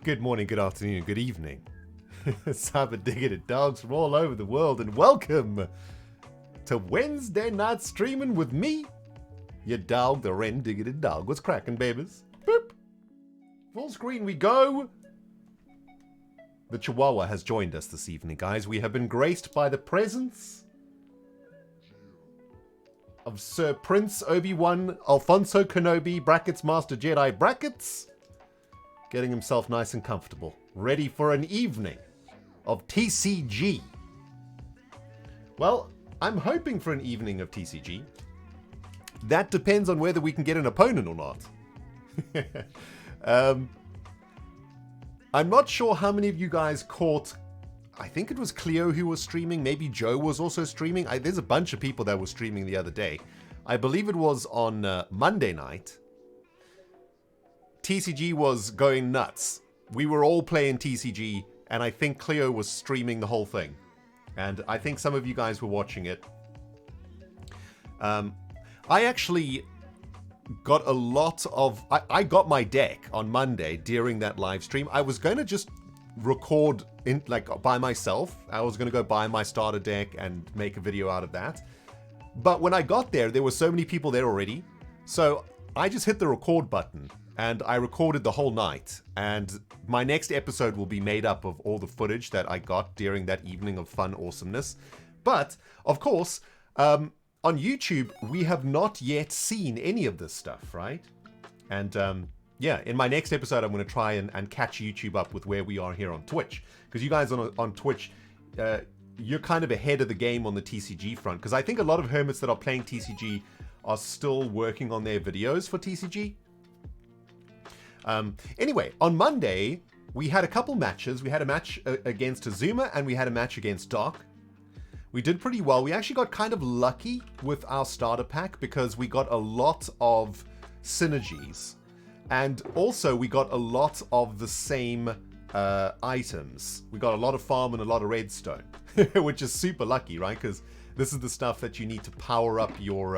Good morning, good afternoon, good evening. Cyber digging dogs from all over the world, and welcome to Wednesday night streaming with me, your dog, the Rendog dog. What's cracking, babies? Boop. Full screen we go. The Chihuahua has joined us this evening, guys. We have been graced by the presence of Sir Prince Obi-Wan Alfonso Kenobi, brackets Master Jedi, brackets, getting himself nice and comfortable, ready for an evening of TCG. Well, I'm hoping for an evening of TCG. That depends on whether we can get an opponent or not. I'm not sure how many of you guys caught, I think it was Cleo who was streaming, maybe Joe was also streaming. There's a bunch of people that were streaming the other day. I believe it was on Monday night. TCG was going nuts. We were all playing TCG, and I think Cleo was streaming the whole thing. And I think some of you guys were watching it. I actually got a lot of... I got my deck on Monday during that live stream. I was going to just record by myself. I was going to go buy my starter deck and make a video out of that. But when I got there were so many people there already. So I just hit the record button. And I recorded the whole night, and my next episode will be made up of all the footage that I got during that evening of fun awesomeness. But, of course, on YouTube, we have not yet seen any of this stuff, right? And, yeah, in my next episode, I'm going to try and catch YouTube up with where we are here on Twitch. Because you guys on Twitch, you're kind of ahead of the game on the TCG front. Because I think a lot of hermits that are playing TCG are still working on their videos for TCG. Anyway, on Monday, we had a couple matches. We had a match against Azuma, and we had a match against Doc. We did pretty well. We actually got kind of lucky with our starter pack because we got a lot of synergies. And also, we got a lot of the same items. We got a lot of farm and a lot of redstone, which is super lucky, right? Because this is the stuff that you need to power up your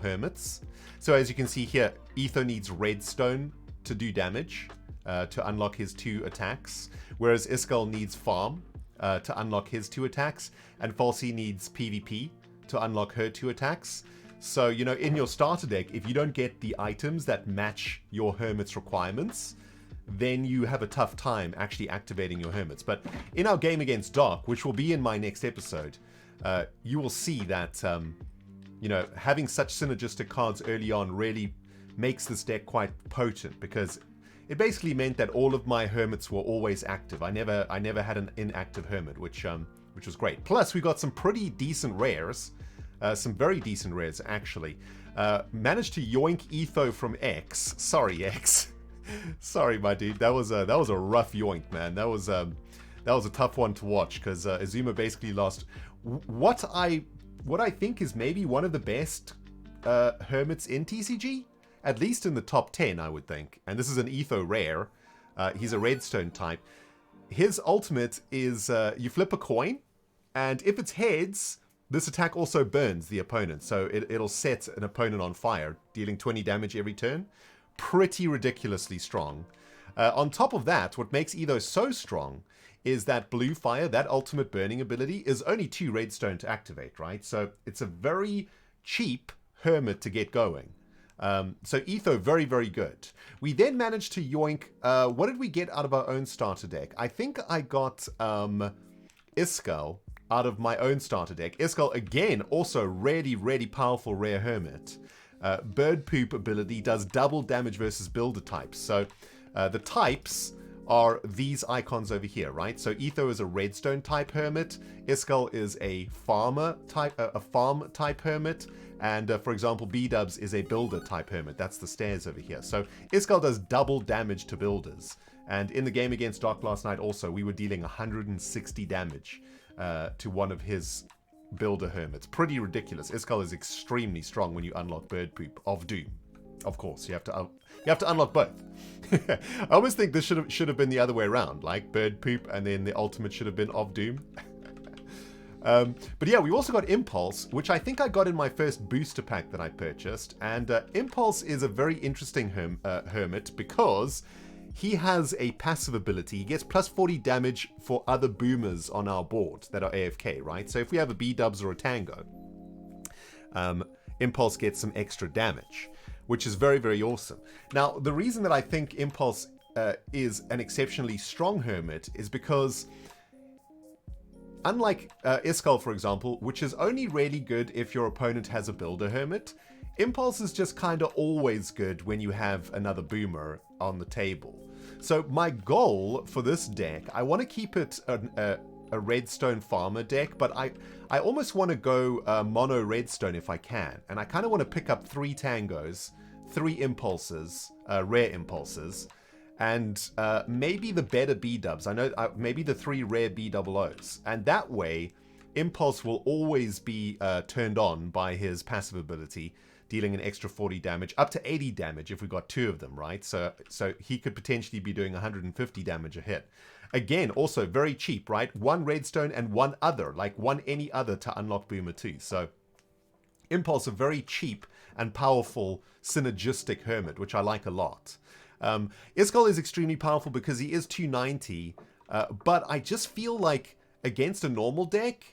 hermits. So as you can see here, Etho needs redstone to do damage, to unlock his 2 attacks, whereas Iskall needs farm to unlock his 2 attacks, and Falsey needs PvP to unlock her 2 attacks. So, you know, in your starter deck, if you don't get the items that match your hermit's requirements, then you have a tough time actually activating your hermits. But in our game against Dark, which will be in my next episode, you will see that, you know, having such synergistic cards early on really makes this deck quite potent, because it basically meant that all of my hermits were always active. I never had an inactive hermit, which was great. Plus, we got some pretty decent rares, some very decent rares actually. Managed to yoink Etho from X. Sorry, X. Sorry, my dude. That was a rough yoink, man. That was a tough one to watch, because Azuma basically lost what I think is maybe one of the best hermits in TCG. At least in the top 10, I would think. And this is an Etho rare. He's a redstone type. His ultimate is you flip a coin, and if it's heads, this attack also burns the opponent. So it'll set an opponent on fire, dealing 20 damage every turn. Pretty ridiculously strong. On top of that, what makes Etho so strong is that blue fire, that ultimate burning ability, is only 2 redstone to activate, right? So it's a very cheap hermit to get going. So Etho, very, very good. We then managed to yoink, what did we get out of our own starter deck? I think I got Iskall out of my own starter deck. Iskall, again, also really, really powerful rare hermit. Bird poop ability does double damage versus builder types. So the types are these icons over here, right? So Etho is a redstone type hermit. Iskall is a farm type hermit. And for example, B-Dubs is a builder type hermit. That's the stairs over here. So Iskall does double damage to builders. And in the game against Dark last night also, we were dealing 160 damage to one of his builder hermits. Pretty ridiculous. Iskall is extremely strong when you unlock Bird Poop of Doom. Of course, you have to unlock both. I almost think this should have been the other way around, like Bird Poop, and then the ultimate should have been of Doom. But yeah, we also got Impulse, which I think I got in my first booster pack that I purchased. And Impulse is a very interesting hermit because he has a passive ability. He gets plus 40 damage for other boomers on our board that are AFK, right? So if we have a B-dubs or a tango, Impulse gets some extra damage, which is very, very awesome. Now, the reason that I think Impulse is an exceptionally strong Hermit is because, unlike Iskall, for example, which is only really good if your opponent has a Builder Hermit, Impulse is just kind of always good when you have another Boomer on the table. So my goal for this deck, I want to keep it a Redstone Farmer deck, but I almost want to go mono Redstone if I can. And I kind of want to pick up 3 Tangos, 3 Impulses, rare Impulses, and maybe the better B-dubs. I know maybe the 3 rare B-double-Os. And that way, Impulse will always be turned on by his passive ability, dealing an extra 40 damage, up to 80 damage if we got 2 of them, right? So he could potentially be doing 150 damage a hit. Again, also very cheap, right? 1 Redstone and 1 other, like 1 any other to unlock Boomer 2. So Impulse, a very cheap and powerful synergistic Hermit, which I like a lot. Iskall is extremely powerful because he is 290, but I just feel like against a normal deck,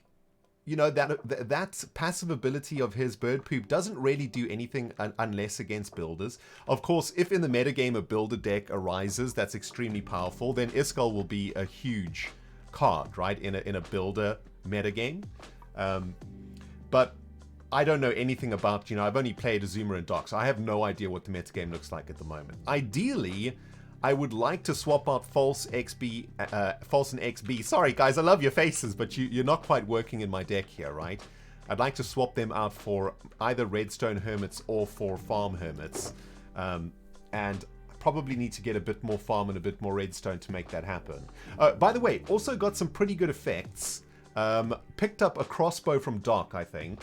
you know, that passive ability of his Bird Poop doesn't really do anything unless against builders. Of course, if in the metagame a builder deck arises that's extremely powerful, then Iskall will be a huge card, right, in a builder metagame. But I don't know anything about, you know, I've only played Azuma and Doc, so I have no idea what the metagame looks like at the moment. Ideally, I would like to swap out False and XB. Sorry, guys, I love your faces, but you're not quite working in my deck here, right? I'd like to swap them out for either Redstone Hermits or for Farm Hermits. And probably need to get a bit more Farm and a bit more Redstone to make that happen. By the way, also got some pretty good effects. Picked up a crossbow from Doc, I think,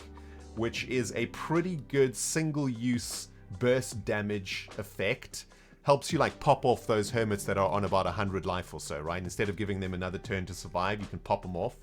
which is a pretty good single-use burst damage effect. Helps you like pop off those hermits that are on about 100 life or so, right? Instead of giving them another turn to survive, you can pop them off.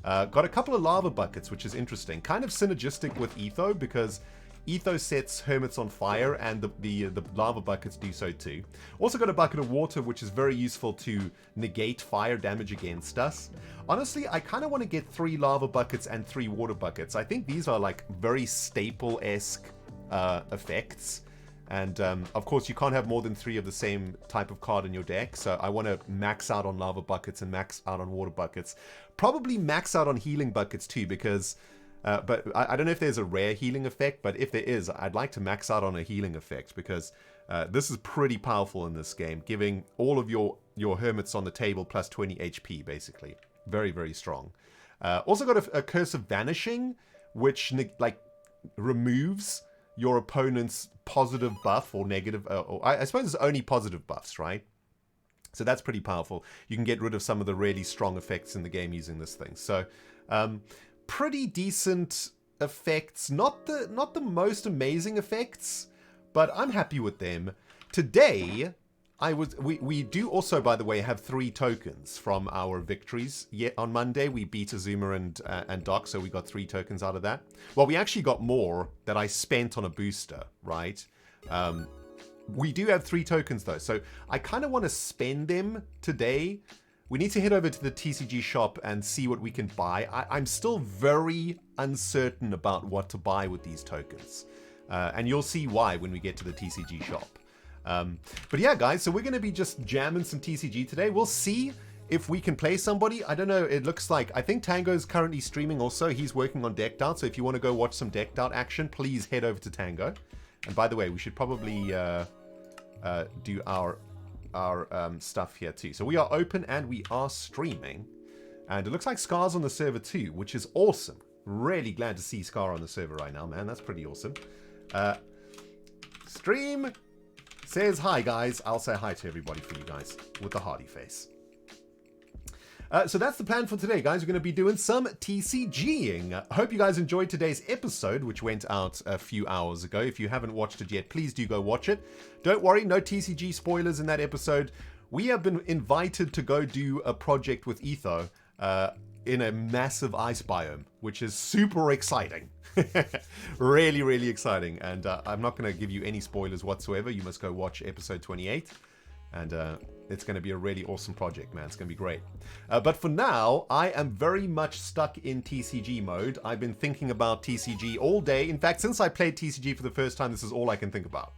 Got a couple of lava buckets, which is interesting. Kind of synergistic with Etho, because Etho sets hermits on fire, and the lava buckets do so too. Also got a bucket of water, which is very useful to negate fire damage against us. Honestly, I kind of want to get 3 lava buckets and 3 water buckets. I think these are like very staple-esque effects. And, of course, you can't have more than 3 of the same type of card in your deck. So I want to max out on lava buckets and max out on water buckets. Probably max out on healing buckets too, because... but I don't know if there's a rare healing effect, but if there is, I'd like to max out on a healing effect, because this is pretty powerful in this game, giving all of your hermits on the table plus 20 HP, basically. Very, very strong. Also got a Curse of Vanishing, which, like, removes your opponent's positive buff or negative, or I suppose it's only positive buffs, right? So that's pretty powerful. You can get rid of some of the really strong effects in the game using this thing. So pretty decent effects, not the most amazing effects, but I'm happy with them. Today, we do also, by the way, have 3 tokens from our victories. Yet on Monday, we beat Azuma and Doc, so we got 3 tokens out of that. Well, we actually got more that I spent on a booster, right? We do have 3 tokens, though, so I kind of want to spend them today. We need to head over to the TCG shop and see what we can buy. I'm still very uncertain about what to buy with these tokens. And you'll see why when we get to the TCG shop. But yeah, guys, so we're going to be just jamming some TCG today. We'll see if we can play somebody. I don't know. It looks like, I think Tango's currently streaming also. He's working on Decked Out. So if you want to go watch some Decked Out action, please head over to Tango. And by the way, we should probably do our stuff here too. So we are open and we are streaming. And it looks like Scar's on the server too, which is awesome. Really glad to see Scar on the server right now, man. That's pretty awesome. Stream says hi, guys. I'll say hi to everybody for you guys with a hearty face. So that's the plan for today, guys. We're going to be doing some TCGing. I hope you guys enjoyed today's episode, which went out a few hours ago. If you haven't watched it yet, please do go watch it. Don't worry, no TCG spoilers in that episode. We have been invited to go do a project with Etho in a massive ice biome, which is super exciting. Really, really exciting. And I'm not going to give you any spoilers whatsoever. You must go watch episode 28. And it's going to be a really awesome project, man. It's going to be great. But for now, I am very much stuck in TCG mode. I've been thinking about TCG all day. In fact, since I played TCG for the first time, this is all I can think about.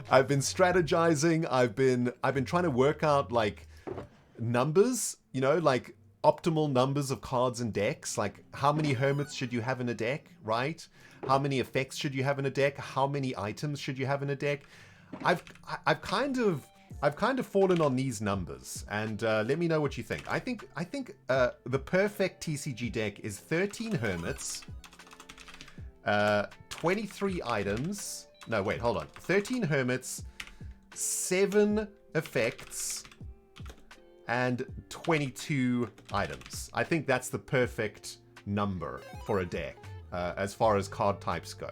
I've been strategizing. I've been trying to work out like numbers, you know, like optimal numbers of cards and decks. Like how many hermits should you have in a deck, right? How many effects should you have in a deck? How many items should you have in a deck? I've kind of fallen on these numbers, and let me know what you think. I think the perfect TCG deck is 13 hermits, 23 items. No, wait, hold on. 13 hermits, 7 effects, and 22 items. I think that's the perfect number for a deck as far as card types go.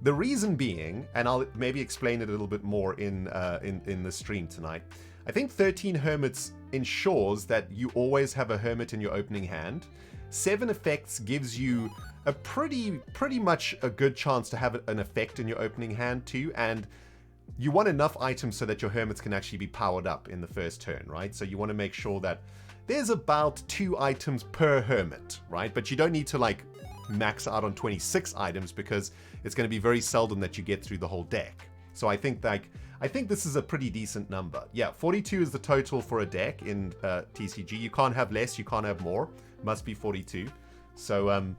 The reason being, and I'll maybe explain it a little bit more in the stream tonight, I think 13 hermits ensures that you always have a hermit in your opening hand. 7 effects gives you a pretty much a good chance to have an effect in your opening hand too, and you want enough items so that your hermits can actually be powered up in the first turn, right? So you want to make sure that there's about 2 items per hermit, right? But you don't need to like max out on 26 items because it's going to be very seldom that you get through the whole deck. So I think this is a pretty decent number. Yeah, 42 is the total for a deck in TCG. You can't have less, you can't have more. Must be 42. So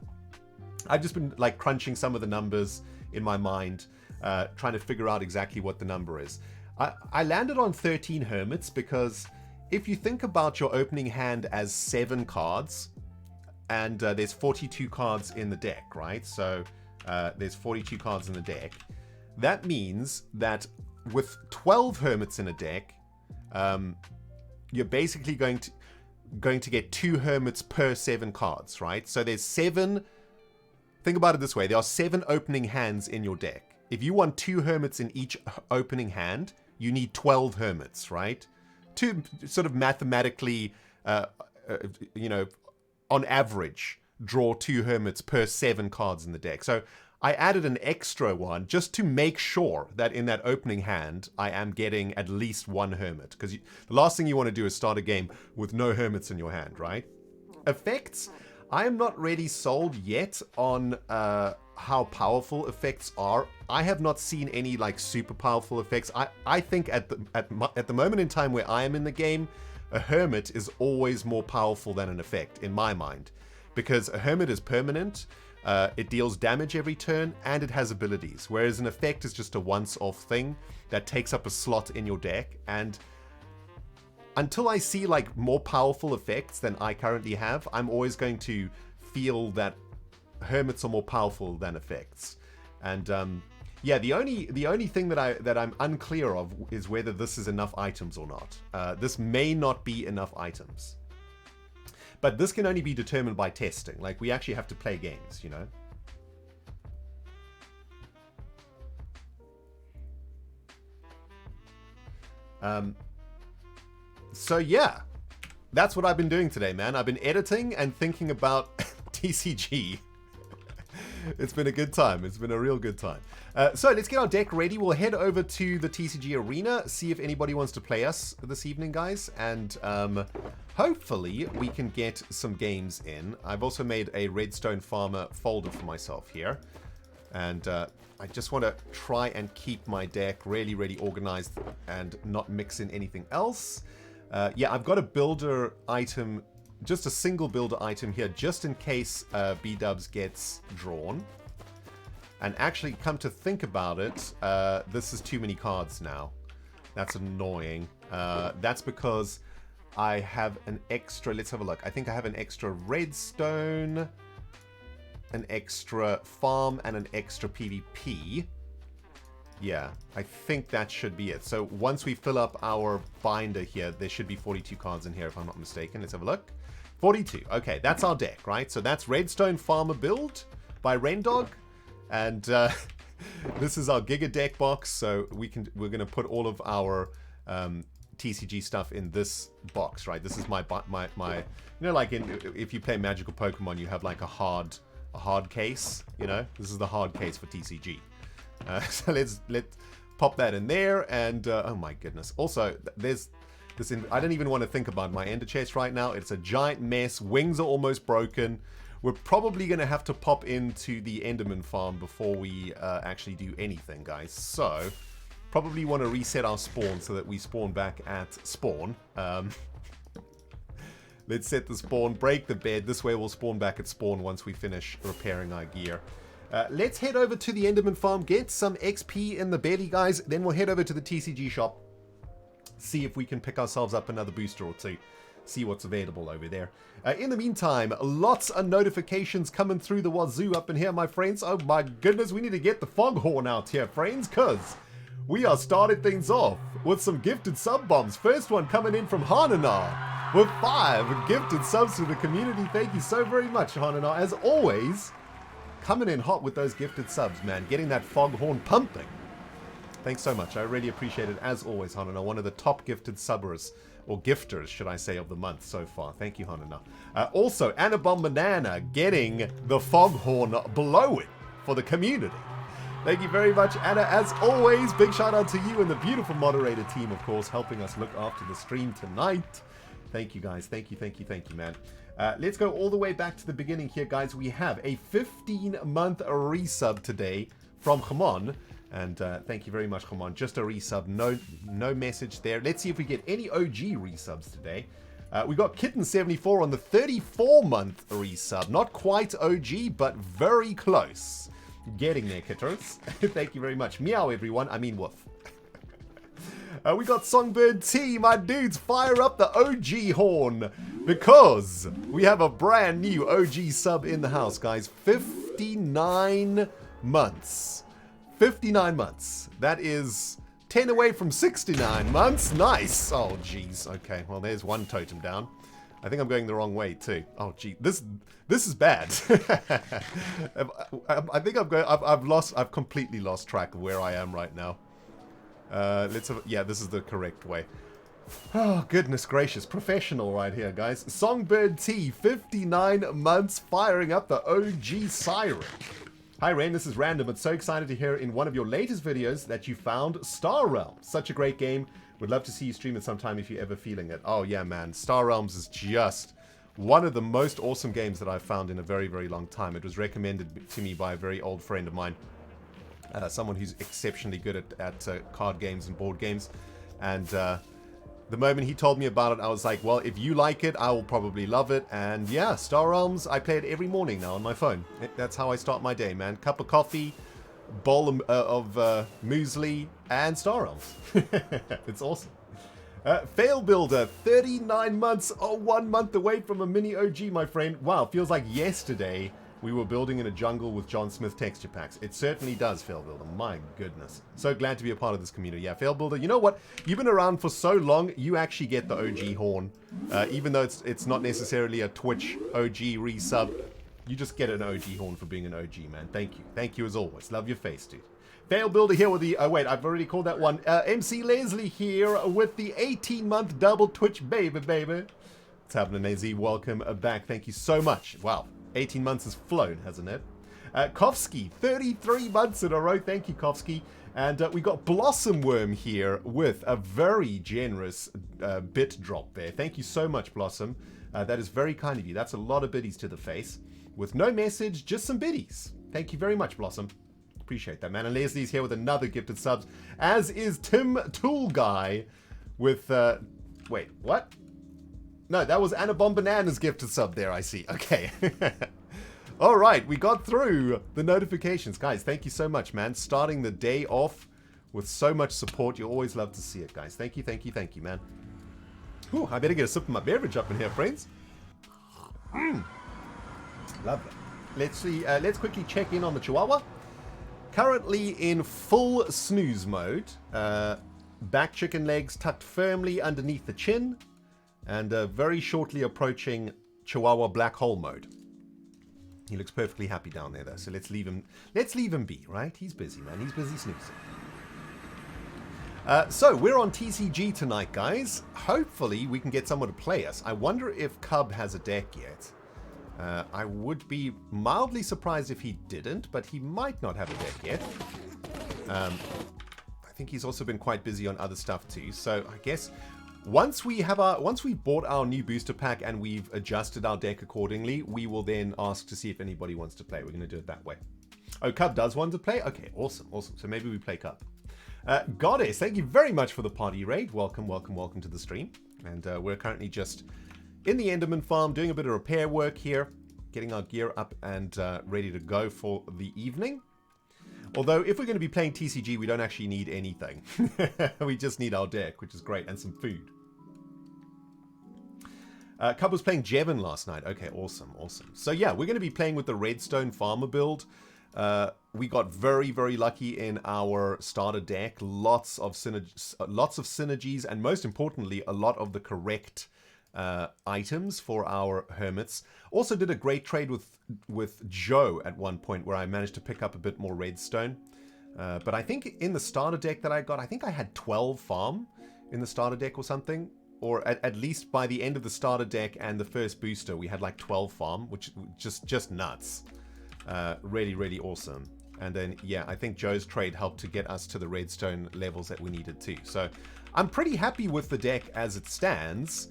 I've just been like crunching some of the numbers in my mind, trying to figure out exactly what the number is. I landed on 13 hermits because if you think about your opening hand as 7 cards, and there's 42 cards in the deck, right? So there's 42 cards in the deck. That means that with 12 hermits in a deck, you're basically going to get 2 hermits per 7 cards, right? So there's 7. Think about it this way: there are 7 opening hands in your deck. If you want 2 hermits in each opening hand, you need 12 hermits, right? To sort of mathematically, you know, on average, draw 2 hermits per 7 cards in the deck. So I added an extra one just to make sure that in that opening hand, I am getting at least 1 hermit. Because the last thing you want to do is start a game with no hermits in your hand, right? Effects, I am not really sold yet on how powerful effects are. I have not seen any like super powerful effects. I think at the moment in time where I am in the game, a hermit is always more powerful than an effect, in my mind. Because a hermit is permanent, it deals damage every turn, and it has abilities. Whereas an effect is just a once-off thing that takes up a slot in your deck. And until I see like more powerful effects than I currently have, I'm always going to feel that hermits are more powerful than effects. And yeah, the only thing that I'm unclear of is whether this is enough items or not. This may not be enough items, but this can only be determined by testing. Like, we actually have to play games, you know. So yeah, that's what I've been doing today, man. I've been editing and thinking about TCG. It's been a good time. It's been a real good time. So let's get our deck ready. We'll head over to the TCG arena, see if anybody wants to play us this evening, guys. And hopefully we can get some games in. I've also made a Redstone Farmer folder for myself here. And I just want to try and keep my deck really, really organized and not mix in anything else. Yeah, I've got a builder item, just a single builder item here, just in case B-Dubs gets drawn. And actually, come to think about it, this is too many cards now. That's annoying. That's because I have an extra, let's have a look. I think I have an extra redstone, an extra farm, and an extra PvP. Yeah, I think that should be it. So once we fill up our binder here, there should be 42 cards in here, if I'm not mistaken. Let's have a look. 42. Okay, that's our deck, right? So that's Redstone Farmer build by Rendog. And this is our Giga deck box. So we're going to put all of our TCG stuff in this box, right? This is my you know, like if you play Magical Pokemon, you have like a hard case, you know? This is the hard case for TCG. So let's pop that in there, and oh my goodness. Also, there's this. I don't even want to think about my ender chest right now. It's a giant mess. Wings are almost broken. We're probably going to have to pop into the Enderman farm before we actually do anything, guys. So, probably want to reset our spawn so that we spawn back at spawn. Let's set the spawn, break the bed. This way we'll spawn back at spawn once we finish repairing our gear. Let's head over to the Enderman farm, get some XP in the belly, guys. Then we'll head over to the TCG shop, see if we can pick ourselves up another booster or two. See what's available over there. In the meantime, lots of notifications coming through the wazoo up in here, my friends. Oh my goodness, we need to get the foghorn out here, friends, because we are starting things off with some gifted sub bombs. First one coming in from Hanana with 5 gifted subs to the community. Thank you so very much, Hanana. As always, coming in hot with those gifted subs, man. Getting that foghorn pumping. Thanks so much. I really appreciate it, as always, Hanana. One of the top gifted subbers, or gifters, should I say, of the month so far. Thank you, Hanana. Also, Annabomb Banana getting the foghorn blowing for the community. Thank you very much, Anna. As always, big shout out to you and the beautiful moderator team, of course, helping us look after the stream tonight. Thank you, guys. Thank you, man. Let's go all the way back to the beginning here, guys. We have a 15-month resub today from Hamon. And thank you very much, Hamon. Just a resub. No message there. Let's see if we get any OG resubs today. We got Kitten74 on the 34-month resub. Not quite OG, but very close. Getting there, kitters. Thank you very much. Meow, everyone. I mean, woof. We got Songbird T, my dudes, fire up the OG horn, because we have a brand new OG sub in the house, guys. 59 months. 59 months. That is 10 away from 69 months. Nice. Oh, jeez. Okay, well, there's one totem down. I think I'm going the wrong way, too. Oh, gee. This is bad. I think I've completely lost track of where I am right now. Yeah, this is the correct way. Oh, goodness gracious. Professional right here, guys. Songbird T, 59 months, firing up the OG siren. Hi, Ren. This is random, but so excited to hear in one of your latest videos that you found Star Realms. Such a great game. Would love to see you stream it sometime if you're ever feeling it. Oh, yeah, man. Star Realms is just one of the most awesome games that I've found in a very, very long time. It was recommended to me by a very old friend of mine. Someone who's exceptionally good at card games and board games. And the moment he told me about it, I was like, well, if you like it, I will probably love it. And yeah, Star Realms, I play it every morning now on my phone. That's how I start my day, man. Cup of coffee, bowl of muesli, and Star Realms. It's awesome. Fail Builder, 39 months, 1 month away from a mini OG, my friend. Wow, feels like yesterday we were building in a jungle with John Smith texture packs. It certainly does, Fail Builder. My goodness. So glad to be a part of this community. Yeah, Fail Builder, you know what? You've been around for so long, you actually get the OG horn. Even though it's not necessarily a Twitch OG resub, you just get an OG horn for being an OG, man. Thank you. Thank you as always. Love your face, dude. Fail Builder here with the... Oh, wait, I've already called that one. MC Leslie here with the 18-month double Twitch baby. What's happening, AZ? Welcome back. Thank you so much. Wow. 18 months has flown, hasn't it? Kovsky, 33 months in a row. Thank you, Kovsky. And we got Blossom Worm here with a very generous bit drop there. Thank you so much, Blossom. That is very kind of you. That's a lot of biddies to the face. With no message, just some biddies. Thank you very much, Blossom. Appreciate that, man. And Leslie's here with another gifted subs, as is Tim Tool Guy with... wait, what? No, that was Annabomb Banana's gifted sub there, I see. Okay. All right, we got through the notifications. Guys, thank you so much, man. Starting the day off with so much support. You always love to see it, guys. Thank you, man. Whew, I better get a sip of my beverage up in here, friends. Lovely. Let's see. Let's quickly check in on the Chihuahua. Currently in full snooze mode. Back chicken legs tucked firmly underneath the chin. And very shortly approaching Chihuahua black hole mode. He looks perfectly happy down there, though. So let's leave him be, right? He's busy, man. He's busy snoozing. So we're on TCG tonight, guys. Hopefully we can get someone to play us. I wonder if Cub has a deck yet. I would be mildly surprised if he didn't, but he might not have a deck yet. I think he's also been quite busy on other stuff too. So I guess once we've bought our new booster pack and we've adjusted our deck accordingly, we will then ask to see if anybody wants to play. We're going to do it that way. Oh, Cub does want to play? Okay, awesome. So maybe we play Cub. Goddess, thank you very much for the party raid. Welcome to the stream. And we're currently just in the Enderman farm doing a bit of repair work here, getting our gear up and ready to go for the evening. Although, if we're going to be playing TCG, we don't actually need anything. We just need our deck, which is great, and some food. Cub was playing Jevon last night. Okay, awesome. So yeah, we're going to be playing with the Redstone Farmer build. We got very, very lucky in our starter deck. Lots of synergies, and most importantly, a lot of the correct items for our hermits. Also did a great trade with Joe at one point where I managed to pick up a bit more redstone. But I think in the starter deck that I got, I think I had 12 farm in the starter deck or something. Or at least by the end of the starter deck and the first booster, we had like 12 farm, which just nuts. Really, really awesome. And then, yeah, I think Joe's trade helped to get us to the redstone levels that we needed to. So I'm pretty happy with the deck as it stands.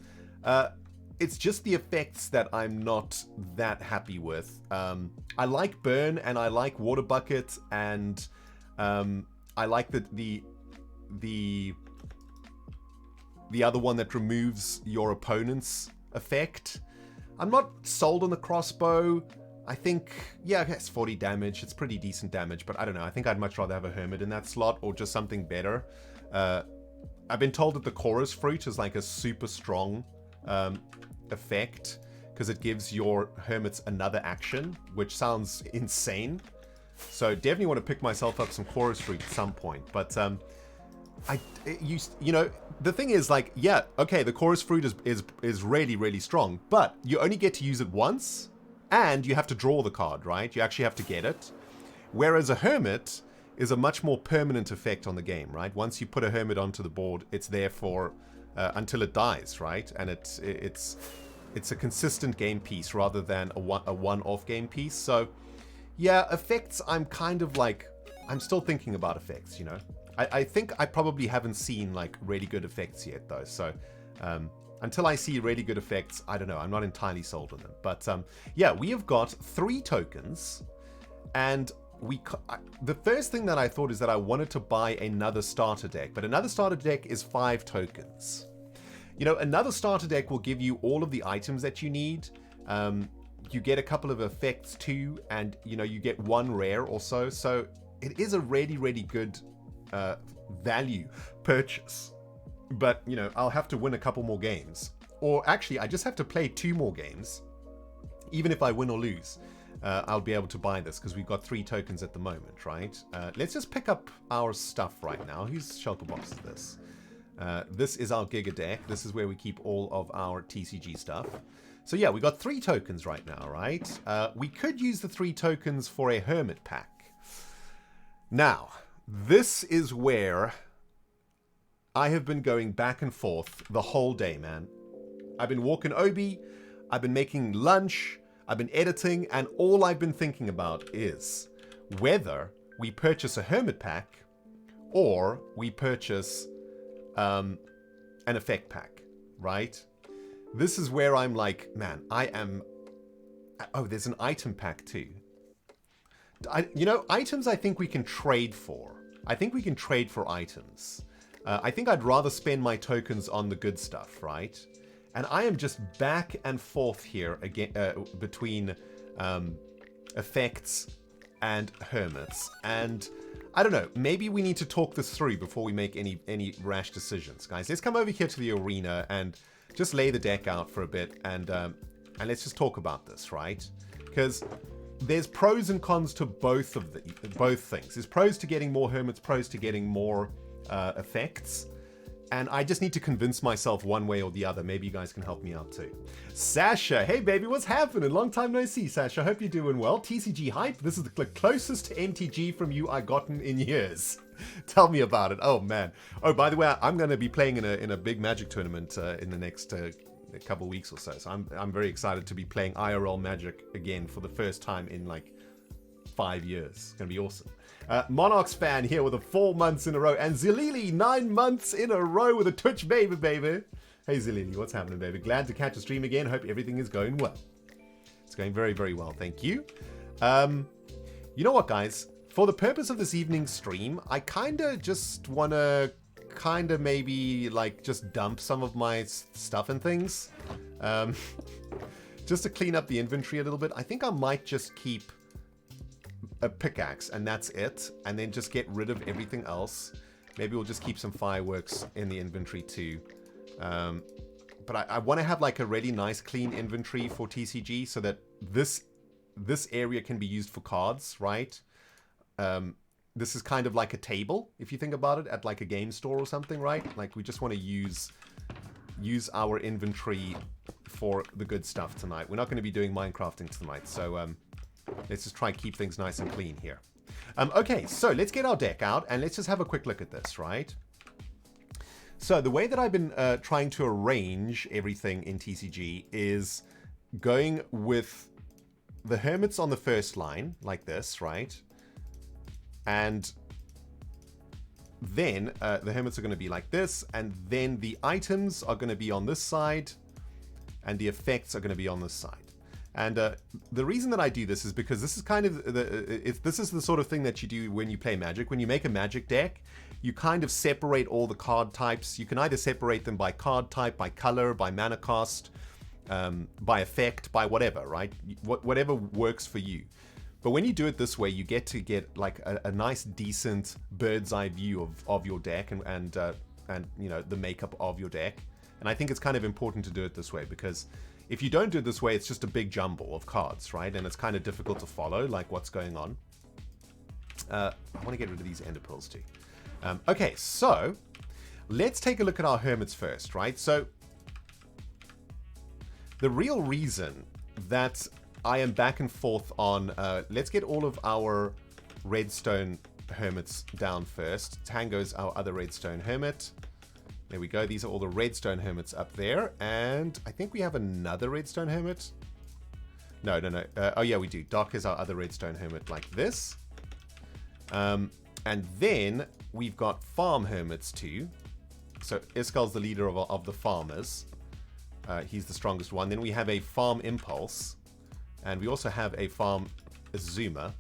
It's just the effects that I'm not that happy with. I like Burn and I like Water Bucket and I like the other one that removes your opponent's effect. I'm not sold on the crossbow. I think, yeah, it's 40 damage. It's pretty decent damage, but I don't know. I think I'd much rather have a Hermit in that slot or just something better. I've been told that the Chorus Fruit is like a super strong effect because it gives your Hermits another action, which sounds insane. So definitely want to pick myself up some Chorus Fruit at some point. But you know, the thing is, like, yeah, okay, the Chorus Fruit is really, really strong, but you only get to use it once, and you have to draw the card, right? You actually have to get it. Whereas a Hermit is a much more permanent effect on the game, right? Once you put a Hermit onto the board, it's there for until it dies, right? And it's a consistent game piece rather than a one-off game piece. So, yeah, effects, I'm kind of like, I'm still thinking about effects, you know? I think I probably haven't seen like really good effects yet though, so until I see really good effects, I don't know, I'm not entirely sold on them. But yeah, we have got 3 tokens, and the first thing that I thought is that I wanted to buy another starter deck, but another starter deck is 5 tokens. You know, another starter deck will give you all of the items that you need. You get a couple of effects too, and you know, you get 1 rare or so, so it is a really, really good value purchase. But you know, I'll have to win a couple more games, or actually I just have to play 2 more games. Even if I win or lose, I'll be able to buy this because we've got 3 tokens at the moment, right? Let's just pick up our stuff right now. Whose shulker box is this? This is our Giga deck. This is where we keep all of our TCG stuff. So yeah, we got 3 tokens right now, right? We could use the 3 tokens for a Hermit pack. Now, this is where I have been going back and forth the whole day, man. I've been walking Obi, I've been making lunch, I've been editing, and all I've been thinking about is whether we purchase a Hermit pack or we purchase an effect pack, right? This is where I'm like, man, oh, there's an item pack too. You know, items I think we can trade for. I think we can trade for items. I think I'd rather spend my tokens on the good stuff, right? And I am just back and forth here again between effects and hermits. And I don't know, maybe we need to talk this through before we make any rash decisions, guys. Let's come over here to the arena and just lay the deck out for a bit, and let's just talk about this, right? Because there's pros and cons to both things. There's pros to getting more hermits, pros to getting more effects. And I just need to convince myself one way or the other. Maybe you guys can help me out too. Sasha, hey baby, what's happening? Long time no see, Sasha. Hope you're doing well. TCG hype. This is the closest to MTG from you I've gotten in years. Tell me about it. Oh man. Oh, by the way, I'm going to be playing in a big Magic tournament in the next a couple weeks or so. So I'm very excited to be playing IRL Magic again for the first time in like 5 years. It's going to be awesome. Monarchs fan here with a 4 months in a row. And Zilili, 9 months in a row with a Twitch baby. Hey Zilili, what's happening, baby? Glad to catch a stream again. Hope everything is going well. It's going very, very well. Thank you. You know what, guys? For the purpose of this evening's stream, I kind of just want to maybe like just dump some of my stuff and things. Just to clean up the inventory a little bit. I think I might just keep a pickaxe and that's it. And then just get rid of everything else. Maybe we'll just keep some fireworks in the inventory too. But I want to have like a really nice clean inventory for TCG so that this area can be used for cards, right? This is kind of like a table, if you think about it, at like a game store or something, right? Like we just want to use our inventory for the good stuff tonight. We're not going to be doing Minecrafting tonight, so let's just try and keep things nice and clean here. Okay, so let's get our deck out and let's just have a quick look at this, right? So the way that I've been trying to arrange everything in TCG is going with the Hermits on the first line, like this, right? And then the Hermits are going to be like this, and then the items are going to be on this side, and the effects are going to be on this side. And the reason that I do this is because this is kind of this is the sort of thing that you do when you play Magic. When you make a Magic deck, you kind of separate all the card types. You can either separate them by card type, by color, by mana cost, by effect, by whatever, right? Whatever works for you. But when you do it this way, you get to get like a nice, decent bird's eye view of your deck and you know, the makeup of your deck. And I think it's kind of important to do it this way because if you don't do it this way, it's just a big jumble of cards, right? And it's kind of difficult to follow, like what's going on. I want to get rid of these ender pearls too. Okay, so let's take a look at our Hermits first, right? So the real reason that I am back and forth on, let's get all of our redstone Hermits down first. Tango's our other redstone Hermit. There we go. These are all the redstone Hermits up there. And I think we have another redstone Hermit. No. Oh, yeah, we do. Doc is our other redstone Hermit like this. And then we've got farm Hermits too. So Iskal's the leader of the farmers. He's the strongest one. Then we have a farm Impulse. And we also have a farm Azuma.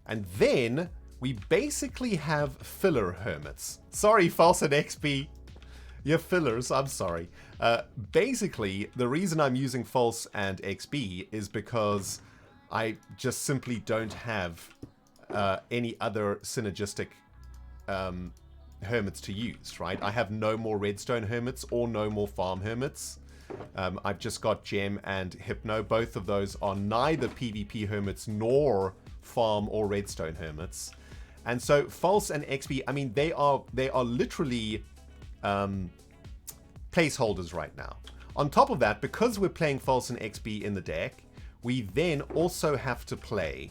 And then we basically have filler Hermits. Sorry, False and XP. You're fillers, I'm sorry. Basically, the reason I'm using False and XP is because I just simply don't have any other synergistic Hermits to use, right? I have no more Redstone Hermits or no more Farm Hermits. I've just got Gem and Hypno. Both of those are neither PvP Hermits nor Farm or Redstone Hermits. And so False and XP, I mean, they are literally placeholders right now. On top of that, because we're playing False and XP in the deck, we then also have to play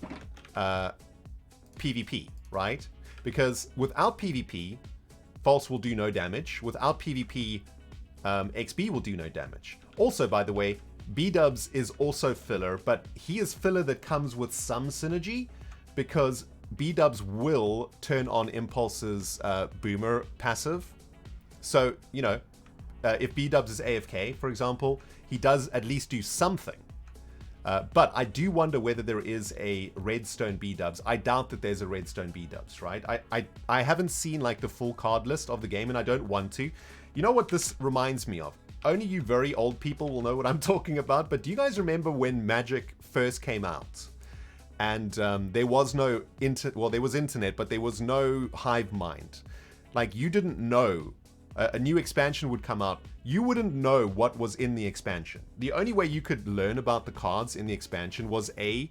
PvP, right? Because without PvP, False will do no damage. Without PvP, XP will do no damage. Also, by the way, B-Dubs is also filler, but he is filler that comes with some synergy because B-Dubs will turn on Impulse's Boomer passive. So, you know, if B-Dubs is AFK, for example, he does at least do something. But I do wonder whether there is a Redstone B-Dubs. I doubt that there's a Redstone B-Dubs, right? I haven't seen like the full card list of the game and I don't want to. You know what this reminds me of? Only you very old people will know what I'm talking about, but do you guys remember when Magic first came out? And there was no there was internet, but there was no hive mind. Like, you didn't know. A new expansion would come out. You wouldn't know what was in the expansion. The only way you could learn about the cards in the expansion was A,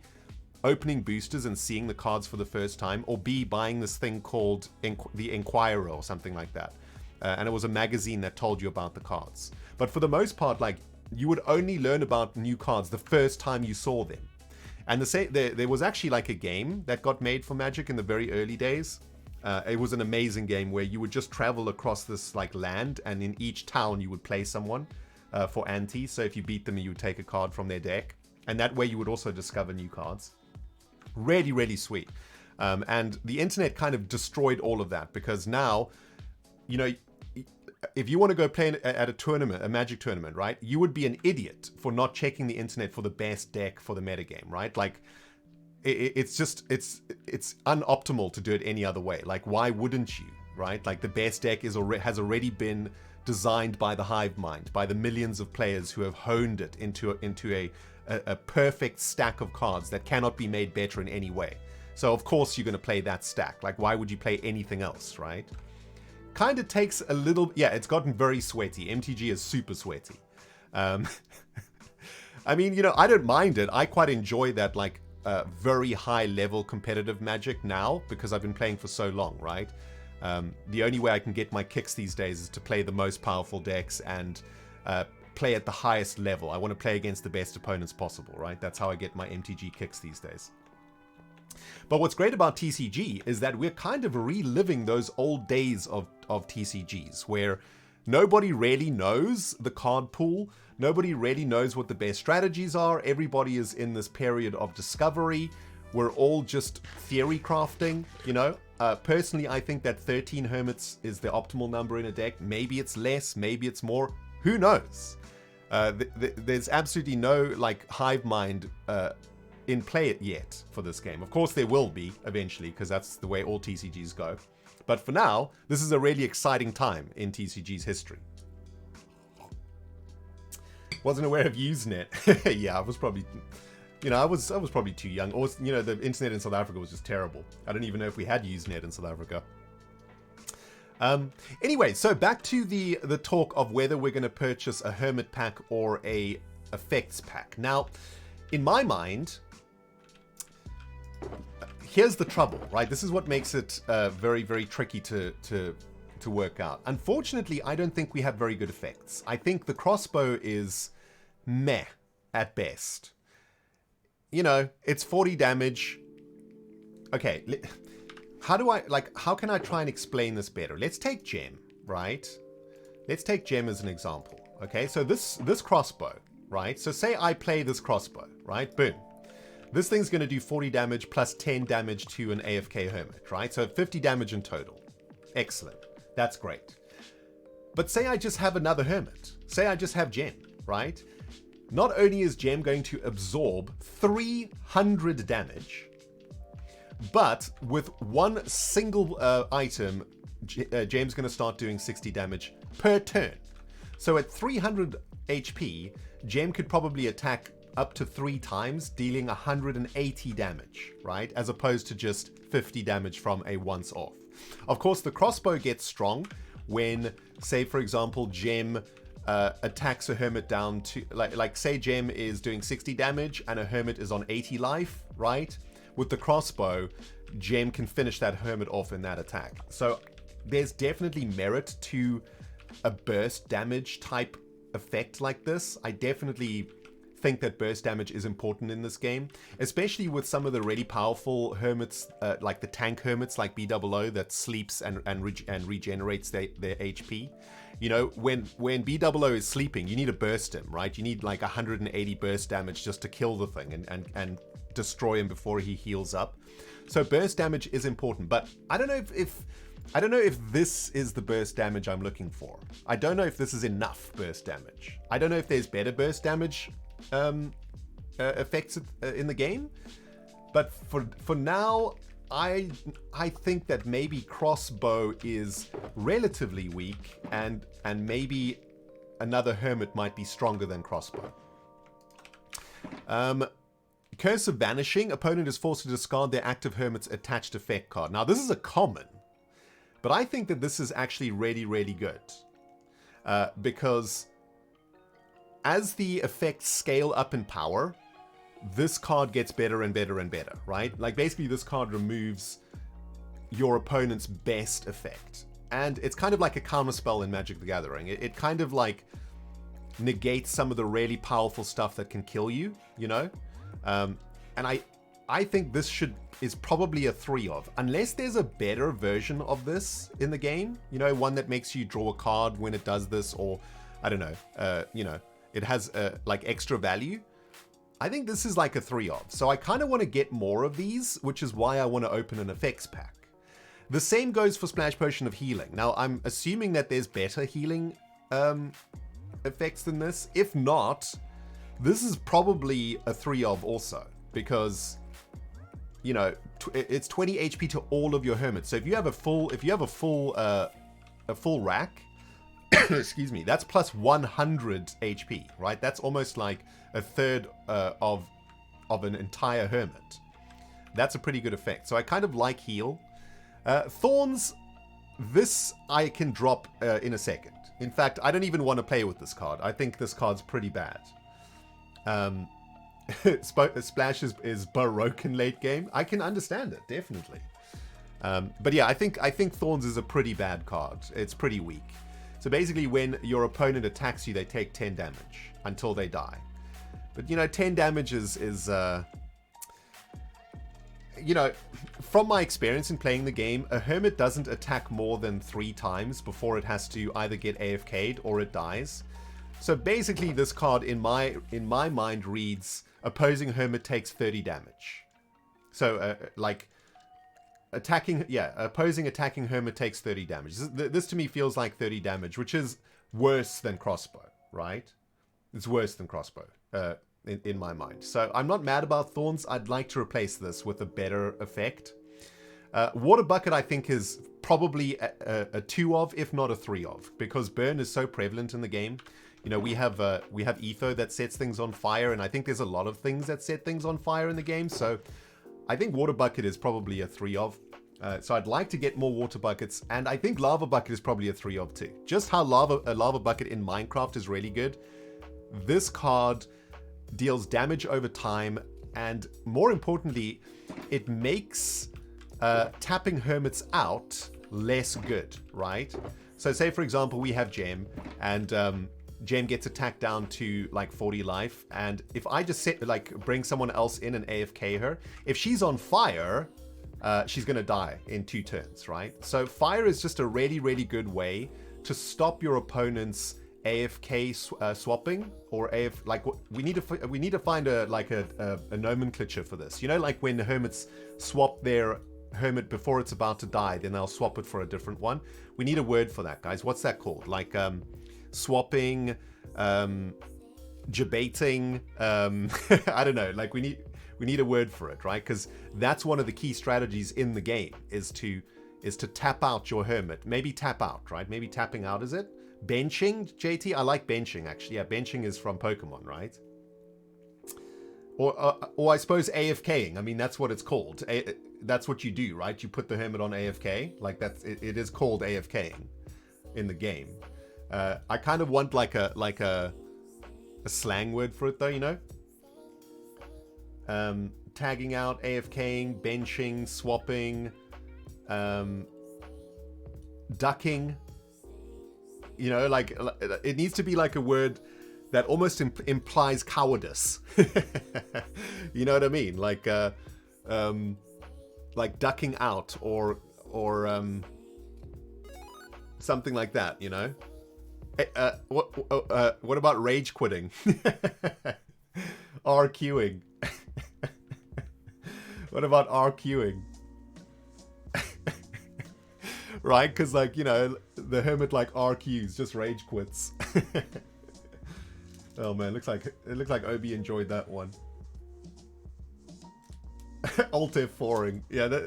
opening boosters and seeing the cards for the first time, or B, buying this thing called the Enquirer or something like that. And it was a magazine that told you about the cards. But for the most part, like, you would only learn about new cards the first time you saw them. And there was actually like a game that got made for Magic in the very early days. It was an amazing game where you would just travel across this like land, and in each town you would play someone for ante. So if you beat them, you would take a card from their deck, and that way you would also discover new cards. Really, really sweet. And the internet kind of destroyed all of that, because now, you know, if you want to go play at a tournament, a Magic tournament, right, you would be an idiot for not checking the internet for the best deck for the metagame, right? Like, it's unoptimal to do it any other way. Like, why wouldn't you, right? Like, the best deck has already been designed by the hive mind, by the millions of players who have honed it into a perfect stack of cards that cannot be made better in any way. So of course you're going to play that stack. Like, why would you play anything else, right? Kind of takes a little... Yeah, it's gotten very sweaty. MTG is super sweaty. I mean, you know, I don't mind it. I quite enjoy that, like, very high-level competitive Magic now, because I've been playing for so long, right? The only way I can get my kicks these days is to play the most powerful decks and play at the highest level. I want to play against the best opponents possible, right? That's how I get my MTG kicks these days. But what's great about TCG is that we're kind of reliving those old days of TCGs, where nobody really knows the card pool, nobody really knows what the best strategies are, everybody is in this period of discovery, we're all just theory crafting, you know? Personally, I think that 13 Hermits is the optimal number in a deck. Maybe it's less, maybe it's more, who knows? There's absolutely no, like, hive mind in play it yet for this game. Of course there will be eventually, because that's the way all TCGs go. But for now, this is a really exciting time in TCG's history. Wasn't aware of Usenet. Yeah, I was probably, you know, I was probably too young. Or, you know, the internet in South Africa was just terrible. I don't even know if we had Usenet in South Africa. Anyway, so back to the talk of whether we're going to purchase a Hermit pack or a effects pack. Now, in my mind, here's the trouble, right? This is what makes it very, very tricky to work out. Unfortunately, I don't think we have very good effects. I think the crossbow is meh at best. You know, it's 40 damage. Okay, how can I try and explain this better? Let's take Gem, right? Let's take Gem as an example. Okay, so this crossbow, right? So say I play this crossbow, right? Boom. This thing's going to do 40 damage plus 10 damage to an AFK Hermit, right? So 50 damage in total. Excellent. That's great. But say I just have another Hermit. Say I just have Gem, right? Not only is Gem going to absorb 300 damage, but with one single item, Gem's going to start doing 60 damage per turn. So at 300 HP, Gem could probably attack up to 3 times, dealing 180 damage, right? As opposed to just 50 damage from a once off. Of course, the crossbow gets strong when, say, for example, Gem attacks a Hermit down to, like say Gem is doing 60 damage and a Hermit is on 80 life, right? With the crossbow, Gem can finish that Hermit off in that attack. So there's definitely merit to a burst damage type effect like this. I definitely think that burst damage is important in this game, especially with some of the really powerful Hermits, like the tank Hermits like BOO that sleeps and regenerates their HP. You know, when BOO is sleeping, you need to burst him, right? You need like 180 burst damage just to kill the thing and destroy him before he heals up. So burst damage is important, but I don't know if this is the burst damage I'm looking for. I don't know if this is enough burst damage. I don't know if there's better burst damage effects in the game, but for now, I think that maybe crossbow is relatively weak, and maybe another Hermit might be stronger than crossbow. Curse of Vanishing. Opponent is forced to discard their active Hermit's attached effect card. Now, this is a common, but I think that this is actually really, really good. Because as the effects scale up in power, this card gets better and better and better, right? Like, basically, this card removes your opponent's best effect. And it's kind of like a counterspell in Magic the Gathering. It kind of, like, negates some of the really powerful stuff that can kill you, you know? And I think this is probably a 3 of, unless there's a better version of this in the game, you know, one that makes you draw a card when it does this, or I don't know, you know, it has like extra value. I think this is like a 3 of. So I kind of want to get more of these, which is why I want to open an effects pack. The same goes for Splash Potion of Healing. Now, I'm assuming that there's better healing effects than this. If not, this is probably a 3 of also, because, you know, it's 20 HP to all of your hermits. So if you have a full rack, excuse me, that's plus 100 HP, right? That's almost like a third of an entire hermit. That's a pretty good effect. So I kind of like heal. Thorns, this I can drop in a second. In fact, I don't even want to play with this card. I think this card's pretty bad. Splash is Baroque in late game. I can understand it, definitely. But yeah, I think Thorns is a pretty bad card. It's pretty weak. So basically, when your opponent attacks you, they take 10 damage until they die. But, you know, 10 damage is you know, from my experience in playing the game, a hermit doesn't attack more than 3 times before it has to either get AFK'd or it dies. So basically, this card in my mind reads, opposing hermit takes 30 damage. So like opposing attacking hermit takes 30 damage. This to me feels like 30 damage, which is worse than crossbow, right? It's worse than crossbow. In my mind. So I'm not mad about Thorns. I'd like to replace this with a better effect. Water Bucket I think is probably a 2 of, if not a 3 of, because burn is so prevalent in the game. You know, we have Etho that sets things on fire, and I think there's a lot of things that set things on fire in the game. So I think Water Bucket is probably a 3 of. So I'd like to get more Water Buckets, and I think Lava Bucket is probably a 3 of too. Just how a Lava Bucket in Minecraft is really good. This card deals damage over time, and more importantly, it makes tapping hermits out less good, right? So say, for example, we have Gem, and Gem gets attacked down to like 40 life, and if I just bring someone else in and AFK her, if she's on fire, she's gonna die in 2 turns, right? So fire is just a really, really good way to stop your opponent's AFK swapping, or we need to find a nomenclature for this. You know, like when the hermits swap their hermit before it's about to die, then they'll swap it for a different one. We need a word for that, guys. What's that called? Like swapping, debating. I don't know. Like we need a word for it, right? Because that's one of the key strategies in the game is to tap out your hermit. Maybe tap out, right? Maybe tapping out, is it? Benching, JT? I like benching, actually. Yeah, benching is from Pokemon, right? Or I suppose AFKing. I mean, that's what it's called. That's what you do, right? You put the hermit on AFK. Like, it is called AFKing in the game. I kind of want like a slang word for it, though, you know? Tagging out, AFKing, benching, swapping, ducking. You know, like, it needs to be like a word that almost implies cowardice. You know what I mean? Like ducking out or something like that, you know? What about rage quitting? RQing. What about RQing? Right? Because, like, you know, the hermit like RQs, just rage quits. Oh man, it looks like Obi enjoyed that one. Alt F4ing. Yeah,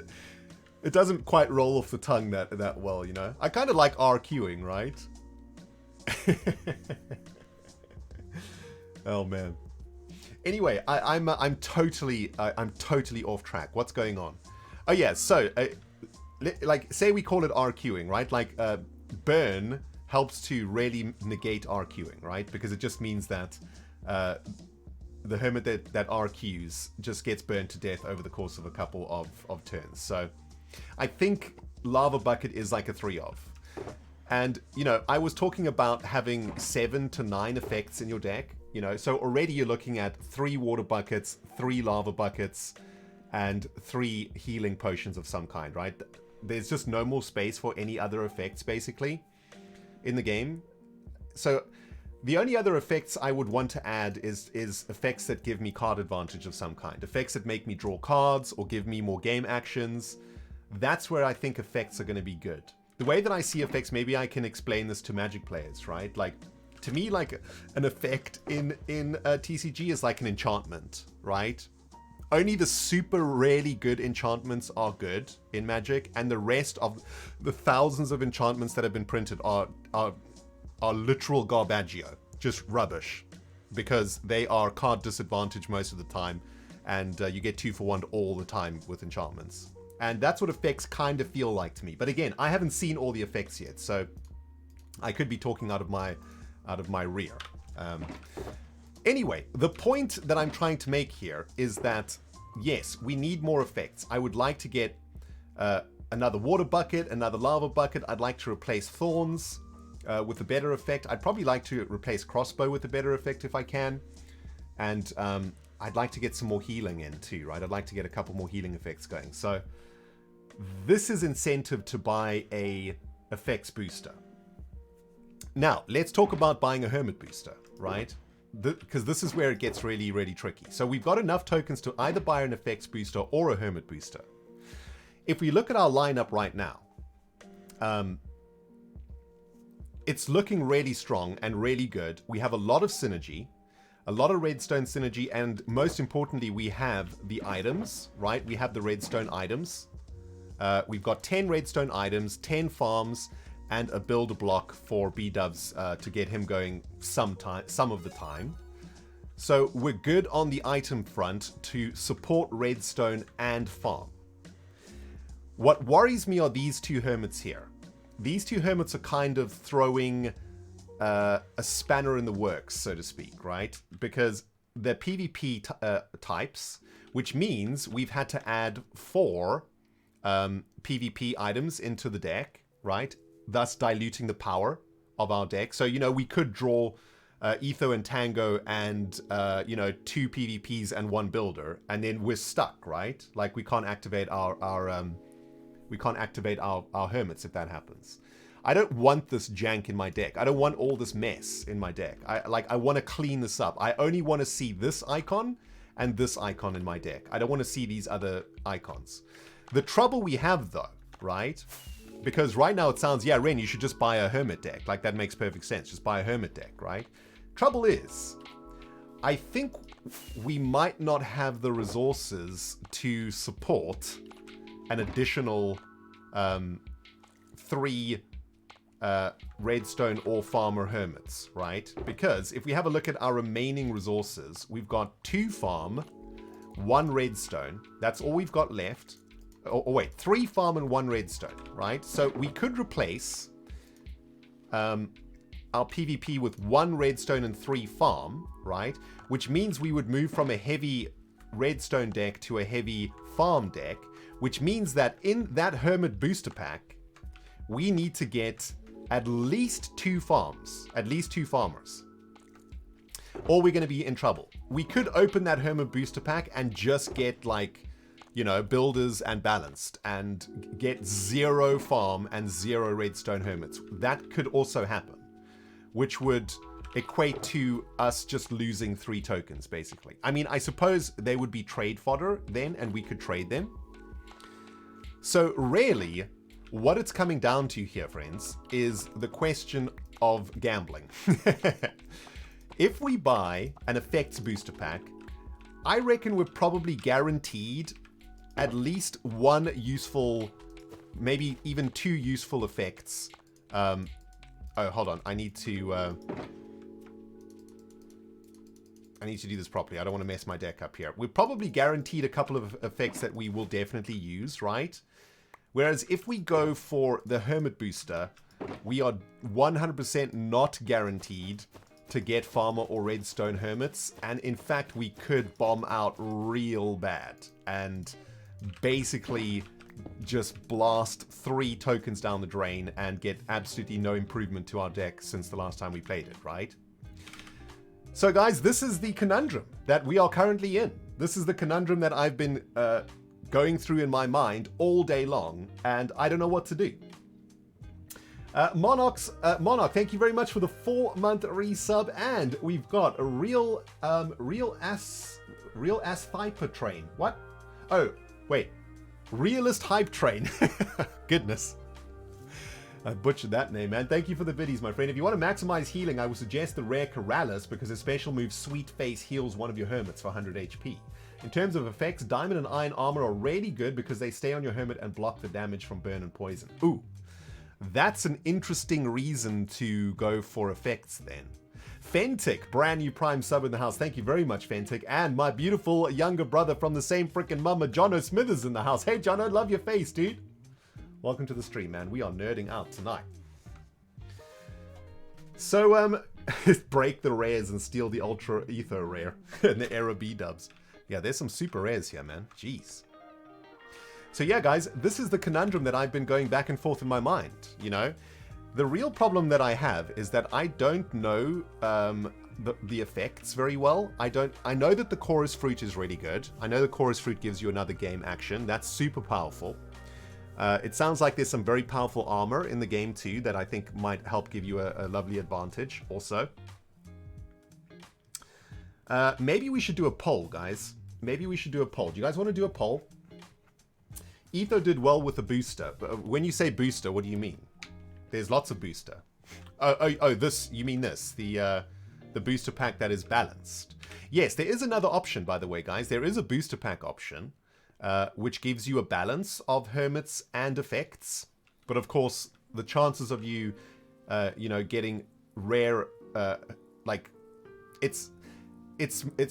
it doesn't quite roll off the tongue that well, you know. I kind of like RQing, right? Oh man. Anyway, I'm totally off track. What's going on? Oh yeah, so like, say we call it RQing, right? Like, burn helps to really negate RQing, right? Because it just means that the hermit that RQs just gets burned to death over the course of a couple of turns. So I think Lava Bucket is like a 3 of. And, you know, I was talking about having 7 to 9 effects in your deck, you know, so already you're looking at 3 water buckets, 3 lava buckets, and 3 healing potions of some kind, right? There's just no more space for any other effects, basically, in the game. So The only other effects I would want to add is effects that give me card advantage of some kind. Effects that make me draw cards or give me more game actions. That's where I think effects are going to be good. The way that I see effects, maybe I can explain this to Magic players, right? Like, to me, like an effect in TCG is like an enchantment, right? Only the super really good enchantments are good in Magic, and the rest of the thousands of enchantments that have been printed are literal garbaggio, just rubbish, because they are card disadvantage most of the time, and you get 2-for-1 all the time with enchantments. And that's what effects kind of feel like to me. But again, I haven't seen all the effects yet, so I could be talking out of my rear. Anyway, the point that I'm trying to make here is that, yes, we need more effects. I would like to get another water bucket, another lava bucket. I'd like to replace thorns with a better effect. I'd probably like to replace crossbow with a better effect if I can. And I'd like to get some more healing in too, right? I'd like to get a couple more healing effects going. So this is incentive to buy a effects booster. Now, let's talk about buying a Hermit booster, right? Because this is where it gets really, really tricky. So we've got enough tokens to either buy an effects booster or a Hermit booster. If we look at our lineup right now, it's looking really strong and really good. We have a lot of synergy, a lot of redstone synergy, and most importantly, we have the items, right? We have the redstone items. We've got 10 redstone items, 10 farms, and a builder block for B-dubs to get him going some of the time. So we're good on the item front to support redstone and farm. What worries me are these two hermits here. These two hermits are kind of throwing a spanner in the works, so to speak, right? Because they're PvP types, which means we've had to add 4 PvP items into the deck, right? Thus diluting the power of our deck. So, you know, we could draw Etho and Tango and, you know, 2 PvPs and 1 builder, and then we're stuck, right? Like, we can't activate our hermits if that happens. I don't want this jank in my deck. I don't want all this mess in my deck. I want to clean this up. I only want to see this icon and this icon in my deck. I don't want to see these other icons. The trouble we have though, right? Because right now it sounds, yeah, Ren, you should just buy a hermit deck. Like, that makes perfect sense. Just buy a hermit deck, right? Trouble is, I think we might not have the resources to support an additional 3 redstone or farmer hermits, right? Because if we have a look at our remaining resources, we've got 2 farm, 1 redstone. That's all we've got left. Oh wait, 3 farm and 1 redstone, right? So we could replace our PvP with 1 redstone and 3 farm, right? Which means we would move from a heavy redstone deck to a heavy farm deck, which means that in that Hermit booster pack, we need to get at least 2 farms, at least 2 farmers, or we're going to be in trouble. We could open that Hermit booster pack and just get, like, you know, builders and balanced and get 0 farm and 0 redstone hermits. That could also happen, which would equate to us just losing 3 tokens, basically. I mean, I suppose they would be trade fodder then, and we could trade them. So really, what it's coming down to here, friends, is the question of gambling. If we buy an effects booster pack, I reckon we're probably guaranteed at least 1 useful, maybe even 2 useful effects. Oh, hold on. I need to do this properly. I don't want to mess my deck up here. We're probably guaranteed a couple of effects that we will definitely use, right? Whereas if we go for the Hermit booster, we are 100% not guaranteed to get farmer or redstone hermits. And in fact, we could bomb out real bad and basically just blast 3 tokens down the drain and get absolutely no improvement to our deck since the last time we played it, right? So guys, this is the conundrum that we are currently in. This is the conundrum that I've been going through in my mind all day long, and I don't know what to do. Monarch, thank you very much for the 4-month resub, and we've got a real ass hyper train. What? Oh, wait, realist hype train. Goodness, I butchered that name, man. Thank you for the biddies, my friend. If you want to maximize healing, I would suggest the rare Corrales because his special move Sweet Face heals one of your hermits for 100 HP. In terms of effects, Diamond and Iron Armor are really good because they stay on your hermit and block the damage from burn and poison. Ooh. That's an interesting reason to go for effects then. Fentic, brand new Prime sub in the house. Thank you very much, Fentic. And my beautiful younger brother from the same freaking mama, Jono Smithers in the house. Hey, Jono, love your face, dude. Welcome to the stream, man. We are nerding out tonight. So, break the rares and steal the Ultra Ether rare and the Era B dubs. Yeah, there's some super rares here, man. Jeez. So yeah, guys, this is the conundrum that I've been going back and forth in my mind, you know? The real problem that I have is that I don't know the effects very well. I know that the Chorus Fruit is really good. I know the Chorus Fruit gives you another game action. That's super powerful. It sounds like there's some very powerful armor in the game too that I think might help give you a lovely advantage also. Maybe we should do a poll, guys. Maybe we should do a poll. Do you guys want to do a poll? Etho did well with the booster, but when you say booster, what do you mean? There's lots of booster. Oh, this, you mean this, the booster pack that is balanced. Yes, there is another option, by the way, guys. There is a booster pack option, which gives you a balance of hermits and effects. But of course, the chances of you, you know, getting rare, like, it's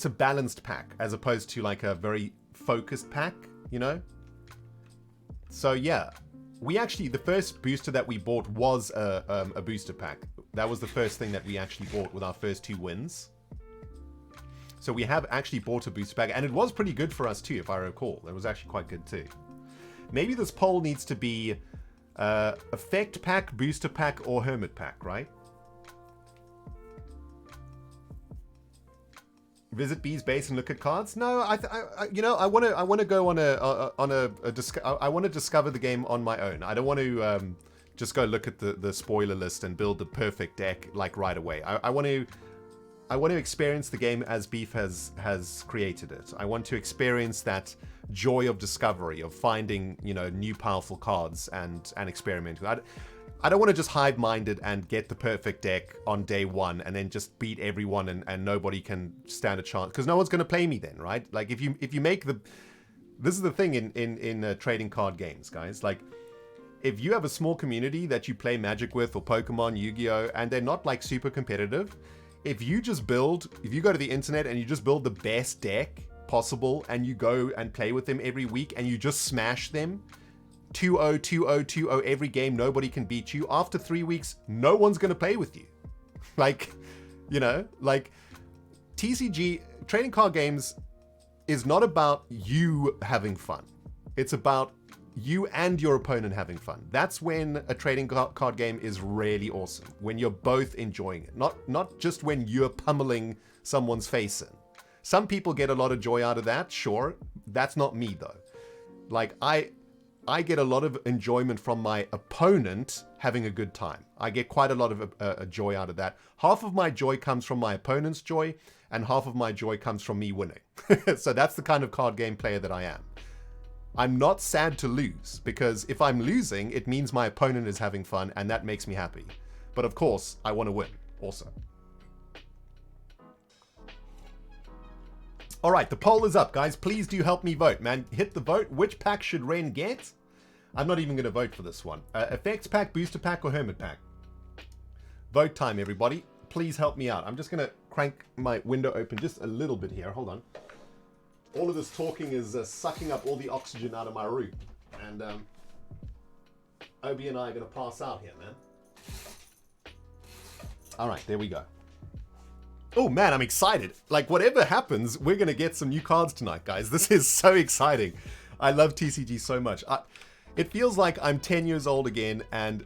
a balanced pack as opposed to like a very focused pack, you know? So yeah, we actually, the first booster that we bought was a booster pack. That was the first thing that we actually bought with our first 2 wins. So we have actually bought a booster pack, and it was pretty good for us too, if I recall. It was actually quite good too. Maybe this poll needs to be effect pack, booster pack, or hermit pack, right? Visit B's base and look at cards? No, you know, I want to go on I want to discover the game on my own. I don't want to just go look at the spoiler list and build the perfect deck like right away. I want to experience the game as Beef has created it. I want to experience that joy of discovery, of finding, you know, new powerful cards and experimenting. I don't want to just hide-minded and get the perfect deck on day 1 and then just beat everyone and nobody can stand a chance, because no one's going to play me then, right? Like if you make this is the thing in trading card games, guys. Like if you have a small community that you play Magic with or Pokemon, Yu-Gi-Oh, and they're not like super competitive, if you go to the internet and you just build the best deck possible and you go and play with them every week and you just smash them 2-0, 2-0, 2-0 every game, nobody can beat you. After 3 weeks, no one's going to play with you. Like, you know, like TCG, trading card games is not about you having fun. It's about you and your opponent having fun. That's when a trading card game is really awesome. When you're both enjoying it. Not just when you're pummeling someone's face in. Some people get a lot of joy out of that, sure. That's not me though. Like I get a lot of enjoyment from my opponent having a good time. I get quite a lot of joy out of that. Half of my joy comes from my opponent's joy, and half of my joy comes from me winning. So that's the kind of card game player that I am. I'm not sad to lose, because if I'm losing, it means my opponent is having fun, and that makes me happy. But of course, I want to win also. All right, the poll is up, guys. Please do help me vote, man. Hit the vote. Which pack should Ren get? I'm not even going to vote for this one. Effects pack, booster pack, or hermit pack? Vote time, everybody. Please help me out. I'm just going to crank my window open just a little bit here. Hold on. All of this talking is sucking up all the oxygen out of my room. And Obi and I are going to pass out here, man. All right, there we go. Oh man, I'm excited. Like whatever happens, we're going to get some new cards tonight, guys. This is so exciting. I love TCG so much. It feels like I'm 10 years old again and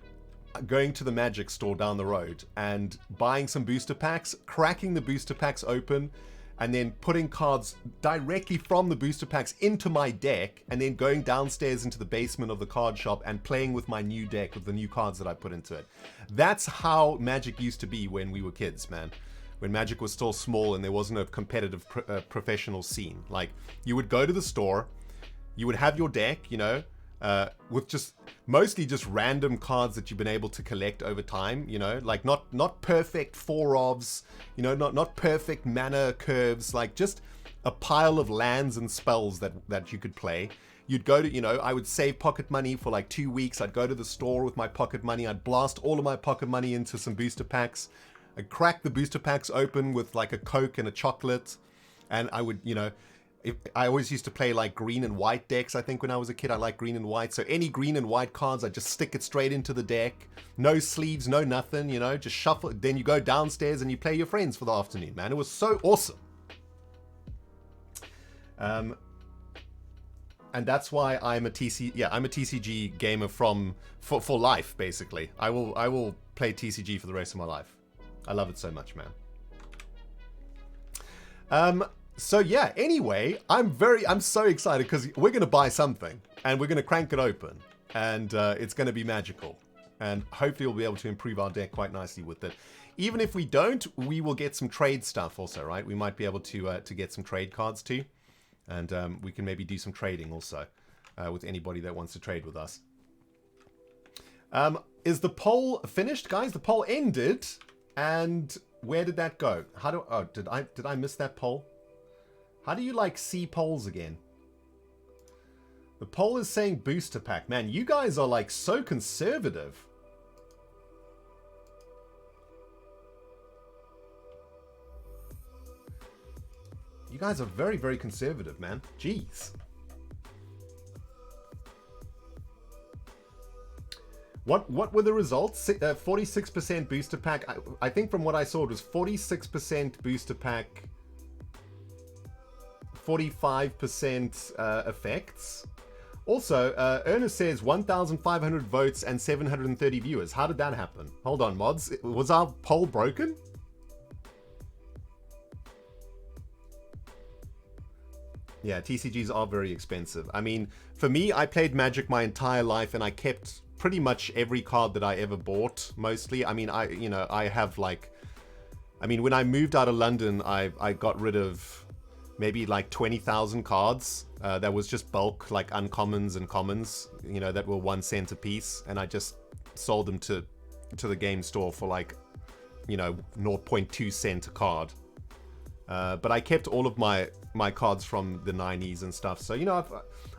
going to the Magic store down the road and buying some booster packs, cracking the booster packs open and then putting cards directly from the booster packs into my deck, and then going downstairs into the basement of the card shop and playing with my new deck with the new cards that I put into it. That's how Magic used to be when we were kids, man. When Magic was still small and there wasn't a competitive professional scene. Like, you would go to the store, you would have your deck, you know, with just mostly just random cards that you've been able to collect over time, you know, like not perfect four-ofs, you know, not perfect mana curves, like just a pile of lands and spells that you could play. You'd go to, you know, I would save pocket money for like 2 weeks. I'd go to the store with my pocket money. I'd blast all of my pocket money into some booster packs. I'd crack the booster packs open with like a Coke and a chocolate. And I would, you know, I always used to play like green and white decks. I think when I was a kid, I liked green and white. So any green and white cards, I just stick it straight into the deck. No sleeves, no nothing, you know, just shuffle. Then you go downstairs and you play your friends for the afternoon, man. It was so awesome. And that's why I'm a TCG gamer for life, basically. I will play TCG for the rest of my life. I love it so much, man. So yeah, anyway, I'm so excited because we're going to buy something and we're going to crank it open and it's going to be magical. And hopefully we'll be able to improve our deck quite nicely with it. Even if we don't, we will get some trade stuff also, right? We might be able to get some trade cards too. And we can maybe do some trading also with anybody that wants to trade with us. Is the poll finished, guys? The poll ended. And where did that go? Did I miss that poll? How do you like see polls again? The poll is saying booster pack. Man, you guys are like so conservative. You guys are very, very conservative, man. Jeez. What were the results? 46% booster pack. I think from what I saw, it was 46% booster pack, 45% effects. Also, Ernest says 1,500 votes and 730 viewers. How did that happen? Hold on, mods. Was our poll broken? Yeah, TCGs are very expensive. I mean, for me, I played Magic my entire life and I kept pretty much every card that I ever bought, mostly. I mean, I have like... I mean, when I moved out of London, I got rid of maybe like 20,000 cards. That was just bulk, like uncommons and commons, you know, that were 1 cent a piece. And I just sold them to the game store for like, you know, 0.2 cent a card. But I kept all of my cards from the 90s and stuff. So, you know,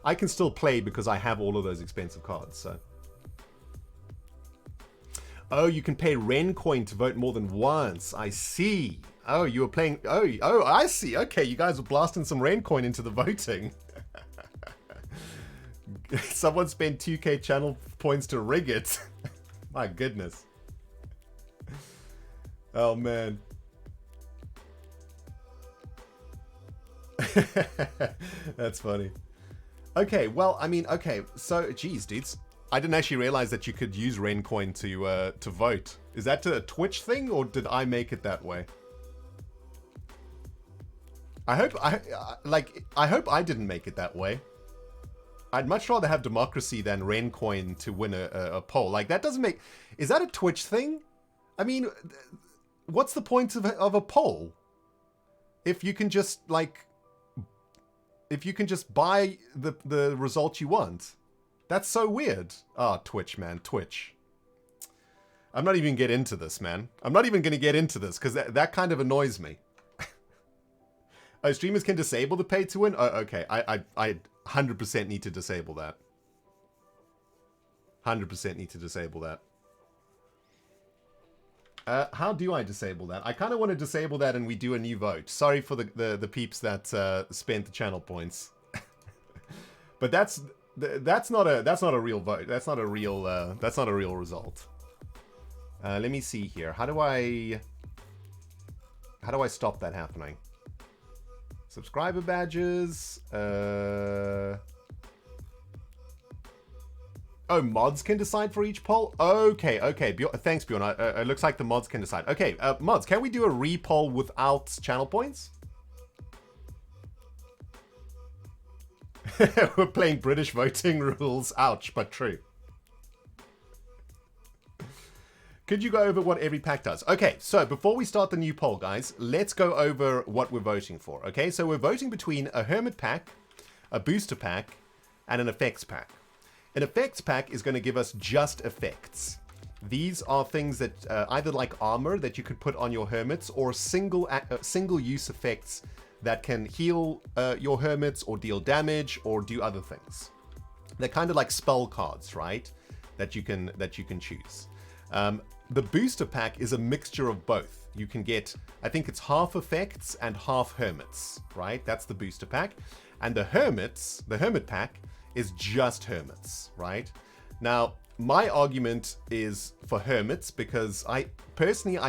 I can still play because I have all of those expensive cards. So. Oh, you can pay Ren coin to vote more than once. I see. Oh, you were playing... Oh, I see. Okay, you guys were blasting some Ren coin into the voting. Someone spent 2k channel points to rig it. My goodness. Oh, man. That's funny. Okay, well, I mean, okay, so, geez, dudes, I didn't actually realize that you could use Rencoin to vote. Is that a Twitch thing, or did I make it that way? I hope I didn't make it that way. I'd much rather have democracy than Rencoin to win a poll. Like, that doesn't make... Is that a Twitch thing? I mean, what's the point of a poll? If you can just, like... If you can just buy the result you want. That's so weird. Ah, Twitch, man. Twitch. I'm not even going to get into this, man. I'm not even going to get into this, because that kind of annoys me. Oh, streamers can disable the pay to win? Oh, okay. I 100% need to disable that. 100% need to disable that. How do I disable that? I kind of want to disable that and we do a new vote. Sorry for the peeps that spent the channel points. But that's not a real vote. That's not a real result. Let me see here. How do I stop that happening? Subscriber badges. Oh, mods can decide for each poll? Okay. Thanks, Bjorn. It looks like the mods can decide. Okay, mods, can we do a re-poll without channel points? We're playing British voting rules. Ouch, but true. Could you go over what every pack does? Okay, so before we start the new poll, guys, let's go over what we're voting for. Okay, so we're voting between a Hermit pack, a Booster pack, and an Effects pack. An Effects pack is going to give us just effects. These are things that either like armor that you could put on your Hermits, or single-use effects that can heal your Hermits or deal damage or do other things. They're kind of like spell cards, right? That you can choose. The Booster pack is a mixture of both. You can get, I think it's half effects and half Hermits, right? That's the Booster pack. And the Hermit pack is just Hermits, right? Now, my argument is for Hermits because I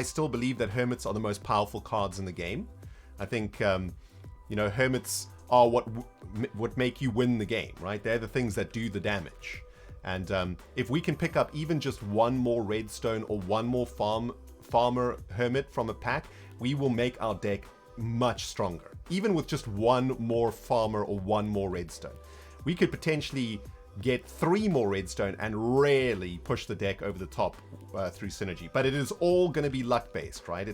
still believe that Hermits are the most powerful cards in the game. I think, Hermits are what make you win the game, right? They're the things that do the damage. And if we can pick up even just one more Redstone or one more Farmer Hermit from a pack, we will make our deck much stronger. Even with just one more Farmer or one more Redstone. We could potentially get 3 more Redstone and really push the deck over the top through synergy. But it is all going to be luck-based, right?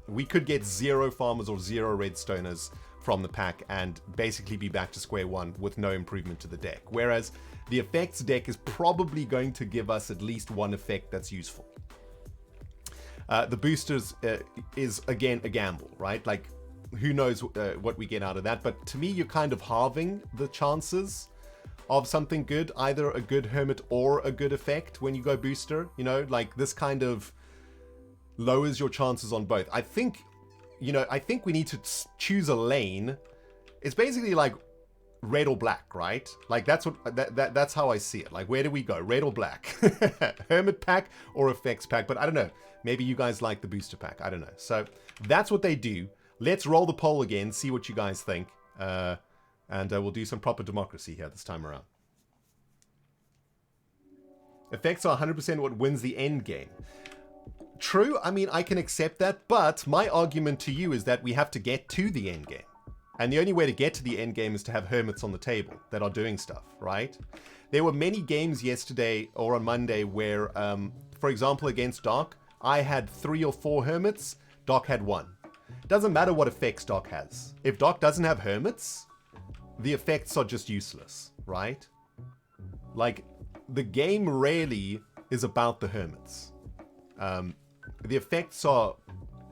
We could get 0 Farmers or 0 Redstoners from the pack and basically be back to square one with no improvement to the deck. Whereas the effects deck is probably going to give us at least one effect that's useful. The boosters is, again, a gamble, right? Like, who knows what we get out of that. But to me, you're kind of halving the chances of something good, either a good Hermit or a good effect when you go booster. Like this kind of lowers your chances on both. I think we need to choose a lane. It's basically like red or black, right? Like that's how I see it. Like, where do we go? Red or black? Hermit pack or effects pack? But I don't know. Maybe you guys like the booster pack. I don't know. So that's what they do. Let's roll the poll again, see what you guys think. And we'll do some proper democracy here this time around. Effects are 100% what wins the end game. True, I mean, I can accept that, but my argument to you is that we have to get to the end game. And the only way to get to the end game is to have Hermits on the table that are doing stuff, right? There were many games yesterday or on Monday where, for example, against Dark, I had 3 or 4 Hermits, Dark had 1. Doesn't matter what effects Dark has. If Dark doesn't have Hermits, the effects are just useless, right? Like, the game really is about the Hermits. The effects are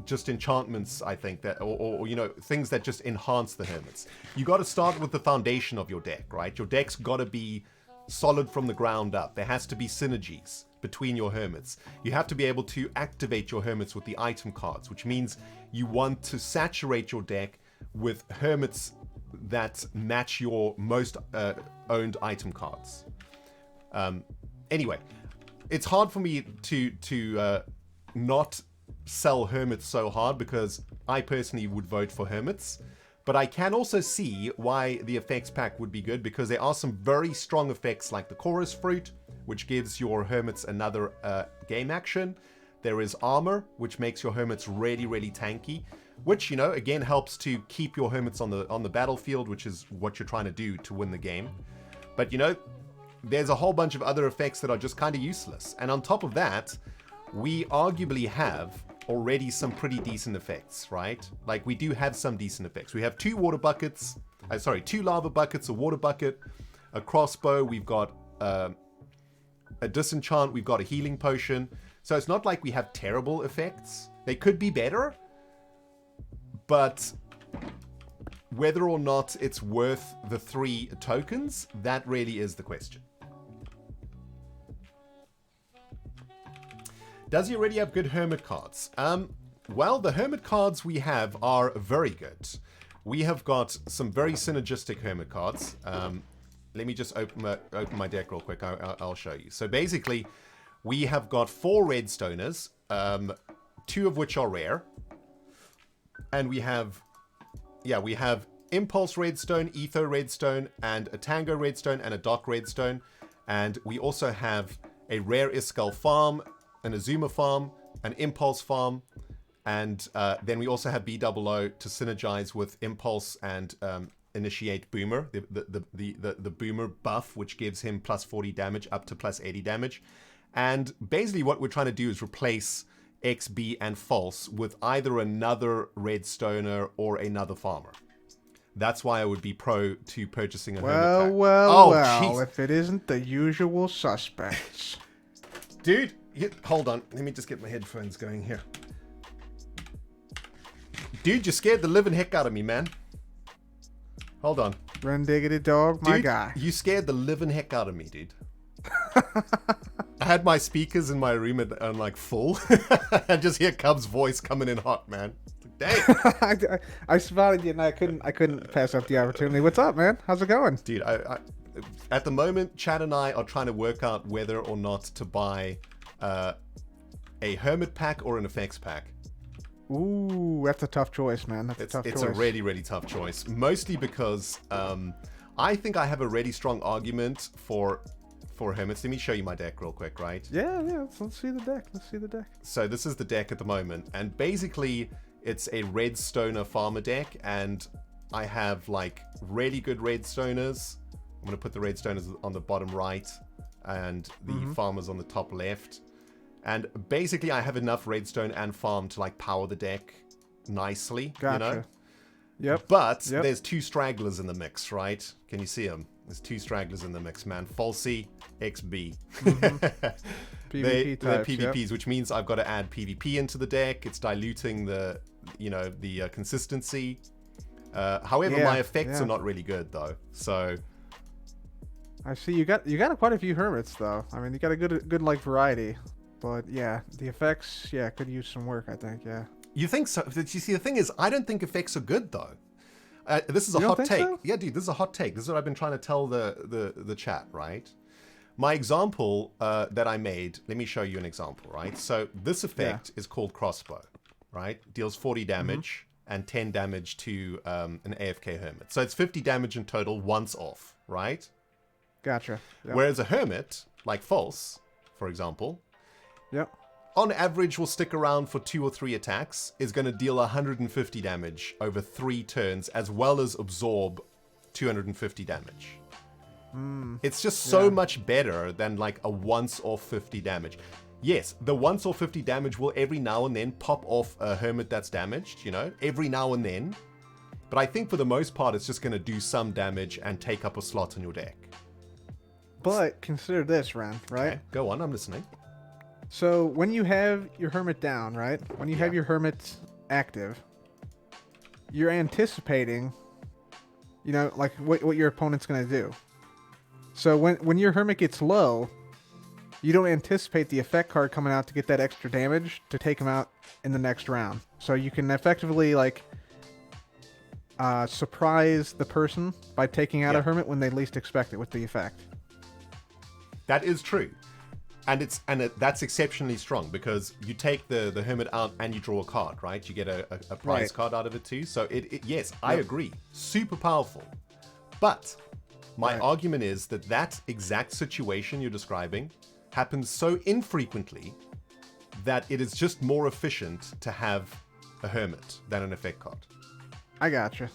just enchantments, I think, that, or things that just enhance the Hermits. You got to start with the foundation of your deck, right? Your deck's got to be solid from the ground up. There has to be synergies between your Hermits. You have to be able to activate your Hermits with the item cards, which means you want to saturate your deck with Hermits that match your most owned item cards. Anyway, it's hard for me to not sell Hermits so hard because I personally would vote for Hermits. But I can also see why the effects pack would be good, because there are some very strong effects like the Chorus Fruit, which gives your Hermits another game action. There is Armor, which makes your Hermits really, really tanky, which, again, helps to keep your Hermits on the battlefield, which is what you're trying to do to win the game. But, there's a whole bunch of other effects that are just kind of useless. And on top of that, we arguably have already some pretty decent effects, right? Like, we do have some decent effects. We have 2 water buckets, 2 lava buckets, a water bucket, a crossbow, we've got a disenchant, we've got a healing potion. So it's not like we have terrible effects. They could be better, but whether or not it's worth the 3 tokens, that really is the question. Does he already have good Hermit cards? Well, the Hermit cards we have are very good. We have got some very synergistic Hermit cards. Let me just open my deck real quick. I'll show you. So basically, we have got 4 Redstoners, 2 of which are rare. And we have Impulse Redstone, Etho Redstone, and a Tango Redstone, and a Dock Redstone. And we also have a rare Iskall farm, an Azuma farm, an Impulse farm, and then we also have BOO to synergize with Impulse and initiate Boomer, the Boomer buff, which gives him plus 40 damage up to plus 80 damage. And basically what we're trying to do is replace XB and False with either another Redstoner or another Farmer. That's why I would be pro to purchasing a Hermit pack. Well, if it isn't the usual suspects. Dude, hold on. Let me just get my headphones going here. Dude, you scared the living heck out of me, man. Hold on. Run diggity dog, my dude, guy. You scared the living heck out of me, dude. I had my speakers in my room on like full. I just hear Cub's voice coming in hot, man. Dang. I spotted you and I couldn't pass up the opportunity. What's up, man? How's it going? Dude, I at the moment, Chad and I are trying to work out whether or not to buy a Hermit pack or an Effects pack. Ooh, that's a tough choice, man. It's a really, really tough choice. Mostly because I think I have a really strong argument for Hermits. Let me show you my deck real quick, right? Yeah. Let's see the deck. So this is the deck at the moment. And basically, it's a Redstoner farmer deck. And I have, like, really good Redstoners. I'm going to put the Redstoners on the bottom right. And the farmers on the top left. And basically, I have enough Redstone and farm to, like, power the deck nicely, gotcha. You know? Yep. But there's two stragglers in the mix, right? Can you see them? There's two stragglers in the mix, man. Falsy, XB. PvP they're types, PvPs, which means I've got to add PvP into the deck. It's diluting the consistency. However, my effects are not really good, though. So... I see you got quite a few Hermits, though. I mean, you got a good like variety. But yeah, the effects, could use some work, I think, yeah. You think so? You see, the thing is, I don't think effects are good, though. This is a hot take. So? Yeah, dude, this is a hot take. This is what I've been trying to tell the chat, right? My example that I made, let me show you an example, right? So this effect is called Crossbow, right? Deals 40 damage and 10 damage to an AFK Hermit. So it's 50 damage in total once off, right? Gotcha. Yep. Whereas a Hermit, like False, for example... Yep. On average, will stick around for 2 or 3 attacks, is going to deal 150 damage over 3 turns, as well as absorb 250 damage. It's just so much better than like a once-off 50 damage. Yes, the once-off 50 damage will every now and then pop off a Hermit that's damaged, you know, every now and then. But I think for the most part, it's just going to do some damage and take up a slot in your deck. But consider this, Ren, right? Okay, go on, I'm listening. So when you have your Hermit down, right? When you have your Hermit active, you're anticipating, you know, like what your opponent's going to do. So when your Hermit gets low, you don't anticipate the effect card coming out to get that extra damage to take him out in the next round. So you can effectively, like, surprise the person by taking out a Hermit when they least expect it with the effect. That is true. And that's exceptionally strong because you take the Hermit out and you draw a card, right? You get a prize card out of it too. So yes, I agree. Super powerful. But my argument is that exact situation you're describing happens so infrequently that it is just more efficient to have a Hermit than an effect card. I gotcha.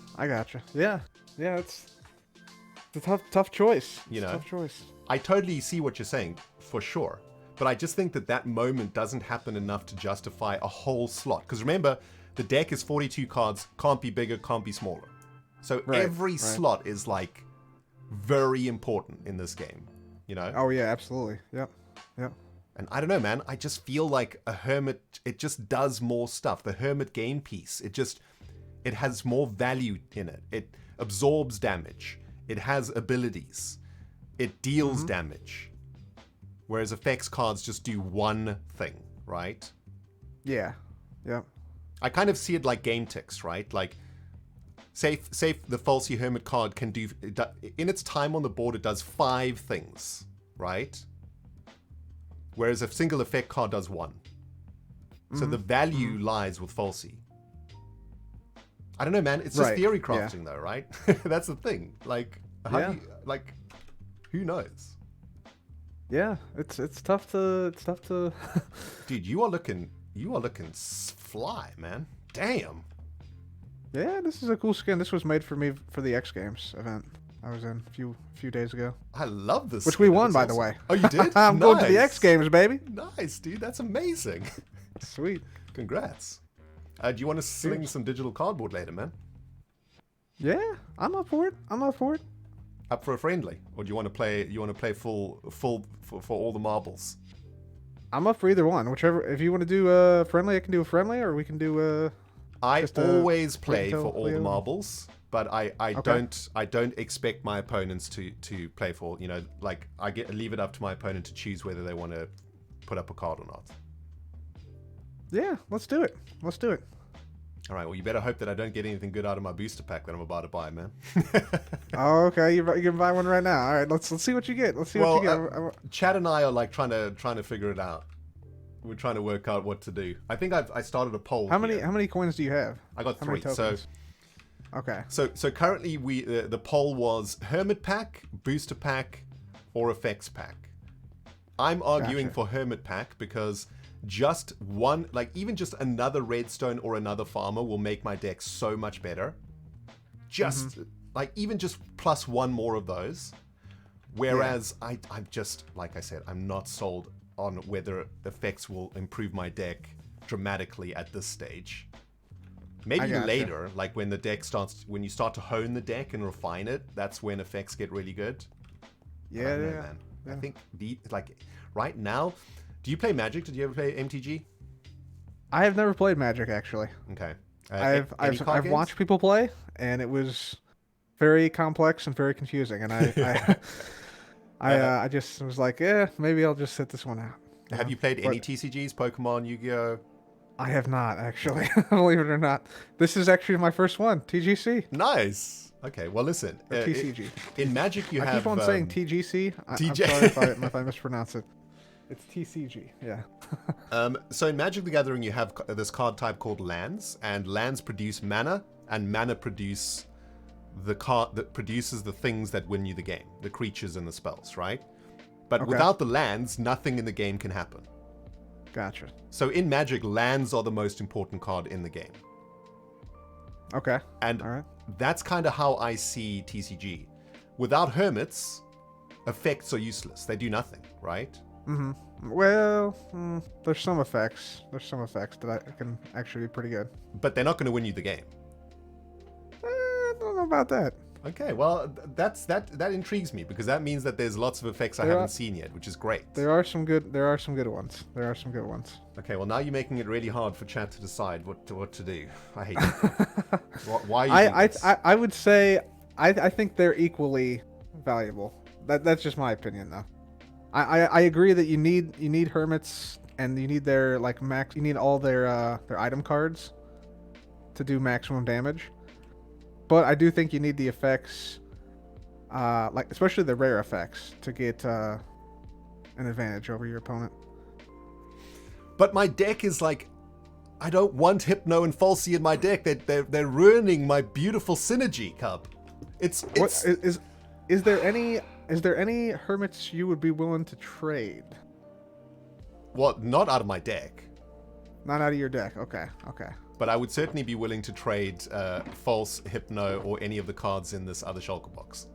Yeah, it's a tough choice. Tough choice. I totally see what you're saying, for sure. But I just think that moment doesn't happen enough to justify a whole slot. Because remember, the deck is 42 cards, can't be bigger, can't be smaller. So every slot is, like, very important in this game, you know? Oh, yeah, absolutely. Yep. And I don't know, man. I just feel like a Hermit, it just does more stuff. The Hermit game piece, it has more value in it. It absorbs damage. It has abilities. It deals damage. Whereas effects cards just do one thing, right? Yeah. Yep. I kind of see it like game ticks, right? Like, say the Falsy Hermit card can do... In its time on the board, it does 5 things, right? Whereas a single effect card does 1. So the value lies with Falsy. I don't know, man. It's just theory crafting, though, right? That's the thing. Like, who knows? Yeah, it's tough to. Dude, you are looking fly, man. Damn. Yeah, this is a cool skin. This was made for me for the X Games event I was in a few days ago. I love this. Which skin. we won, That's by awesome. the way. Oh, you did? I'm going to the X Games, baby. Nice, dude. That's amazing. Sweet. Congrats. Do you want to sling some digital cardboard later, man? Yeah, I'm up for it. I'm up for it. Up for a friendly, or do you want to play? You want to play full for all the marbles? I'm up for either one. Whichever. If you want to do a friendly, I can do a friendly, or we can do I always play for all the Leo. marbles, but I Okay. don't expect my opponents to play for, you know, like leave it up to my opponent to choose whether they want to put up a card or not. Yeah, let's do it. Let's do it. All right, well, you better hope that I don't get anything good out of my booster pack that I'm about to buy, man. Oh, okay, you can buy one right now. All right, let's see what you get. Let's see what you get. Chad and I are like trying to figure it out. We're trying to work out what to do. I think I started a poll. How here. many coins do you have? I got How many 3. So tokens? Okay. So currently the poll was Hermit pack, booster pack, or effects pack. I'm arguing Gotcha. for Hermit pack because just one, like even just another redstone or another farmer will make my deck so much better. Just like even just plus one more of those. Whereas I'm just, like I said, I'm not sold on whether effects will improve my deck dramatically at this stage. Maybe gotcha. later, like when the deck starts, when you start to hone the deck and refine it, that's when effects get really good. I Yeah, don't know, yeah. man. Yeah. I think like right now, do you play Magic? Did you ever play MTG? I have never played Magic actually. Okay. I've watched people play, and it was very complex and very confusing. And I just was like, yeah, maybe I'll just sit this one out. Have you played any TCGs? Pokemon, Yu-Gi-Oh? I have not actually, believe it or not. This is actually my first one, TGC. Nice. Okay. Well, listen. Or TCG. In Magic, you I have. keep on saying TGC. I'm TJ. sorry if I mispronounce it. It's TCG. Yeah. So in Magic the Gathering, you have this card type called lands, and lands produce mana, and mana produce the card that produces the things that win you the game, the creatures and the spells, right? But Okay. without the lands, nothing in the game can happen. Gotcha. So in Magic, lands are the most important card in the game. Okay. And All right. that's kind of how I see TCG. Without hermits, effects are useless. They do nothing, right? Well, there's some effects. There's some effects that I can actually be pretty good. But they're not going to win you the game. I don't know about that. Okay, well, that intrigues me because that means that there's lots of effects I haven't seen yet, which is great. There are some good ones. Okay, well now you're making it really hard for chat to decide what to do. I hate it. Why are you doing this? I would say I think they're equally valuable. That's just my opinion though. I agree that you need hermits and you need their you need all their item cards to do maximum damage. But I do think you need the effects, especially the rare effects, to get an advantage over your opponent. But my deck is like, I don't want Hypno and Falsey in my deck. They're ruining my beautiful synergy, Cub. It's What is there any hermits you would be willing to trade? well, not out of my deck, Not out of your deck. Okay. but I would certainly be willing to trade False, Hypno, or any of the cards in this other shulker box,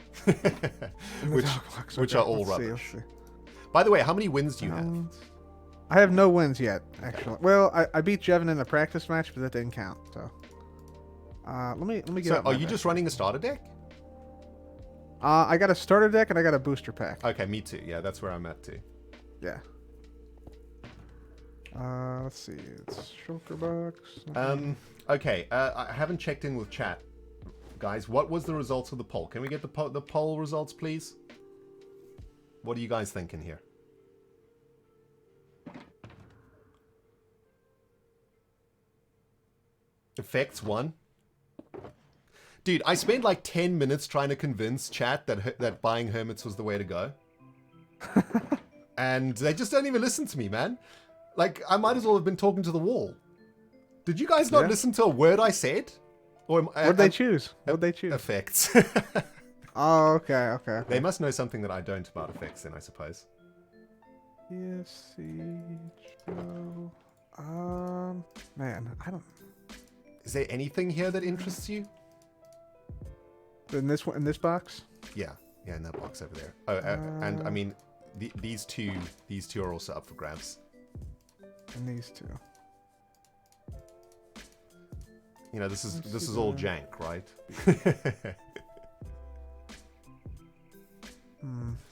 which are all rubbish. Let's see. By the way, how many wins do you have? I have no wins yet, actually. Well, I beat Jevin in a practice match, but that didn't count. So, let me get. So, up my are you deck. just running a starter deck? I got a starter deck and I got a booster pack. Okay, me too. Yeah, that's where I'm at too. Yeah. Let's see. It's shulker box. Okay. I haven't checked in with chat, guys. What was the results of the poll? Can we get the poll results, please? What are you guys thinking here? Effects 1. Dude, I spent like 10 minutes trying to convince chat that buying hermits was the way to go. And they just don't even listen to me, man. Like, I might as well have been talking to the wall. Did you guys not listen to a word I said? Or What'd they choose? What'd they choose? Effects. Oh, okay. They must know something that I don't about effects then, I suppose. Yes, Siege, go. Man, I don't. Is there anything here that interests you? In this one, in this box. Yeah, in that box over there. Oh, and I mean, these two are also up for grabs. And these two. You know, this is all jank, right?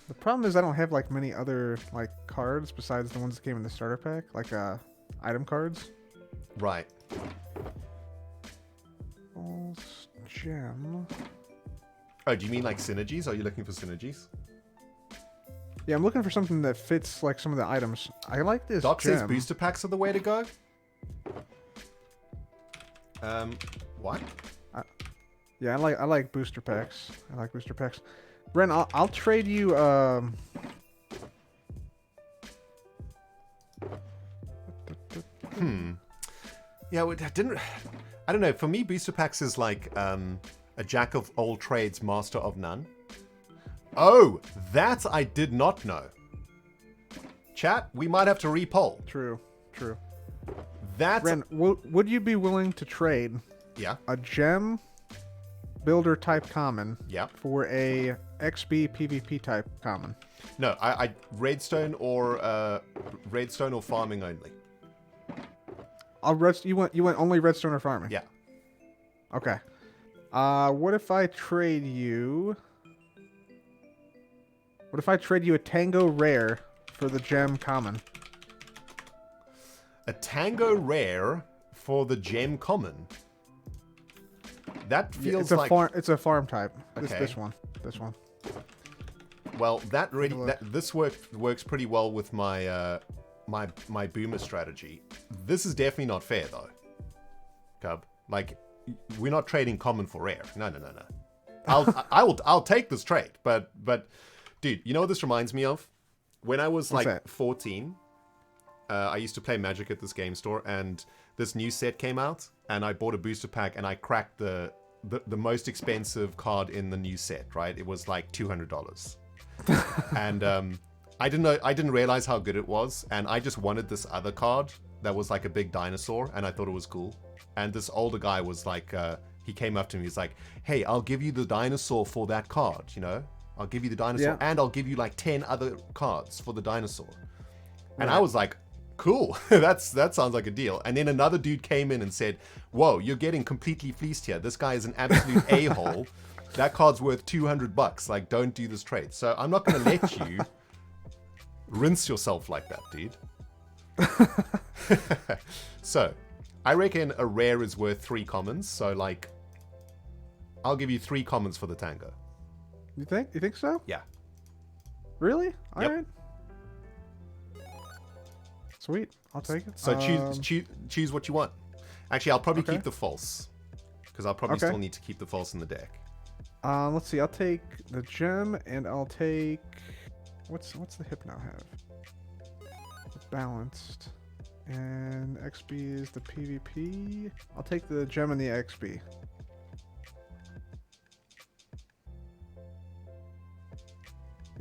The problem is I don't have like many other like cards besides the ones that came in the starter pack, like item cards. Right. False gem. Oh, do you mean like synergies? Are you looking for synergies? Yeah, I'm looking for something that fits like some of the items. I like this Doc gem. says booster packs are the way to go. What? Yeah, I like booster packs. I like booster packs. Ren, I'll trade you. Yeah, I don't know. For me, booster packs is like a jack of all trades, master of none. Oh, that I did not know. Chat, we might have to repoll. True. That's Ren, would you be willing to trade? Yeah. A gem builder type common. Yeah. For a XP PvP type common. No, I redstone or farming only. You want only redstone or farming? Yeah. Okay. What if I trade you? What if I trade you a Tango Rare for the gem common? A Tango Rare for the gem common. That feels like it's a farm type. Okay. This one. Well, this works pretty well with my my boomer strategy. This is definitely not fair though, Cub. Like, we're not trading common for rare. No. I'll take this trade, but dude, you know what this reminds me of? When I was 14, I used to play Magic at this game store, and this new set came out, and I bought a booster pack, and I cracked the most expensive card in the new set. Right? It was like $200, and I didn't realize how good it was, and I just wanted this other card that was like a big dinosaur, and I thought it was cool. And this older guy was like, he came up to me, he's like, "Hey, I'll give you the dinosaur for that card, you know? I'll give you the dinosaur, and I'll give you like 10 other cards for the dinosaur." And I was like, cool, that sounds like a deal. And then another dude came in and said, "Whoa, you're getting completely fleeced here. This guy is an absolute a-hole. That card's worth $200. Like, don't do this trade." So I'm not going to let you rinse yourself like that, dude. So I reckon a rare is worth 3 commons. So like, I'll give you 3 commons for the Tango. You think so? Yeah. Really? All Yep. right. Sweet. I'll take it. So choose what you want. Actually, I'll probably keep the false, because I'll probably still need to keep the false in the deck. Let's see. I'll take the gem, and I'll take what's the Hypno have? Balanced, and XP is the PvP. I'll take the gem and the XP.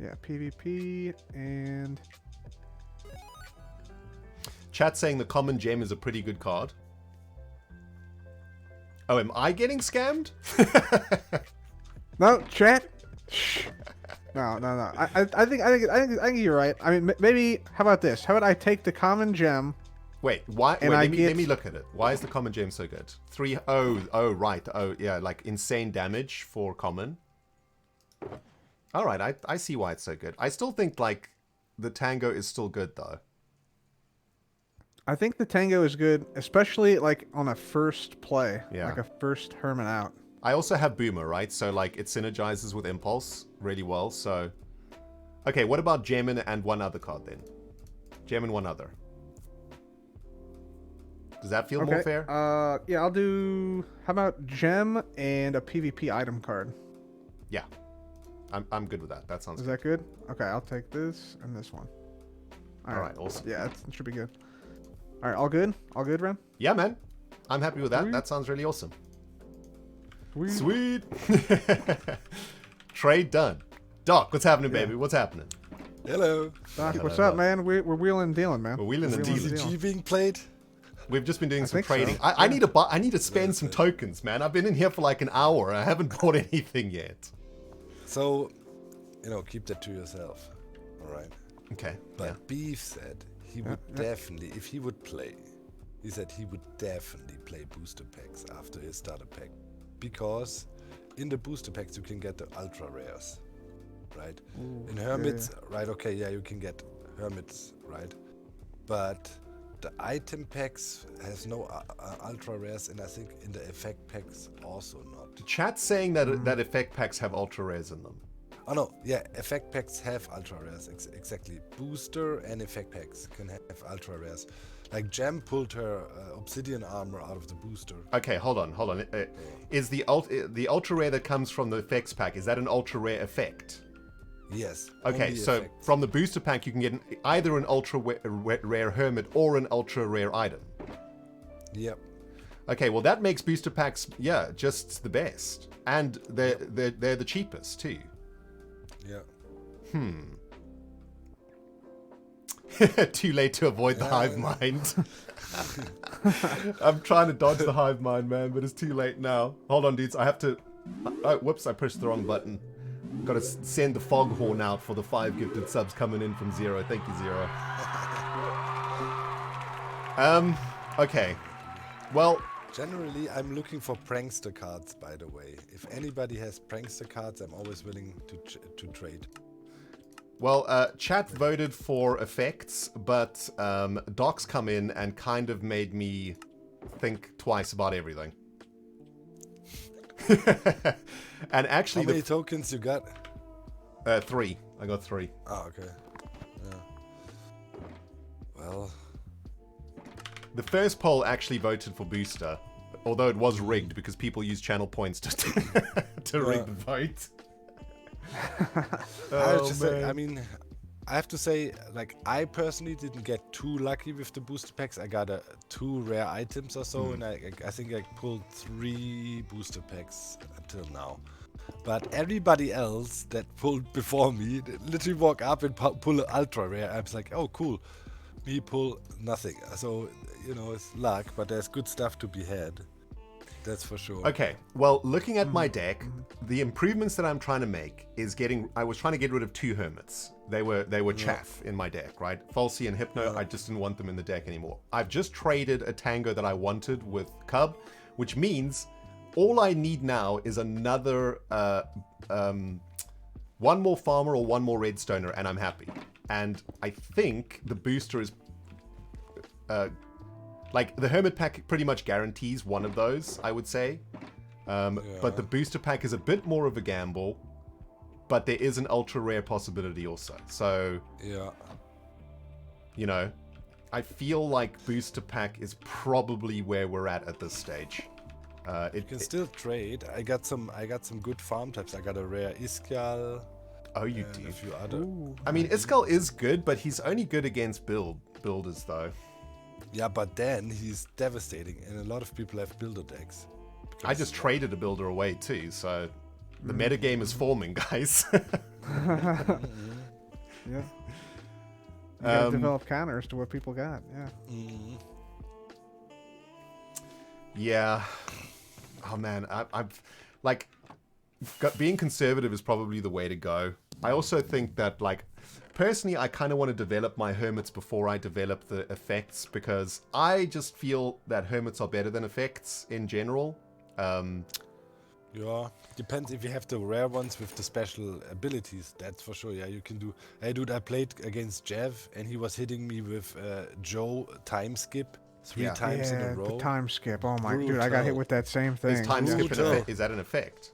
Yeah, PvP and. Chat saying the common gem is a pretty good card. Oh, am I getting scammed? No, chat. Shh. No. I think you're right. I mean, maybe. How about this? How about I take the common gem? Wait, why? Let me look at it. Why is the common gem so good? 3. Oh, right. Oh, yeah, like insane damage for common. All right, I see why it's so good. I still think like the Tango is still good though. I think the Tango is good, especially like on a first play, Yeah. like a first Hermit out. I also have Boomer, right? So like it synergizes with Impulse really well. So, okay, what about Gem and one other card then? Gem and one other. Does that feel more fair? Yeah, I'll do. How about Gem and a PvP item card? Yeah, I'm good with that. That sounds. Is that good? Okay, I'll take this and this one. All right, awesome. Yeah, it should be good. All right, all good? All good, Ren? Yeah, man. I'm happy with that. Sweet. That sounds really awesome. Sweet. Trade done. Doc, what's happening, Yeah. baby? What's happening? Hello. Doc, what's up, man? We're wheeling and dealing, man. We're wheeling and dealing. TCG being played? We've just been doing some think so. trading. I need to buy. I need to spend some tokens, man. I've been in here for like an hour. I haven't bought anything yet. So, keep that to yourself. All right. Okay. But Beef said he would definitely, if he would play, he said he would definitely play booster packs after his starter pack, because in the booster packs you can get the ultra rares, right? Ooh, In Hermits, right? Okay, yeah, you can get Hermits, right? But the item packs has no ultra rares, and I think in the effect packs also not. Chat's saying that that effect packs have ultra rares in them. Oh no, yeah, effect packs have ultra rares, exactly. Booster and effect packs can have ultra rares. Like Gem pulled her obsidian armor out of the booster. Okay, hold on. Is the ultra rare that comes from the effects pack, is that an ultra rare effect? Yes. Okay, only so effects. from the booster pack you can get either an ultra rare hermit or an ultra rare item. Yep. Okay, well that makes booster packs, yeah, just the best, and they're the cheapest too. Yeah. Too late to avoid the hive mind. I'm trying to dodge the hive mind, man, but it's too late now. Hold on, dudes. I have to. Oh, whoops! I pushed the wrong button. Got to send the foghorn out for the 5 gifted subs coming in from Zero. Thank you, Zero. Okay. Well, Generally, I'm looking for prankster cards, by the way. If anybody has prankster cards, I'm always willing to trade. well, chat voted for effects, but Doc's come in and kind of made me think twice about everything. And actually, How many tokens you got? 3. I got 3. Oh, okay. Yeah. Well, The first poll actually voted for booster, although it was rigged because people use channel points to rig the vote. I have to say, like, I personally didn't get too lucky with the booster packs. I got 2 rare items or so, and I think I pulled 3 booster packs until now. But everybody else that pulled before me literally walk up and pull an ultra rare. I was like, oh, cool. Me pull nothing. So, it's luck, but there's good stuff to be had. That's for sure. Okay, well, looking at my deck, the improvements that I'm trying to make is I was trying to get rid of 2 hermits. They were chaff in my deck, right? Falsey and Hypno, I just didn't want them in the deck anymore. I've just traded a Tango that I wanted with Cub, which means all I need now is another, 1 more Farmer or 1 more Redstoner, and I'm happy. And I think the booster is... like, the Hermit pack pretty much guarantees one of those, I would say. But the booster pack is a bit more of a gamble. But there is an ultra rare possibility also. So, Yeah. I feel like booster pack is probably where we're at this stage. You can still trade. I got some good farm types. I got a rare Iskall. Oh, you and do? a few other. I mean, Iskall is good, but he's only good against builders, though. Yeah, but then he's devastating, and a lot of people have builder decks. I just traded a builder away, too, so... The metagame is forming, guys. Yeah. You gotta develop counters to what people got. Yeah. Yeah. Oh man, I've like being conservative is probably the way to go. I also think that, like, personally, I kind of want to develop my hermits before I develop the effects, because I just feel that hermits are better than effects in general. Yeah, depends if you have the rare ones with the special abilities. That's for sure. Yeah, you can do. Hey, dude, I played against Jev, and he was hitting me with Joe time skip 3 times in a row. The time skip. Oh my dude, I got hit with that same thing. Is time skip is that an effect?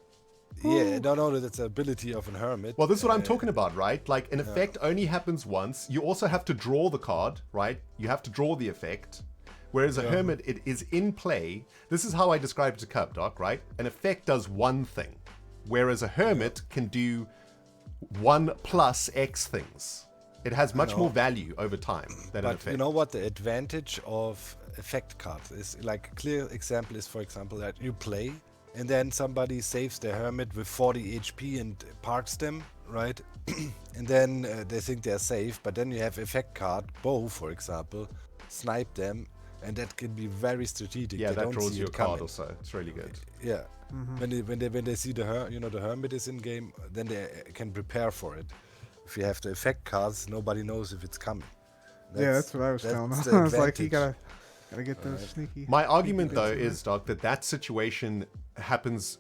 Yeah, no, that's an ability of an hermit. Well, this is what I'm talking about, right? Like, an effect only happens once. You also have to draw the card, right? You have to draw the effect. Whereas a hermit, it is in play. This is how I describe it to Cub, Doc, right? An effect does one thing. Whereas a hermit can do 1 plus X things. It has much more value over time than an effect. But you know what the advantage of effect cards is? Like, a clear example is, for example, that you play, and then somebody saves their hermit with 40 HP and parks them, right? And then they think they're safe, but then you have effect card, Bow, for example, snipe them, and that can be very strategic. Yeah, They that don't draws see you a it card coming. or so. It's really good. Yeah, when they see the the hermit is in game, then they can prepare for it. If you have the effect cards, nobody knows if it's coming. Yeah, that's what I was telling that's them. the I was like, you advantage. gotta get those sneaky. My sneaky argument, bits though, in there. is, Doc, that situation happens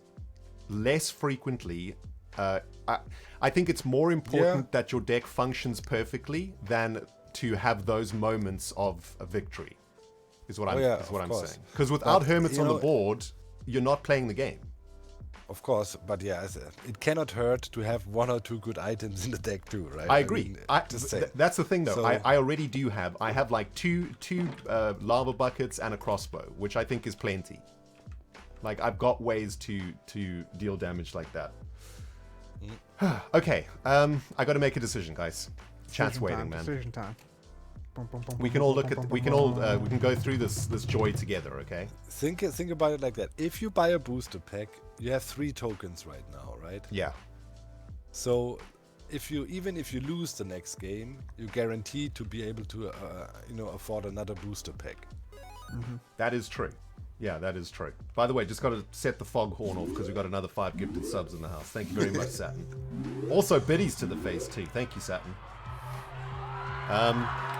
less frequently. I think it's more important that your deck functions perfectly than to have those moments of a victory, is what I'm saying. Because without hermits on the board, you're not playing the game. Of course, but yeah, it cannot hurt to have 1 or 2 good items in the deck too, right? I agree. mean, just That's the thing, though. So- I already do have. I have like two lava buckets and a crossbow, which I think is plenty. Like, I've got ways to deal damage like that. Okay, I got to make a decision, guys. Chat's waiting, man. Decision time. Boom, boom, boom, We can boom, all boom, look boom, at. boom, We can boom, all. boom. We can go through this joy together. Okay. Think about it like that. If you buy a booster pack, you have 3 tokens right now, right? Yeah. So, even if you lose the next game, you're guaranteed to be able to, afford another booster pack. That is true. Yeah, that is true. By the way, just got to set the foghorn off because we've got another 5 gifted subs in the house. Thank you very much, Saturn. Also, biddies to the face too. Thank you, Saturn.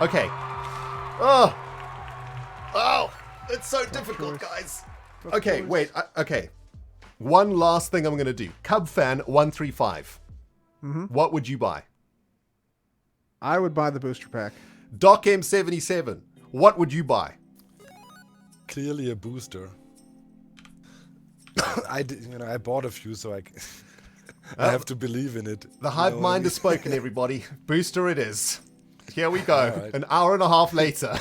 Okay. Oh, it's so difficult, guys. Okay, wait. Okay. One last thing I'm going to do. Cub fan 135. What would you buy? I would buy the booster pack. Doc M77. What would you buy? Clearly a booster. I bought a few, so I have to believe in it. The hive mind has spoken, everybody. Booster it is. Here we go. Right. An hour and a half later.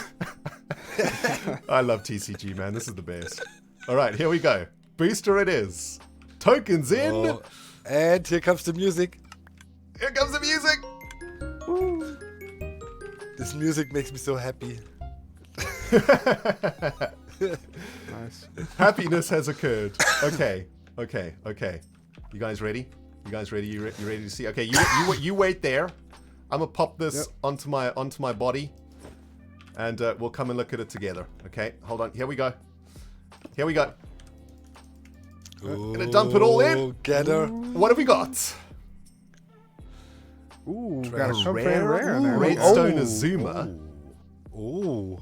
I love TCG, man. This is the best. All right, here we go. Booster it is. Tokens in. Oh, and here comes the music. Here comes the music. Woo. This music makes me so happy. Nice. Happiness has occurred. Okay. You guys ready? You ready to see? Okay, you wait there. I'm gonna pop this onto my body, and we'll come and look at it together. Okay, hold on. Here we go. Gonna dump it all in. Get her. What have we got? Ooh, got a rare in there. Redstone Azuma. Ooh.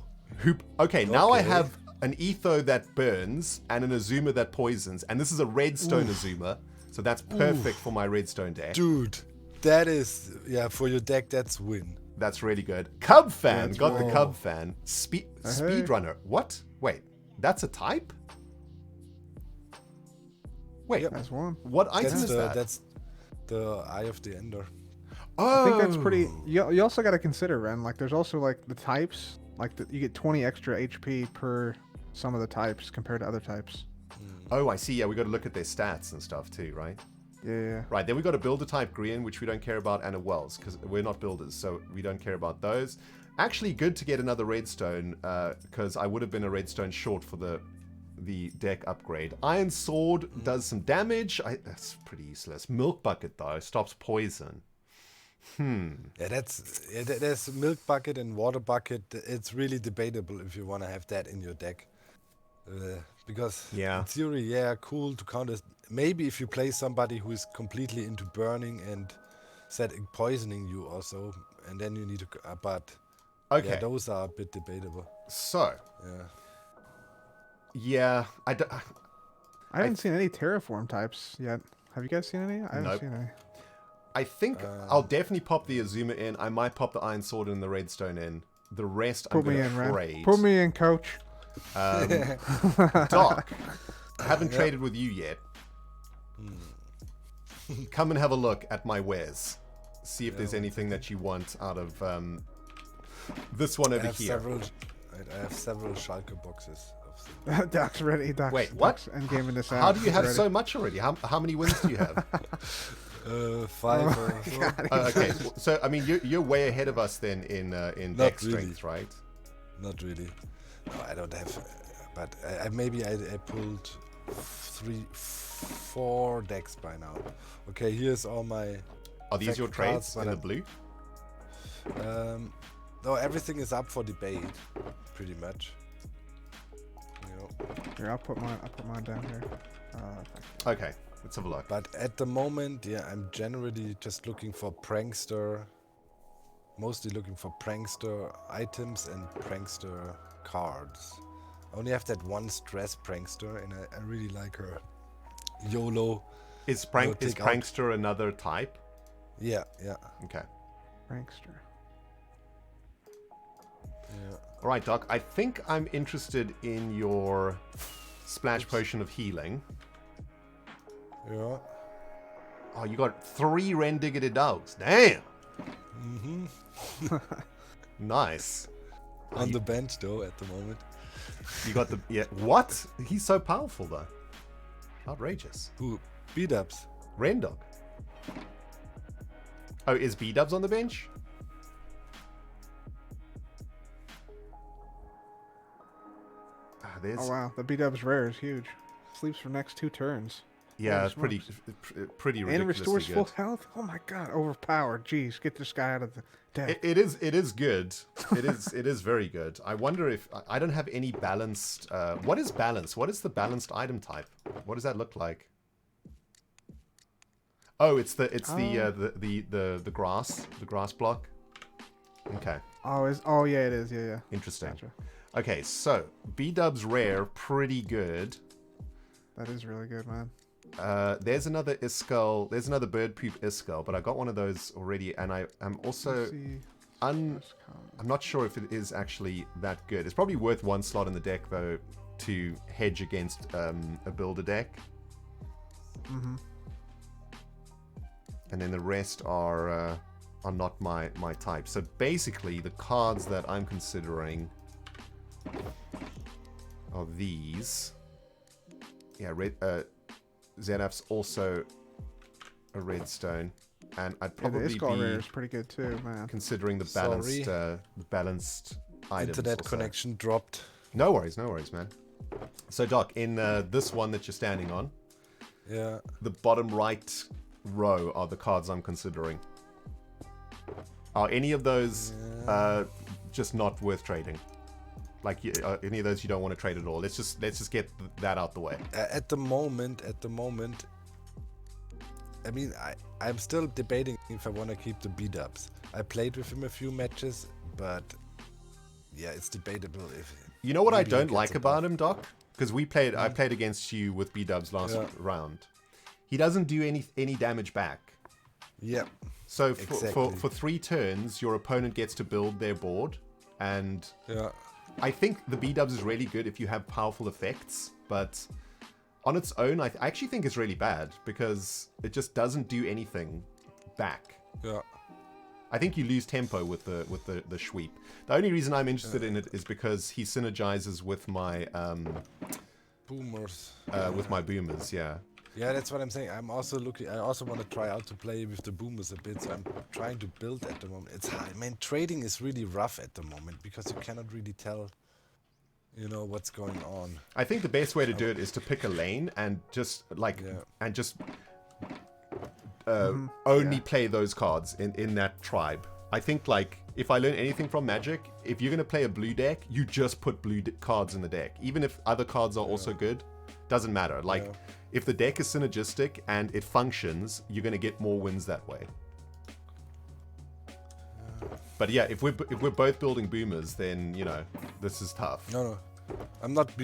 Okay, now I have an Etho that burns and an Azuma that poisons, and this is a Redstone Azuma, so that's perfect for my Redstone deck. Dude, that is, for your deck, that's win. That's really good. Cub fan, got the Cub fan. Speedrunner. What? Wait, that's a type? Wait, That's one. what item is that? That's the Eye of the Ender. I think that's pretty. You also got to consider, Ren. Like, there's also like the types. Like, you get 20 extra HP per some of the types compared to other types. Oh, I see. Yeah, we got to look at their stats and stuff too, right? Yeah. Right, then we got a builder type green, which we don't care about, and a wells, because we're not builders, so we don't care about those. Actually, good to get another redstone, because I would have been a redstone short for the deck upgrade. Iron Sword does some damage. That's pretty useless. Milk Bucket, though, stops poison. Yeah, there's Milk Bucket and Water Bucket. It's really debatable if you want to have that in your deck. Because in theory, cool to counter. Maybe if you play somebody who is completely into burning and poisoning you also, and then you need to. But those are a bit debatable. So, I haven't seen any terraform types yet. Have you guys seen any? I haven't seen any. I think I'll definitely pop the Azuma in. I might pop the Iron Sword and the Redstone in. The rest I'm going to trade. Put me in, coach. Doc, I haven't traded with you yet. Come and have a look at my wares. See if there's anything that you want out of this one over here. I have several Schalke boxes. Doc's ready. Wait, what? Doc's endgame in this. How do you have so much already? How many wins do you have? 5 or 4. Okay, so I mean you're way ahead of us then in deck strength, right? Not really. No, I don't have. But maybe I pulled 4 decks by now. Okay, here's all my. Are these your trades in the blue? No, everything is up for debate, pretty much. Here, I'll put mine down here. Okay, let's have a look. But at the moment, yeah, I'm generally just looking for prankster. Mostly looking for prankster items and prankster cards. I only have that one stress prankster, and I really like her. YOLO. Is take out. prankster another type? Yeah, yeah. Okay. Prankster. Yeah. All right, Doc. I think I'm interested in your splash potion of healing. Yeah. Oh, you got 3 Rendigated dogs. Damn. Mm-hmm. Nice. On the bench though at the moment. You got the What? He's so powerful though. Outrageous. Who? B-dubs. Rendog. Oh, is B-dubs on the bench? There's... Oh wow, the B-dub's rare is huge. Sleeps for next 2 turns. Yeah, Holy it's pretty ridiculously and restores good. full health. Oh my god, overpowered. Jeez, get this guy out of the deck. It is good. It is very good. I wonder if I don't have any balanced. What is balanced? What is the balanced item type? What does that look like? Oh, it's the grass block. Okay. Oh yeah, it is. Yeah. Interesting. Gotcha. Okay, so B-dub's rare, pretty good. That is really good, man. There's another Iskall. There's another bird poop Iskall, but I got one of those already, and I'm also I'm not sure if it is actually that good. It's probably worth 1 slot in the deck though to hedge against a builder deck. Mm-hmm. And then the rest are not my type. So basically, the cards that I'm considering are these. Yeah, ZF's also a redstone, and I'd probably the Iskall rare be is pretty good too, man. considering the balanced items. Internet also. connection dropped. No worries, man. So Doc, in this one that you're standing on, Yeah. the bottom right row are the cards I'm considering. Are any of those just not worth trading? Like any of those you don't want to trade at all? Let's just get that out the way. At the moment, I mean, I'm still debating if I want to keep the B-dubs. I played with him a few matches, but yeah, it's debatable if. You know what I maybe he don't gets like above. about him, Doc? Because I played against you with B-dubs last round. He doesn't do any damage back. Yeah. So Exactly. for 3 turns, your opponent gets to build their board, and Yeah. I think the B-dubs is really good if you have powerful effects, but on its own, I actually think it's really bad because it just doesn't do anything back. Yeah. I think you lose tempo with the sweep. The only reason I'm interested in it is because he synergizes with my Boomers. with my boomers. Yeah. Yeah, that's what I'm saying. I'm also looking. I also want to try out to play with the boomers a bit. So I'm trying to build at the moment. It's hard. Man, trading is really rough at the moment because you cannot really tell, what's going on. I think the best way to do it is to pick a lane and just only play those cards in that tribe. I think if I learn anything from Magic, if you're gonna play a blue deck, you just put blue cards in the deck, even if other cards are also good. Doesn't matter. If the deck is synergistic and it functions, you're gonna get more wins that way. But yeah, if we're both building boomers, then this is tough. No, I'm not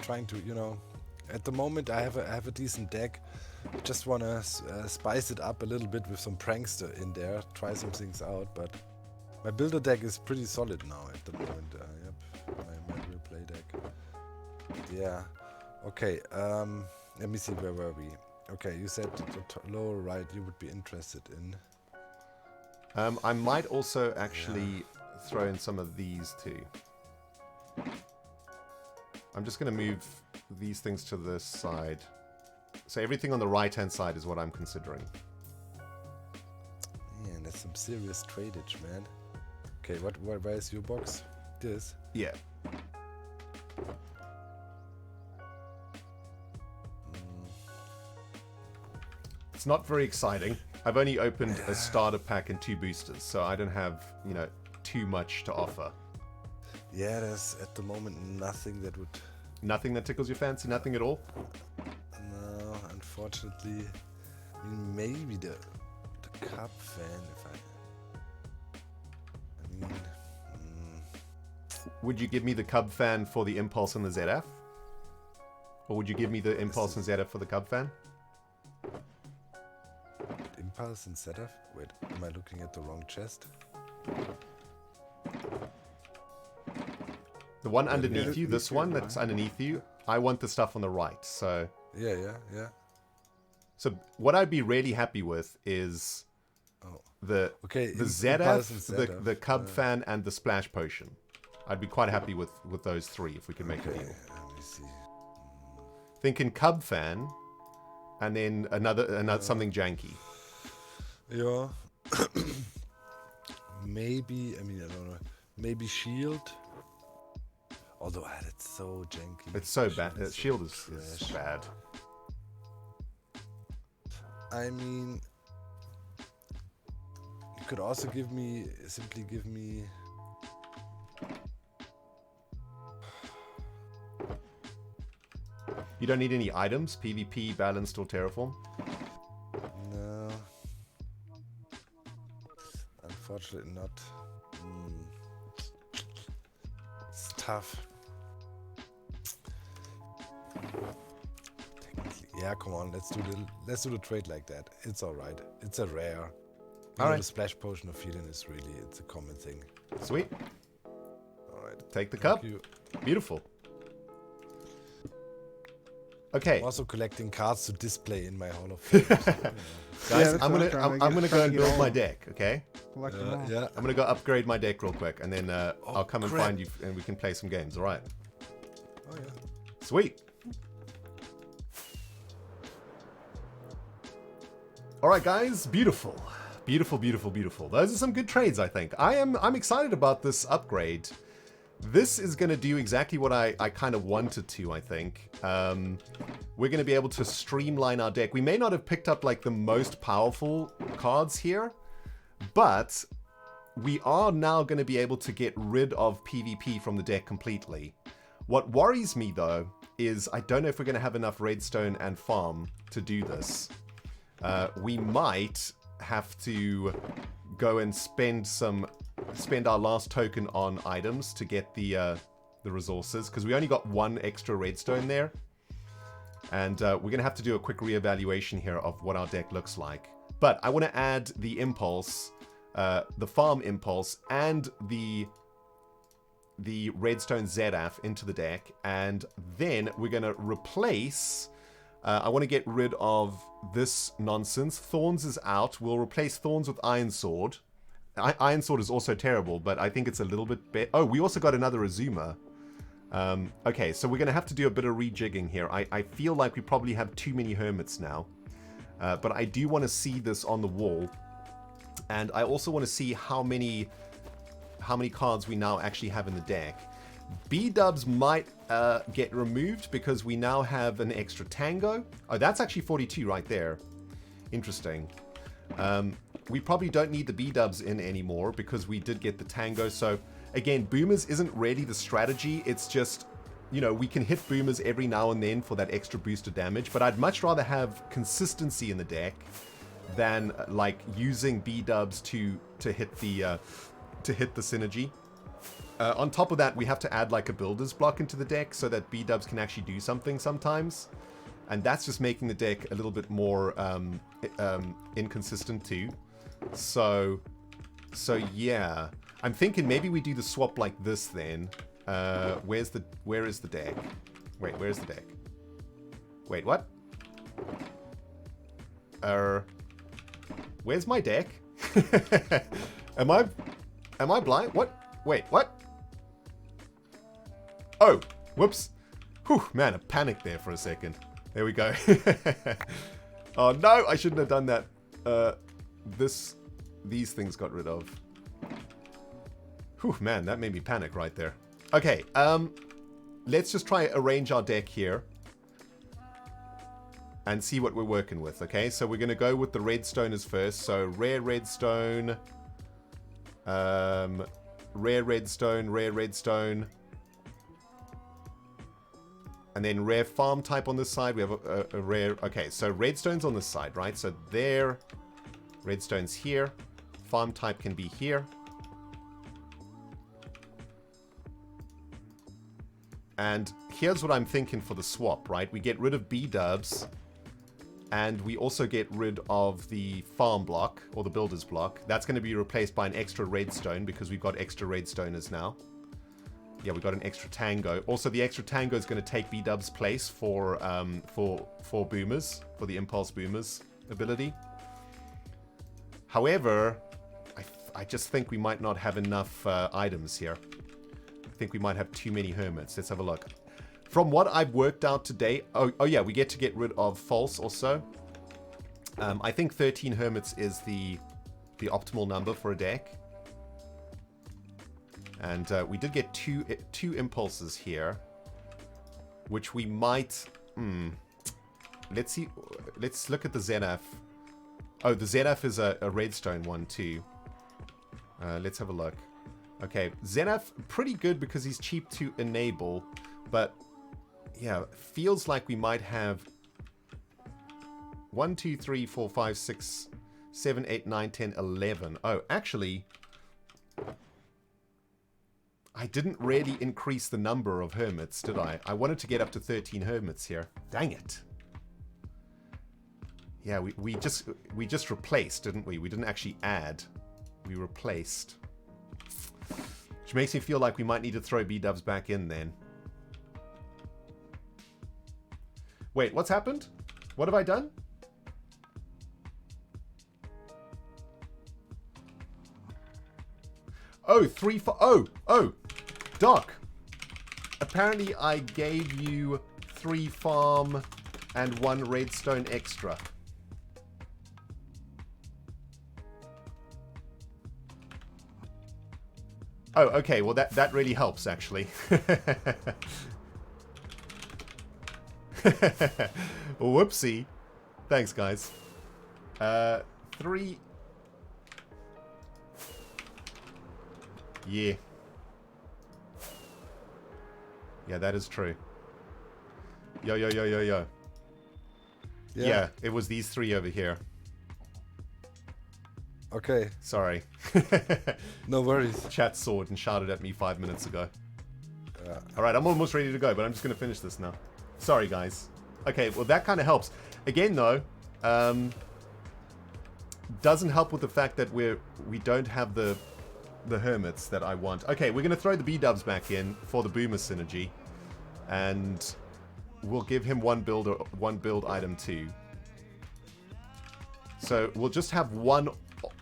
trying to. At the moment, I have a decent deck. Just wanna spice it up a little bit with some prankster in there. Try some things out, but my builder deck is pretty solid now at the moment. Yep, my real play deck. Yeah. Okay. Let me see, where were we? Okay, you said the lower right you would be interested in. I might also actually throw in some of these too. I'm just going to move these things to this side. So everything on the right-hand side is what I'm considering. Man, that's some serious tradage, man. Okay, where is your box? This? Yeah. It's not very exciting. I've only opened a starter pack and 2 boosters, so I don't have, too much to offer. Yeah, there's at the moment nothing that would Nothing that tickles your fancy? Nothing at all? No, unfortunately. I mean, maybe the Cup fan, if I mean... Would you give me the Cub fan for the Impulse and the ZF? Or would you give me the Impulse and ZF for the Cub fan? Impulse and ZF? Wait, am I looking at the wrong chest? The one underneath you, this one that's underneath you, I want the stuff on the right, so... Yeah. So what I'd be really happy with is the ZF, the Cub fan, and the Splash Potion. I'd be quite happy with those three if we can make a deal. Let me see. Thinking Cub fan, and then another something janky. Yeah. Maybe, I mean, I don't know. Maybe Shield. Although, it's so janky. It's so bad. Shield is bad. I mean, you could also simply give me... You don't need any items? PvP, balanced, or Terraform? No. Unfortunately not. It's tough. Technically. Yeah, come on, let's do the trade like that. It's alright. It's a rare. Alright. The Splash Potion of Healing is really, it's a common thing. Sweet. Alright. Take the cup. Beautiful. Okay. I'm also collecting cards to display in my Hall of Fame. Guys, I'm gonna go and build my deck, okay? Yeah. I'm gonna go upgrade my deck real quick, and then I'll come and find you, and we can play some games. All right? Oh yeah. Sweet. All right, guys. Beautiful, beautiful, beautiful, beautiful. Those are some good trades, I think. I'm excited about this upgrade. This is going to do exactly what I kind of wanted to, I think. We're going to be able to streamline our deck. We may not have picked up like the most powerful cards here, but we are now going to be able to get rid of PvP from the deck completely. What worries me, though, is I don't know if we're going to have enough redstone and farm to do this. We might have to go and spend our last token on items to get the resources, because we only got one extra redstone there, and we're gonna have to do a quick reevaluation here of what our deck looks like. But I want to add the impulse, the farm impulse, and the redstone ZF into the deck, and then we're gonna replace. I want to get rid of this nonsense. Thorns is out. We'll replace Thorns with Iron Sword. Iron Sword is also terrible, but I think it's a little bit better. Oh, we also got another Azuma. Okay, so we're going to have to do a bit of rejigging here. I feel like we probably have too many Hermits now. But I do want to see this on the wall. And I also want to see how many cards we now actually have in the deck. B-dubs might get removed because we now have an extra Tango. Oh, that's actually 42 right there. Interesting. We probably don't need the B-dubs in anymore because we did get the Tango. So again, Boomers isn't really the strategy. It's just, you know, we can hit Boomers every now and then for that extra boost of damage. But I'd much rather have consistency in the deck than like using B-dubs to hit the synergy. On top of that, we have to add like a builder's block into the deck so that B-dubs can actually do something sometimes. And that's just making the deck a little bit more inconsistent too. So yeah. I'm thinking maybe we do the swap like this then. Where is the deck? Wait, where's the deck? Wait, what? Where's my deck? Am I blind? What? Wait, what? Oh, whoops. Whew, man, I panicked there for a second. There we go. Oh no, I shouldn't have done that. These things got rid of. Whew, man, that made me panic right there. Okay, let's just try arrange our deck here and see what we're working with, okay? So we're going to go with the redstoners first. So rare redstone, rare redstone, rare redstone. And then rare farm type on this side. We have a rare... Okay, so redstone's on this side, right? So there. Redstone's here. Farm type can be here. And here's what I'm thinking for the swap, right? We get rid of B-dubs. And we also get rid of the farm block, or the builder's block. That's going to be replaced by an extra redstone, because we've got extra redstoners now. Yeah, we got an extra tango. Also, the extra tango is going to take B-dub's place for boomers, for the impulse boomers ability. However, I just think we might not have enough items here. I think we might have too many hermits. Let's have a look. From what I've worked out today... Oh yeah, we get to get rid of false also. I think 13 hermits is the optimal number for a deck. And we did get two impulses here. Which we might... Let's see. Let's look at the ZF. Oh, the ZF is a redstone one too. Let's have a look. Okay, ZF, pretty good because he's cheap to enable. But, yeah, feels like we might have 1, 2, 3, 4, 5, 6, 7, 8, 9, 10, 11. Oh, actually, I didn't really increase the number of hermits, did I? I wanted to get up to 13 hermits here. Dang it. Yeah, we just replaced, didn't we? We didn't actually add. We replaced. Which makes me feel like we might need to throw B-dubs back in then. Wait, what's happened? What have I done? Oh, 3 for... Oh! Doc! Apparently I gave you 3 farm and 1 redstone extra. Oh, okay. Well, that really helps, actually. Whoopsie. Thanks, guys. 3. Yeah. Yeah, that is true. Yo. Yeah, it was these 3 over here. Okay. Sorry. No worries. Chat sawed and shouted at me 5 minutes ago. Alright, I'm almost ready to go, but I'm just going to finish this now. Sorry, guys. Okay, well, that kind of helps. Again, though, doesn't help with the fact that we don't have the hermits that I want. Okay, we're going to throw the B-dubs back in for the boomer synergy. And we'll give him one build item too. So we'll just have one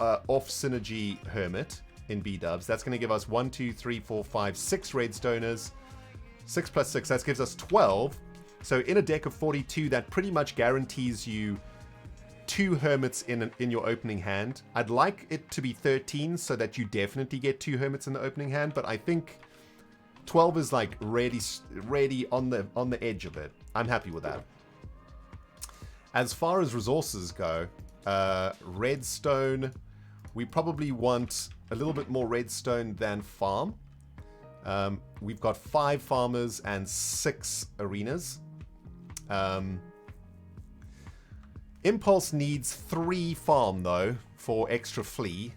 off synergy hermit in B-dubs. That's going to give us 1, 2, 3, 4, 5, 6 redstoners. 6 plus 6, that gives us 12. So in a deck of 42, that pretty much guarantees you 2 hermits in your opening hand. I'd like it to be 13 so that you definitely get 2 hermits in the opening hand, but I think 12 is like ready on the edge of it. I'm happy with that. As far as resources go, redstone, we probably want a little bit more redstone than farm. We've got 5 farmers and 6 arenas. Impulse needs 3 farm though for extra flea.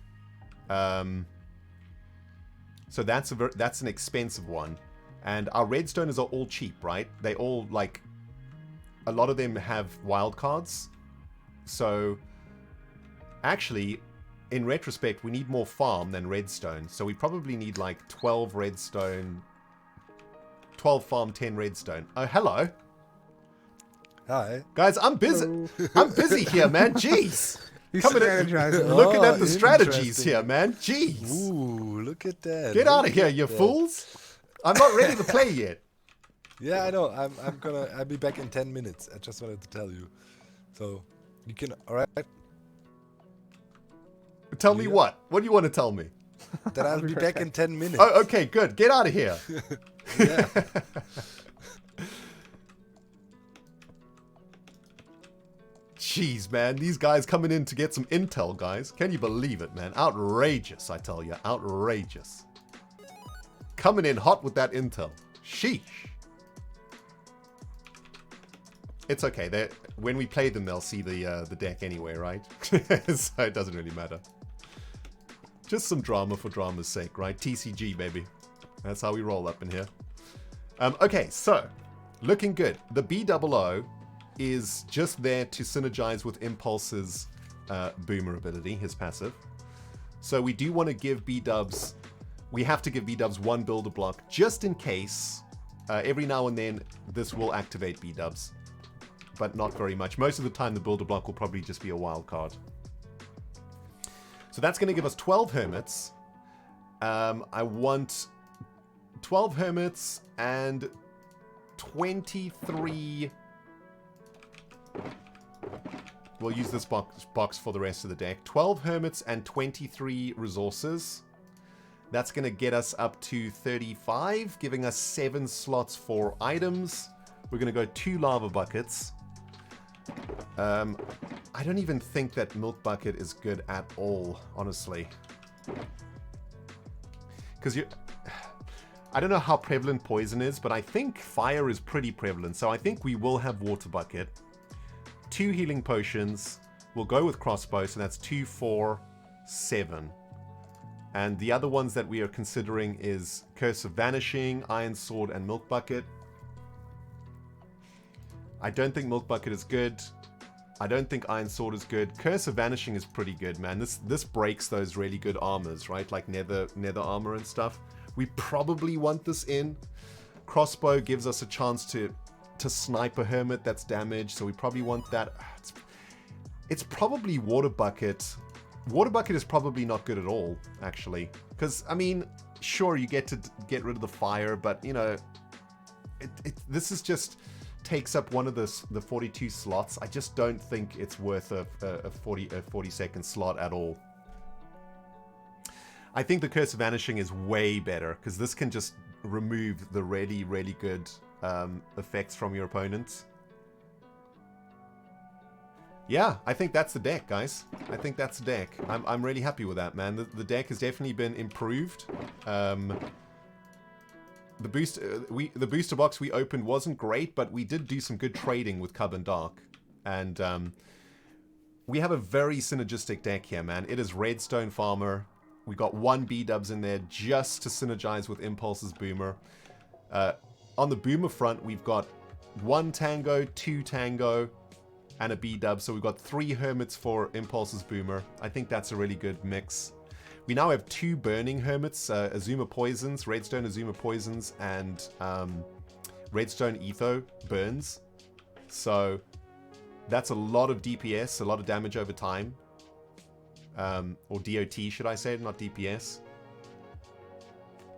So that's an expensive one. And our redstoners are all cheap, right? They all, like, a lot of them have wild cards. So actually, in retrospect, we need more farm than redstone. So we probably need like 12 redstone, 12 farm, 10 redstone. Oh, hello. Hi. Guys, I'm busy. I'm busy here, man. Jeez. He's Coming in, strategizing. looking at the strategies Interesting. here, man. Jeez. Ooh, look at that. Get out of here, you fools. I'm not ready to play yet. Yeah, I know. I'll be back in 10 minutes. I just wanted to tell you. So, you can, alright? Tell me what? What do you want to tell me? That I'll be back in 10 minutes. Oh, okay, good. Get out of here. Yeah. Jeez, man. These guys coming in to get some intel, guys. Can you believe it, man? Outrageous, I tell you. Outrageous. Coming in hot with that intel. Sheesh. It's okay. When we play them, they'll see the deck anyway, right? So it doesn't really matter. Just some drama for drama's sake, right? TCG, baby. That's how we roll up in here. Okay, so looking good. The BOO is just there to synergize with Impulse's Boomer ability, his passive. So we do want to give B-dubs... We have to give B-dubs one builder block, just in case. Every now and then, this will activate B-dubs. But not very much. Most of the time, the builder block will probably just be a wild card. So that's going to give us 12 Hermits. I want 12 Hermits and 23... We'll use this box for the rest of the deck. 12 Hermits and 23 Resources. That's going to get us up to 35, giving us 7 slots for items. We're going to go 2 Lava Buckets. I don't even think that Milk Bucket is good at all, honestly. Because I don't know how prevalent Poison is, but I think Fire is pretty prevalent. So I think we will have Water Bucket. 2 Healing Potions. We'll go with Crossbow, so that's 2, 4, 7. And the other ones that we are considering is Curse of Vanishing, Iron Sword, and Milk Bucket. I don't think Milk Bucket is good. I don't think Iron Sword is good. Curse of Vanishing is pretty good, man. This breaks those really good armors, right? Like nether armor and stuff. We probably want this in. Crossbow gives us a chance to snipe a Hermit that's damaged, so we probably want that. It's probably Water Bucket. Water Bucket is probably not good at all, actually. Because, I mean, sure, you get to get rid of the fire, but, you know, this is just takes up one of the 42 slots. I just don't think it's worth a 40-second slot at all. I think the Curse of Vanishing is way better, because this can just remove the really, really good effects from your opponents. Yeah, I think that's the deck, guys. I think that's the deck. I'm really happy with that, man. The deck has definitely been improved. The booster box we opened wasn't great, but we did do some good trading with Cub and Dark. And we have a very synergistic deck here, man. It is Redstone Farmer. We got 1 B-dubs in there just to synergize with Impulse's Boomer. On the Boomer front, we've got 1 Tango, 2 Tango, and a B-dub. So we've got 3 Hermits for Impulse's Boomer. I think that's a really good mix. We now have 2 Burning Hermits, Azuma Poisons, Redstone Azuma Poisons, and Redstone Etho Burns. So that's a lot of DPS, a lot of damage over time. Or DOT, should I say, not DPS.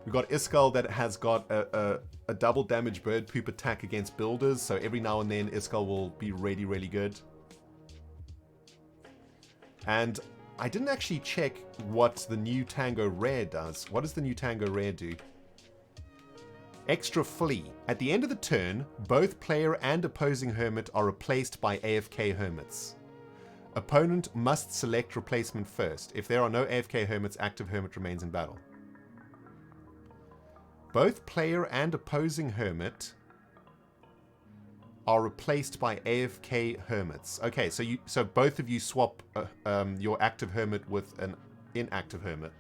We've got Iskall that has got a double damage bird poop attack against builders, so every now and then Iskall will be really, really good. And I didn't actually check what the new Tango Rare does. What does the new Tango Rare do? Extra Flee. At the end of the turn, both player and opposing Hermit are replaced by AFK Hermits. Opponent must select replacement first. If there are no AFK Hermits, active Hermit remains in battle. Both player and opposing Hermit are replaced by AFK Hermits. Okay, so both of you swap your active Hermit with an inactive Hermit.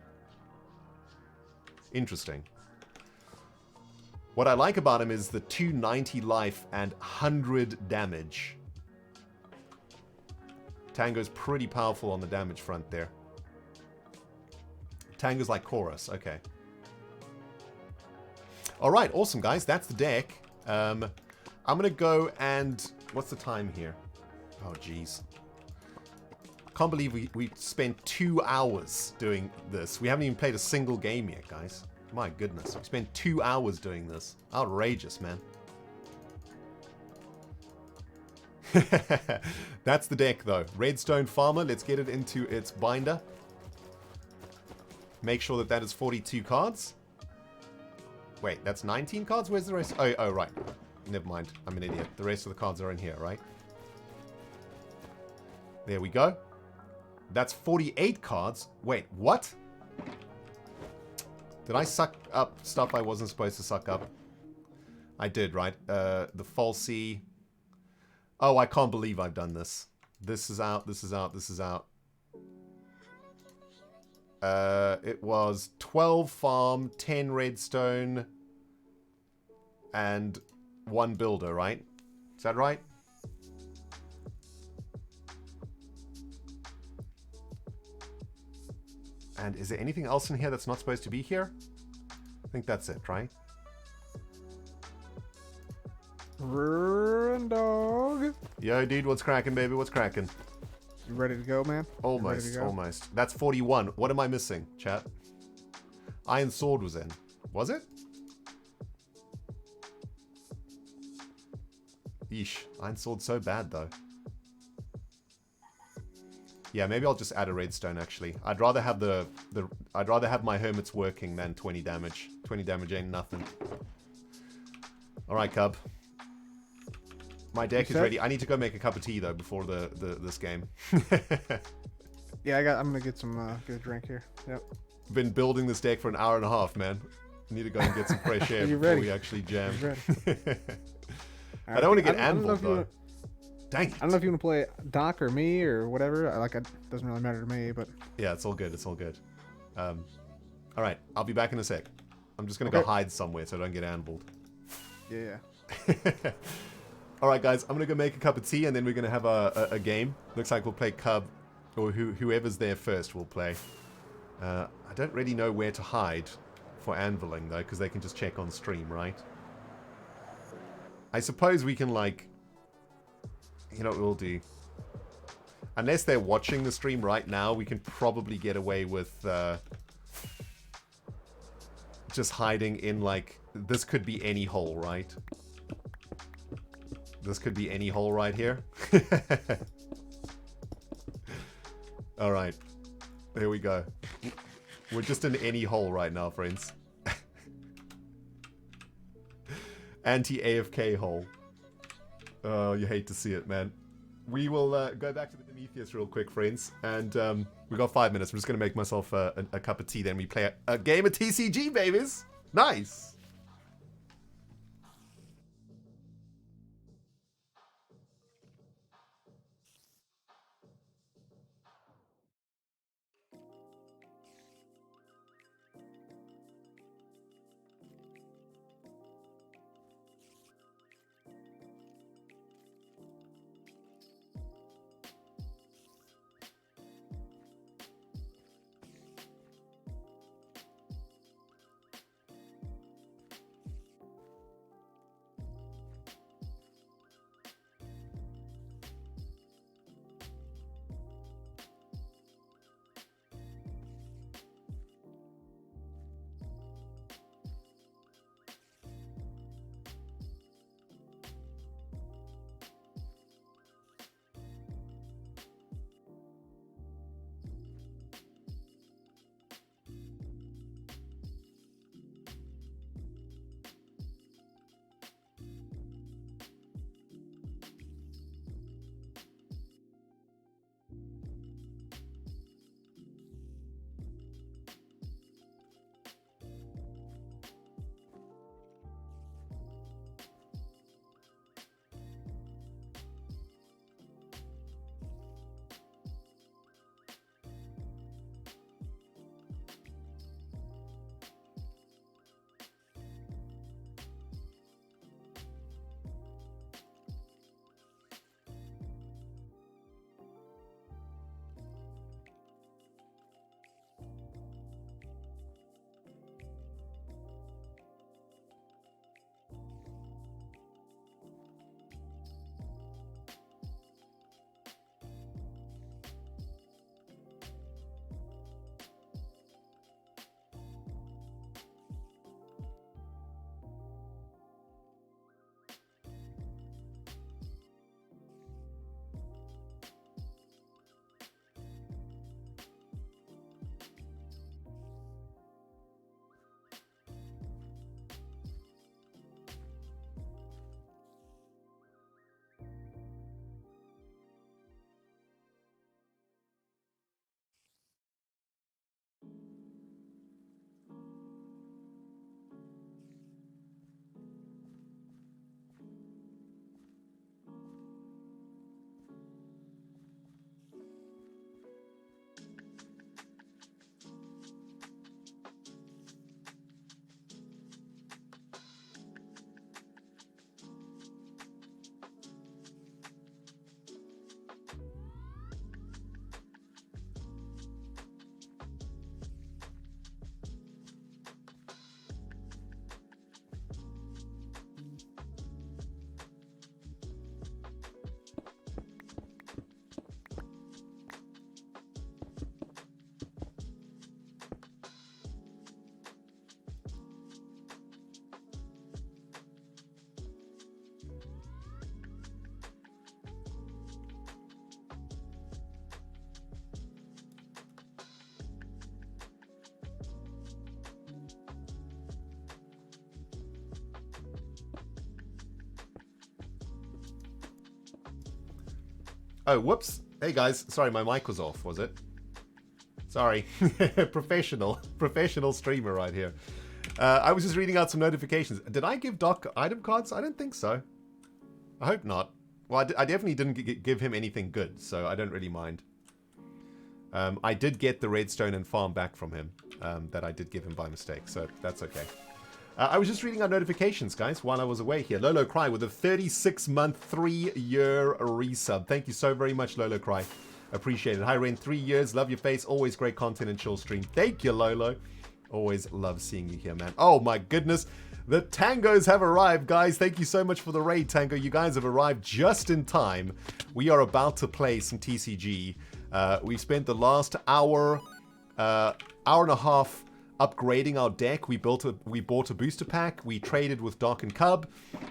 Interesting. What I like about him is the 290 life and 100 damage. Tango's pretty powerful on the damage front there. Tango's like Chorus, okay. Alright, awesome guys, that's the deck. I'm gonna go and... What's the time here? Oh jeez. Can't believe we spent 2 hours doing this. We haven't even played a single game yet, guys. My goodness, we spent 2 hours doing this. Outrageous, man. That's the deck though. Redstone Farmer, let's get it into its binder. Make sure that is 42 cards. Wait, that's 19 cards? Where's the rest? Oh, right. Never mind. I'm an idiot. The rest of the cards are in here, right? There we go. That's 48 cards. Wait, what? Did I suck up stuff I wasn't supposed to suck up? I did, right? The Falsey. Oh, I can't believe I've done this. This is out, this is out, this is out. It was 12 farm, 10 redstone, and 1 builder, right? Is that right? And is there anything else in here that's not supposed to be here? I think that's it, right? Rendog. Yo, dude, what's cracking, baby? What's cracking? You ready to go, man? Almost, almost. That's 41. What am I missing, chat? Iron Sword was in. Was it? Yeesh. Iron Sword's so bad, though. Yeah, maybe I'll just add a redstone, actually. I'd rather have I'd rather have my hermits working than 20 damage. 20 damage ain't nothing. Alright, Cub. My deck is ready. I need to go make a cup of tea, though, before this game. Yeah, I'm gonna get some get a drink here. Yep. Been building this deck for an hour and a half, man. I need to go and get some fresh air before we actually jam. I don't want to get anviled, though. Dang it. I don't know if you want to play Doc or me or whatever. It doesn't really matter to me, but yeah, it's all good. It's all good. All right, I'll be back in a sec. I'm just gonna go hide somewhere so I don't get anviled. Yeah. All right, guys, I'm gonna go make a cup of tea and then we're gonna have a game. Looks like we'll play Cub, or whoever's there first will play. I don't really know where to hide for anviling though, because they can just check on stream, right? I suppose we can, like, you know what we'll do? Unless they're watching the stream right now, we can probably get away with just hiding in, like, this could be any hole, right? This could be any hole right here. Alright. There we go. We're just in any hole right now, friends. Anti-AFK hole. Oh, you hate to see it, man. We will go back to the Prometheus real quick, friends. And we got 5 minutes. I'm just going to make myself a cup of tea. Then we play a game of TCG, babies. Nice. Oh, whoops. Hey, guys. Sorry, my mic was off, was it? Sorry. Professional streamer right here. I was just reading out some notifications. Did I give Doc item cards? I don't think so. I hope not. Well, I definitely didn't give him anything good, so I don't really mind. I did get the redstone and farm back from him that I did give him by mistake, so that's okay. I was just reading our notifications, guys, while I was away here. Lolo Cry with a 36-month, 3-year resub. Thank you so very much, Lolo Cry. Appreciate it. Hi, Ren. 3 years. Love your face. Always great content and chill stream. Thank you, Lolo. Always love seeing you here, man. Oh, my goodness. The Tangos have arrived, guys. Thank you so much for the raid, Tango. You guys have arrived just in time. We are about to play some TCG. We've spent the last hour and a half upgrading our deck. We bought a booster pack. We traded with Doc and Cub.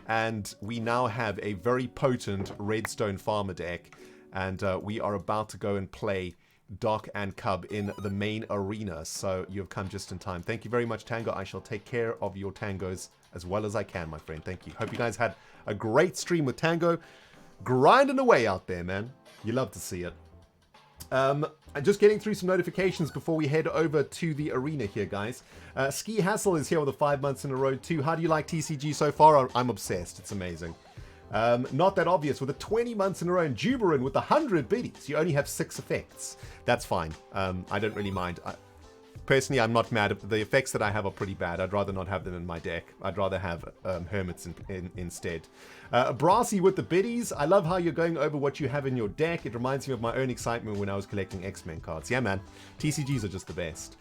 And we now have a very potent Redstone Farmer deck. And we are about to go and play Doc and Cub in the main arena. So you've come just in time. Thank you very much, Tango. I shall take care of your Tangos as well as I can, my friend. Thank you. Hope you guys had a great stream with Tango. Grinding away out there, man. You love to see it. I'm just getting through some notifications before we head over to the arena here, guys. Ski Hassel is here with the 5 months in a row too. How do you like TCG so far? I'm obsessed. It's amazing. Not that obvious with the 20 months in a row, and Juberin with the 100 biddies. You only have 6 effects. That's fine. I don't really mind. Personally, I'm not mad. The effects that I have are pretty bad. I'd rather not have them in my deck. I'd rather have Hermits instead. Brassy with the biddies. I love how you're going over what you have in your deck. It reminds me of my own excitement when I was collecting X-Men cards. Yeah, man. TCGs are just the best.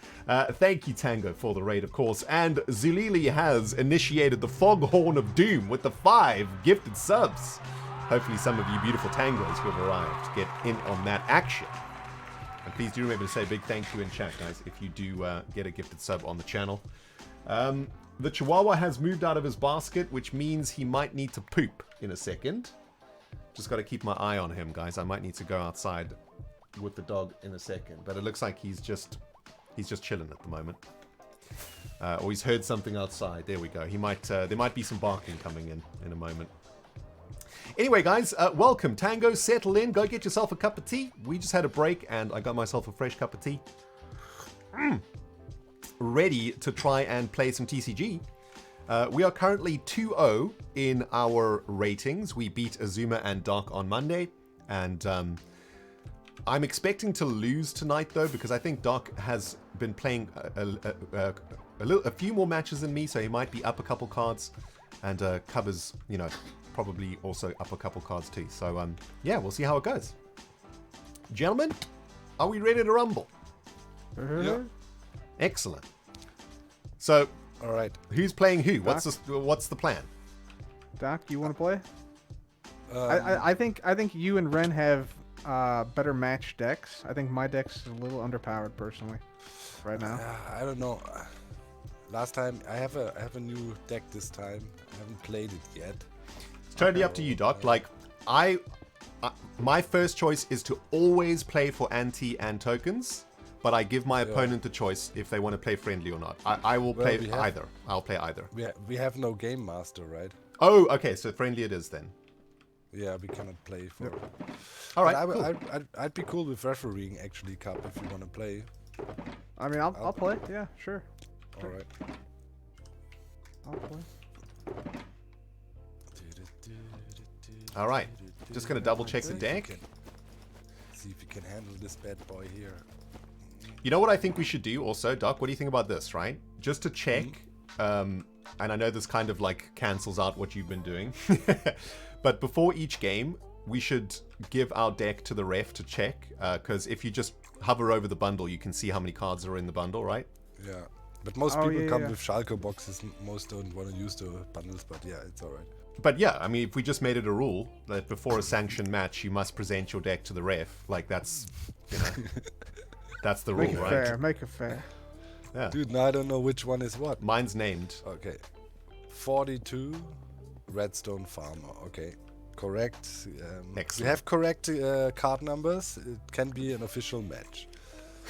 Thank you, Tango, for the raid, of course. And Zulili has initiated the Foghorn of Doom with the 5 gifted subs. Hopefully some of you beautiful Tangos who have arrived get in on that action. And please do remember to say a big thank you in chat, guys, if you do get a gifted sub on the channel. The Chihuahua has moved out of his basket, which means he might need to poop in a second. Just got to keep my eye on him, guys. I might need to go outside with the dog in a second. But it looks like he's just chilling at the moment. Or he's heard something outside. There we go. He might. There might be some barking coming in a moment. Anyway, guys, welcome. Tango, settle in. Go get yourself a cup of tea. We just had a break, and I got myself a fresh cup of tea. Ready to try and play some TCG. We are currently 2-0 in our ratings. We beat Azuma and Doc on Monday, and I'm expecting to lose tonight, though, because I think Doc has been playing a few more matches than me, so he might be up a couple cards, and Cub is, you know, probably also up a couple cards too. So yeah, we'll see how it goes. Gentlemen, are we ready to rumble? Yeah. Excellent. So, all right. Who's playing who? What's the plan? Doc, you want to play? I think you and Ren have better match decks. I think my deck's a little underpowered personally, right now. I don't know. Last time I have a new deck this time. I haven't played it yet. It's totally up to you, Doc. Like my first choice is to always play for anti and tokens, but I give my opponent the choice if they want to play friendly or not. I will play either. I'll play either. We have no game master, right? Oh, okay. So friendly it is then. Yeah, we cannot play for. All right. Cool. I'd be cool with refereeing actually, Cup, if you want to play. I mean, I'll play. Yeah, sure. All right. I'll play. All right. Just gonna double check the deck. See if you can handle this bad boy here. You know what I think we should do also, Doc? What do you think about this, right? Just to check, and I know this kind of like cancels out what you've been doing, but before each game, we should give our deck to the ref to check, because if you just hover over the bundle, you can see how many cards are in the bundle, right? Yeah, but most people come with Schalke boxes. Most don't want to use the bundles, but yeah, it's all right. But yeah, I mean, if we just made it a rule that before a sanctioned match, you must present your deck to the ref, like that's, you know, that's the rule, right? Make it fair. Yeah. Dude, now I don't know which one is what. Mine's named. Okay. 42, Redstone Farmer. Okay. Correct. Excellent. We have correct card numbers. It can be an official match.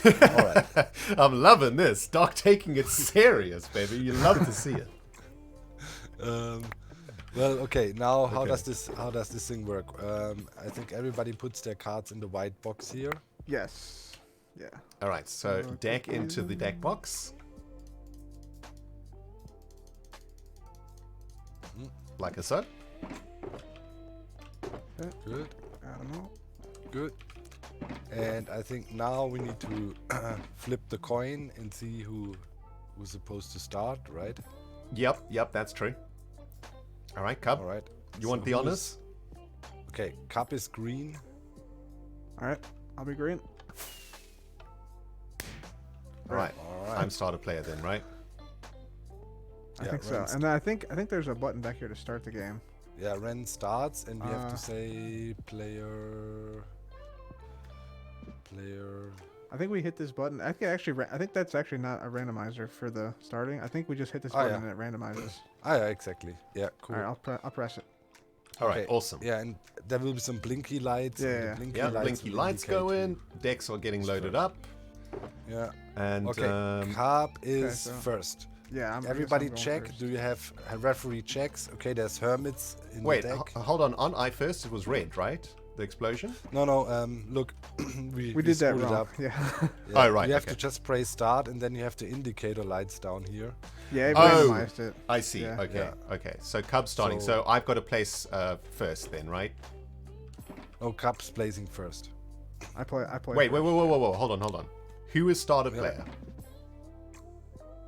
All right. I'm loving this. Doc taking it serious, baby. You love to see it. Well, okay. Now, how Okay. does this thing work? I think everybody puts their cards in the white box here. Yes. Yeah. All right, so deck into the deck box. Like I said. Good. I don't know. Good. And I think now we need to flip the coin and see who's supposed to start, right? Yep, that's true. All right, Cub. All right. You want the who's- honors? Okay, Cup is green. All right. I'll be green. All right. All right. I'm starter player then, right? I Yeah, think so. Ren's- And then I think there's a button back here to start the game. Yeah, Ren starts, and we have to Uh, say player. I think we hit this button. I think that's actually not a randomizer for the starting. I think we just hit this Oh, button yeah. and it randomizes. Ah, yeah, exactly. Yeah, cool. All right, I'll press it. All right, Okay, awesome. Yeah, and there will be some blinky lights. and the Yeah, blinky Yeah, lights blinky will lights go indicate in. Decks are getting who's loaded first. up. Yeah. And Okay. Cup is so- first. Yeah, I guess Everybody I'm going check. first. Do you have referee checks? Okay, there's hermits in wait, the deck. hold on. On I first, it was red, right? The explosion? No. Look, We did that screwed it wrong. up. Yeah. Yeah, Oh, right, You have okay. to just press start, and then you have the indicator lights down here. Yeah, it Oh. randomized it. I see. Yeah. Okay, Yeah. okay. So Cub's starting. So, So- I've got to place first then, right? Oh, Cup's placing first. I play. Wait, first. whoa. Hold on. Who is starter Yeah. player?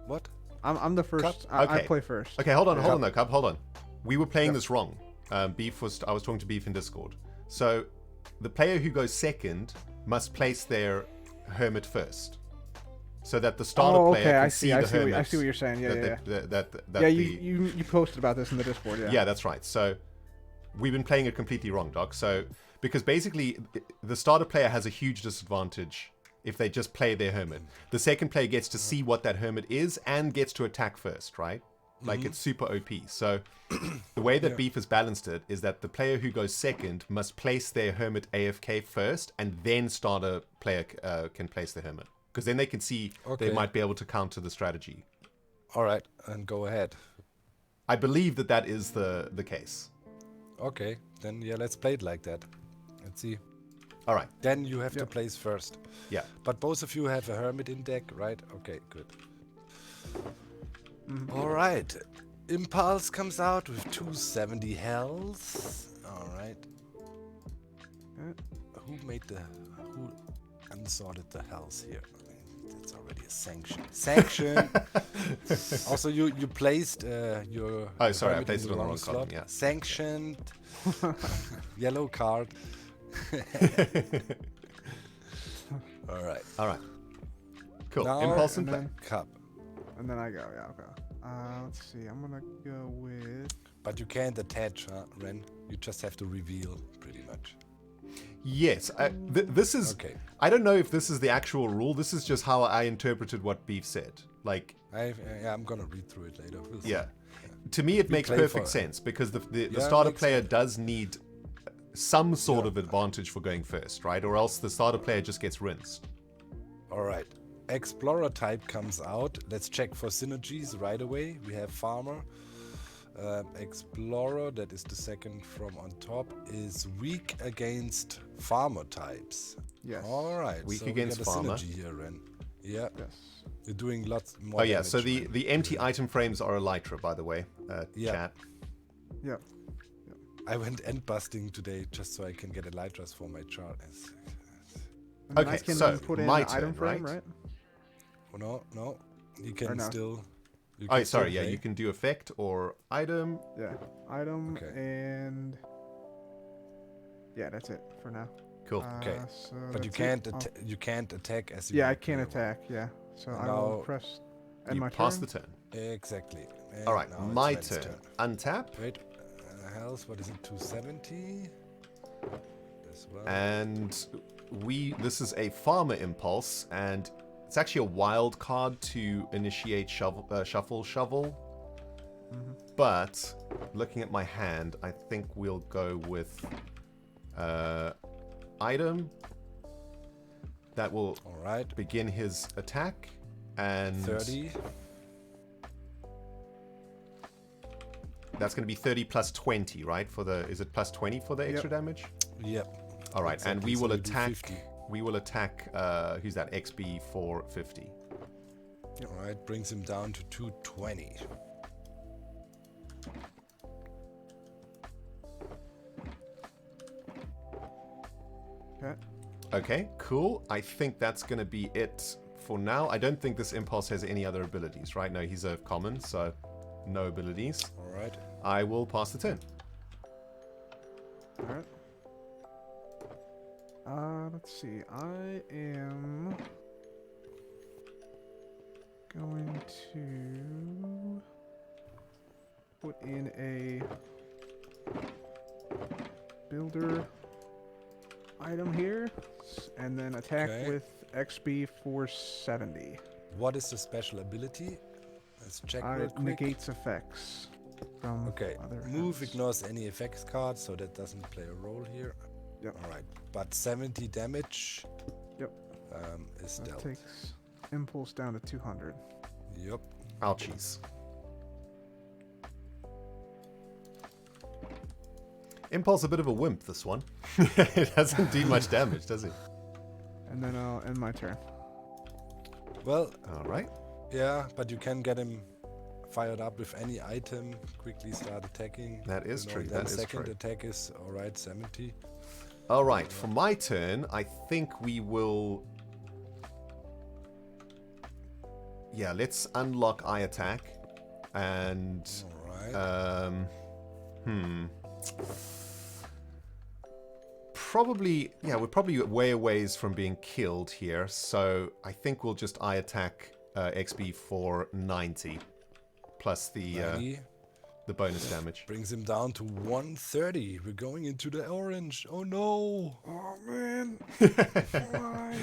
What? I'm the first. Cup. I Okay. play first. Okay, hold on Cub. though, Cub, hold on. We were playing Yep. this wrong. I was talking to Beef in Discord. So the player who goes second must place their hermit first, so that the starter Oh, player okay. can I see see. the I see. hermit. I see what you're saying. Yeah, yeah. That Yeah, the, you posted about this in the Discord. Yeah. yeah, that's right. So we've been playing it completely wrong, Doc. So because basically the starter player has a huge disadvantage if they just play their hermit. The second player gets to see what that hermit is and gets to attack first, right? Like it's super OP. So the way that Beef has balanced it is that the player who goes second must place their hermit AFK first, and then starter player can place the hermit, because then they can see they Okay. might be able to counter the strategy. All right, and go ahead. I believe that is the case. Okay, then yeah, let's play it like that. Let's see. All right. Then you have to Yep. place first. Yeah. But both of you have a hermit in deck, right? Okay, good. Mhm. All right. Impulse comes out with 270 health. All right. Who unsorted the health here? That's already a sanction. Sanction. Also, you placed your. Oh, sorry, I hermit placed in it on the wrong slot. column, yeah. Sanctioned. Yellow card. All right. All right. Cool. Now- Impulse and and play. then- Cup. And then I go. Yeah. Okay. Let's see. I'm gonna go with. But you can't attach, Ren. You just have to reveal, pretty much. Yes. This is. Okay. I don't know if this is the actual rule. This is just how I interpreted what Beef said. Like, I'm gonna read through it later. We'll see. yeah. To me, it We makes play perfect for- sense because the Yeah, starter makes player sense. does need some sort Yeah. of advantage for going first, right? Or else the starter player just gets rinsed. All right. Explorer type comes out. Let's check for synergies right away. We have Farmer. Explorer, that is the second from on top, is weak against Farmer types. Yes. All right. Weak so we against got a Farmer. synergy here, Ren. Yeah. Yes. You're doing lots more. Oh yeah. So damage, Ren. the empty item frames are Elytra, by the way. Yeah. Chat. Yep. I went end busting today just so I can get Elytras for my chart. And then I Okay, can so, then put in my an item turn, frame, right? right? Oh, no. You can no? still. You Oh, can sorry. still Yeah, play. you can do effect or item. Yeah. Item Okay. and. Yeah, that's it for now. Cool. Okay. So But you that's can't it. you can't attack as you. Yeah, I want can't here. attack. Yeah. So And I will now press. End You my pass turn. the turn. Exactly. And All right. now it's My Ren's turn. Untap. Wait, health. What is it? 270. As well. And this is a farmer impulse, and it's actually a wild card to initiate shuffle shovel. Mhm. But looking at my hand, I think we'll go with item that will All right. begin his attack, and 30. That's going to be 30 plus 20, right? For the is it plus 20 for the extra damage? Yep. All right, Exactly, and we so will we do attack. 50. We will attack. Who's that? XB for 50. All right, brings him down to 220. Okay. Okay, cool. I think that's going to be it for now. I don't think this Impulse has any other abilities, right? No, he's a common, so no abilities. All right. I will pass the turn. All right. Let's see. I am going to put in a builder item here, and then attack Okay. with XB 470. What is the special ability? Let's check real It quick. negates effects from Okay, other move heads. ignores any effects card, so that doesn't play a role here. Yep. All right, but 70 damage. Yep. Is That dealt. takes impulse down to 200. Yep. Ouchies. Impulse a bit of a wimp, this one. It doesn't do much damage, does it? And then I'll end my turn. Well, All right. yeah, but you can get him fired up with any item. Quickly start attacking. That is true, Then that is second true. attack is all right, 70. All right, for my turn, I think we will... Yeah, let's unlock eye attack. And... All right. Probably, yeah, we're probably way a ways from being killed here. So I think we'll just eye attack XB for 90. Plus the 90 bonus damage. brings him down to 130. We're going into the orange. Oh no! Oh man! Why?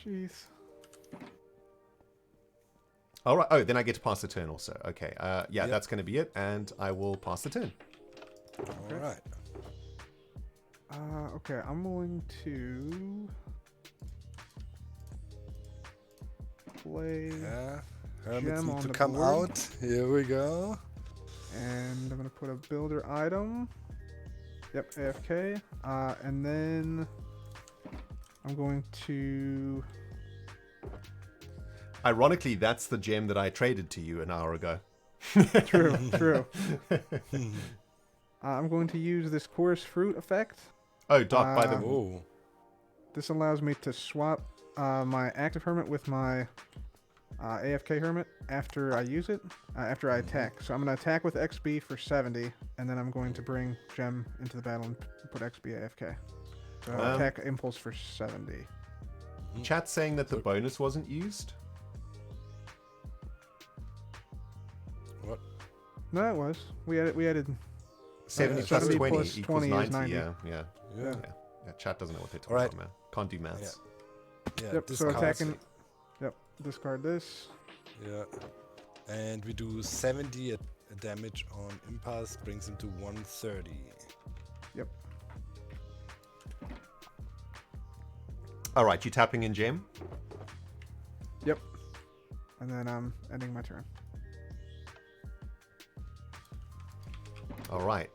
Jeez. All right. Oh, then I get to pass the turn also. Okay. Yeah, Yep. that's going to be it. And I will pass the turn. All right. Okay, I'm going to play, Yeah. Hermits Gem need on to the come board. out. Here we go. and I'm gonna put a builder item. Yep, AFK. And then I'm going to. Ironically, that's the gem that I traded to you an hour ago. True, true. I'm going to use this chorus fruit effect. Oh, Doc, by the... Oh. This allows me to swap my active hermit with my AFK hermit after I use it, after I attack. So I'm going to attack with XB for 70, and then I'm going to bring Gem into the battle and put XB AFK. So attack impulse for 70. Chat saying that the bonus wasn't used. What? No, it was. We added 70 yeah, plus 70 20 plus equals 20 is 90. 90. Yeah. Yeah. Yeah, chat doesn't know what they're talking Alright. about, man. Can't do maths. Yeah, Yep, so discard. attacking. Yep, discard this. Yeah. And we do 70 damage on impulse, brings him to 130. Yep. All right, you tapping in gem? Yep. And then I'm ending my turn. All right.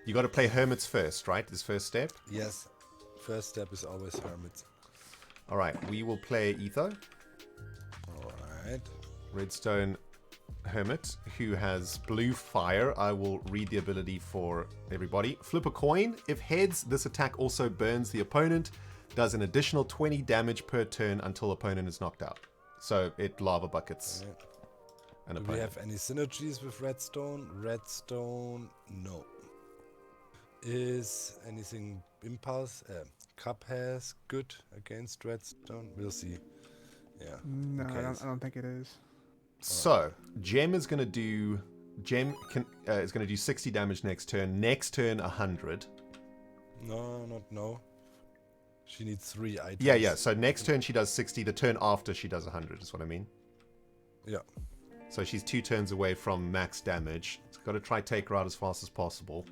You got to play hermits first, right? This first step. Yes. First step is always hermits. All right, we will play Etho, Alright. Redstone Hermit, who has blue fire. I will read the ability for everybody. Flip a coin. If heads, this attack also burns the opponent. Does an additional 20 damage per turn until opponent is knocked out. So it lava buckets an Do we opponent. have any synergies with redstone? Redstone, no. Is anything impulse? Cup has good against redstone? We'll see. Yeah. No, Okay. I don't think it is. So Gem is going to do is going to do 60 damage next turn. Next turn 100. No, not no. She needs 3 items. Yeah. So next turn she does 60. The turn after she does 100 is what I mean. Yeah. So she's 2 turns away from max damage. It's got to try take her out as fast as possible.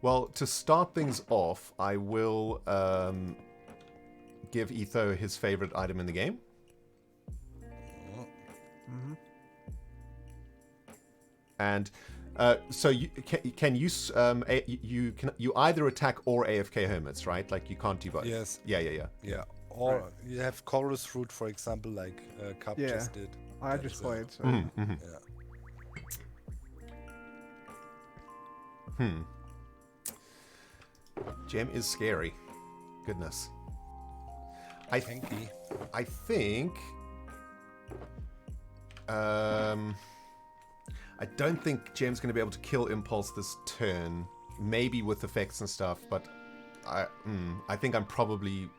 Well, to start things off, I will give Etho his favorite item in the game. Mm-hmm. And so you can use you either attack or AFK hermits, right? Like you can't do both. Yes. Yeah. Or you have chorus fruit, for example, like Cup Yeah. just did. I That just is, played, so Mm-hmm. Yeah. Gem is scary. Goodness. I think. I don't think Gem's going to be able to kill Impulse this turn. Maybe with effects and stuff, but I think I'm probably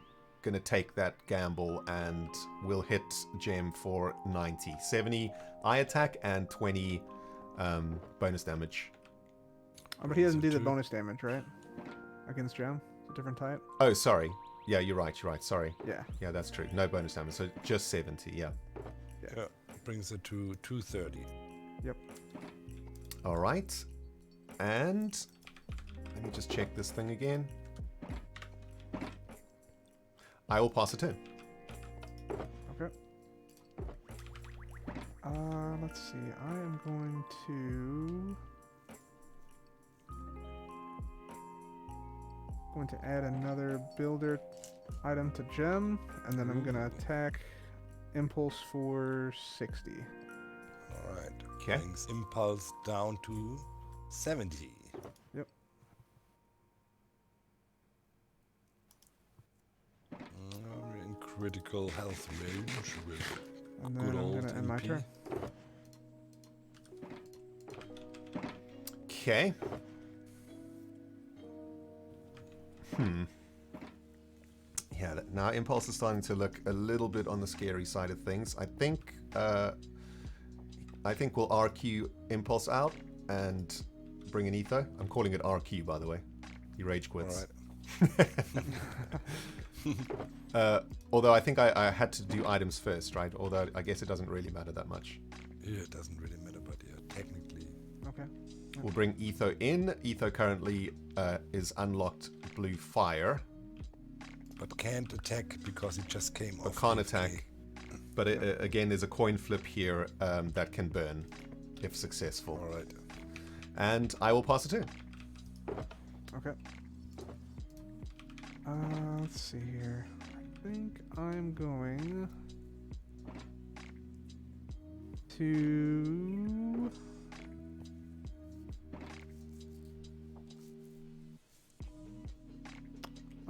going to take that gamble and we'll hit Gem for 90. 70 eye attack and 20 bonus damage. Oh, but he doesn't do the bonus damage, right? Against Gem? It's a different type? Oh, sorry. Yeah, you're right. Sorry. Yeah. Yeah, that's true. No bonus damage, so just 70, yeah. Yeah. Brings it to 230. Yep. All right. And let me just check this thing again. I will pass a turn. Okay. Let's see. I am going to add another builder item to Gem, and then I'm going to attack Impulse for 60. All right. Okay. Brings Impulse down to 70. Yep. We're in critical health range with And then good I'm old going to end my MP. turn. Okay. Yeah, now Impulse is starting to look a little bit on the scary side of things. I think we'll RQ Impulse out and bring an Etho. I'm calling it RQ, by the way. He rage quits. All right. Although I think I had to do items first, right? Although I guess it doesn't really matter that much. Yeah, it doesn't really matter, but yeah, technically. Okay. We'll bring Etho in. Etho currently is unlocked blue fire. But can't attack because it just came But off. can't AFK. attack. But again, there's a coin flip here that can burn if successful. All right. And I will pass a turn. Okay. Let's see here. I think I'm going to...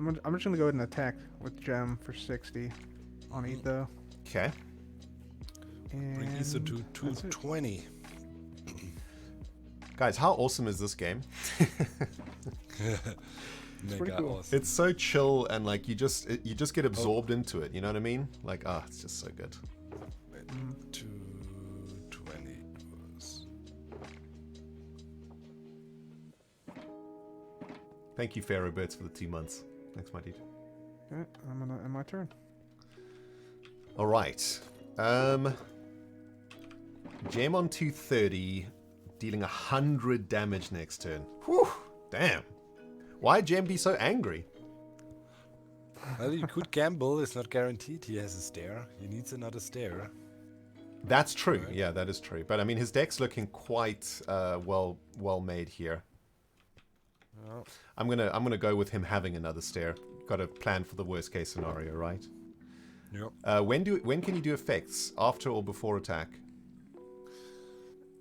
I'm just gonna go ahead and attack with Gem for 60 on Etho. Okay. Bring Etho to that's it. 220. Guys, how awesome is this game? pretty Mega cool. awesome. It's so chill and like you just get absorbed into it. You know what I mean? Like, it's just so good. 220 was. Thank you, Pharaoh Birds, for the 2 months. Thanks, my dude. Okay, I'm gonna end my turn. All right. Gem on 230, dealing 100 damage next turn. Whew, damn. Why Gem be so angry? Well, you could gamble. It's not guaranteed he has a stare. He needs another stare. That's true. Right. Yeah, that is true. But I mean, his deck's looking quite well made here. Oh. I'm gonna go with him having another stare. Got a plan for the worst case scenario, right? Yep. When can you do effects? After or before attack?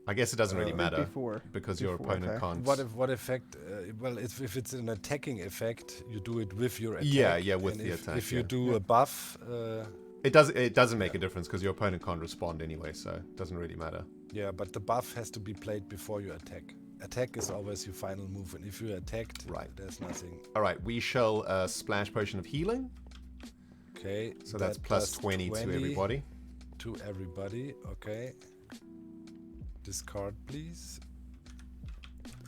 I guess it doesn't really matter because your before opponent attack. can't. What effect? Well, if it's an attacking effect, you do it with your attack. Yeah, with and the if, attack, If you yeah. do a buff, It doesn't make a difference because your opponent can't respond anyway, so it doesn't really matter. yeah, but the buff has to be played before you attack. Attack is always your final move, and if you attacked, Right. there's nothing. All right, we shall splash potion of healing. Okay. So that's that plus 20 to everybody. To everybody. Okay. Discard, please.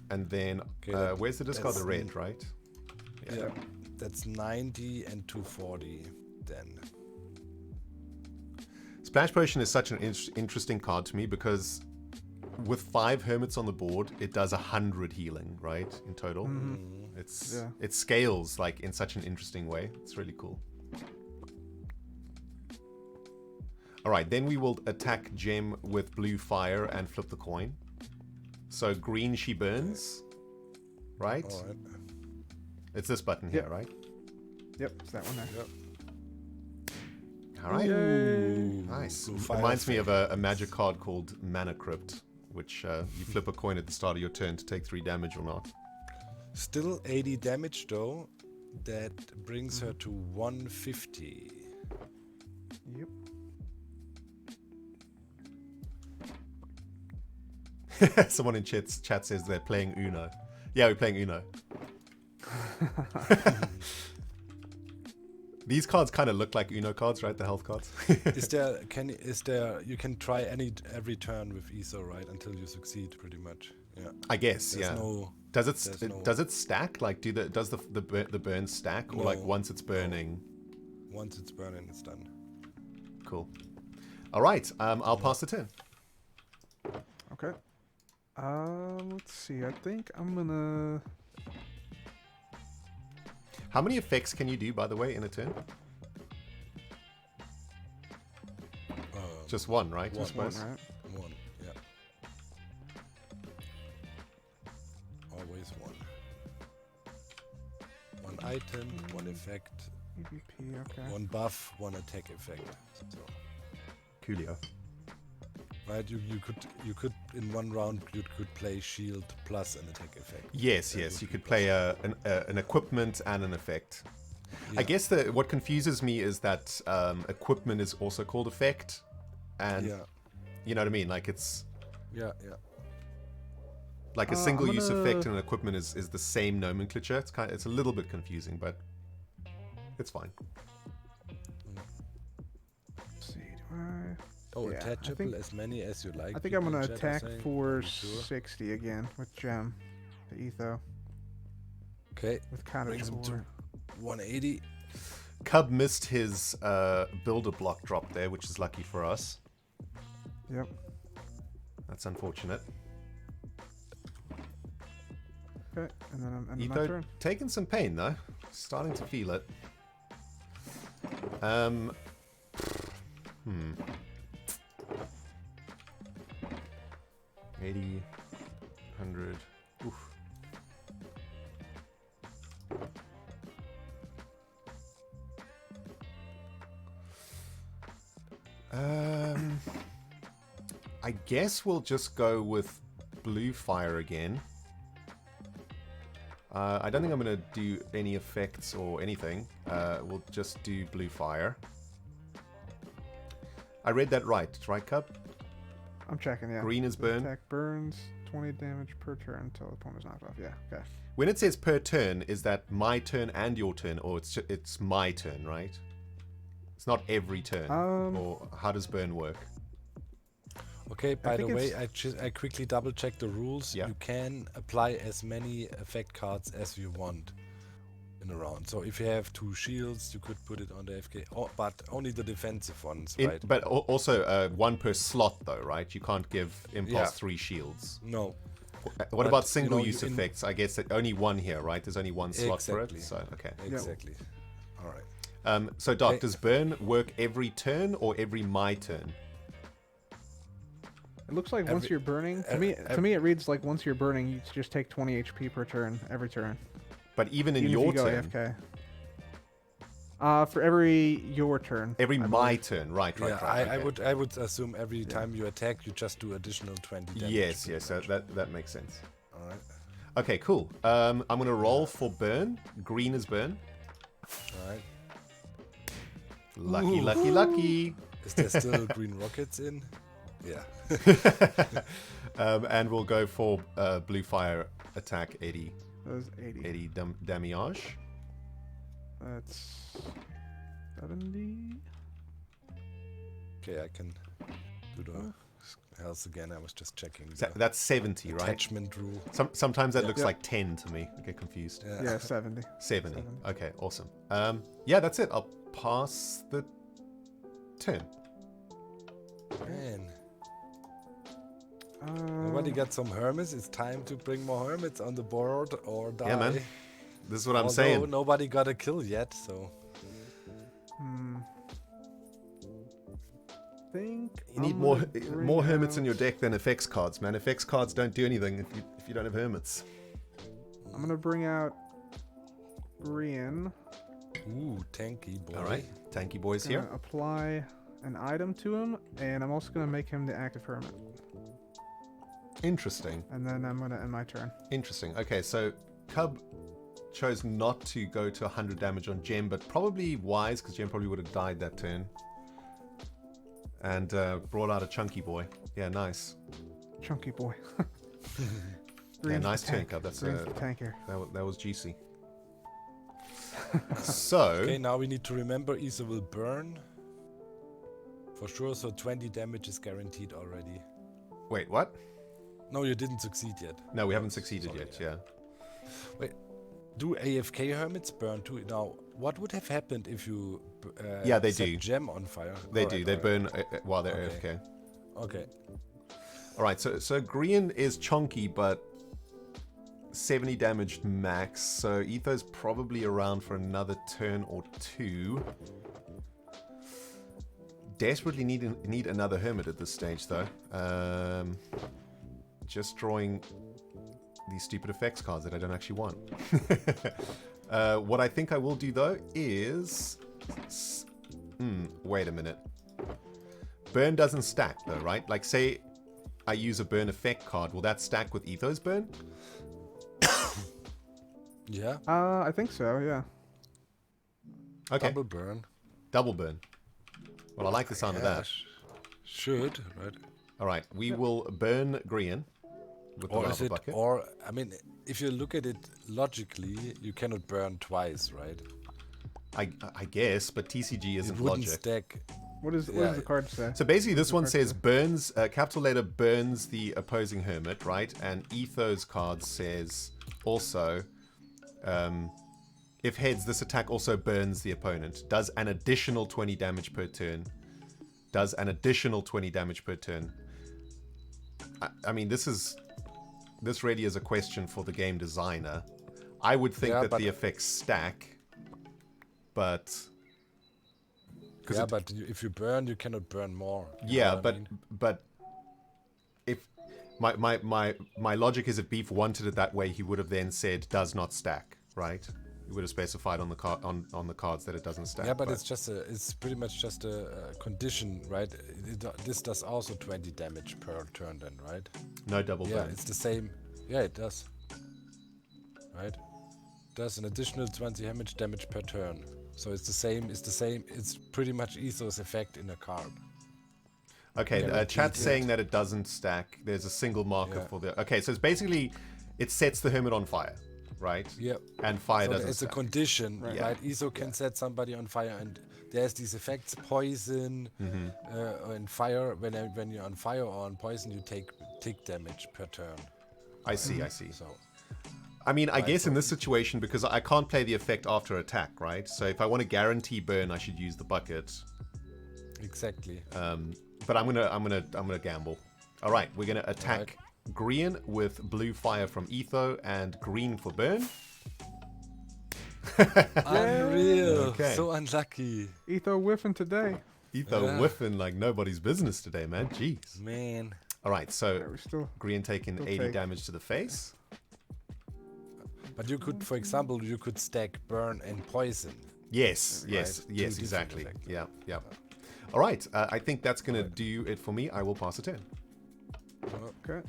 And then Okay, where's the discard? The that's red, right? Yeah. That's 90 and 240. Then. Splash Potion is such an interesting card to me because with 5 hermits on the board, it does 100 healing, right? In total. It scales like in such an interesting way. It's really cool. All right, then we will attack Gem with blue fire and flip the coin. So green, she burns, right? All right. It's this button here, right? Yep, it's that one there. Yep. All right. Yay. Nice. Blue fire Reminds me effect. of a magic card called Mana Crypt, which you flip a coin at the start of your turn to take 3 damage or not. Still 80 damage though. That brings her to 150. Yep. Someone in chat says they're playing Uno. Yeah, we're playing Uno. These cards kind of look like Uno cards, right? The health cards. You can try every turn with ESO, right? Until you succeed, pretty much. Yeah. I guess, There's yeah. no- Does there's no- does it stack? Like, does the burn stack, or like No. once it's burning? Once it's burning, it's done. Cool. All right, I'll pass the turn. Okay. Let's see. I think I'm gonna. How many effects can you do, by the way, in a turn? Just one, right? one, I suppose? Right. One, yeah. Always one. One item, one effect, EVP. Okay. one buff, one attack effect. So, Coolio. right, you could in one round you could play shield plus an attack effect. Yes, That yes. would You be could play an equipment and an effect. I Yeah. guess what confuses me is that equipment is also called effect, and Yeah, you know what I mean. Like it's yeah. like a I'm single-use gonna- effect and an equipment is the same nomenclature. It's a little bit confusing, but it's fine. Let's see. Do I? Oh, Yeah, I attachable think- as many as you like. I think I'm people gonna in chat are attack saying. for Are you sure? 60 again with Gem, the Etho, Okay, with counter brings him to tour. 180. Cub missed his builder block drop there, which is lucky for us. Yep. That's unfortunate. Okay, and then I'm my Etho turn. taking some pain though, starting to feel it. Hmm. 80, 100. Oof. I guess we'll just go with blue fire again. I don't think I'm going to do any effects or anything. We'll just do blue fire. I read that right, Cub? I'm checking. Yeah. Green is The burn. Attack burns 20 damage per turn until the opponent is knocked off. Yeah. Okay. When it says per turn, is that my turn and your turn, or it's my turn, right? It's not every turn. Or how does burn work? Okay, by the think way, I quickly double checked the rules. Yeah. You can apply as many effect cards as you want in a round. So if you have 2 shields, you could put it on the FK, but only the defensive ones, right? But also 1 per slot, though, right? You can't give Impulse Yeah. 3 shields. No. What But, about you know, single-use in- effects? I guess that only 1 here, right? There's only 1 slot for Exactly. it. So, okay. Exactly. All right. So, Doc, Okay. does burn work every turn or every my turn? It looks like once Every- you're burning. To ev- me, it reads like once you're burning, you just take 20 HP per turn every turn. But even in Even your if you go turn, AFK. For every your turn. every I my believe. turn, right? Yeah, Okay. I would assume every time you attack, you just do additional 20 damage. Yes, pretty yes, much. that makes sense. All right. Okay, cool. I'm gonna roll for burn. Green is burn. All right. Lucky, Ooh. lucky, lucky. Is there still green rockets in? Yeah. And we'll go for blue fire attack 80. That was 80. 80 damage. That's 70. Okay, I can do the health again. I was just checking That's 70, right? attachment rule. Sometimes that Yeah. looks Yeah. like 10 to me. I get confused. Yeah, 70. 70. 70. Okay, awesome. Yeah, that's it. I'll pass the turn. Man. Somebody got some hermits. It's time to bring more hermits on the board or die. Yeah, man. This is what I'm Although saying. nobody got a kill yet, so. Think You need I'm more gonna bring more hermits in out- your deck than effects cards, man. Effects cards don't do anything if you don't have hermits. I'm gonna bring out Rian. Ooh, tanky boy. All right, tanky boys Gonna here. apply an item to him, and I'm also gonna make him the active hermit. Interesting. And then I'm gonna end my turn. Interesting. Okay, so Cub chose not to go to 100 damage on Gem, but probably wise because Gem probably would have died that turn. And brought out a chunky boy. Yeah, nice. Chunky boy. Yeah, Green's nice the turn, tank. Cub. That's Green's the tank here. that was juicy. So Okay, now we need to remember Isa will burn. For sure, so 20 damage is guaranteed already. wait, what? No, you didn't succeed yet. No, we haven't succeeded Sorry, yet. yeah. Yeah. Do AFK hermits burn too? Now, what would have happened if you Yeah, they set do. Gem on fire? They Alright, do. They alright. burn while they're Okay. AFK. Okay. All right, so Green is chunky, but 70 damage max. So Etho's probably around for another turn or two. Desperately need another hermit at this stage, though. Just drawing these stupid effects cards that I don't actually want. What I think I will do, though, is... wait a minute. Burn doesn't stack, though, right? Like, say I use a burn effect card. Will that stack with Ethos burn? Yeah. I think so. Yeah. Okay. Double burn. Double burn. Well, I like the sound of Yeah, that. should, right? All right. We will burn Green with the Or is lava it? bucket. Or I mean, if you look at it logically, you cannot burn twice, right? I guess, but TCG It isn't wouldn't logic. stack. What does Yeah. the card say? So basically, this one card says say? burns, capital letter burns the opposing hermit, right? And Ethos card says also, if heads, this attack also burns the opponent. Does an additional 20 damage per turn. Does an additional 20 damage per turn. I mean, this really is a question for the game designer. I would think Yeah, that but- the effects stack, but... Yeah, but if you burn, you cannot burn more. You know Yeah, what I but mean? but if my logic is if Beef wanted it that way, he would have then said does not stack, right? He would have specified on the card on the cards that it doesn't stack. Yeah, but it's pretty much just a condition, right? This does also 20 damage per turn, then, right? no double Yeah, burn. it's the same. Yeah, it does. Right? Does an additional 20 damage per turn. So it's the same. It's the same. It's pretty much Ethos effect in a card. Okay, Guaranteed chat's hit. saying that it doesn't stack. There's a single marker Yeah. for the. Okay, so it's basically it sets the hermit on fire, right? Yeah. And fire So doesn't it's a stack. condition, Right. right? Etho can set somebody on fire, and there's these effects: poison and fire. When you're on fire or on poison, you take tick damage per turn. I see. I see. So I mean, I Right, guess in so- this situation, because I can't play the effect after attack, right? So if I want to guarantee burn, I should use the bucket. exactly. But I'm gonna gamble. All right, we're gonna attack Green with blue fire from Etho and green for burn. Unreal. Okay. So unlucky, Etho whiffing today. Etho Yeah. whiffing like nobody's business today, man. Jeez. man. All right, so Yeah, we're still. Green taking Still 80 take. damage to the face. But you could, for example, you could stack burn and poison. Yes, Right, yes, two yes, different exactly. effects. Yeah, yeah. All right, I think that's gonna do it for me. I will pass a turn. Okay.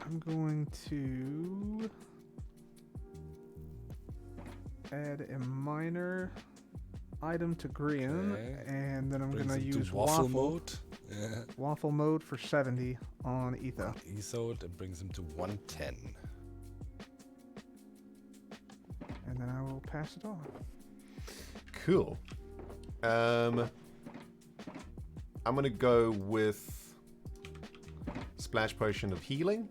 I'm going to add a minor item to Green, Okay. and then I'm Brings going to him to use waffle mode. Yeah. waffle mode for 70 on Etho. Etho, that brings him to 110. And then I will pass it on. Cool. I'm gonna go with splash potion of healing.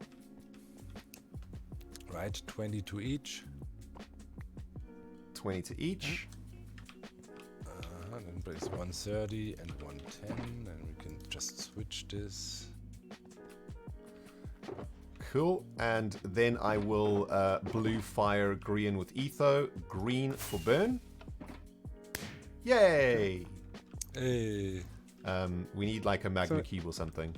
Right, 20 to each. 20 to each. Then brings 130 and 110, and we can just switch this. Cool. And then I will blue fire green with Etho. Green for burn. Yay! Hey. We need like a magma cube or something.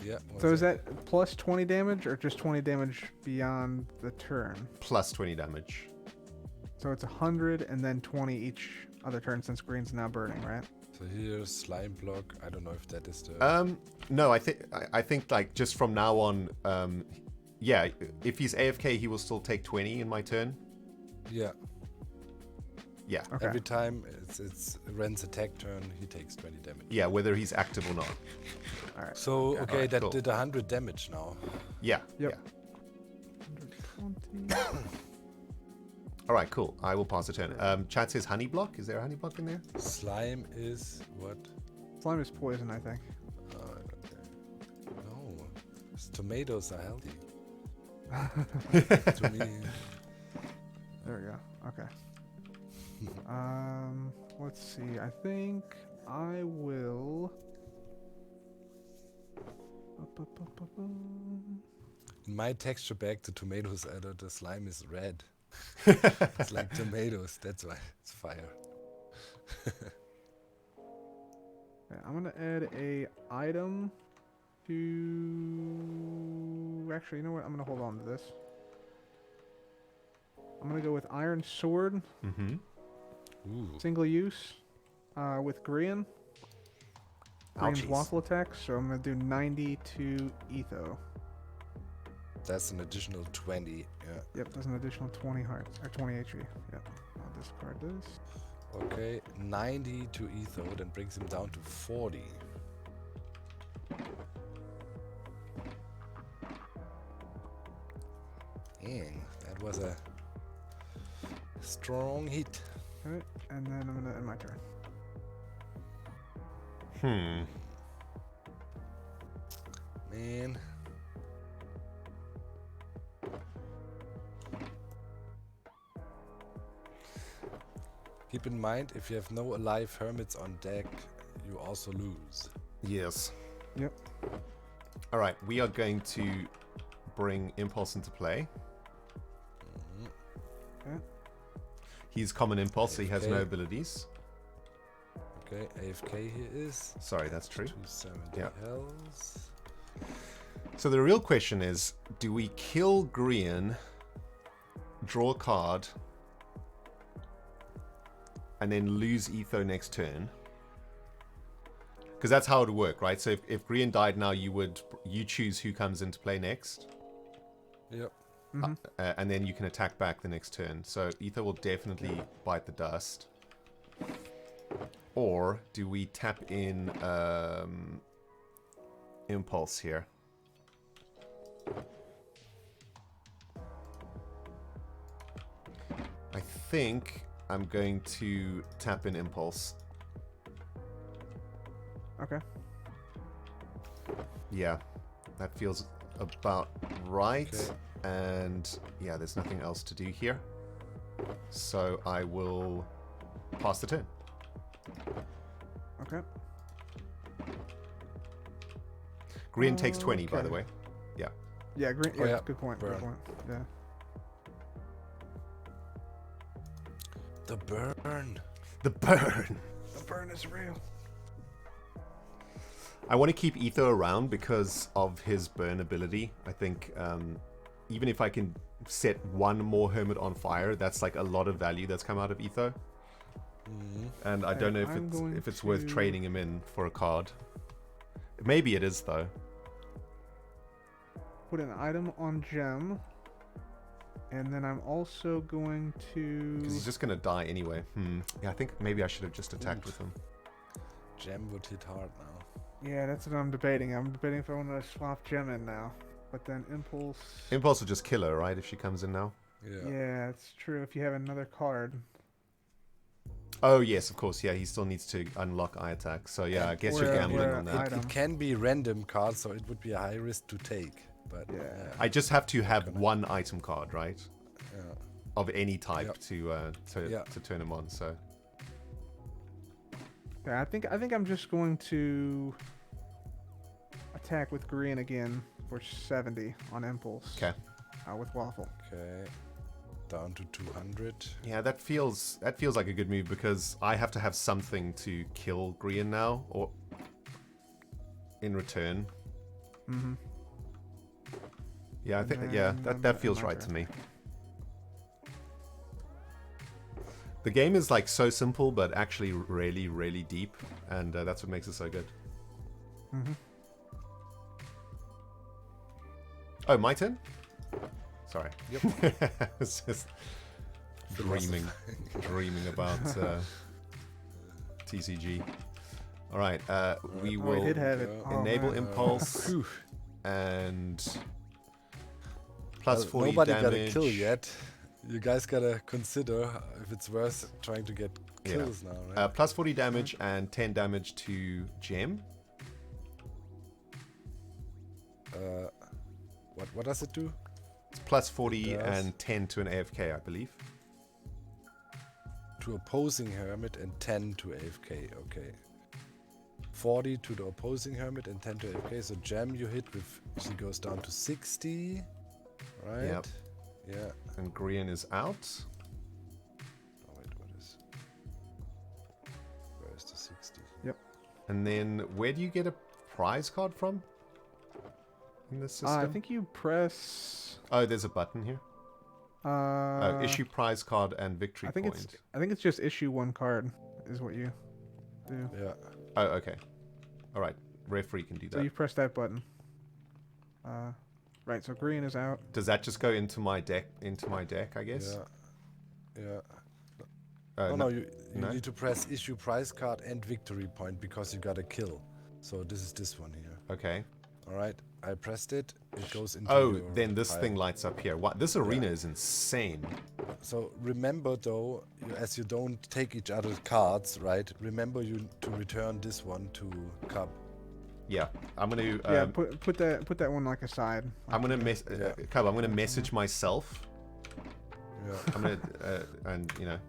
Yeah. So is that plus 20 damage or just 20 damage beyond the turn? Plus 20 damage. So it's 100 and then 20 each other turn since green's now burning, right? So here's slime block. I don't know if that is the. No, I think like just from now on, yeah, if he's AFK, he will still take 20 in my turn. Yeah. Yeah. Okay. Every time it's Ren's attack turn, he takes 20 damage. Yeah, whether he's active or not. All right. So okay, Alright, that cool. did 100 damage now. Yeah. Yep. Yeah. 120. All right, cool. I will pass the turn. Chat says honey block. Is there a honey block in there? Slime is what? Slime is poison, I think. No, tomatoes are healthy. To me. There we go. Okay. Let's see. I think I will. In my texture pack, the tomatoes the slime is red. It's like tomatoes. That's why it's fire. Okay, I'm gonna add a item to. Actually, you know what? I'm gonna hold on to this. I'm gonna go with iron sword, Mm-hmm. Ooh. single use, with Grian. Grian's Ouchies. waffle attack, so I'm gonna do 90 to Etho. That's an additional 20. Yeah. Yep, there's an additional 20 hearts or 20 HP. Yep. I'll discard this. Okay, 90 to Etho, then brings him down to 40. Dang, that was a strong hit. Okay, and then I'm gonna end my turn. Man. Keep in mind, if you have no alive hermits on deck, you also lose. Yes. Yep. All right, we are going to bring Impulse into play. Okay. He's common Impulse, so he has no AFK. abilities. Okay, AFK here is. Sorry, that's true. 270 Yeah. hells. So the real question is, do we kill Grian, draw a card, and then lose Etho next turn? Because that's how it would work, right? So if Grian died now, you choose who comes into play next, Yep. and then you can attack back the next turn. So Etho will definitely bite the dust. Or do we tap in Impulse here? I think I'm going to tap in Impulse. Okay. Yeah, that feels about right. Okay. And yeah, there's nothing else to do here. So I will pass the turn. Okay. Green takes 20, by the Okay. way. Yeah. Yeah, green. Oh, Yeah, yeah. good point. Burn. Good point. Yeah. The burn. The burn! The burn is real. I want to keep Etho around because of his burn ability. I think even if I can set one more Hermit on fire, that's like a lot of value that's come out of Etho. And I Okay, don't know I'm if it's going worth to- trading him in for a card. Maybe it is, though. Put an item on gem. And then I'm also going to. Because he's just going to die anyway. Yeah, I think maybe I should have just attacked with him. Gem would hit hard now. Yeah, that's what I'm debating. I'm debating if I want to swap gem in now. But then impulse. Impulse will just kill her, right, if she comes in now? Yeah. Yeah, it's true. If you have another card. Oh, yes, of course. Yeah, he still needs to unlock eye attack. So, yeah, I guess you're Or- gambling or on It, that. item. it can be random cards, so it would be a high risk to take. But Yeah. I just have to have one item card, right? yeah. Of any type Yep. to turn him on. So Yeah, I think I'm just going to attack with green again. for 70 on impulse. Okay. With waffle. Okay. Down to 200. Yeah, that feels like a good move because I have to have something to kill Grian now, or in return. Mm-hmm. Yeah, I think that feels right to me. The game is like so simple, but actually really, really deep, and that's what makes it so good. Mm-hmm. Oh, my turn? Sorry. Yep. I was just dreaming about TCG. All right, we will did have it. enable man. impulse and plus 40 nobody damage. got a kill yet. You guys gotta consider if it's worth trying to get kills now, right? Plus 40 damage and 10 damage to Gem. What does it do? It's plus 40 It does. and 10 to an AFK, I believe. To opposing Hermit and 10 to AFK, okay. 40 to the opposing Hermit and 10 to AFK, so Gem you hit with, she goes down to 60, right? Yep. Yeah. And Grian is out. Oh wait, where is the 60? Yep. And then where do you get a prize card from? In this system? I think you press. Oh, there's a button here. Issue prize card and victory I think point. it's just issue one card is what you do. Yeah. Oh, okay. All right. Referee can do So that. you press that button. Right. So green is out. Does that just go into my deck? I guess. Yeah. Yeah. No, you no? need to press issue prize card and victory point because you got a kill. So this is this one here. Okay. All right. I pressed it. It goes into. Oh, your then this pile. thing lights up here. What? This arena is insane. So remember though, as you don't take each other's cards, right? Remember you to return this one to Cub. Yeah, I'm gonna. Yeah. Put that one like aside. I'm gonna Cub, I'm gonna message myself. Yeah. I'm gonna and you know,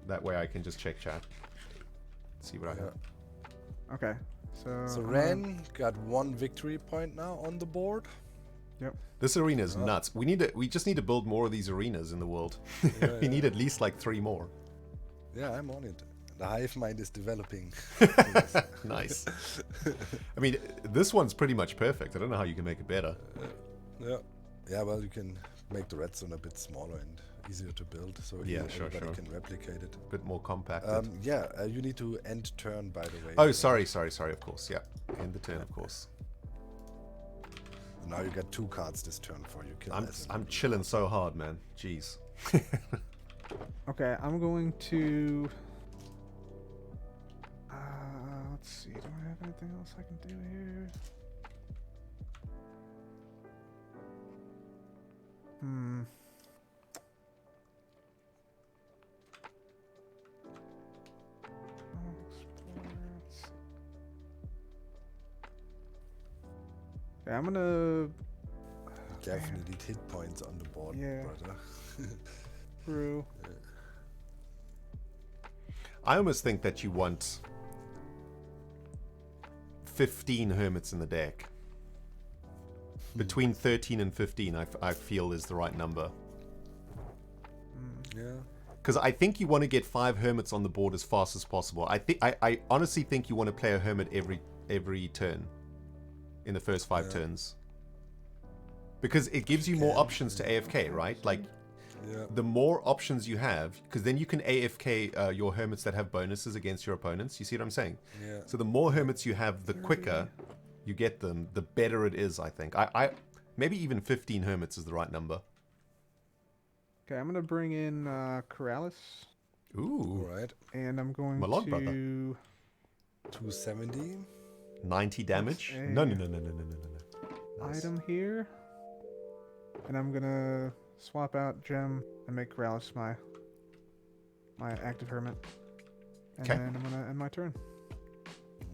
that way I can just check chat. See what I have. Okay. So Ren got 1 victory point now on the board. Yep. This arena is nuts. We just need to build more of these arenas in the world. We need at least like 3 more. Yeah, I'm on it. The hive mind is developing. Nice. I mean, this one's pretty much perfect. I don't know how you can make it better. Yeah, well, you can make the red zone a bit smaller and easier to build, so everybody can replicate it. A bit more compact. You need to end turn, by the way. Oh, sorry, of course, yeah. End the turn, of course. Now you get 2 cards this turn for you. Kill I'm chilling so hard, man. Jeez. Okay, I'm going to. Let's see. Do I have anything else I can do here? Yeah, I'm gonna. Definitely need hit points on the board, brother. True. I almost think that you want 15 hermits in the deck. Between 13 and 15, I feel is the right number. Yeah. Because I think you want to get 5 hermits on the board as fast as possible. I honestly think you want to play a hermit every turn in the first 5 turns. Because it gives you more options to AFK, right? Like, the more options you have, because then you can AFK your hermits that have bonuses against your opponents. You see what I'm saying? Yeah. So the more hermits you have, the quicker you get them, the better it is, I think. I maybe even 15 hermits is the right number. Okay, I'm gonna bring in Corrales. Ooh. All right. And I'm going Malon, to... brother. 270. 90 damage? No. Nice. Item here. And I'm gonna swap out Gem and make Corrales my active hermit. And then I'm gonna end my turn.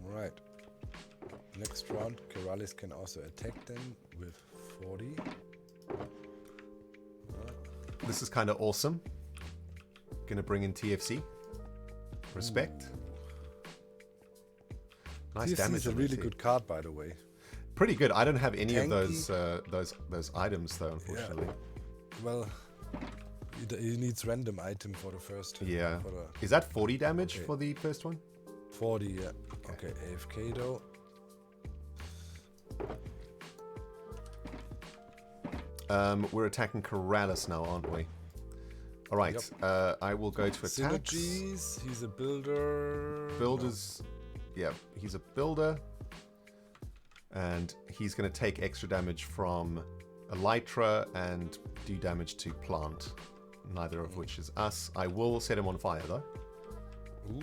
All right. Next round, Corrales can also attack them with 40. This is kind of awesome. Gonna bring in TFC. Respect. Nice TFC damage. is a really good card, by the way. Pretty good. I don't have any of Tanky. those items though, unfortunately. Well, he needs random item for the first. Yeah. For the Is that 40 damage Okay. for the first one? 40, yeah. Okay, AFK though. We're attacking Corrales now, aren't we? All right. I will go to attacks. Synergies. He's a builder. Builders. Yeah, he's a builder. And he's going to take extra damage from Elytra and do damage to plant. Neither of which is us. I will set him on fire though. Ooh.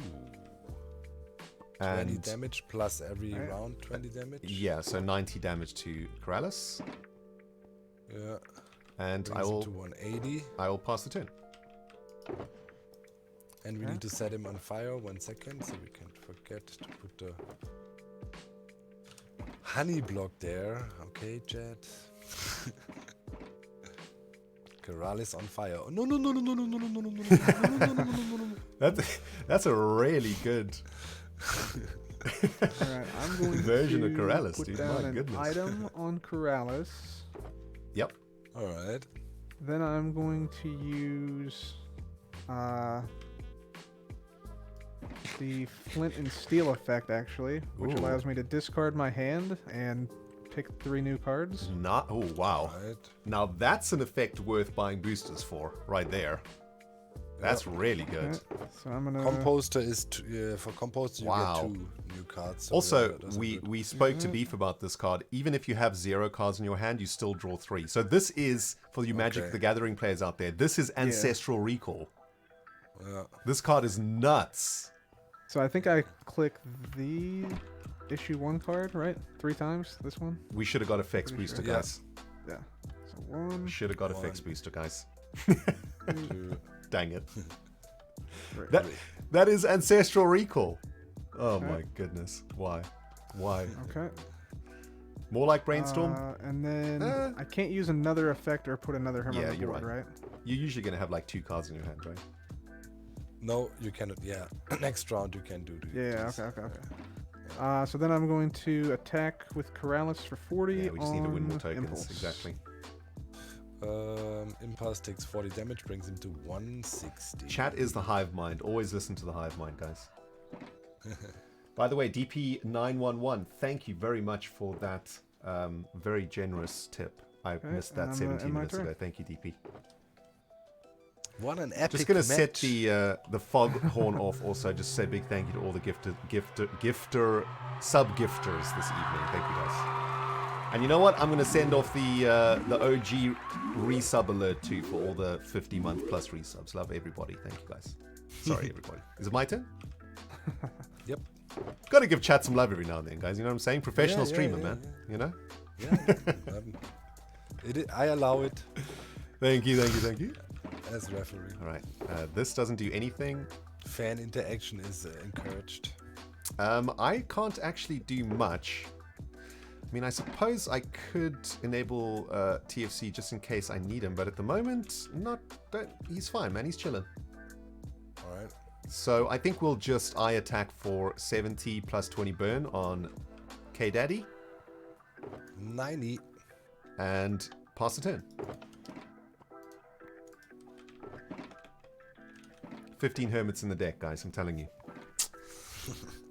20 And damage plus every round 20 damage. yeah, so 90 damage to Corrales. Yeah. And Brings him to 180. I will pass the turn. And we need to set him on fire 1 second, so we can't forget to put the honey block there. Okay, Jet. Corrales on fire. Oh, no, no, no, no, no, no, no, no, no, no, no, no, no, no, no, no. That's a really good Alright, I'm going version to of Corrales, put dude. down My an goodness. item on Corrales. Yep. All right. Then I'm going to use the flint and steel effect, actually, which Ooh. allows me to discard my hand and pick 3 new cards. Not. Oh wow. Right. Now that's an effect worth buying boosters for, right there. That's really good. Okay, so I'm gonna. Composter is for Composter you Wow. get 2 new cards. So Also, yeah, that's we good. spoke to Beef about this card. Even if you have 0 cards in your hand, you still draw 3. So this is, for you Magic Okay. the Gathering players out there, this is Ancestral Recall. Yeah. This card is nuts. So I think I click the issue 1 card, right? 3 times. This one. We should have got Effects Pretty Booster, sure. guys. Yeah. So 1. Should have got One. Effects Booster, guys. 2, Dang it. 3. That is Ancestral Recall. Oh Okay. my goodness. Why? Why? Okay. More like Brainstorm? And then Uh. I can't use another effect or put another Hermit Yeah, on the you're board, right. right? You're usually going to have like 2 cards in your hand, right? No, you cannot. Yeah. Next round you can do the. Yeah, this. okay. So then I'm going to attack with Corrales for 40 Yeah, we just need to win more on tokens. Impulse. Exactly. Impulse takes 40 damage, brings him to 160. Chat is the hive mind. Always listen to the hive mind, guys. By the way, DP911, thank you very much for that very generous tip. I missed that and 17 my minutes turn. ago. Thank you, DP. What an epic Just gonna set match. the fog horn off. Also, just say big thank you to all the sub-gifters this evening. Thank you, guys. And you know what? I'm gonna send off the OG resub alert too for all the 50-month plus resubs. Love everybody. Thank you, guys. Sorry, everybody. Is it my turn? Yep. Gotta give chat some love every now and then, guys. You know what I'm saying? Professional Yeah, streamer, yeah, man. yeah. You know? Yeah. I allow it Thank you, thank you, thank you. as referee. All right. This doesn't do anything. Fan interaction is encouraged. I can't actually do much. I mean, I suppose I could enable TFC just in case I need him, but at the moment, he's fine, man. He's chilling. All right. So I think we'll just eye attack for 70 plus 20 burn on K-Daddy 90. and pass the turn. 15 hermits in the deck, guys. I'm telling you.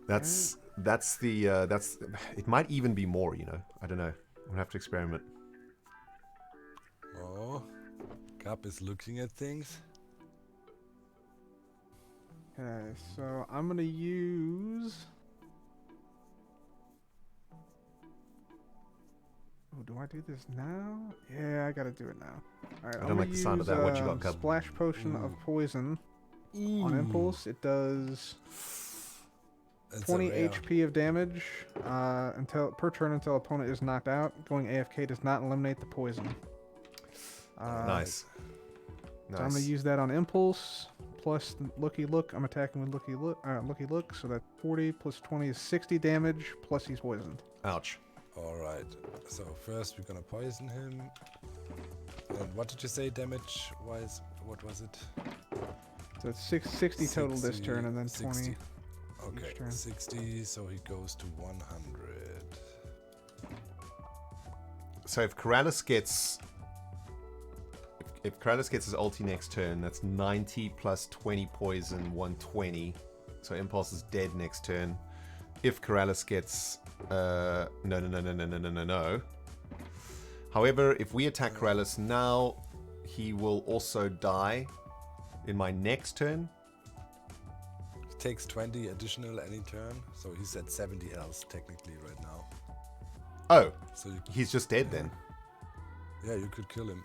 That's it might even be more, you know. I don't know. We'll have to experiment. Oh. Cap is looking at things. Okay, so I'm gonna use. Oh, do I do this now? Yeah, I gotta do it now. All right, I don't like the sound of that. What you got, Cub? Splash potion of poison on impulse. It does It's a 20 rare. HP of damage per turn until opponent is knocked out. Going AFK does not eliminate the poison. Nice. So I'm gonna use that on impulse plus the Looky Look. I'm attacking with Looky Look. So that 40 plus 20 is 60 damage. Plus he's poisoned. Ouch. All right. So first we're gonna poison him. And what did you say damage-wise? What was it? So it's 60 total this turn, and then 20. 60. Okay, each turn. 60. So he goes to 100. So if Corrales gets... If Corrales gets his ulti next turn, that's 90 plus 20 poison, 120. So Impulse is dead next turn. If Corrales gets... No. However, if we attack Corrales now, he will also die in my next turn. He takes 20 additional any turn, so he's at 70 health technically right now. Oh, so he's just dead then. Yeah, you could kill him.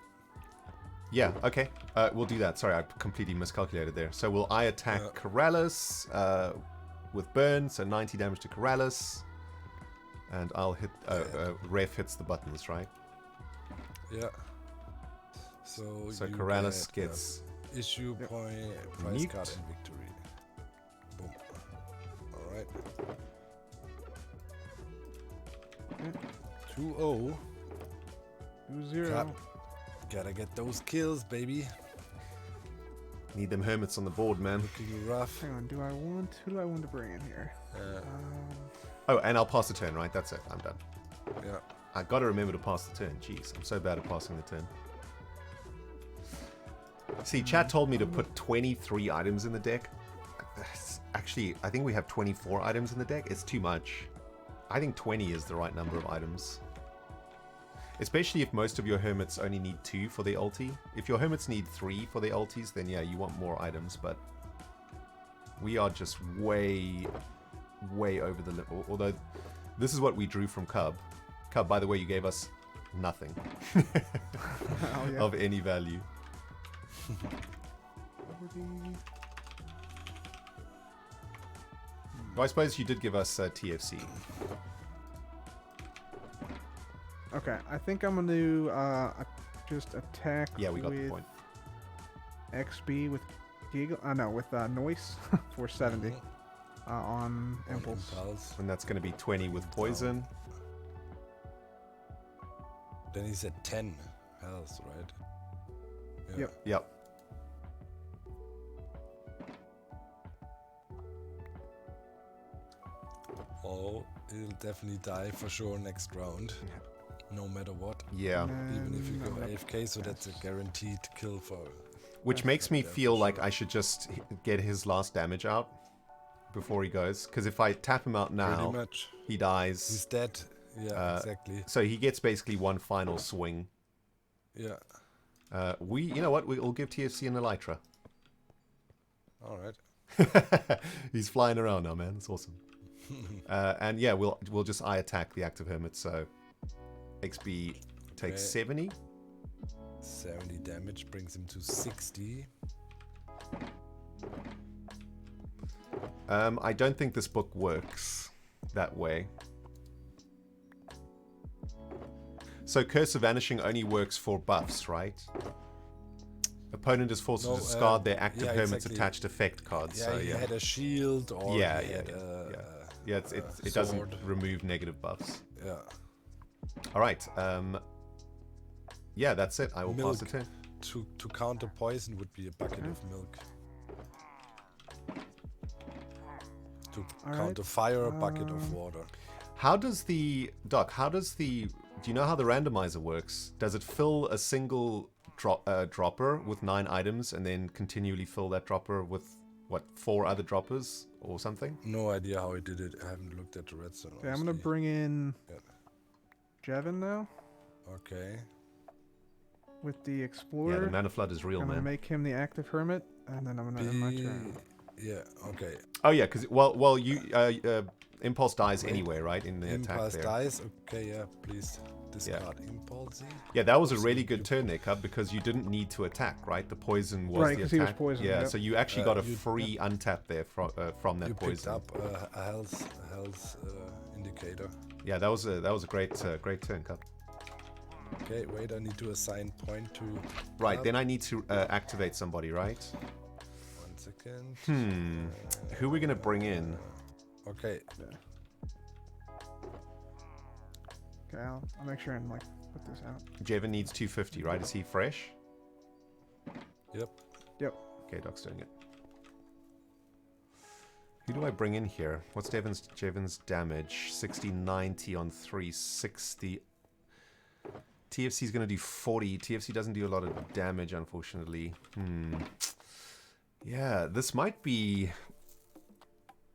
Yeah, okay. We'll do that. Sorry, I completely miscalculated there. So will I attack Corrales with burn, so 90 damage to Corrales. And I'll hit... Ref hits the buttons, right? Yeah. So Corrales gets... issue point, price nuked. card, and victory. Boom. Alright. 2-0. 2-0. Gotta get those kills, baby. Need them hermits on the board, man. Looking rough. Hang on, who do I want to bring in here? Oh, and I'll pass the turn, right? That's it. I'm done. Yeah. I gotta remember to pass the turn. Jeez, I'm so bad at passing the turn. See, chat told me to put 23 items in the deck. Actually, I think we have 24 items in the deck. It's too much. I think 20 is the right number of items. Especially if most of your hermits only need 2 for their ulti. If your hermits need 3 for their ultis, then yeah, you want more items, but we are just way over the limit. Although, this is what we drew from Cub. Cub, by the way, you gave us nothing of any value. Well, I suppose you did give us TFC. Okay, I think I'm going to just attack Yeah, we got the point. XB with Giggle. No, with Noise for 70 on Impulse. And that's going to be 20 with poison. Then he's at 10 health, right? Yeah. Yep. Oh, he'll definitely die for sure next round. No matter what. Yeah. Even if you go AFK, so that's a guaranteed kill for... Which makes me feel like I should just get his last damage out before he goes. Because if I tap him out now, he dies. He's dead. Yeah, exactly. So he gets basically one final swing. Yeah. You know what? We'll give TFC an Elytra. All right. He's flying around now, man. It's awesome. And yeah, we'll just eye attack the active hermit. So XB takes 70. 70 damage brings him to 60. I don't think this book works that way. So Curse of Vanishing only works for buffs, right? Opponent is forced to discard their active hermit's attached effect cards. Yeah, so, he had a shield or it doesn't remove negative buffs. Yeah. All right. Yeah, that's it. I will pass the turn. To counter poison would be a bucket of milk. To counter fire, a bucket of water. How does the... Doc, do you know how the randomizer works? Does it fill a single dropper with 9 items and then continually fill that dropper with, what, 4 other droppers or something? No idea how he did it. I haven't looked at the redstone. Okay, I'm going to bring in Jevin now. Okay. With the Explorer. Yeah, the Mana Flood is real, I'm man. going to make him the active hermit, and then I'm going to end my turn. Yeah, okay. Oh, yeah, because, well, you... Impulse dies anyway, right? In the attack there. Impulse dies? Okay, yeah, please. Discard Impulse. Yeah, that was a really good turn there, Cub, because you didn't need to attack, right? The poison was the attack. He was poisoned. Yeah, so you actually got a free untap there from that poison. You picked up a health indicator. Yeah, that was a great turn, Cub. Okay, wait, I need to assign point to... Right, then I need to activate somebody, right? 1 second. Who are we going to bring in? Okay. Okay, I'll make sure and put this out. Jevin needs 250, right? Is he fresh? Yep. Okay, Doc's doing it. Who do I bring in here? What's Jevon's damage? 60, 90 on 360. TFC is going to do 40. TFC doesn't do a lot of damage, unfortunately. Yeah, this might be...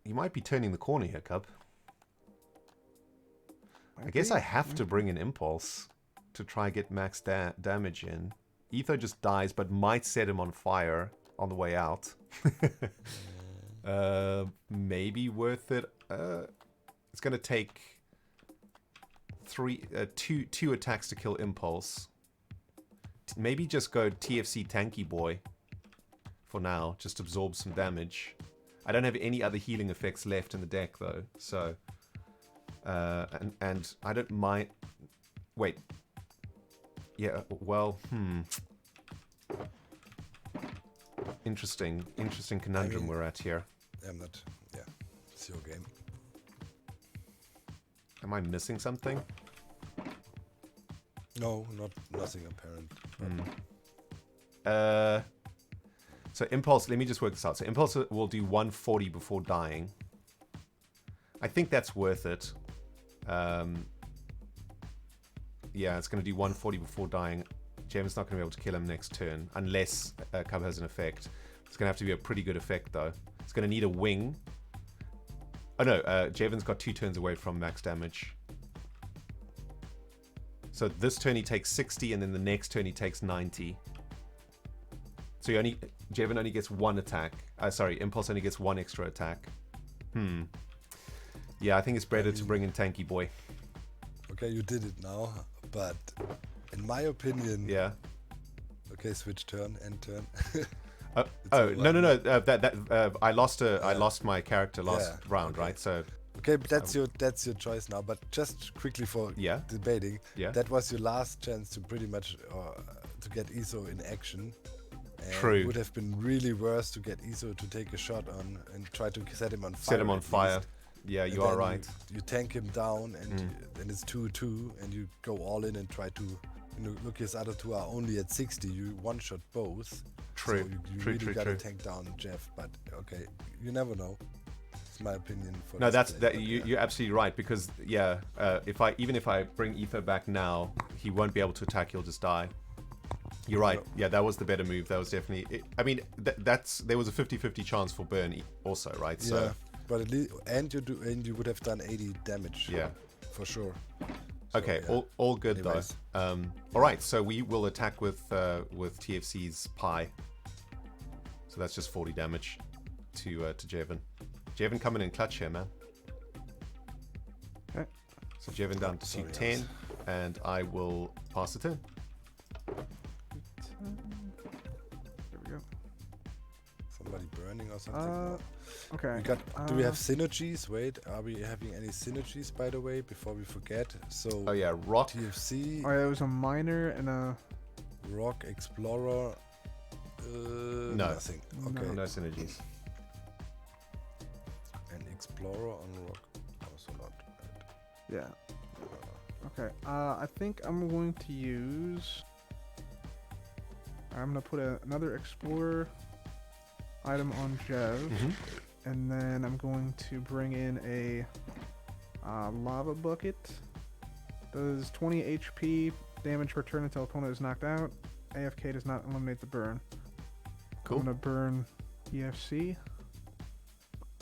You might be turning the corner here, Cub. I guess I have to bring an Impulse to try get max damage in. Etho just dies, but might set him on fire on the way out. Maybe worth it. It's going to take two attacks to kill Impulse. Maybe just go TFC Tanky Boy for now. Just absorb some damage. I don't have any other healing effects left in the deck though, so and I don't mind. Wait. Yeah. Well. Interesting conundrum we're at here. I'm not. Yeah, it's your game. Am I missing something? No, nothing apparent. So Impulse, let me just work this out. So Impulse will do 140 before dying. I think that's worth it. Yeah, it's going to do 140 before dying. Javen's not going to be able to kill him next turn, unless Cub has an effect. It's going to have to be a pretty good effect, though. It's going to need a wing. Oh no, Javen's got 2 turns away from max damage. So this turn he takes 60, and then the next turn he takes 90. So Javen only gets 1 attack. Sorry, Impulse only gets 1 extra attack. Yeah, I think it's better to bring in Tanky Boy. Okay, you did it now, but in my opinion... Yeah. Okay, switch turn, end turn. No. I lost my character last round, okay. right? So... Okay, but that's your choice now. But just quickly for debating, that was your last chance to pretty much to get Iso in action. And True. It would have been really worse to get Iso to take a shot on and try to set him on fire. Set him on fire. Yeah, you are right. You tank him down, and then it's 2-2, and you go all in and try to. Look, his other 2 are only at 60. You one-shot both. True. So you really gotta tank down Jeff. But okay, you never know. It's my opinion. You're absolutely right, because even if I bring Ether back now, he won't be able to attack. He'll just die. You're right. Yeah, that was the better move. That was definitely it. I mean, there was a 50-50 chance for burn also, right? So. Yeah, but at least you would have done 80 damage. Yeah, for sure. Okay, so, all good. Anyways. Though. All right, so we will attack with TFC's Pi. So that's just 40 damage to Javen. Javen coming in clutch here, man. Okay. So Javen down to 10, and I will pass the turn. There we go. Somebody burning or something? Okay. Do we have synergies? Wait, are we having any synergies, by the way, before we forget? So. Oh yeah, Rock. TFC. Oh yeah, it was a miner and a. Rock Explorer. No. Nothing. Okay. No synergies. An Explorer on Rock. Also not. Yeah. Okay. I think I'm going to use. I'm gonna put another Explorer item on Jev, and then I'm going to bring in a lava bucket. Does 20 HP damage per turn until opponent is knocked out. AFK does not eliminate the burn. Cool. I'm gonna burn EFC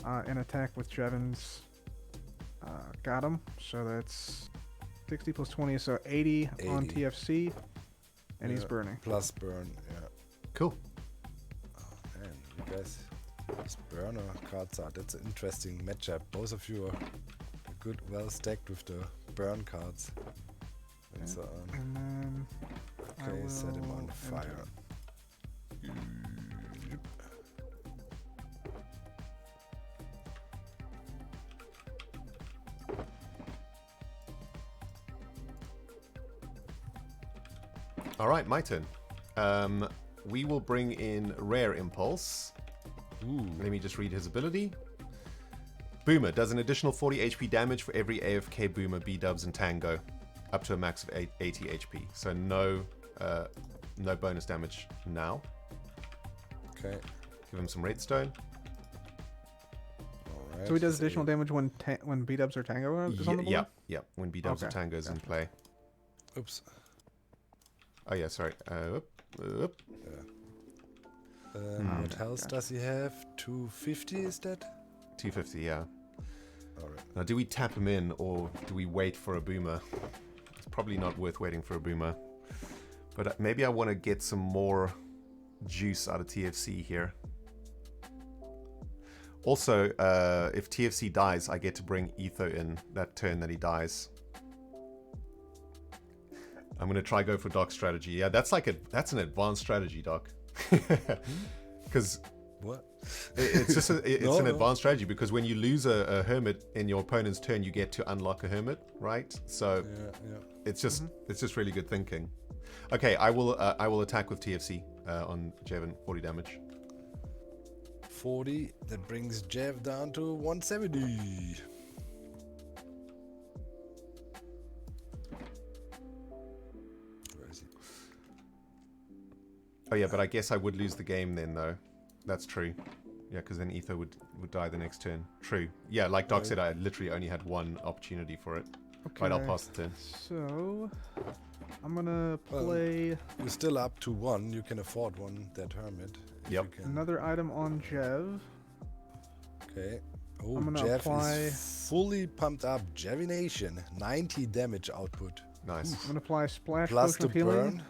and attack with Jeven's. Got him. So that's 60 plus 20, so 80 on TFC, and he's burning. Plus burn, yeah. Cool. Oh man, you guys, these burner cards that's an interesting matchup. Both of you are good, well stacked with the burn cards. And so on. And then okay, set him on fire. All right, my turn. We will bring in Rare Impulse. Ooh. Let me just read his ability. Boomer does an additional 40 HP damage for every AFK Boomer, B-dubs, and Tango, up to a max of 80 HP. So no bonus damage now. Okay. Give him some redstone. All right. So he does additional damage when B-dubs or Tango is on the board? Yeah. When B-dubs or Tango is in play. Oops. Oh yeah, sorry. Oop. What else does he have? 250 is that? 250, yeah. Alright. Now, do we tap him in or do we wait for a boomer? It's probably not worth waiting for a boomer. But maybe I want to get some more juice out of TFC here. Also, if TFC dies, I get to bring Etho in that turn that he dies. I'm going to try go for Doc strategy. Yeah, that's an advanced strategy, Doc. Because what? It's just an advanced strategy, because when you lose a hermit in your opponent's turn, you get to unlock a hermit, right? So it's just really good thinking. Okay, I will attack with TFC on Jevin, 40 damage. 40. That brings Jev down to 170. Where is he? Oh yeah, but I guess I would lose the game then, though. That's true. Yeah, because then Ether would die the next turn. True. Yeah, like Doc said, I literally only had one opportunity for it. Okay. Right, I'll pass the turn. So, I'm gonna play... You're still up to 1. You can afford one, that hermit. Yep. Another item on Jev. Okay. Oh, I'm gonna Jev apply... is fully pumped up. Jevination. 90 damage output. Nice. I'm gonna apply Splash Plus Potion the of Healing.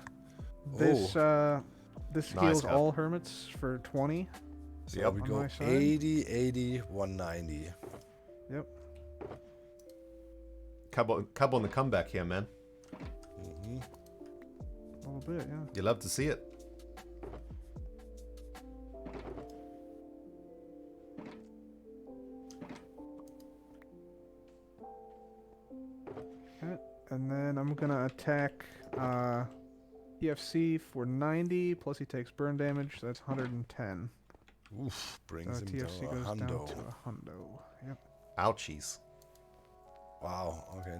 burn. This Nice, heals Cap. all hermits for 20. So Yep. we On go my side. 80, 80, 190. Yep. Cub on the comeback here, man. A little bit, yeah. You love to see it. Okay. And then I'm gonna attack TFC for 90, plus he takes burn damage, so that's 110. Oof, brings So him TFC to a goes down hundo. to a hundo. Yep. Ouchies. Wow. Okay,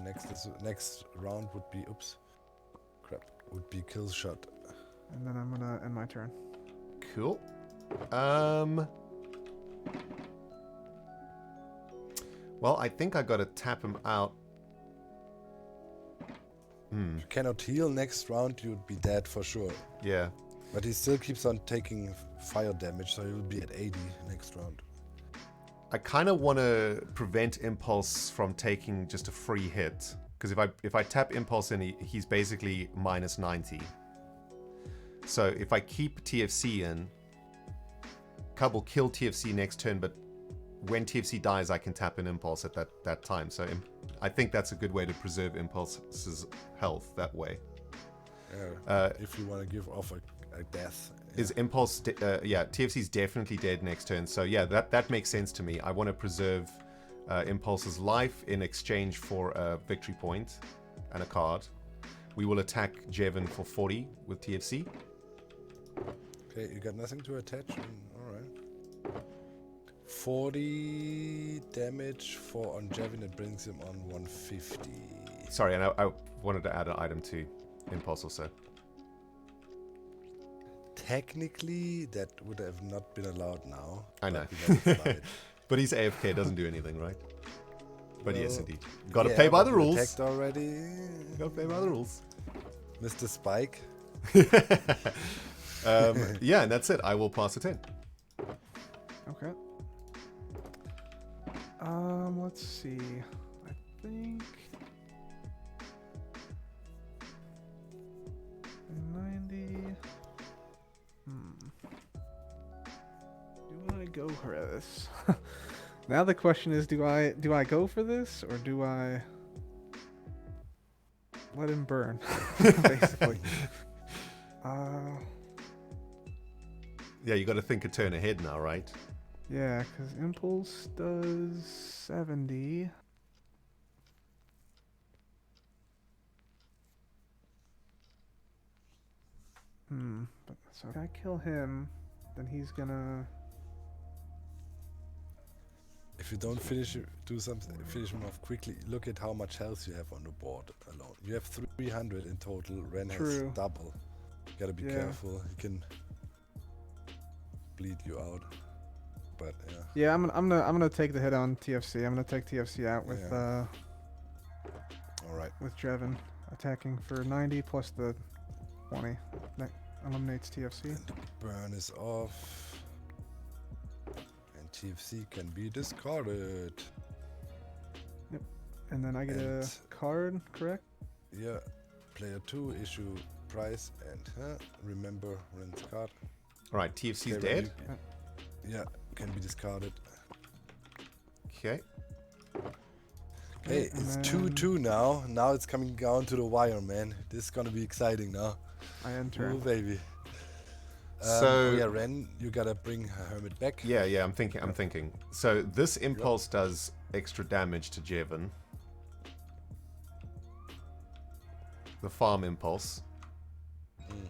next round would be would be kill shot. And then I'm gonna end my turn. Cool. Well, I think I gotta tap him out. If you cannot heal next round, you'd be dead for sure. Yeah. But he still keeps on taking fire damage, so he will be at 80 next round. I kind of want to prevent Impulse from taking just a free hit, because if I tap Impulse in, he's basically minus 90. So if I keep TFC in, Cub will kill TFC next turn, but when TFC dies, I can tap an Impulse at that time. So I think that's a good way to preserve Impulse's health that way. Yeah, if you want to give off a death. Is Impulse... yeah, TFC's definitely dead next turn. So yeah, that makes sense to me. I want to preserve Impulse's life in exchange for a victory point and a card. We will attack Jevin for 40 with TFC. Okay, you got nothing to attach? Alright. 40 damage on Jevin, it brings him on 150. Sorry, and I wanted to add an item to Impulse also. Technically, that would have not been allowed now. I know. but we let it slide. But he's AFK, doesn't do anything, right? But yes, Well, indeed. Gotta yeah, play by but the you rules. attacked already. Gotta play by the rules. Mr. Spike. Yeah, and that's it. I will pass it in. Okay. Let's see. I think 90. Do I go for this? Now the question is, do I go for this, or do I let him burn? Basically. Yeah, you got to think a turn ahead now, right? Yeah, because Impulse does 70. But so if I kill him, then he's gonna... If you don't finish him off quickly, look at how much health you have on the board alone. You have 300 in total. Ren has True. double. You gotta be careful. He can bleed you out. But yeah. Yeah, I'm gonna take the hit on TFC. I'm gonna take TFC out with All right. with Jevin attacking for 90 plus the 20. That eliminates TFC. And the burn is off. And TFC can be discarded. And then I get a And- card, correct? Yeah. Player 2 issue price and remember Ren's card. All right, TFC's Okay, dead. Yeah, can be discarded. Okay. Hey, and it's then 2-2 now. Now it's coming down to the wire, man. This is gonna be exciting now. I enter. Oh, baby. So- oh yeah, Ren, you gotta bring Hermit back. Yeah, I'm thinking. So this impulse does extra damage to Jevon. The farm impulse.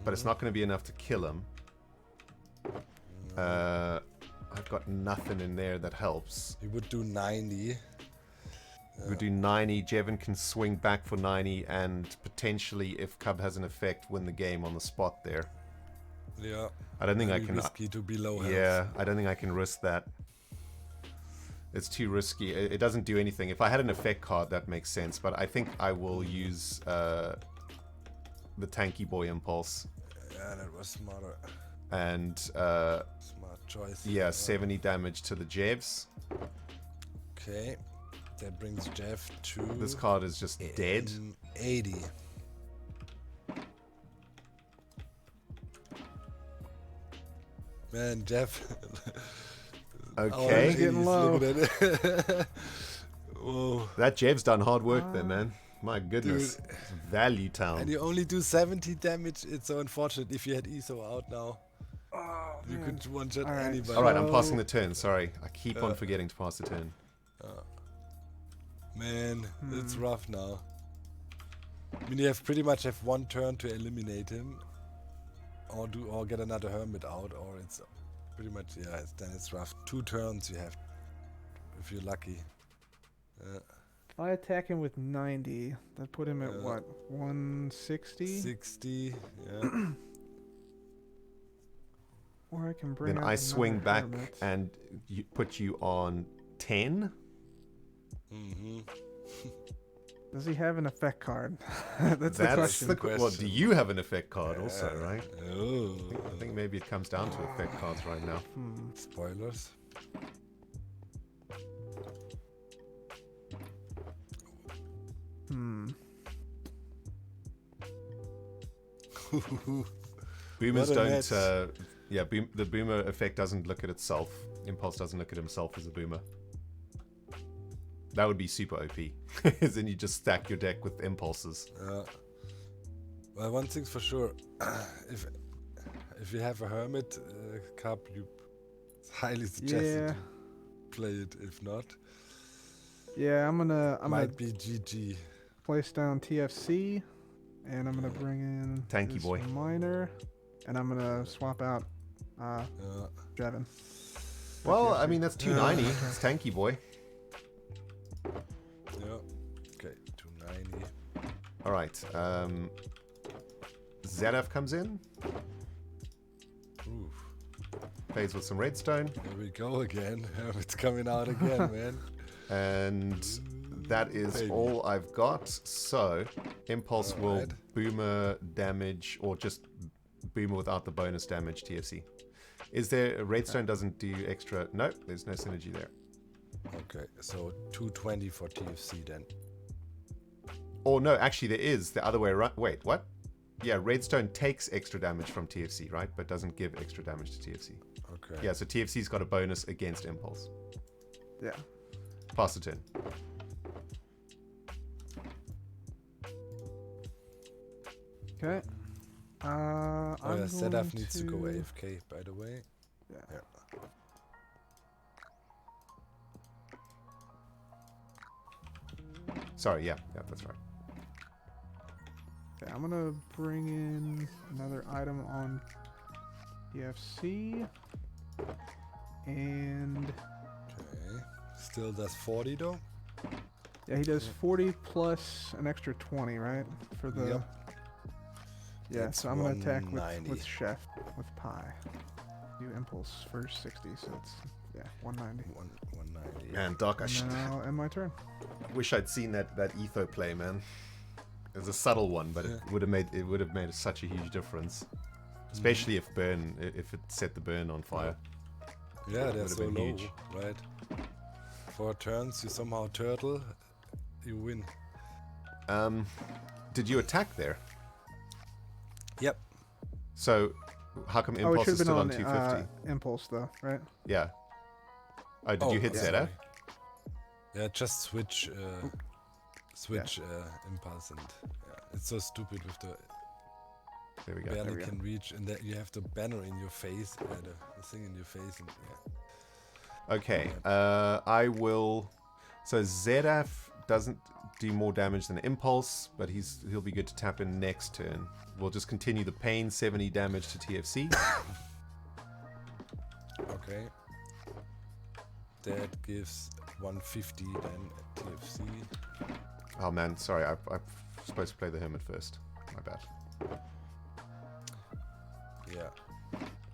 But it's not going to be enough to kill him. I've got nothing in there that helps. You would do 90. We do 90. Jevon can swing back for 90 and potentially, if Cub has an effect, win the game on the spot there. Yeah. I don't think I Very can. risky to be low health. Yeah, I don't think I can risk that. It's too risky. It doesn't do anything. If I had an effect card, that makes sense. But I think I will use the Tanky Boy Impulse. Yeah, that was smarter. And Smart choice. yeah, 70 damage to the Jevs. Okay. That brings Jeff to... This card is just dead. 80. Man, Jeff. Okay. It's getting low. Look at it. Whoa. That Jev's done hard work there, man. My goodness. Dude. Value Town. And you only do 70 damage. It's so unfortunate if you had ESO out now. Oh, You man. could one-shot Alright, anybody. Alright, I'm So- passing the turn. Sorry. I keep on forgetting to pass the turn. Man, it's rough now. I mean, you have pretty much have one turn to eliminate him, or get another hermit out, or it's pretty much then it's rough. 2 turns you have, if you're lucky. If I attack him with 90, that put him at what? 160? 60, yeah. Or I can bring Then out I swing another back hermit. and put you on 10. Mm-hmm. Does he have an effect card? That's the question. Well, do you have an effect card also, right? Oh. I think maybe it comes down to effect cards right now. Spoilers. Boomers What a don't. match. The boomer effect doesn't look at itself. Impulse doesn't look at himself as a boomer. That would be super OP. Then you just stack your deck with impulses. Well, one thing's for sure, if you have a hermit cup, it's highly suggested Yeah. to play it. If not, Yeah, I'm gonna might be GG. place down TFC, and I'm gonna bring in Tanky this boy. Miner, and I'm gonna swap out Jevon. Well, I mean, that's 290. It's Tanky Boy. Yeah. Okay, 290. All right. ZF comes in. Oof. Plays with some redstone. There we go again. It's coming out again, man. And that is Baby. all I've got. So, Impulse will Alright. boomer damage, or just boomer without the bonus damage TFC. Is there... Redstone doesn't do extra... Nope, there's no synergy there. Okay, so 220 for TFC then. Or no, actually there is the other way around. Wait, what? Yeah, Redstone takes extra damage from TFC, right? But doesn't give extra damage to TFC. Okay. Yeah, so TFC's got a bonus against Impulse. Yeah. Pass the turn. Okay. Oh yeah, I'm Sedaf going needs to go AFK, by the way. Yeah. Sorry, yeah, that's right. Okay, I'm gonna bring in another item on TFC, and Okay. Still does 40 though? yeah, he does 40 plus an extra 20, right? For the Yep. yeah. That's So I'm gonna attack 190. with Chef with Pie. Do impulse for 60, so it's 190. 190. Man, Doc, Now end my turn. wish I'd seen that Etho play, man. It's a subtle one, but it would have made such a huge difference, especially if it set the burn on fire. Yeah, they're so been low, huge. right? 4 turns, you somehow turtle, you win. Did you attack there? Yep. So, how come Oh, it Impulse should is have been still on on 250? Impulse though, right? Yeah. Oh, did you hit yeah, Zeta? sorry. Yeah, just switch impulse, and it's so stupid with the There we go. barely we go. can reach, and that you have the banner in your face, the thing in your face, and Okay, I will... So Zedaf doesn't do more damage than Impulse, but he'll be good to tap in next turn. We'll just continue the pain, 70 damage to TFC. Okay. That gives 150 then at TFC. Oh man, sorry, I'm supposed to play the Hermit first. My bad. Yeah.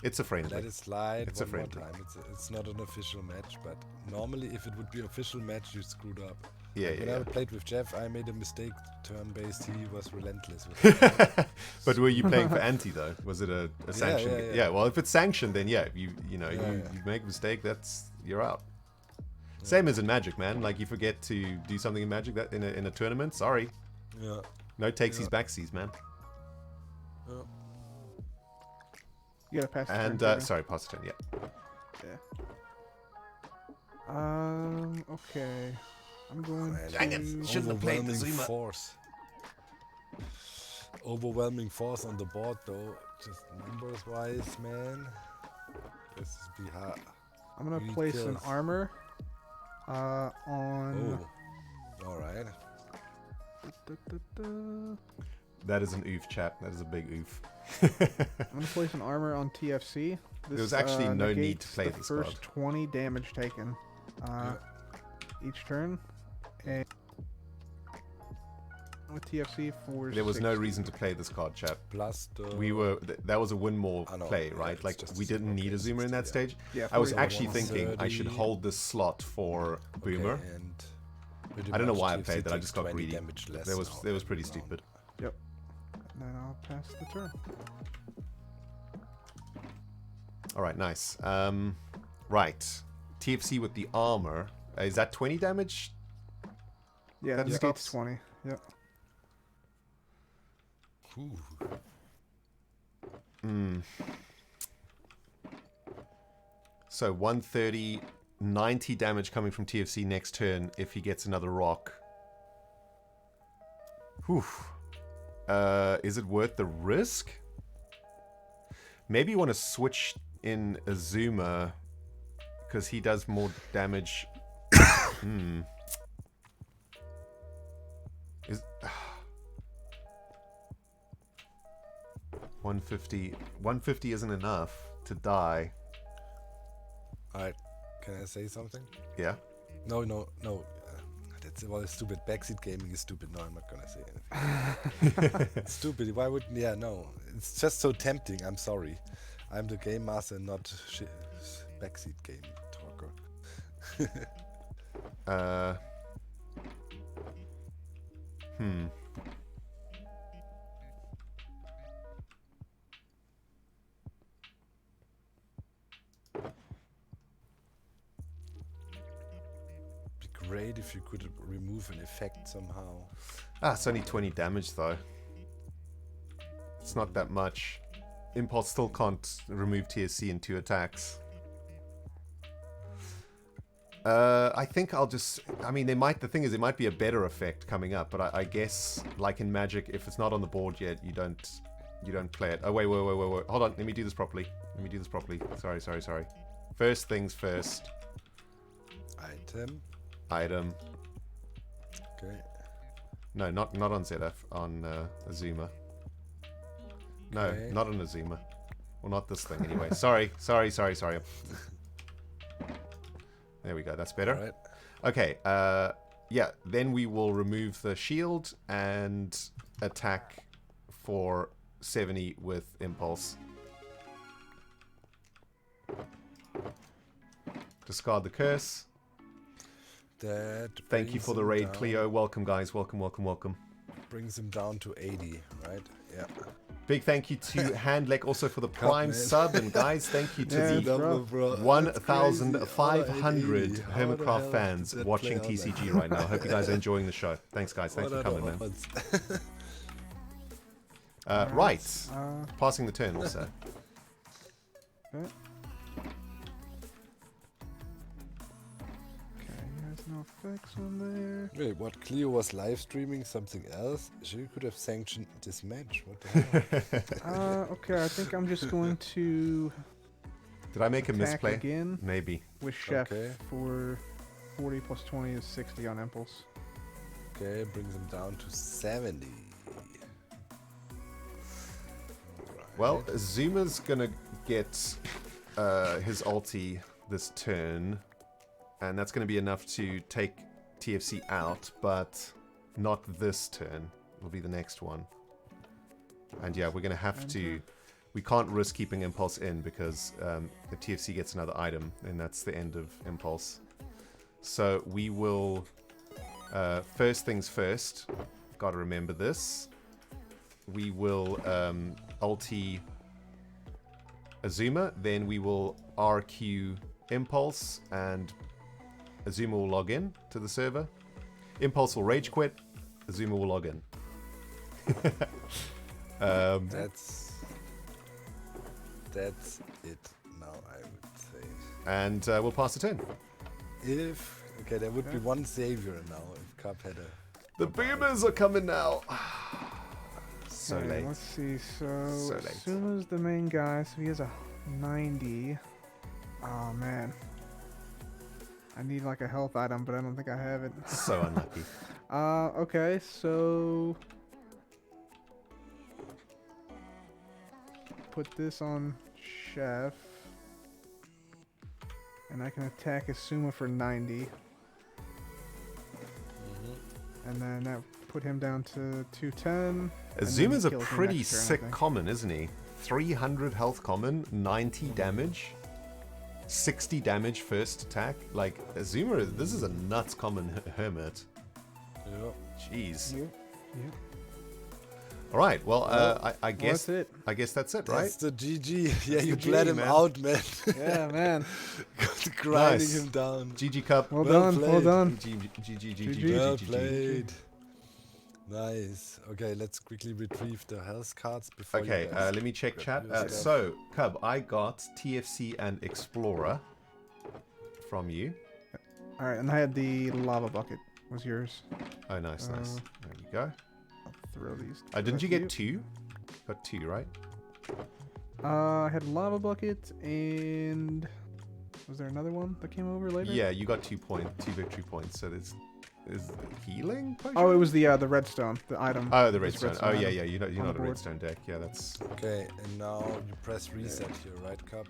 It's a friendly. Let it slide It's a one more friendly. time. It's not an official match, but normally if it would be official match, you screwed up. Yeah, When yeah. I played with Jeff, I made a mistake turn-based. He was relentless with it. But were you playing for anti though? Was it a sanctioned? yeah. Well, if it's sanctioned, then yeah, you make a mistake, you're out. Same as in Magic, man. Like you forget to do something in Magic that in a tournament. Sorry, Yeah. no takesies backsies, man. Yeah. You gotta pass. the And turn, sorry, pass the turn. Yeah. Yeah. Okay. I'm going Man, to. Dang it. Shouldn't have played the overwhelming Zuma. force. Overwhelming force on the board, though. Just numbers-wise, man. This is be hard. I'm gonna Three place an kills. armor. On. Oh. All right. That is an oof, chat. That is a big oof. I'm gonna place an armor on TFC. This, was actually no need to negates play the this first card. 20 damage taken each turn, and with TFC for. There was no 60. reason to play this card, chat. Plus the. That was a win more I know, play, yeah, right? it's Like just we a didn't single need a play, Zoomer in that 60, yeah. stage. Yeah, I was 41. actually thinking I should 130. hold this slot for Boomer. Okay, and pretty I don't know much why I TFC played that. I takes just got 20 greedy. damage less That now was pretty round. stupid. Yep. And then I'll pass the turn. All right, nice. Right, TFC with the armor. Is that 20 damage? Yeah, That that stops. negates 20. Yep. Ooh. So 130, 90 damage coming from TFC next turn if he gets another rock. Whew. Is it worth the risk? Maybe you want to switch in Azuma because he does more damage. Is 150 isn't enough to die. Alright, can I say something? Yeah. No. That's well, stupid. Backseat gaming is stupid. No, I'm not gonna say anything. It's stupid. Why wouldn't? Yeah, no. It's just so tempting. I'm sorry. I'm the game master, not backseat game talker. Be great if you could remove an effect somehow. It's only 20 damage though. It's not that much. Impulse still can't remove TSC in 2 attacks. I think I'll just... I mean, the thing is, it might be a better effect coming up, but I guess, like in Magic, if it's not on the board yet, you don't play it. Oh, wait. Hold on, let me do this properly. Sorry. First things first. Item. Item. Okay. No, not on ZF, on Azuma. No, Okay. not on Azuma. Well, not this thing anyway. Sorry. There we go, that's better. Alright. Okay, yeah, then we will remove the shield and attack for 70 with Impulse. Discard the curse. That Thank you brings for the him raid, down- Cleo. Welcome, guys. Welcome. brings him down to 80, right? Yeah. Big thank you to Handlek also for the prime man. sub. And guys, thank you to Yeah, the it's rough. 1,500 How the Hermitcraft hell fans did that watching play out TCG right now. Hope you guys are enjoying the show. Thanks, guys. Thanks for coming, man. Right. Passing the turn also. Okay. He has no effects on there. Wait, what? Cleo was live streaming something else? She could have sanctioned this match. What the hell? Okay, I think I'm just going to Did I make a attack misplay? again Maybe. with Chef Okay. for 40 plus 20 is 60 on Impulse. Okay, brings him down to 70. Well, Zuma's gonna get his ulti this turn, and that's gonna be enough to take TFC out, but not this turn. It'll be the next one. And yeah, we're gonna have to. We can't risk keeping Impulse in because if TFC gets another item, then that's the end of Impulse. So we will. First things first. Gotta remember this. We will ulti Azuma, then we will RQ Impulse, and Azuma will log in to the server. Impulse will rage quit, Azuma will log in. That's it now, I would say. And we'll pass the turn. Okay, there would be one savior now if Cup had a. The boomers are coming now. So Okay, late. Let's see. So late. Suma's the main guy, so he has a 90. Oh man. I need like a health item, but I don't think I have it. So unlucky. Okay, so put this on Chef. And I can attack Asuma for 90. And then that put him down to 210. Azuma's a kills me pretty next turn, I sick think. common, isn't he? 300 health common, 90 damage, 60 damage first attack. Like, Azuma, this is a nuts common hermit. Yeah. Jeez. Yep. All right. Well, I guess That's it. I guess that's it, right? That's the GG. Yeah, That's you the bled G, him man. out, man. Yeah, man. Grinding Nice. him down. GG Cup. Well Well done. Well played. done. GG. Well played. Nice. Okay, let's quickly retrieve the health cards before. Okay, you guys let me check chat. grab your stuff. So, Cub, I got TFC and Explorer from you. All right, and I had the lava bucket. Was yours? Oh, nice. There you go. I'll throw these. to Didn't the you rest get of 2? Got 2, right? I had lava bucket and was there another one that came over later? Yeah, you got 2 victory points. So there's is healing potion? Oh, it was the redstone, the item. Oh, the This redstone. Oh, yeah, item yeah. You're on not the a board. redstone deck. Yeah, that's Okay, and now you press reset here, right, Cup?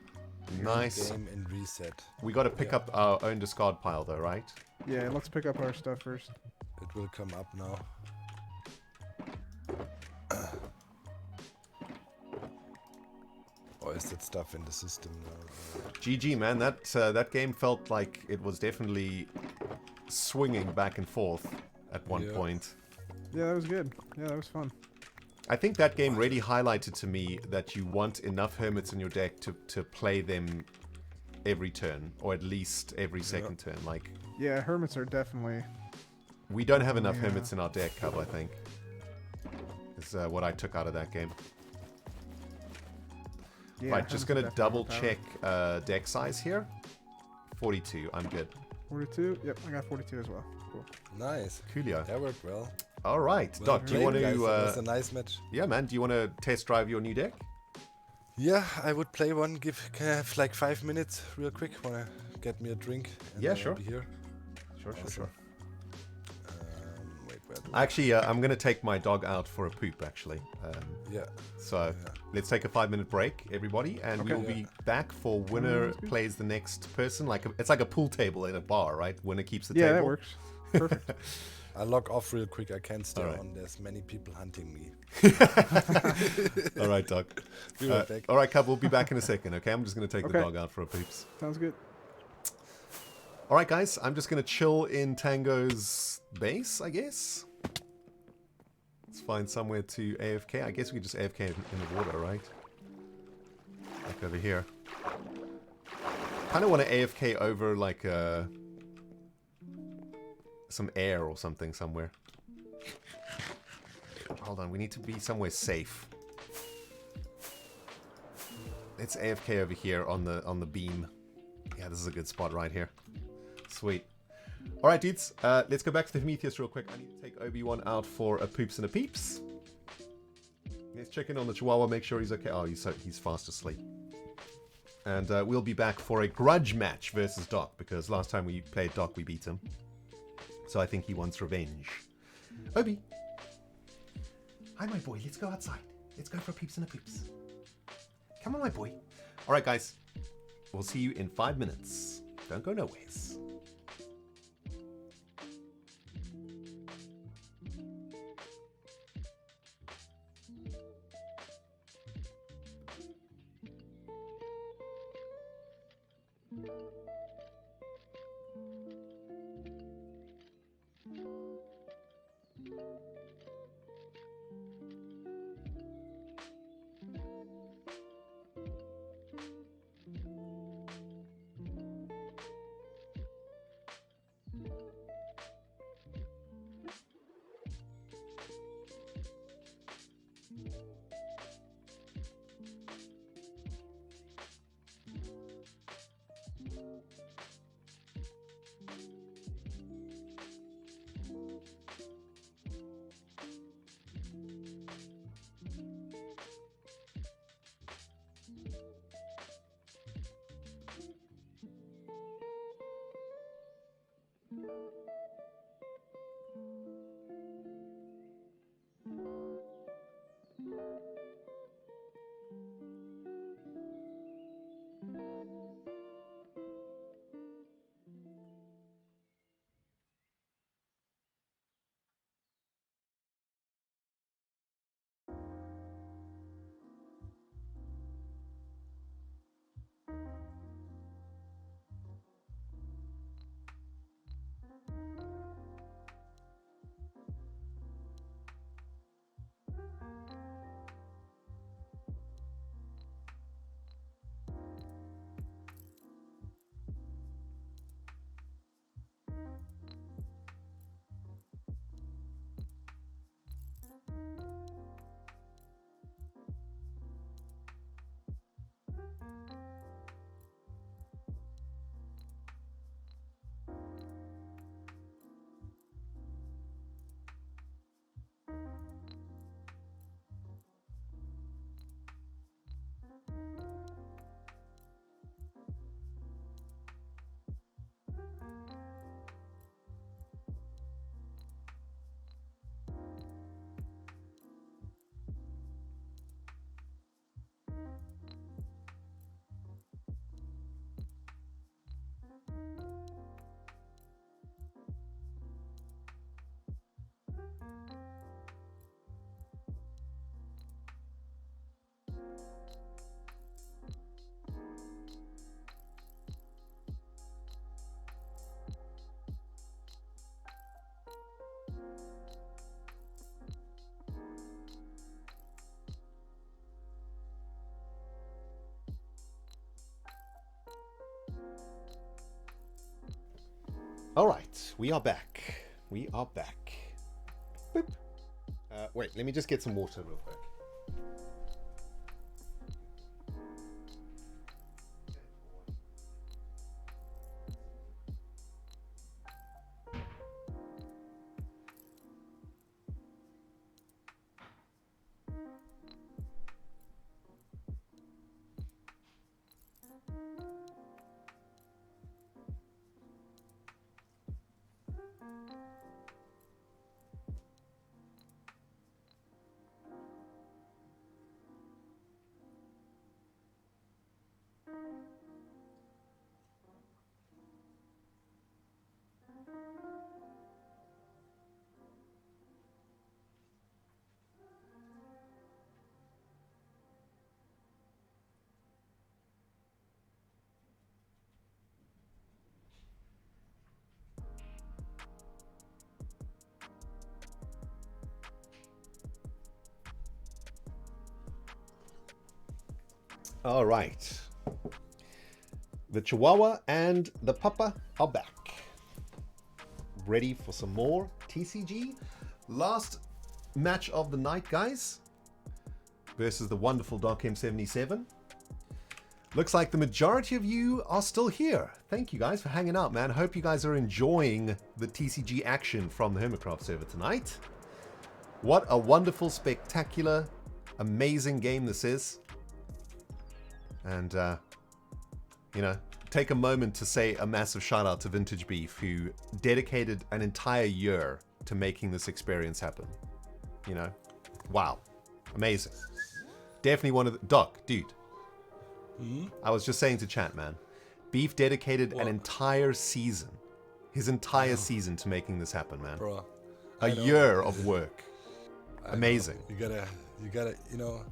nice. Game and reset. We got to pick Yeah. up our own discard pile, though, right? Yeah, let's pick up our stuff first. It will come up now. Or is that stuff in the system now? GG, man. That game felt like it was definitely swinging back and forth at one Yeah. point. Yeah, that was good. Yeah, that was fun. I think that game really highlighted to me that you want enough hermits in your deck to play them every turn, or at least every second turn. Like, Yeah, hermits are definitely. we don't have enough Yeah. hermits in our deck, Cub, I think. Is what I took out of that game. Yeah, Right, just hermits gonna are definitely double overpowered. check deck size here. 42, I'm good. 42. Yep, I got 42 as well. Cool. Nice. Coolio. That worked well. All right, Well Doc, do you want played, guys. That was to? a nice match. Yeah, man. Do you want to test drive your new deck? Yeah, I would play one. Can I have like 5 minutes, real quick? Wanna get me a drink? And Yeah, then I'll sure. Be here. Sure. Awesome. Wait, where do Actually, I'm gonna take my dog out for a poop. Actually, Yeah. so Yeah. let's take a 5-minute break, everybody, and we Okay. will be back for winner Sounds good. plays the next person. It's like a pool table in a bar, right? Winner keeps the Yeah, table. that works. Perfect. I'll log off real quick. I can't stay Alright. on. There's many people hunting me. All right, Doc. Be right back. All right, Cub. We'll be back in a second. Okay, I'm just gonna take the Okay. dog out for a poops. Sounds good. All right, guys. I'm just gonna chill in Tango's base, I guess. It's find somewhere to AFK. I guess we just AFK in the water, right? Like over here. Kind of want to AFK over like some air or something somewhere. Hold on, we need to be somewhere safe. Let's AFK over here on the beam. Yeah, this is a good spot right here. Sweet. All right, dudes. Let's go back to the Prometheus real quick. I need to take Obi-Wan out for a poops and a peeps. Let's check in on the Chihuahua, make sure he's okay. Oh, he's fast asleep. And we'll be back for a grudge match versus Doc, because last time we played Doc, we beat him. So I think he wants revenge. Obi. Hi, my boy. Let's go outside. Let's go for peeps and a poops. Come on, my boy. All right, guys. We'll see you in 5 minutes. Don't go nowheres. All right, we are back. We are back. Boop. Wait, let me just get some water real quick. All right. The Chihuahua and the Papa are back. Ready for some more TCG. Last match of the night, guys. Versus the wonderful Dark M77. Looks like the majority of you are still here. Thank you guys for hanging out, man. Hope you guys are enjoying the TCG action from the Hermitcraft server tonight. What a wonderful, spectacular, amazing game this is. And, you know, take a moment to say a massive shout out to Vintage Beef, who dedicated an entire year to making this experience happen. You know, wow, amazing. Definitely one of the... Doc, dude. I was just saying to chat, man. Beef dedicated an entire season. His entire season to making this happen, man. Bro, a year of work. Amazing. You gotta, you know,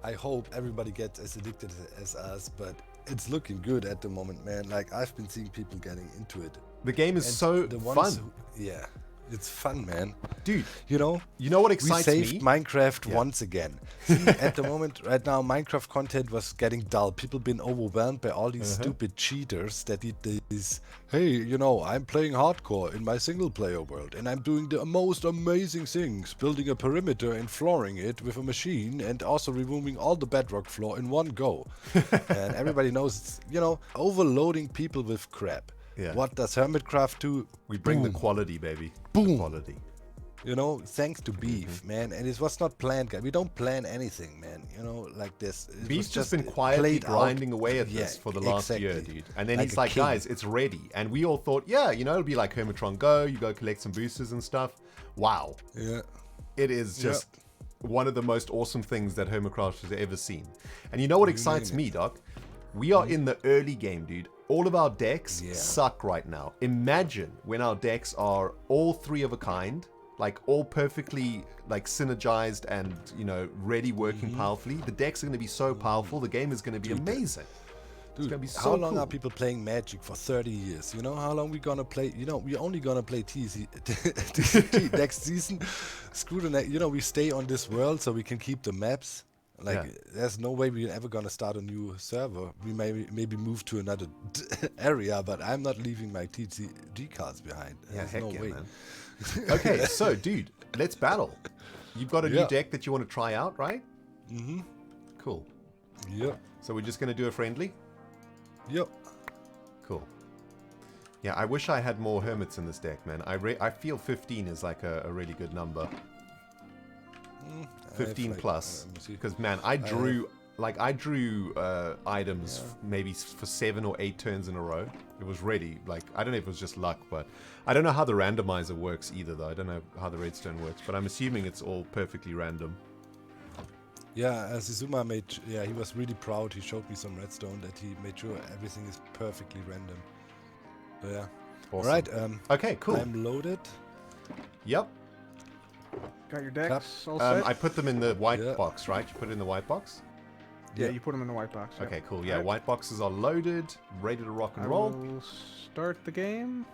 I hope everybody gets as addicted as us, but it's looking good at the moment, man. Like, I've been seeing people getting into it. The game is so fun. Yeah, it's fun, man. Dude, you know what excites me? We saved Minecraft once again. See, at the moment, right now, Minecraft content was getting dull. People been overwhelmed by all these stupid cheaters that did this, hey, you know, I'm playing hardcore in my single player world and I'm doing the most amazing things, building a perimeter and flooring it with a machine and also removing all the bedrock floor in one go. And everybody knows it's, you know, overloading people with crap. Yeah. What does Hermitcraft do? We bring the quality, baby. Boom. Quality. You know, thanks to Beef, man. And it was not planned, guys. We don't plan anything, man. You know, like this. Beef's just been quietly grinding away at this for the last year, dude. And then he's like, guys, it's ready. And we all thought, yeah, you know, it'll be like Hermitron Go. You go collect some boosters and stuff. Wow. Yeah. It is just one of the most awesome things that Hermitcraft has ever seen. And you know what excites me, Doc? We are in the early game, dude. All of our decks suck right now. Imagine when our decks are all 3 of a kind, like all perfectly like synergized and, you know, ready, working powerfully. The decks are going to be so powerful. The game is going to be amazing. Dude, it's going to be so how long cool. are people playing Magic for 30 years? You know how long we gonna play? You know, we're only gonna play TCG next season. Screw the next. You know, we stay on this world so we can keep the maps. Like, there's no way we're ever gonna start a new server. We maybe move to another area, but I'm not leaving my TCG cards behind. There's no way. Man. Okay, so dude, let's battle. You've got a new deck that you want to try out, right? Cool. Yep. So we're just gonna do a friendly? Yep. Cool. Yeah, I wish I had more hermits in this deck, man. I feel 15 is like a really good number. 15 plus, because man, I drew items maybe for 7 or 8 turns in a row. It was ready. Like, I don't know if it was just luck, but I don't know how the randomizer works either, though. I don't know how the redstone works, but I'm assuming it's all perfectly random. Yeah, Zizuma made. Yeah, he was really proud. He showed me some redstone that he made sure everything is perfectly random. So yeah. Awesome. All right. Okay. Cool. I'm loaded. Yep. Got your decks all set? I put them in the white box, right? You put it in the white box? Yeah, you put them in the white box. Okay, cool. Yeah, white boxes are loaded, ready to rock and roll. We'll start the game.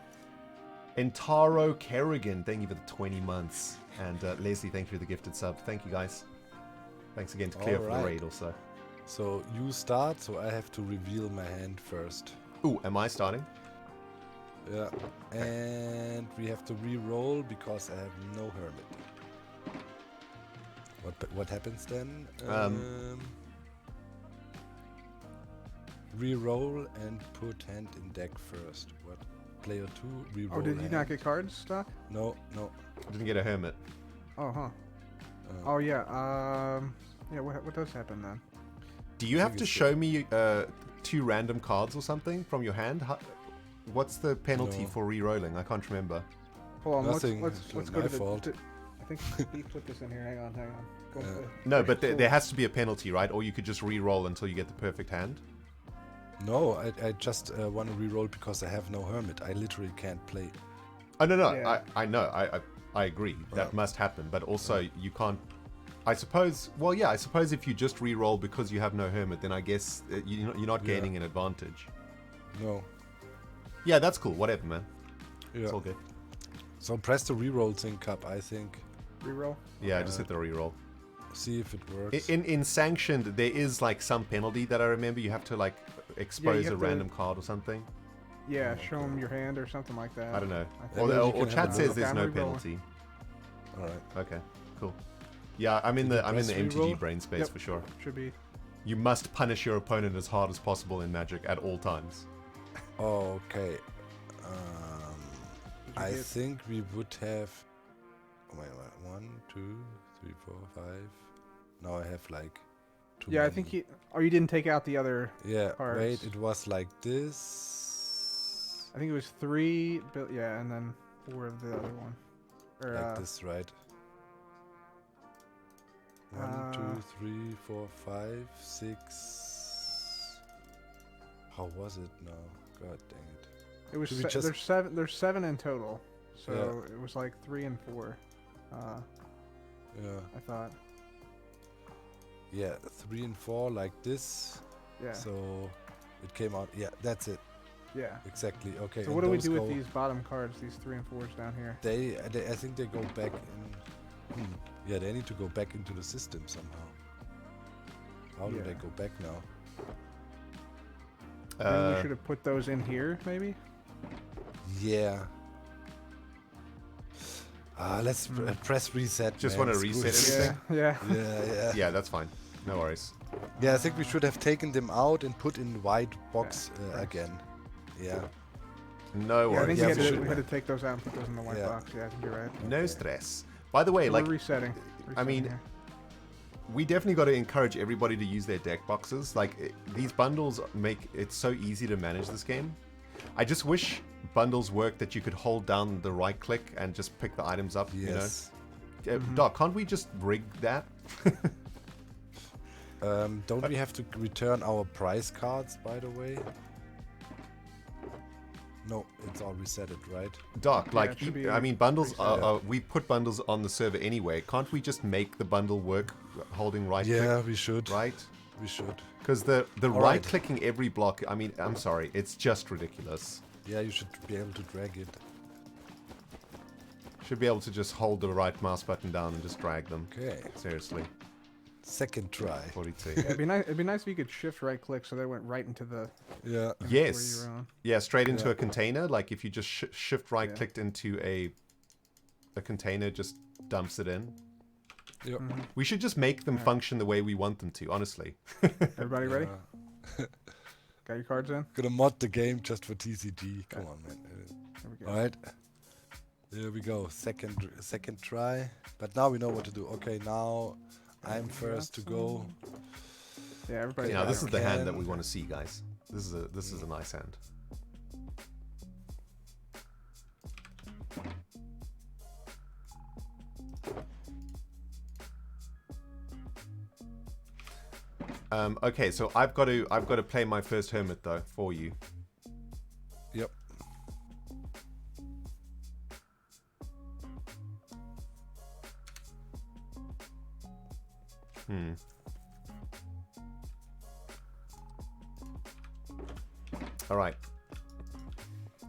Entaro Kerrigan, thank you for the 20 months. And Leslie, thank you for the gifted sub. Thank you, guys. Thanks again to Claire for the raid also. So you start, so I have to reveal my hand first. Ooh, am I starting? Yeah. And we have to re-roll because I have no hermit. What happens then? Re-roll and put hand in deck first. What? Player 2, re-roll. Oh, did you not get cards, Doc? No. I didn't get a hermit. Oh, huh. Oh, yeah. Yeah, what does happen then? Do you have to show me 2 random cards or something from your hand? What's the penalty for re-rolling? I can't remember. Hold on, Nothing. let's go to fault. I think Beef put this in here. Hang on. No, but there has to be a penalty, right? Or you could just re-roll until you get the perfect hand? No, I just want to re-roll because I have no hermit. I literally can't play. Oh, no. Yeah. I know. I agree. That must happen. But also, you can't... I suppose... Well, yeah, I suppose if you just re-roll because you have no hermit, then I guess you're not gaining an advantage. No. Yeah, that's cool. Whatever, man. Yeah. It's all good. So press the re-roll thing, Cup, I think. Reroll? Yeah, just hit the re-roll. see if it works. In Sanctioned, there is like some penalty that I remember. You have to like expose have a to- random card or something. Yeah, show them your hand or something like that. I don't know. I think. Maybe you Or can chat have a says look. there's no I'm re-rolling. penalty. All right. Okay, cool. Yeah, I'm in Did the you I'm in the press MTG re-roll? brain space Yep. for sure. Should be. You must punish your opponent as hard as possible in Magic at all times. Okay. Did you I get- think we would have. Oh, wait. 1, 2, 3, 4, 5. Now I have like. Too Yeah, I many. think you. Or you didn't take out the other. Yeah. cards. Wait. It was like this. I think it was 3. Yeah, and then 4 of the other one. Or, Like this, right? 1, uh, 2, 3, 4, 5, 6. How was it now? God dang it. It was Should we se- just- there's 7. There's 7 in total. So Yeah. it was like 3 and 4. Yeah. I thought. Yeah. 3 and 4 like this. Yeah. So it came out. Yeah. That's it. Yeah. Exactly. Okay. So and what do we those do with go- these bottom cards? These 3 and 4s down here. They I think they go back in. Yeah, they need to go back into the system somehow. How do Yeah. they go back now? Maybe we should have put those in here, maybe. Yeah. Let's press reset. Just man. wanna Screw reset it. everything? Yeah. Yeah. Yeah, that's fine. No worries. Yeah, I think we should have taken them out and put in white box right. again. Yeah. No Yeah, I think worries. Yeah, we, we had should to, have. take those out and put those in the white Yeah. box. Yeah, I think you're right. No stress. By the way, We're like resetting. I mean, here. we definitely got to encourage everybody to use their deck boxes. Like these bundles make it so easy to manage this game. I just wish bundles worked that you could hold down the right click and just pick the items up. Yes. You know, Doc, can't we just rig that? Don't we have to return our prize cards, by the way? No, it's all resetted, right? Doc, Yeah, like it should be I mean, bundles. reset. We put bundles on the server anyway. Can't we just make the bundle work holding right Yeah, click? we should. Right? We should. Because the All right right. clicking every block. I mean, I'm sorry, it's just ridiculous. Yeah, you should be able to drag it. Should be able to just hold the right mouse button down and just drag them. Okay. Seriously, Second try. 42. Yeah, it'd be nice. It'd be nice if you could shift right click so they went right into the Yeah. where Yes. you were on. Yeah, straight into Yeah. a container. Like if you just shift right Yeah. clicked into a container, just dumps it in. Yep. We should just make them function the way we want them to. Honestly. Everybody ready? Got your cards in? Gonna mod the game just for TCG. Come on, man. There we go. All right. There we go. Second try. But now we know what to do. Okay, now I'm first to go. Yeah, everybody. Now got this it. is the hand that can- we want to see, guys. This is a nice hand. Okay, so I've got to play my first hermit though for you. Yep. All right.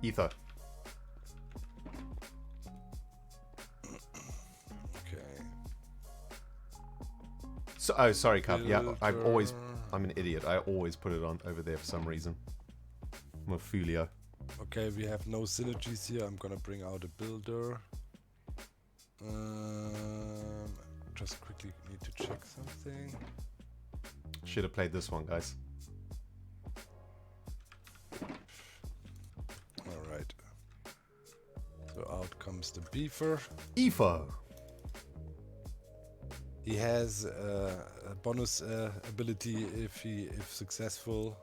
Ether. Okay. So, oh, sorry, Cup. Yeah, Filter. I'm an idiot. I always put it on over there for some reason. I'm a folio. Okay, we have no synergies here. I'm gonna bring out a builder. Just quickly need to check something. Should have played this one, guys. Alright. So out comes the beaver. EFO. He has a bonus ability if successful.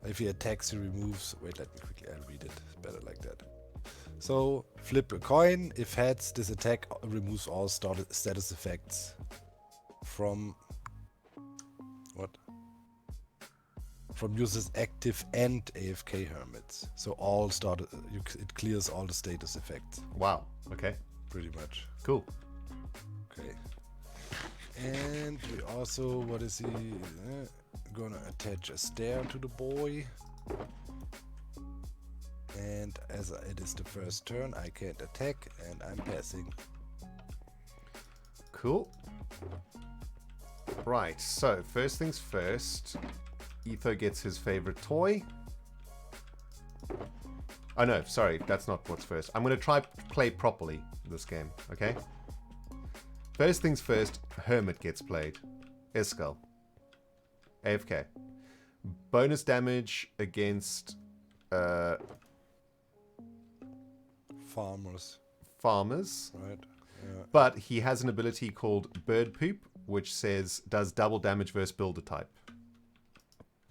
If he attacks, he removes. Wait, let me quickly. I'll read it. It's better like that. So flip a coin. If heads, this attack removes all status effects from what? From users active and AFK hermits. So all it clears all the status effects. Wow. Okay. Pretty much. Cool. Okay. And we also, what is he? Gonna attach a stair to the boy. And as it is the first turn, I can't attack and I'm passing. Cool. Right, so first things first. Etho gets his favorite toy. Oh no, sorry, that's not what's first. I'm going to try play properly this game, okay? First things first, Hermit gets played. Iskall. AFK. Bonus damage against Farmers. farmers. Right. Yeah. But he has an ability called Bird Poop, which says does double damage versus builder type.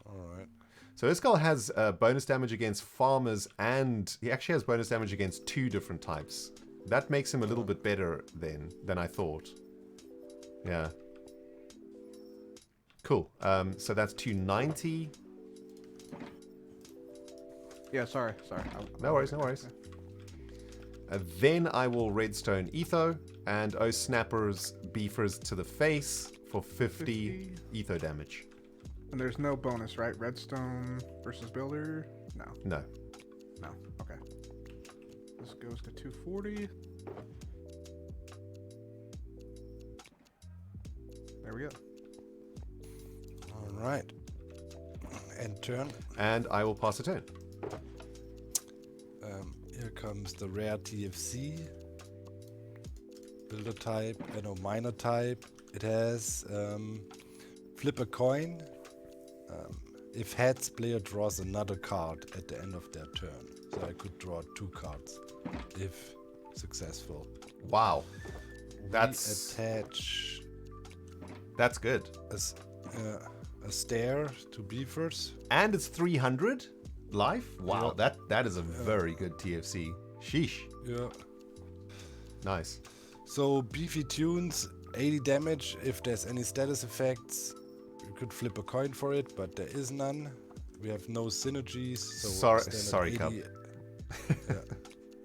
Alright. So Iskall has bonus damage against farmers, and he actually has bonus damage against 2 different types. That makes him a little bit better than I thought. Yeah. Cool. So that's 290. Yeah, sorry. No worries, no worries. Then I will redstone Etho and Snappers Beefers to the face for 50 Etho damage. And there's no bonus, right? Redstone versus builder? No. No. No. Okay. This goes to 240. There we go. Alright. End turn. And I will pass a turn. Here comes the rare TFC. Builder type, minor type. It has flip a coin. If heads, player draws another card at the end of their turn. So I could draw 2 cards if successful. Wow. We That's good. A stair to beefers. And it's 300 life? Wow, Yeah. that is a very good TFC. Sheesh. Yeah. Nice. So beefy tunes, 80 damage. If there's any status effects, you could flip a coin for it, but there is none. We have no synergies. So Sorry, Cub. Yeah.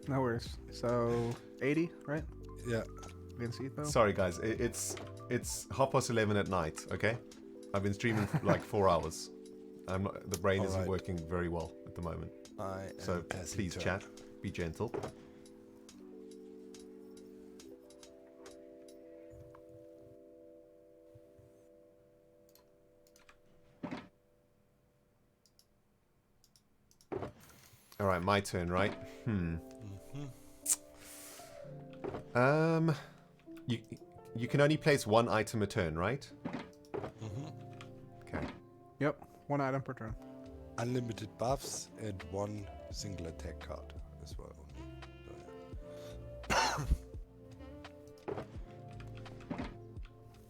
No worries. So 80, right? Yeah. Against Etho? Sorry guys, it's 11:30 at night, okay? I've been streaming for like 4 hours. The brain isn't Alright. working very well at the moment. So please chat, be gentle. All right, my turn, right? You can only place 1 item a turn, right? Okay. Yep. 1 item per turn. Unlimited buffs and 1 single attack card as well.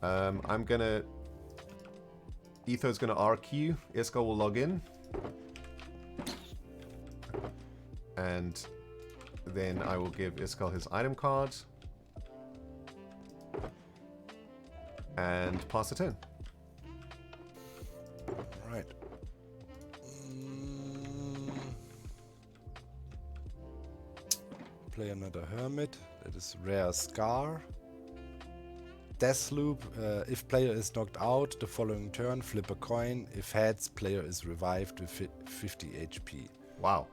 I'm gonna... Etho's gonna RQ. Iskall will log in. And then I will give Iskall his item card. And pass the turn. Right. Play another Hermit. That is rare Scar. Death Loop. If player is knocked out the following turn, flip a coin. If heads, player is revived with 50 HP. Wow.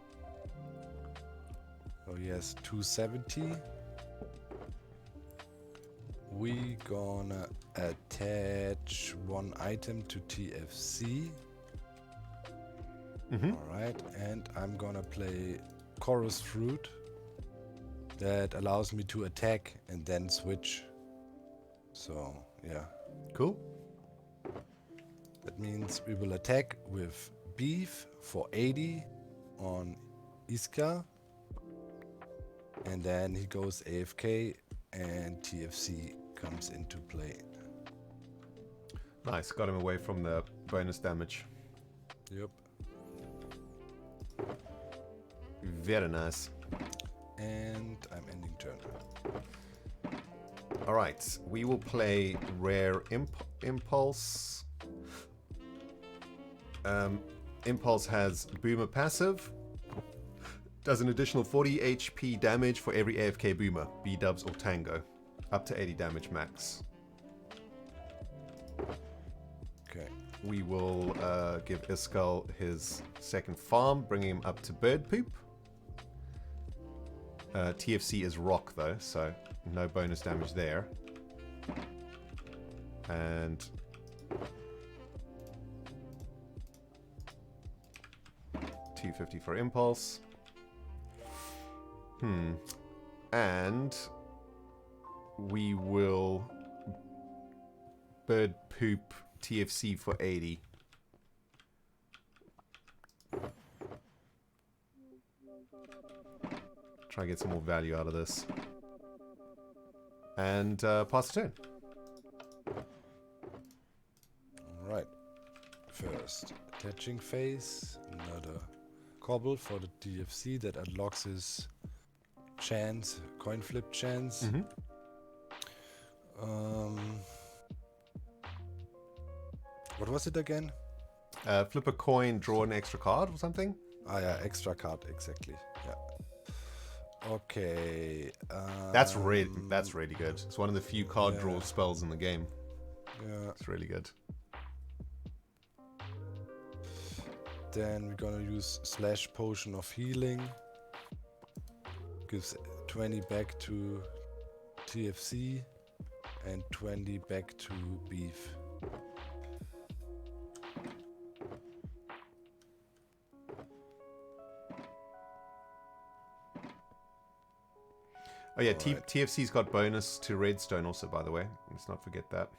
So he has 270. We gonna attach 1 item to TFC. Alright, and I'm gonna play Chorus Fruit. That allows me to attack and then switch. So, yeah. Cool. That means we will attack with beef for 80 on Iskall. And then he goes AFK and TFC comes into play. Nice, got him away from the bonus damage. Yep. Very nice. And I'm ending turn. Alright, we will play Rare Impulse. Impulse has Boomer passive. Does an additional 40 HP damage for every AFK Boomer, B-dubs or Tango. Up to 80 damage max. Okay. We will give Iskall his second farm, bringing him up to Bird Poop. TFC is rock though, so no bonus damage there. And 250 for Impulse. And we will bird poop TFC for 80. Try and get some more value out of this. And pass the turn. Alright. First, attaching phase. Another cobble for the TFC that unlocks his chance, coin flip chance. What was it again? Flip a coin, draw an extra card or something? Ah, yeah, extra card, exactly. Yeah. Okay. That's really good. It's one of the few card draw spells in the game. Yeah. It's really good. Then we're gonna use Slash Potion of Healing. Gives 20 back to TFC and 20 back to Beef. Oh yeah, TFC's got bonus to Redstone also, by the way. Let's not forget that.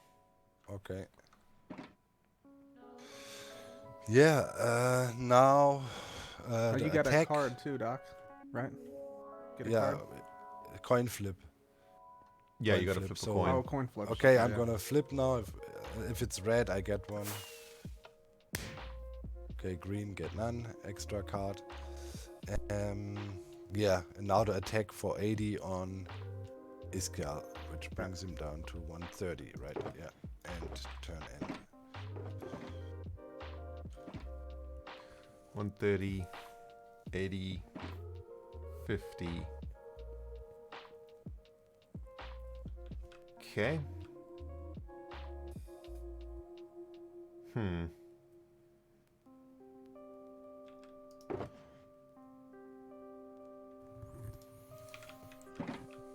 Okay. Yeah, now You got a card too, Doc, right? Get a card? Coin flip. Yeah, Coin you gotta flip, flip a coin. Oh, coin flip. Okay, I'm gonna flip now. If it's red, I get one. Okay, green, get none. Extra card. Yeah, and now the attack for 80 on Iskal, which brings him down to 130, right? Yeah, and turn end. 130, 80, 50. Okay.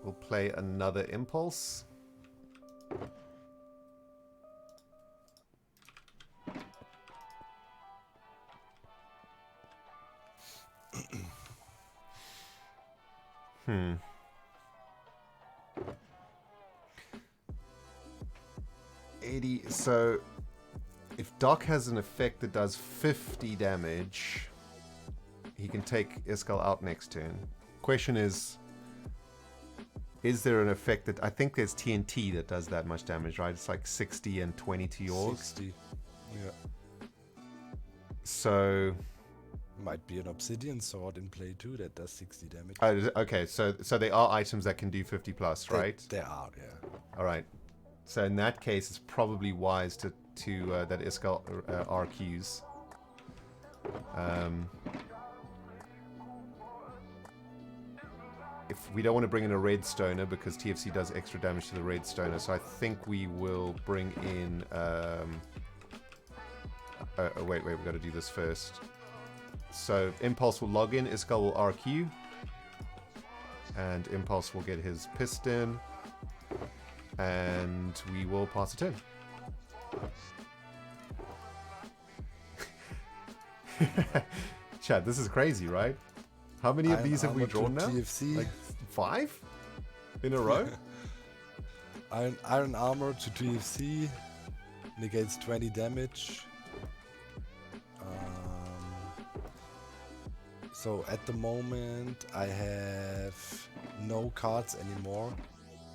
We'll play another Impulse. So if Doc has an effect that does 50 damage, he can take Iskal out next turn. Question is there an effect that... I think there's TNT that does that much damage, right? It's like 60 and 20 to yours. 60, yeah. So... Might be an Obsidian Sword in play too that does 60 damage. Okay, so there are items that can do 50 plus, right? There are, yeah. Alright. So in that case, it's probably wise to that Iskal RQs. If we don't want to bring in a red stoner because TFC does extra damage to the red stoner, so I think we will bring in. Wait, we've got to do this first. So Impulse will log in, Iskal will RQ, and Impulse will get his piston, and we will pass a turn. Chad, this is crazy, right? How many of these have we drawn now? TFC. Like 5 in a row? Iron Armor to TFC negates 20 damage. So at the moment I have no cards anymore,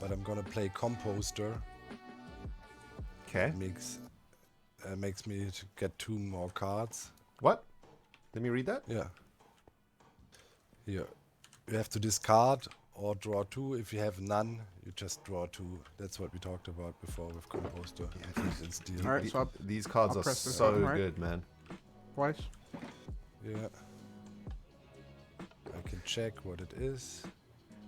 but I'm gonna play Composter. Okay. Makes me to get 2 more cards. What? Let me read that. Yeah. Here, you have to discard or draw 2. If you have none, you just draw 2. That's what we talked about before with Composter. Yeah, All right, so these cards are so good, man. Twice. Yeah. I can check what it is.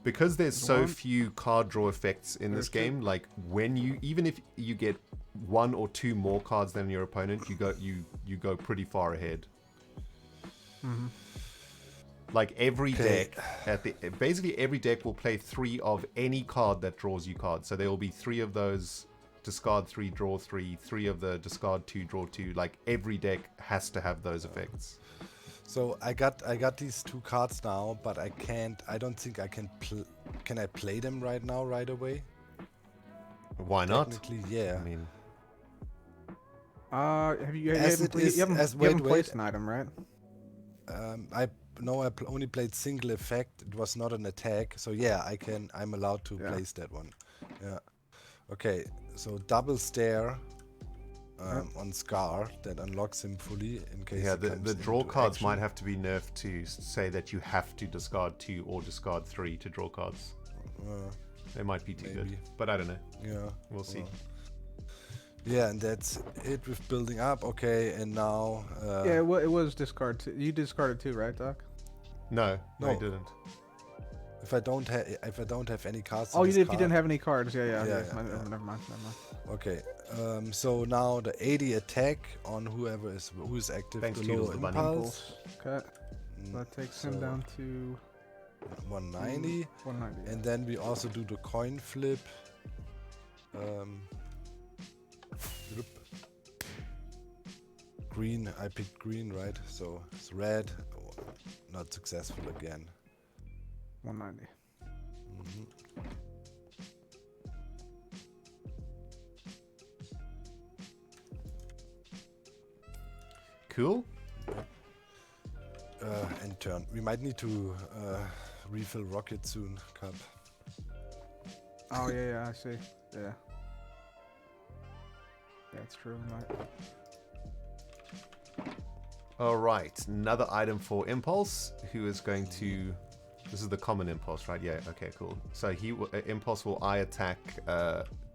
Because there's so few card draw effects in this game, like when even if you get 1 or 2 more cards than your opponent, you go pretty far ahead. Mm-hmm. Like every deck basically every deck will play 3 of any card that draws you cards. So there will be 3 of those, discard 3, draw 3, 3 of the discard 2, draw 2. Like every deck has to have those effects. So I got these 2 cards now, but I can't. I don't think I can. Can I play them right now, right away? Why not? Technically, yeah. I mean, Have you As haven't, it is- you haven't, as- you wait, haven't wait. placed an item, right? I only played single effect. It was not an attack. So yeah, I'm allowed to Yeah. place that one. Yeah. Okay. So double stare on Scar that unlocks him fully in case. yeah, he comes the draw into cards action. might have to be nerfed to say that you have to discard 2 or discard 3 to draw cards. They might be too good, maybe. but I don't know. Yeah. We'll see. Yeah, and that's it with building up. Okay, and now. Yeah, it was discard. You discarded 2, right, Doc? No, I No. didn't. If I don't have any cards. to Oh, you did. If you discard- didn't have any cards, yeah. Yeah, Never mind. Okay, so now the 80 attack on who is active. Thanks, the Toodles lower the bunny. impulse. Okay, so that takes him so down to 190, 190. and then we also do the coin flip. Yep. Green, I picked green, right? So it's red, not successful again. 190. Mhm. Cool. And turn. We might need to refill rocket soon, Cup. Oh yeah, I see. Yeah. Yeah, it's true. All right, another item for Impulse, who is going to... This is the common Impulse, right? Yeah, okay, cool. So Impulse will eye attack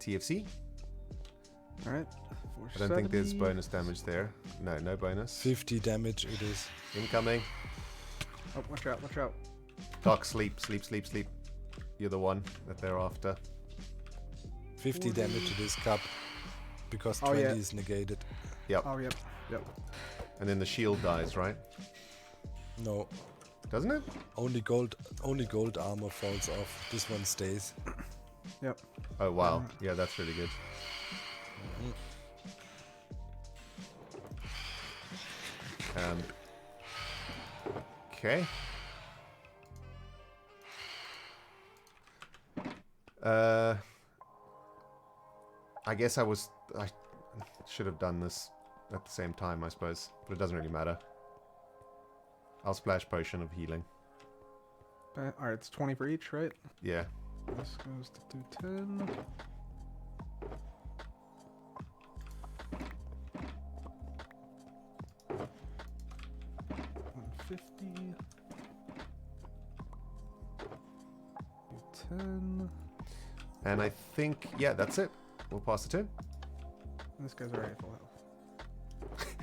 TFC. All right. I don't think there's bonus damage there. No bonus. 50 damage it is. Incoming. Oh, watch out! Watch out! Doc, sleep. You're the one that they're after. 50 damage it is, Cup. Because Oh, 20 yeah. is negated. Yep. Oh, yep. And then the shield dies, right? No. Doesn't it? Only gold armor falls off. This one stays. Yep. Oh, wow. Yeah, that's really good. Okay. I guess I should have done this at the same time, I suppose. But it doesn't really matter. I'll splash potion of healing. All right, it's 20 for each, right? Yeah. This goes to 210. $150. 210. And I think, yeah, that's it. We'll pass the turn. This guy's already full health.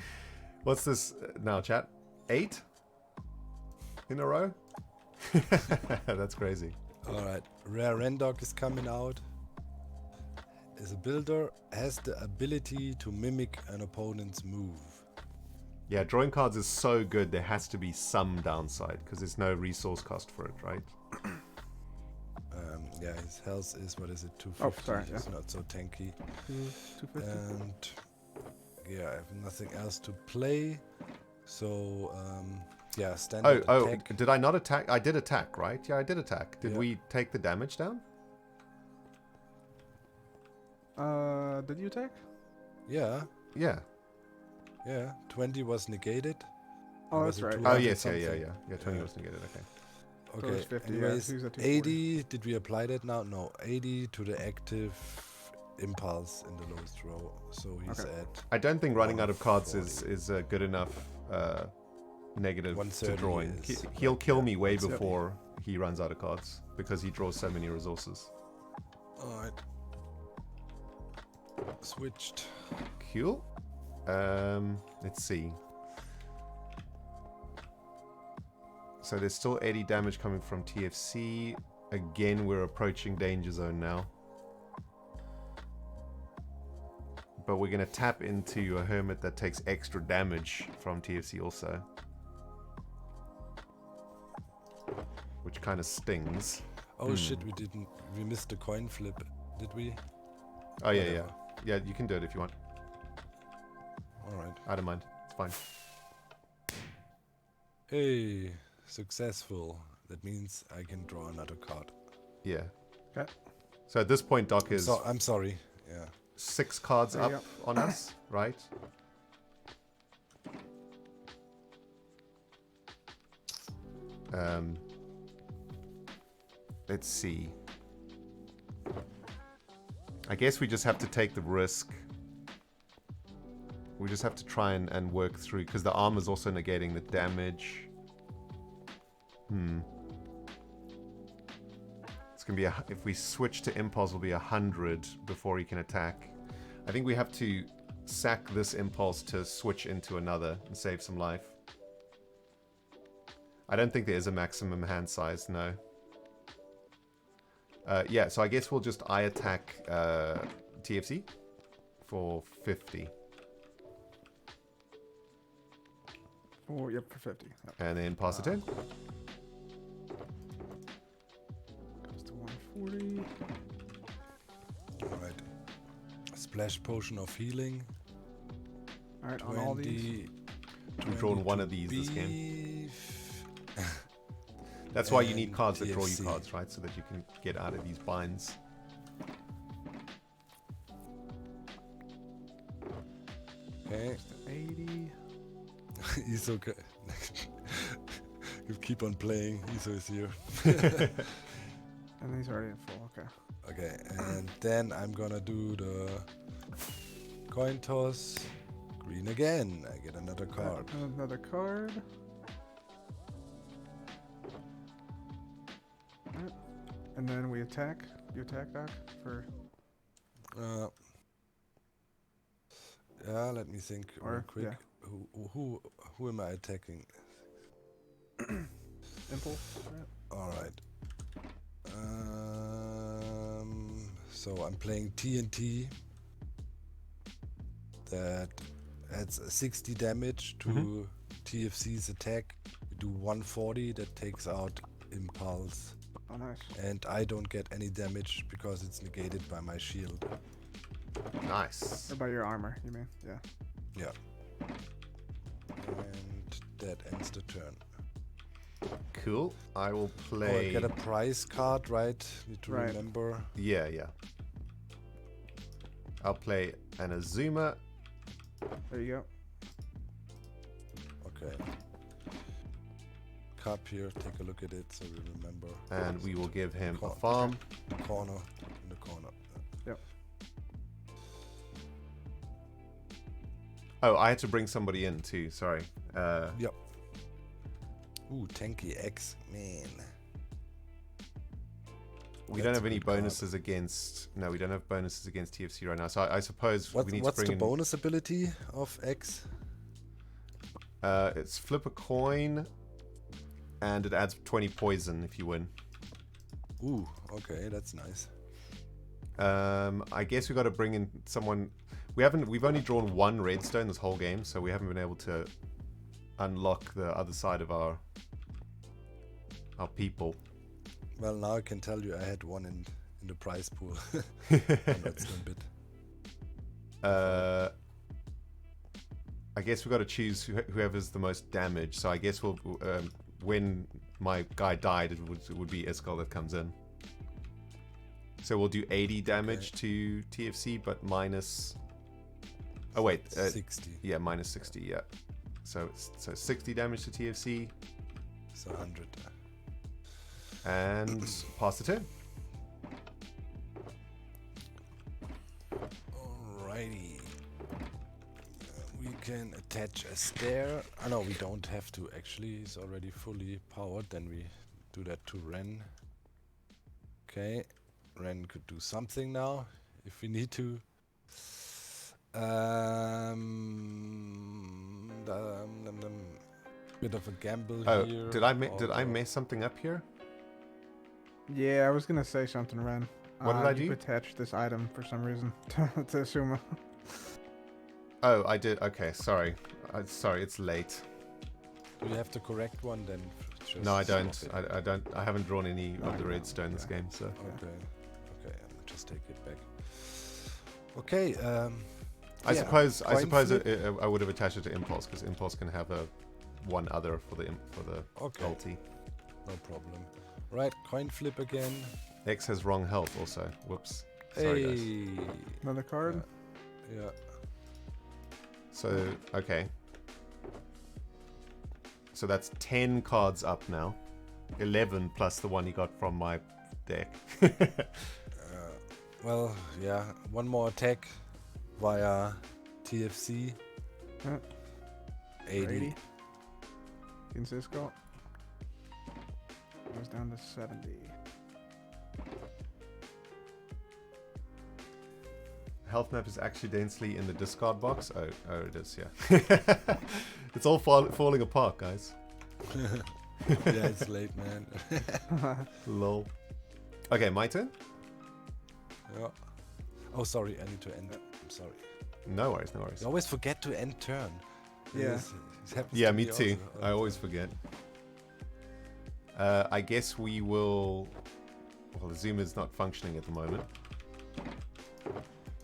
What's this now, chat? 8 in a row? That's crazy. Alright. Rare Rendog is coming out. As a builder, has the ability to mimic an opponent's move. Yeah, drawing cards is so good, there has to be some downside, because there's no resource cost for it, right? Yeah, his health is, what is it, 250? Oh, sorry, yeah. It's not so tanky. 250. And yeah, I have nothing else to play. So, yeah, standard attack. Did I not attack? I did attack, right? Yeah, I did attack. Did Yeah. we take the damage down? Did you attack? Yeah, Yeah. yeah. 20 was negated. Oh, Or that's was it right. 200 Oh, yes, something? yeah. 20 Yeah. was negated, okay. So Okay, it's 50, yeah. anyways, Who's at 240? 80, did we apply that now? No, 80 to the active impulse in the lowest row. So he's Okay. at I don't think running out of cards 140. is a good enough negative to 130 drawing. is He'll like, kill yeah, me way 130. before he runs out of cards, because he draws so many resources. Alright. Switched. Cool. Let's see. So there's still 80 damage coming from TFC. Again, we're approaching danger zone now. But we're going to tap into a Hermit that takes extra damage from TFC also. Which kind of stings. Oh shit, we missed the coin flip, did we? Oh, yeah, Whatever. yeah. Yeah, you can do it if you want. Alright. I don't mind. It's fine. Hey, successful. That means I can draw another card. Yeah. Okay. So at this point, Doc is So I'm sorry. Yeah. 6 cards There you up on us, right? Let's see. I guess we just have to take the risk. We just have to try and work through, because the armor's also negating the damage. It's gonna be if we switch to impulse, it'll be 100 before he can attack. I think we have to sack this impulse to switch into another and save some life. I don't think there is a maximum hand size, no. Yeah, so I guess we'll just eye attack TFC for 50. Oh, yep, for 50. Yep. And then pass the turn. Goes to 140. Alright. Splash potion of healing. Alright, on all these. We've drawn one of these this game. That's why you need cards that draw you cards, right? So that you can get out of these binds. Okay. 80. He's okay. You keep on playing. Iso is here. And he's already in full, okay. Okay, and then I'm gonna do the coin toss. Green again. I get another card. Another card. Alright. And then we attack. You attack, Doc, for... Yeah, let me think real Or, quick. yeah. Who am I attacking? Impulse. Right. Alright. So I'm playing TNT. That adds 60 damage to TFC's attack. We do 140, that takes out Impulse. Oh, nice. And I don't get any damage because it's negated by my shield. Nice. Or by your armor, you mean? Yeah. Yeah. And that ends the turn. Cool. I will Oh, I play... get a prize card, right? Need to Right. remember. Yeah, yeah. I'll play an Azuma. There you go. Okay. Cup here, take a look at it so we remember. And we will give him a Cor- farm. The corner, in the corner. Yep. Oh, I had to bring somebody in too, sorry. Yep. Ooh, Tanky X, man. We That's don't have a any good card. bonuses against... No, we don't have bonuses against TFC right now. So I suppose What's, we need what's to the bring in... bonus ability of X? It's flip a coin, and it adds 20 poison if you win. Ooh, okay, that's nice. I guess we got to bring in someone... We've only drawn one redstone this whole game, so we haven't been able to unlock the other side of our people. Well, now I can tell you I had one in the prize pool. That's a bit. I guess we got to choose whoever's the most damage. So I guess we'll when my guy died, it would be Iskal that comes in. So we'll do 80 damage to TFC, but minus. Oh wait, 60. Yeah, minus 60. Yeah. So 60 damage to TFC. So 100. And pass the turn. Alrighty. We can attach a stair. Oh no, we don't have to actually. It's already fully powered. Then we do that to Ren. Okay. Ren could do something now if we need to. Bit of a gamble here. Did I mess something up here? Yeah, I was gonna say something, Ren. What did I do? You attached this item for some reason to Asuma. Oh, I did. Okay, sorry. Sorry, it's late. Do you have the correct one then? Just No, I don't. swap it? I don't. I haven't drawn any of the redstone this game, so. Okay. Okay, I'll just take it back. Okay. I suppose coin flip. I would have attached it to Impulse because Impulse can have a one other for the Okay. ulti. No problem. Right, coin flip again. X has wrong health also. Whoops. Sorry, guys. Hey. Another card. Yeah. So, okay. So that's 10 cards up now. 11 plus the one he got from my deck. Well, yeah. One more attack via TFC. 80. In Cisco. Goes down to 70. Health map is accidentally in the discard box. Oh, it is, yeah. It's all falling apart, guys. Yeah, it's late, man. Lol. Okay, my turn? Yeah. Oh, sorry, I need to end. I'm sorry. No worries, no worries. You always forget to end turn. Yeah. It happens Yeah, to me too. also. I always forget. I guess we will... Well, the Zoom is not functioning at the moment.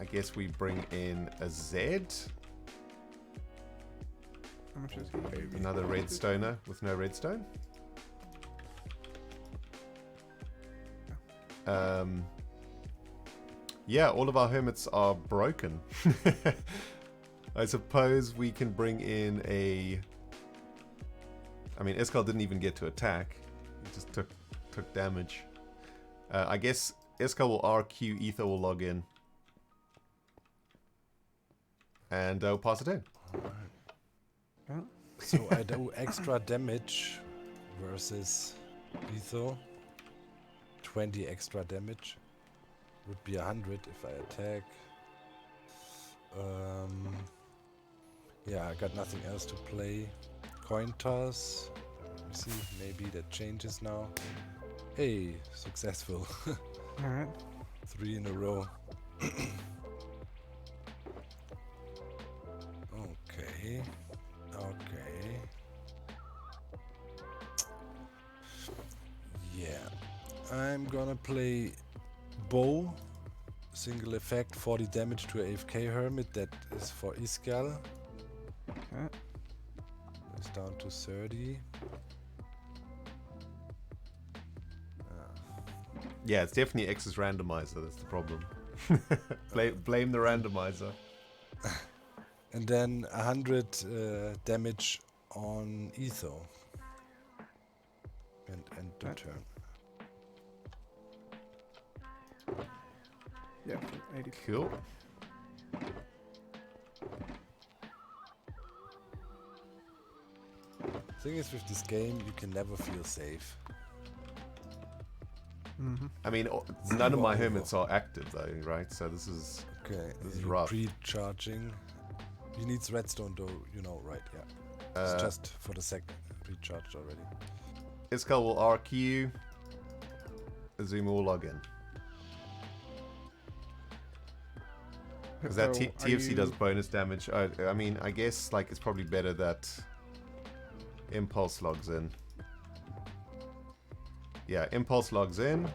I guess we bring in a Z. How much is he? Another redstoner with no redstone. Yeah, all of our hermits are broken. I suppose we can bring in a... I mean, Iskal didn't even get to attack. He just took damage. I guess Iskal will RQ, Ether will log in. And we'll pass it in. Alright. So I do extra damage versus Ether. 20 extra damage. Would be 100 if I attack. Yeah, I got nothing else to play. Coin toss. Let me see, maybe that changes now. Hey, successful. Alright. 3 in a row. Okay. Okay. Yeah. I'm gonna play Bow. Single effect, 40 damage to a AFK Hermit. That is for Iskal. Okay. It's down to 30. Yeah, it's definitely X's randomizer, that's the problem. Blame the randomizer. And then 100 damage on Etho. And the Right. turn. Yeah, 80. Cool. Thing is, with this game, you can never feel safe. Mm-hmm. I mean, none of my hermits are active though, right? So this is... Okay, This is you're rough. pre-charging. He needs redstone though, you know, right? Yeah. It's just for the second. Pre-charged already. Iskal will RQ. Azuma will log in. Because that So, are TFC does you- bonus damage. I mean, I guess like it's probably better that Impulse logs in. Yeah, Impulse logs in.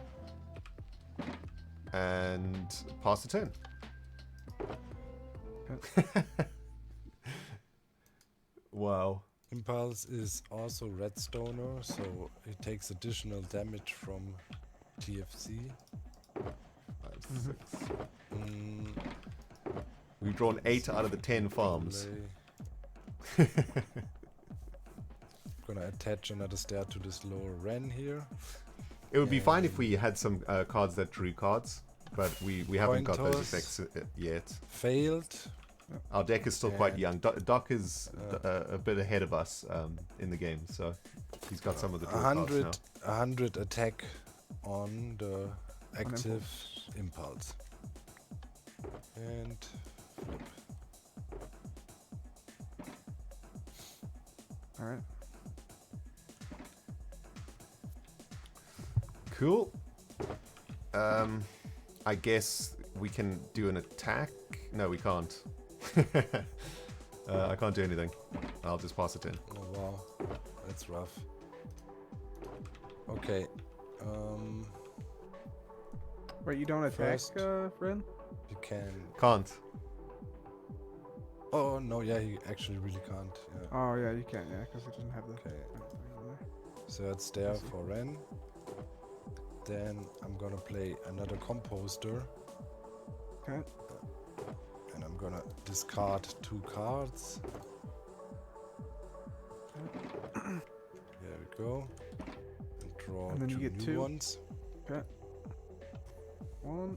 And pass the turn. Wow. Impulse is also redstoner, so it takes additional damage from TFC. 5, 6. Mm, We've drawn 8 out of the 10 farms. play. Gonna attach another stair to this lower Ren here. It would be fine if we had some cards that drew cards, but we haven't got those Coin toss. effects yet. Failed. Our deck is still quite And- young. Doc is a bit ahead of us in the game, so he's got some of the draw cards now. 100 attack on the active impulse. And flip. Alright. Cool. I guess we can do an attack. No, we can't. I can't do anything. I'll just pass it in. Oh wow, that's rough. Okay. Wait, you don't attack, First- Ren? You can. Can't. Oh no, yeah, he actually really can't. Yeah. Oh yeah, you can't. Yeah, because it doesn't have the. Okay. on there. So it's there for Ren. Then I'm gonna play another Composter. Okay. And I'm gonna discard 2 cards. There we go. And draw And then you 2 get new 2. ones. Okay. 1.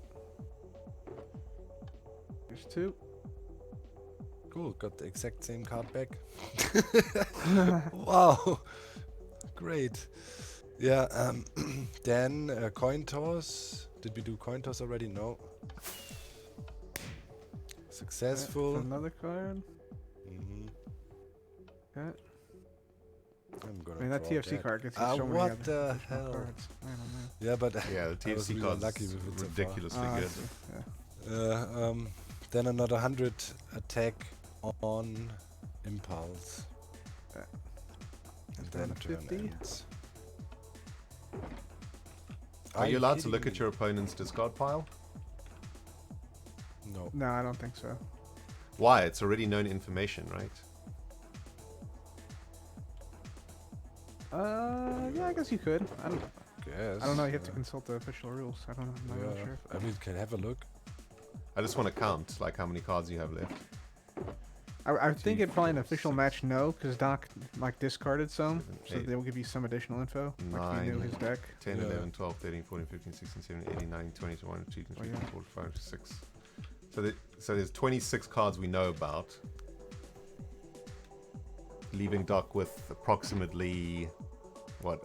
There's 2. Cool, got the exact same card back. Wow, great. Yeah, then coin toss. Did we do coin toss already? No. Successful. Another card. Mhm. Okay. I'm gonna I mean, that draw TFC card gets you so many what other the additional hell? cards. I don't know. Yeah, but Yeah, the I was TFC really card's unlucky with it so far. ridiculously Ah, I good. see, yeah. Then another 100 attack on impulse. Yeah. And Down then to turn 50. ends. Are you allowed to look kidding at your opponent's discard pile? me? No. No, I don't think so. Why? It's already known information, right? Yeah, I guess you could. I don't know. You have to yeah. consult the official rules. I don't know. I'm not really Yeah. sure. I mean, can I have a look? I just want to count like how many cards you have left. I think Two, it probably an four, official 6, match no, because Doc like discarded some, 7, so 8, they will give you some additional info. Like he knew 9, his deck. 10, Yeah. 11, 12, 13, 14, 15, 16, 17, 18, 19, 20, 21, 22, Oh, 23, yeah. 24, 25, 26. So there's 26 cards we know about. Leaving Doc with approximately, what,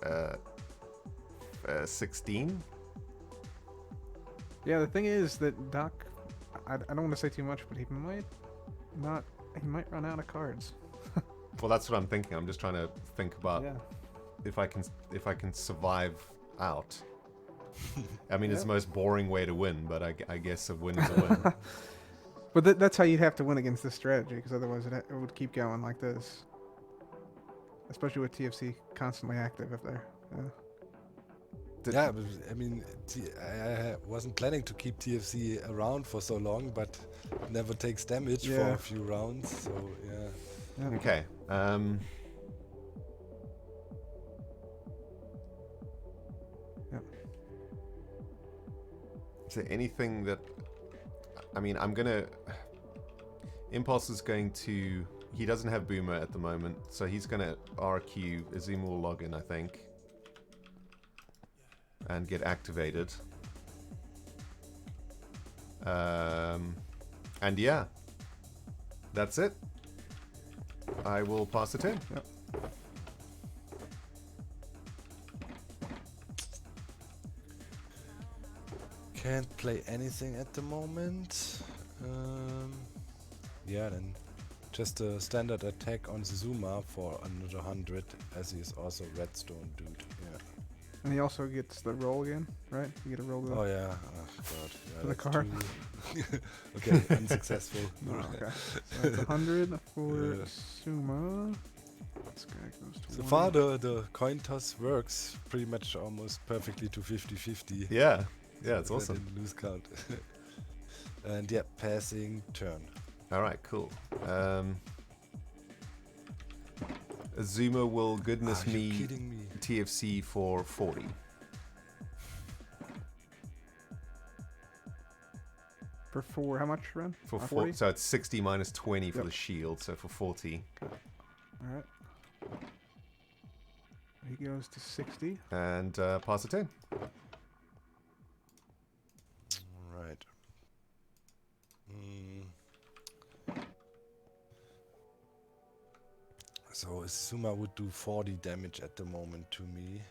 16? Yeah, the thing is that Doc, I don't want to say too much, but he might run out of cards. Well, that's what I'm thinking. I'm just trying to think about Yeah. if I can survive out. I mean, it's the Yeah. most boring way to win, but I guess a win is a win. But that's how you'd have to win against this strategy, because otherwise it would keep going like this. Especially with TFC constantly active if they're. Yeah, but, I mean, I wasn't planning to keep TFC around for so long, but it never takes damage for Yeah. a few rounds, so yeah. Yeah. Okay. Yep. Is there anything that... I mean, I'm going to... Impulse is going to... He doesn't have Boomer at the moment, so he's going to RQ. Azuma will log in, I think. And get activated. And yeah. That's it. I will pass it in. Yep. Can't play anything at the moment. Yeah, then just a standard attack on Zuma for another 100, as he is also redstone dude. Yeah. And he also gets the roll again, right? You get a roll to the. Oh yeah. Oh god. Yeah, For the that's car? too- okay, unsuccessful. Oh, okay. So that's 100 for Yeah. Suma. This guy goes to So 1. far the coin toss works pretty much almost perfectly to 50-50. Yeah. Yeah, it's I awesome. didn't lose count. And yeah, passing turn. All right, cool. Azuma will goodness Are you me kidding me? TFC for 40. For 4, how much, Ren? For 40? so it's 60 minus 20 for Yep. the shield, so for 40. Alright. He goes to 60. And pass it in. Right. So Suma would do 40 damage at the moment to me.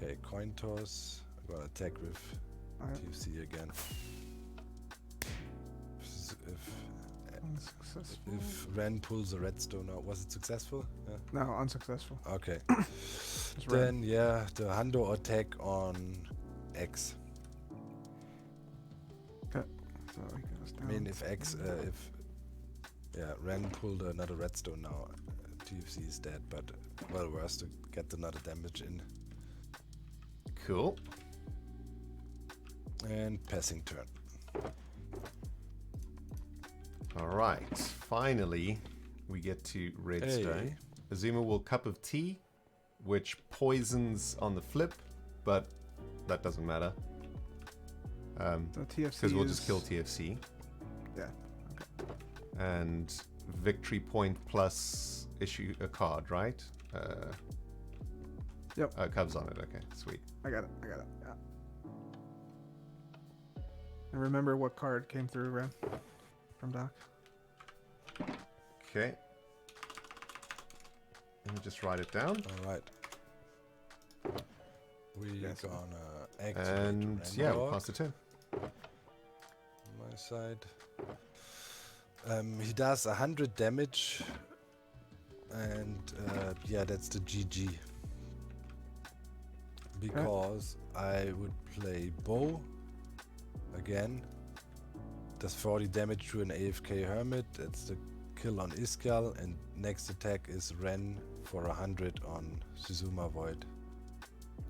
Okay, coin toss. I'm gonna attack with Alright. TFC again. Unsuccessful. If Ren pulls a redstone out, was it successful? Yeah. No, unsuccessful. Okay. Just Ren. Then yeah, the Hundo attack on X. So he goes I down. mean, if Ren pulled another redstone now, TFC is dead, but well worse to get another damage in. Cool. And passing turn. All right. Finally, we get to redstone. Azuma will cup of tea, which poisons on the flip, but that doesn't matter. So TFC Because we'll just kill TFC. Yeah. And victory point plus issue a card, right? Yep. Cubs on it. Okay, sweet. I got it. Yeah. And remember what card came through, Ren? From Doc? Okay. Let me just write it down. All right. We're gonna activate And yeah, we'll Rendog pass the turn. on my side. He does 100 damage. And yeah, that's the GG. Because I would play Bow again. Does 40 damage to an AFK Hermit. That's the kill on Iskal. And next attack is Ren for 100 on Suzuma Void.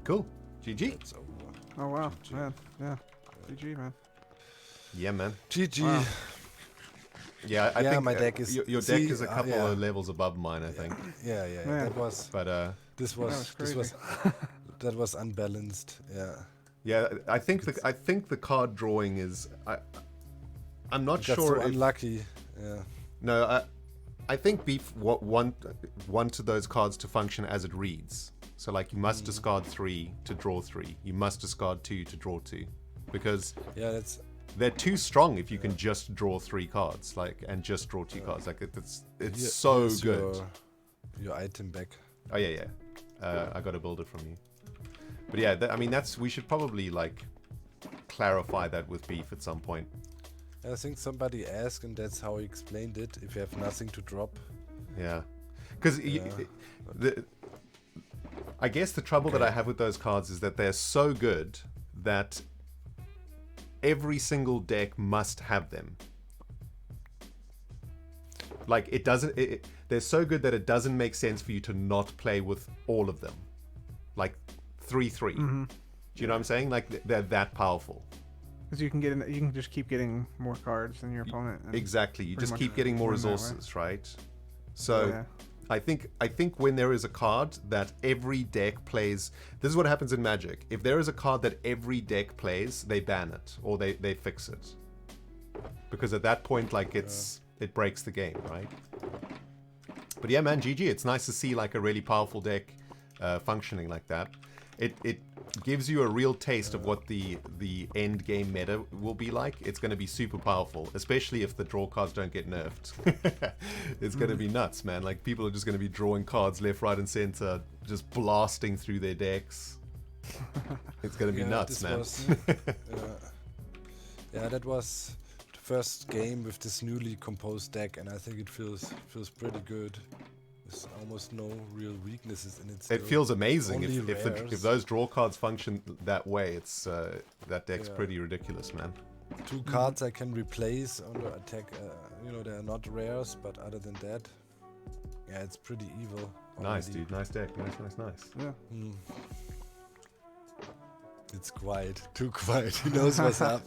Cool. GG. That's over. Oh, wow. GG. Man. Yeah. GG, man. Yeah, man. GG. Wow. Yeah, I think my deck is. your deck is a couple of levels above mine, I think. Yeah. Man. That was. But This was that was unbalanced. Yeah. yeah, I think the card drawing is. I'm not Got sure. so unlucky. Yeah. No, I think Beef wanted those cards to function as it reads. So like you must discard 3 to draw 3. You must discard 2 to draw 2, because that's. they're too strong if you can just draw 3 cards, like, and just draw 2 cards. Like it's so Here's good. Your item back. Oh yeah. I got to build it from you. But yeah, I mean we should probably like clarify that with Beef at some point. I think somebody asked, and that's how he explained it. If you have nothing to drop. Yeah, because I guess the trouble that I have with those cards is that they're so good that every single deck must have them. Like it doesn't. They're so good that it doesn't make sense for you to not play with all of them. Like 3/3. Mm-hmm. Do you know what I'm saying? Like they're that powerful. Because you can just keep getting more cards than your opponent. And Exactly. You just much keep getting more win that way. resources, right? So. Yeah. I think when there is a card that every deck plays, this is what happens in Magic. If there is a card that every deck plays, they ban it or they fix it, because at that point, like it breaks the game, right? But yeah, man, GG. It's nice to see like a really powerful deck functioning like that. It gives you a real taste of what the end game meta will be like. It's going to be super powerful, especially if the draw cards don't get nerfed. It's going to be nuts, man. Like people are just going to be drawing cards left, right, and center, just blasting through their decks. It's going to be nuts, man. That was the first game with this newly composed deck, and I think it feels pretty good. There's almost no real weaknesses in it. It feels amazing Only if those draw cards function that way. It's that deck's pretty ridiculous, man. 2 cards I can replace under attack. They're not rares, but other than that, yeah, it's pretty evil. Nice, already. dude. Nice deck. Nice. Yeah. It's quiet. Too quiet. He knows what's up.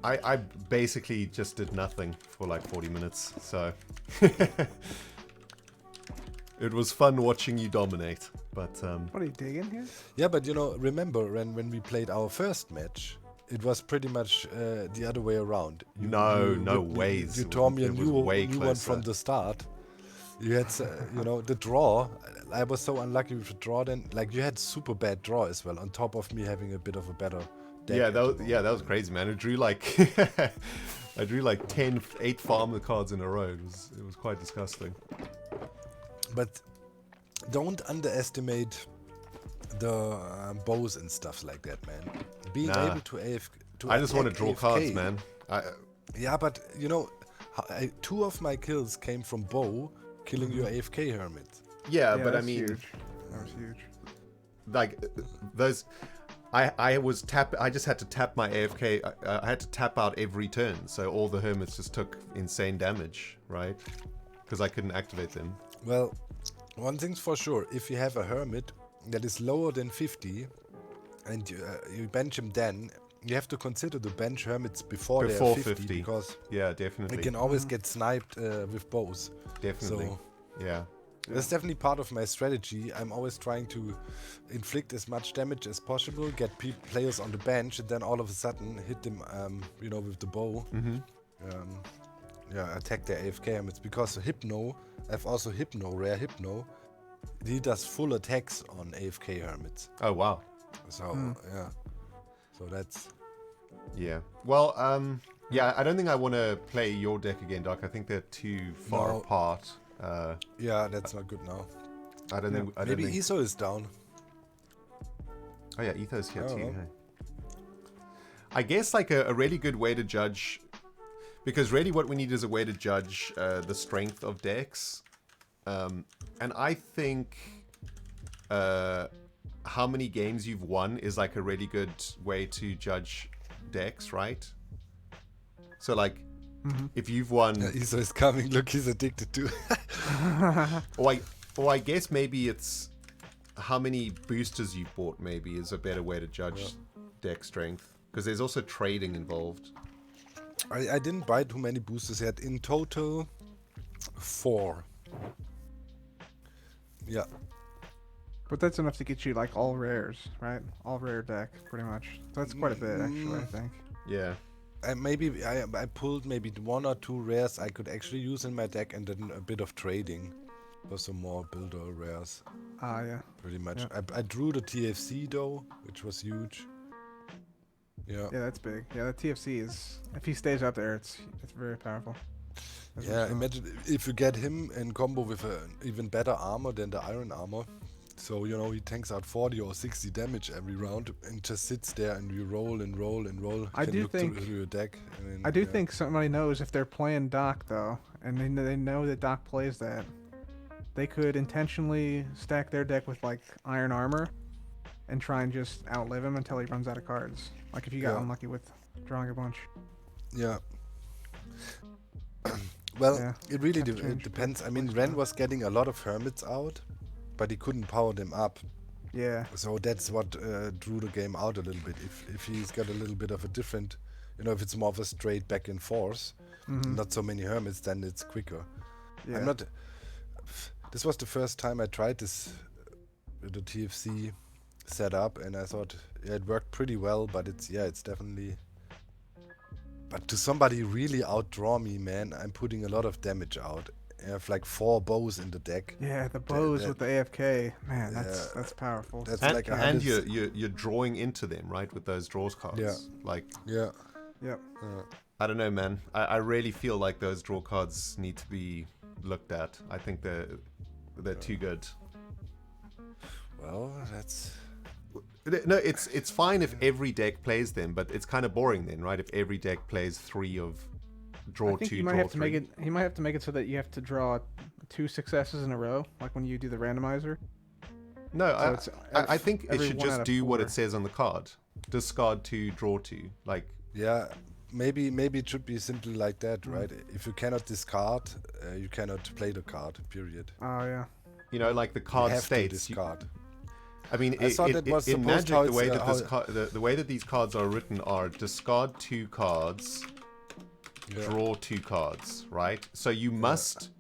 I basically just did nothing for like 40 minutes, so it was fun watching you dominate. But What are you digging here? Yeah, but remember when we played our first match, it was pretty much the other way around. No ways. You told me a It was new way one closer. from the start. You had, the draw. I was so unlucky with the draw. Then, like, you had super bad draw as well. On top of me having a bit of a better deck. Yeah, that was crazy, man. I drew like 8 farmer cards in a row. It was quite disgusting. But don't underestimate the bows and stuff like that, man. Being able to I just want to draw AFK, cards, man. Yeah, but 2 of my kills came from bow killing your AFK hermit. Yeah, but I that's mean, huge. That was huge. like those. I just had to tap my AFK. I had to tap out every turn, so all the hermits just took insane damage, right? Because I couldn't activate them. Well, one thing's for sure: if you have a hermit that is lower than 50, and you bench him then, you have to consider to bench Hermits before Before they're 50, 50. because Yeah, definitely. they can always get sniped with bows. Definitely. So Yeah. that's definitely part of my strategy. I'm always trying to inflict as much damage as possible, get players on the bench, and then all of a sudden hit them, with the bow. Attack their AFK Hermits. Because Hypno, I've also rare Hypno. He does full attacks on AFK Hermits. Oh, wow. So, yeah. So that's... Yeah. Well, yeah, I don't think I want to play your deck again, Doc. I think they're too far apart. Yeah, that's not good now. I don't think... Maybe ESO is down. Oh, yeah, Etho's here too. Well. Hey. I guess like a really good way to judge... Because really what we need is a way to judge the strength of decks. And I think how many games you've won is like a really good way to judge decks, right? So like, if you've won... ESO is coming. Look, he's addicted to or I guess maybe it's how many boosters you've bought maybe is a better way to judge deck strength. Because there's also trading involved. I didn't buy too many boosters yet. In total, 4. Yeah. But that's enough to get you like all rares, right? All rare deck, pretty much. So that's quite a bit, actually, I think. Yeah. Maybe I pulled maybe 1 or 2 rares I could actually use in my deck, and then a bit of trading for some more builder rares. Yeah. Pretty much. Yeah. I drew the TFC though, which was huge. Yeah. Yeah, that's big. Yeah, the TFC is, if he stays up there, it's very powerful. That's Yeah, awesome. imagine if you get him in combo with an even better armor than the iron armor. So, he tanks out 40 or 60 damage every round and just sits there, and you roll and roll and roll. I do think- through your deck. And I do think somebody knows if they're playing Doc, though, and they know that Doc plays that, they could intentionally stack their deck with, like, iron armor and try and just outlive him until he runs out of cards. Like if you got unlucky with drawing a bunch. Yeah. Well, Yeah, it really have to change depends. I the mean, playstyle. Ren was getting a lot of hermits out, but he couldn't power them up. Yeah. So that's what drew the game out a little bit. If he's got a little bit of a different, if it's more of a straight back and forth, not so many hermits, then it's quicker. Yeah. I'm not. This was the first time I tried this, the TFC setup, and I thought it worked pretty well. But it's definitely. But to somebody really outdraw me, man, I'm putting a lot of damage out. I have like 4 bows in the deck. Yeah, the bows with the AFK, man, that's powerful. That's And, like a and 100 you're drawing into them, right, with those draws cards. Yeah. Like, Yeah. Yep. I don't know, man. I really feel like those draw cards need to be looked at. I think they're too good. Well, that's. No, it's fine if every deck plays them, but it's kind of boring then, right? If every deck plays 3 of draw I think 2, you might draw have to 3. make it. He might have to make it so that you have to draw 2 successes in a row, like when you do the randomizer. No, So it's I think it every should 1 out just of do what 4. it says on the card. Discard 2, draw 2. Like, Yeah, maybe it should be simply like that, right? If you cannot discard, you cannot play the card. Period. Oh yeah. like the You card have to states. discard. I mean, I thought it was in supposed Magic, how the way it's, that the way that these cards are written are discard 2 cards, Yeah. draw 2 cards, right? So you must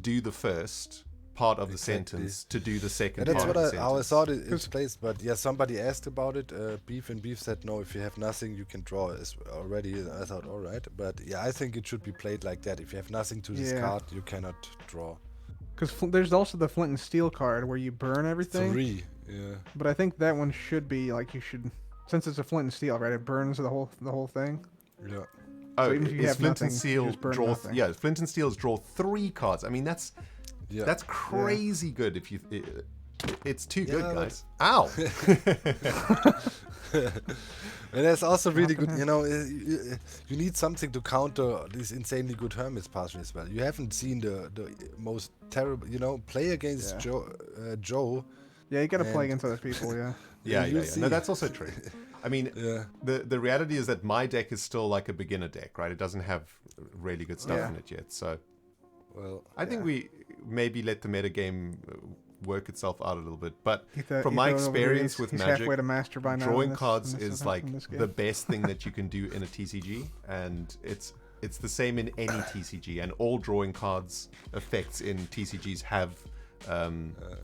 do the first part of the Exactly. sentence to do the second And that's part what of the how I sentence. thought it's placed. But yeah, somebody asked about it. Beef said no. If you have nothing, you can draw already. And I thought, all right. But yeah, I think it should be played like that. If you have nothing to discard, you cannot draw. Because there's also the Flint and Steel card where you burn everything. 3. Yeah. But I think that one should be like you should, since it's a Flint and Steel, right? It burns the whole thing. Yeah. Oh, So even if you is have Flint nothing, and you Steel just burn draw? nothing. Yeah, Flint and Steel's draw 3 cards. I mean, that's crazy good. If you, it's too good, but- guys. Ow! And that's also really good. You need something to counter these insanely good hermits partially as well. You haven't seen the most terrible. Play against Joe. Yeah, you gotta play And- against other people. Yeah. Yeah. You No, see. that's also true. I mean, Yeah. the reality is that my deck is still like a beginner deck, right? It doesn't have really good stuff Yeah. in it yet. So Well. I think we maybe let the metagame work itself out a little bit. But Etho- from my Etho over here, experience with he's Magic, halfway to master by now drawing in this- cards in this- is like in this game. the best thing that you can do in a TCG, and it's the same in any TCG, and all drawing cards effects in TCGs have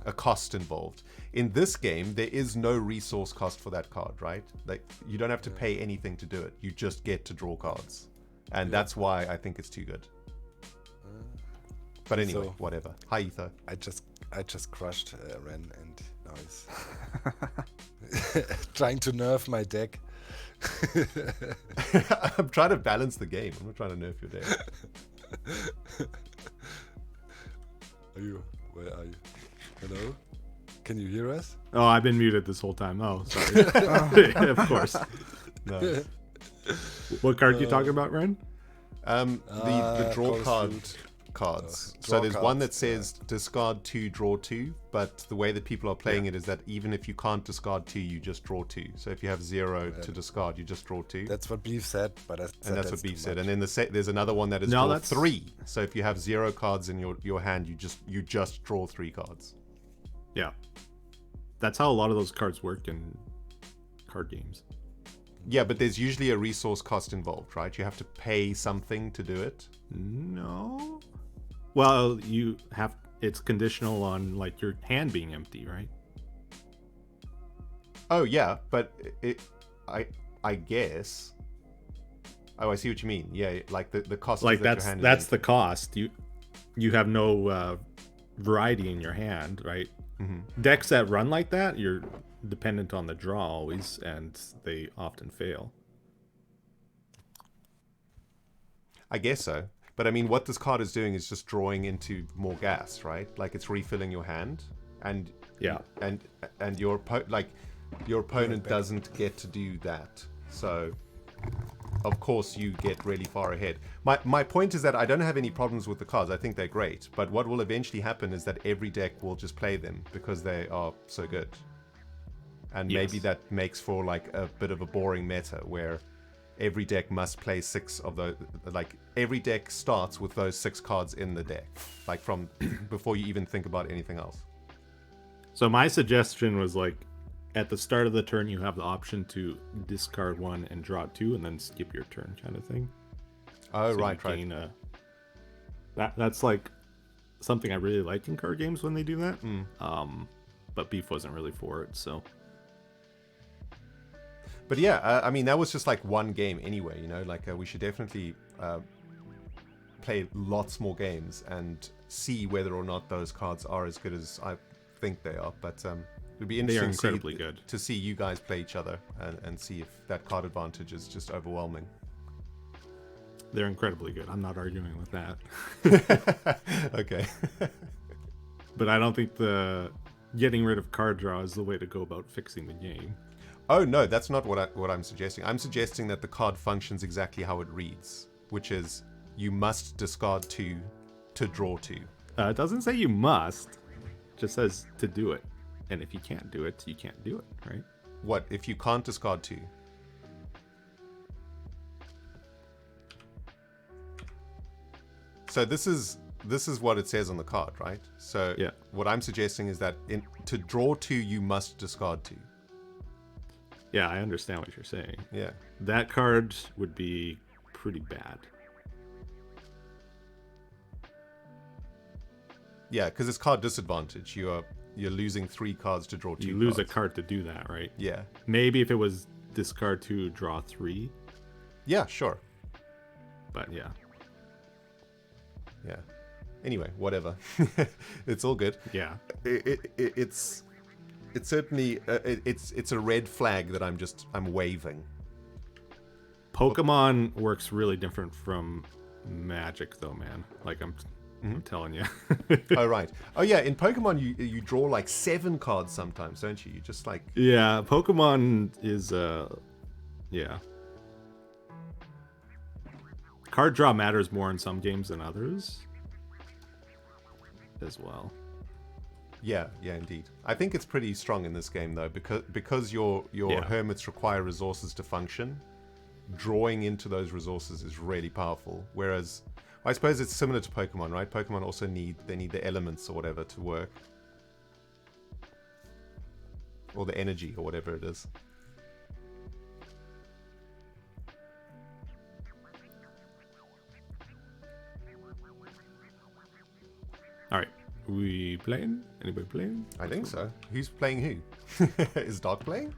a cost involved. In this game, there is no resource cost for that card, right? Like, you don't have to pay anything to do it. You just get to draw cards, and that's why I think it's too good. But anyway, So- whatever. Hi, Etho. I just crushed Ren, and now he's trying to nerf my deck. I'm trying to balance the game. I'm not trying to nerf your deck. Where are you? Hello? Can you hear us? Oh, I've been muted this whole time. Oh, sorry. Of course. Nice. What card are you talking about, Ren? The draw Call of card Duty. cards. Draw So there's one that cards, says discard 2, draw 2, but the way that people are playing it is that even if you can't discard 2, you just draw 2. So if you have 0 to discard, you just draw 2. That's what Beef said, but And that's what too Beef said. much. And then there's another one that is No, draw that's- 3. So if you have 0 cards in your hand, you just draw 3 cards. Yeah. That's how a lot of those cards work in card games. Yeah, but there's usually a resource cost involved, right? You have to pay something to do it. No. Well, it's conditional on like your hand being empty, right? Oh yeah, but I guess. Oh, I see what you mean. Yeah, like the cost. Like is that that's your hand that's is the cost. You have no variety in your hand, right? Mm-hmm. Decks that run like that, you're dependent on the draw always, and they often fail. I guess so. But I mean, what this card is doing is just drawing into more gas, right? Like it's refilling your hand, and Yeah. and your opponent doesn't get to do that. So of course you get really far ahead. My point is that I don't have any problems with the cards. I think they're great. But what will eventually happen is that every deck will just play them because they are so good. And maybe Yes. that makes for like a bit of a boring meta where every deck must play 6 of those. Like every deck starts with those 6 cards in the deck, like from before you even think about anything else. So my suggestion was like, at the start of the turn, you have the option to discard 1 and draw 2, and then skip your turn, kind of thing. Oh, So you right. gain that's like something I really like in card games when they do that. But Beef wasn't really for it, so. But yeah, I mean, that was just like one game anyway, you know, like we should definitely play lots more games and see whether or not those cards are as good as I think they are. But it would be They are interesting incredibly good. to see you guys play each other and see if that card advantage is just overwhelming. They're incredibly good. I'm not arguing with that. Okay. But I don't think the getting rid of card draw is the way to go about fixing the game. Oh, no, that's not what I'm suggesting. I'm suggesting that the card functions exactly how it reads, which is you must discard 2 to draw 2. It doesn't say you must. It just says to do it. And if you can't do it, you can't do it, right? What, if you can't discard 2? So this is what it says on the card, right? So Yeah. what I'm suggesting is that to draw 2, you must discard 2. Yeah, I understand what you're saying. Yeah. That card would be pretty bad. Yeah, because it's card disadvantage. You're losing 3 cards to draw 2 You lose a cards. card to do that, right? Yeah. Maybe if it was discard 2, draw 3. Yeah, sure. But yeah. Yeah. Anyway, whatever. It's all good. Yeah. It's certainly it's a red flag that I'm waving. Pokemon works really different from Magic, though, man. Like I'm telling you. Oh right. Oh yeah. In Pokemon, you draw like 7 cards sometimes, don't you? You just like Yeah, Pokemon is yeah. Card draw matters more in some games than others as well. yeah, indeed. I think it's pretty strong in this game though, because your Yeah. hermits require resources to function. Drawing into those resources is really powerful. Whereas, I suppose it's similar to Pokemon, right? Pokemon also need the elements or whatever to work. Or the energy, or whatever it is. All right. We playing? Anybody playing? I think so. Who's playing who? Is Doc playing?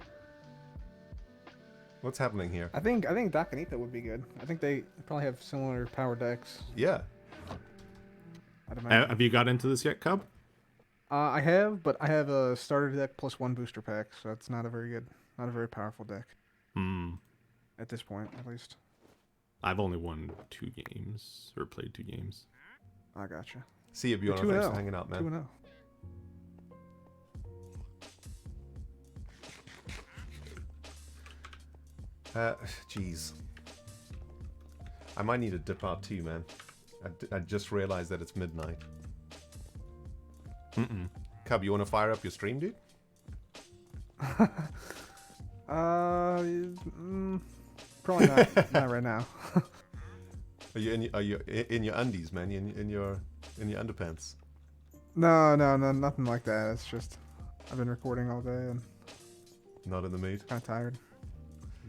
What's happening here? I think Doc and Etha would be good. I think they probably have similar power decks. Yeah. I'd imagine. Have you got into this yet, Cub? I have, but I have a starter deck plus 1 booster pack, so it's not a very powerful deck. Hmm. At this point, at least. I've only won 2 games, or played 2 games. I gotcha. See you, Bjorn. Thanks for hanging out, man. 2-0. Jeez. I might need to dip out too, man. I just realized that it's midnight. Cub, you want to fire up your stream, dude? Probably not right now. Are you in your undies, man? In your underpants? No, nothing like that. It's just I've been recording all day and Not in the mood. kind of tired.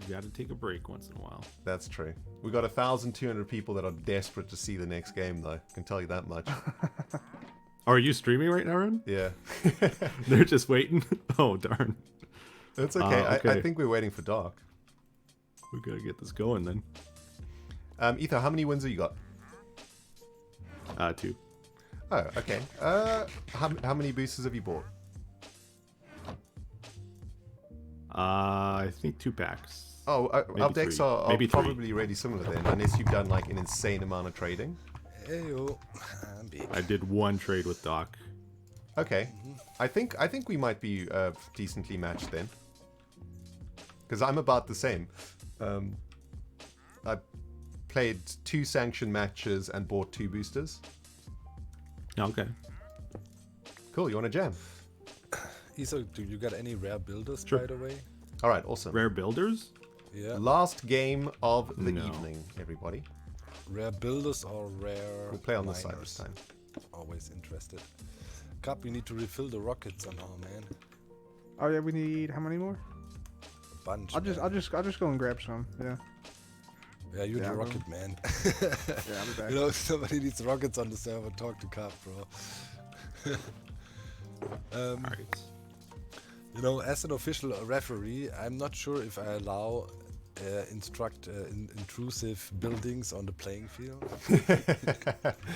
You got to take a break once in a while. That's true. We got 1,200 people that are desperate to see the next game, though. I can tell you that much. Are you streaming right now, Ren? Yeah. They're just waiting. Oh, darn. That's okay. Okay. I think we're waiting for Doc. We got to get this going then. Ether, how many wins have you got? 2. Oh, okay. How many boosters have you bought? I think 2 packs. Oh, our decks 3. are Maybe 3. probably really similar then, unless you've done like an insane amount of trading. Heyo. I'm big. I did 1 trade with Doc. Okay, I think we might be decently matched then, because I'm about the same. I played 2 sanctioned matches and bought 2 boosters. Okay. Cool. You want to jam? Iso, do you got any rare builders, Sure. by the way? All right. Awesome. Rare builders? Yeah. Last game of the No. evening, everybody. Rare builders or rare We'll play on this side this miners? time. Always interested. Cup, you need to refill the rockets somehow, man. Oh yeah, we need how many more? A bunch. I'll just go and grab some. Yeah. Yeah, you're Yeah, the bro. rocket man. Yeah, I'll be back. You know, if somebody needs rockets on the server, talk to Cup, bro. All right. You know, as an official referee, I'm not sure if I allow intrusive buildings on the playing field.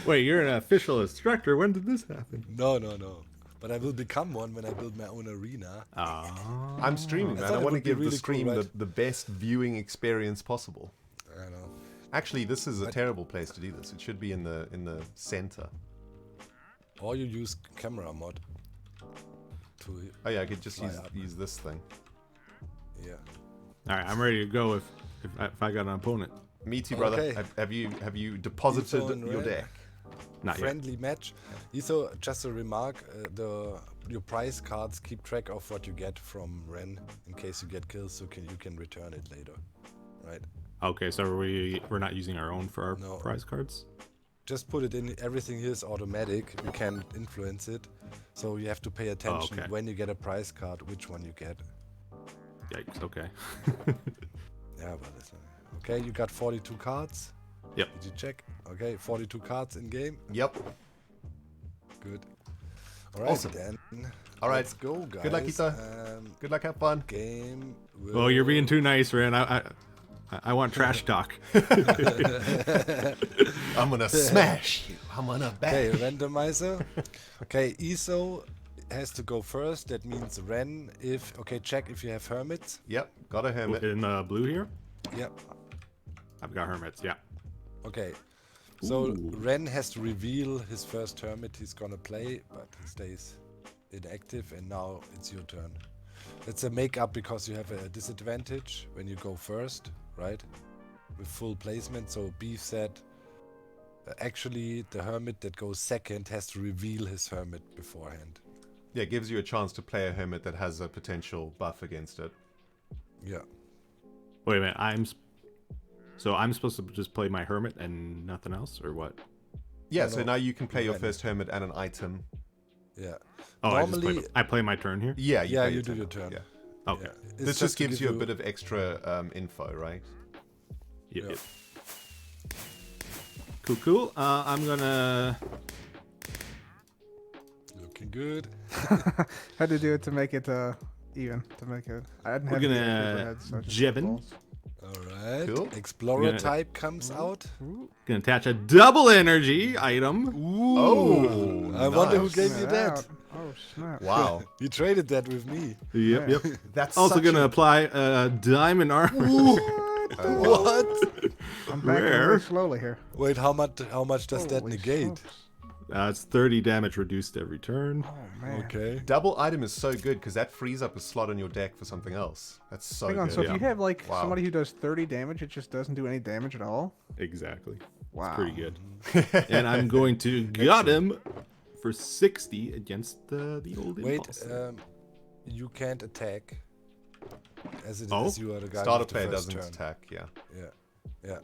Wait, you're an official instructor. When did this happen? No. But I will become one when I build my own arena. Ah. I'm streaming, I man. thought I it want to would be give the really stream cool, right? the best viewing experience possible. I know. Actually, this is a terrible place to do this. It should be in the center. Or you use camera mod. To, Oh yeah, I could just Fly use up. this thing. yeah. All right, I'm ready to go if I got an opponent. Me too, brother. Okay. Have you deposited Ethan your Red. deck? Not yet. Friendly match. So just a remark, your prize cards keep track of what you get from Ren in case you get kills, so you can return it later, right? Okay, so we're not using our own for our No. prize cards? Just put it in. Everything here is automatic. You can't influence it, so you have to pay attention okay. when you get a prize card, which one you get. Yikes, okay. Yeah, but it's okay. You got 42 cards. Yep. Did you check? Okay, 42 cards in game. Yep. Good. All right, Awesome. then. All right. Let's go, guys. Good luck, Ethan. Good luck. Have fun. Game. Oh, you're being too nice, Ren. I want trash talk. I'm gonna smash you. I'm gonna Okay, bash. randomizer. Okay, Iso has to go first. That means Ren. Check if you have hermits. Yep. Got a hermit. In blue here? Yep. I've got hermits, yeah. Okay. So Ooh. Ren has to reveal his first hermit he's gonna play, but he stays inactive, and now it's your turn. It's a make-up because you have a disadvantage when you go first, right? With full placement. So Beef said, actually, the hermit that goes second has to reveal his hermit beforehand. Yeah, it gives you a chance to play a hermit that has a potential buff against it. Yeah. Wait a minute, so I'm supposed to just play my hermit and nothing else, or what? Yeah, No, so no, now you can play your Ren. first hermit and an item Yeah. Oh, Normally, I play my turn here. Yeah, yeah, play you your do turn. your turn. Yeah. Okay. Yeah. It's This just to gives give you a bit of extra info, right? Yep, Yeah. yep. Cool, cool. I'm gonna. Looking good. Had to do it to make it even. To make it. I didn't We're have the gonna overhead, so just Jevin. balls. All right. Cool. Explorer Gonna- type comes out. Gonna attach a double energy item. Ooh. Oh, I wonder who nice. gave you Snap that. out. Oh snap! Wow. You traded that with me. Yep, Yeah. yep. That's Also such gonna a- apply diamond armor. Oh, wow. What? I'm backing Rare. really slowly here. Wait, how much does that Holy negate? smokes. It's 30 damage reduced every turn. Oh man. Okay. Double item is so good because that frees up a slot on your deck for something else. That's so Hang on. good. So Yeah. if you have like Wow. somebody who does 30 damage, it just doesn't do any damage at all. Exactly. Wow. Pretty good. And I'm going to gut him for 60 against the old Wait, impulse. you can't attack. As it Oh? is, you are the guy Starter with the player first doesn't turn. attack, yeah. Yeah.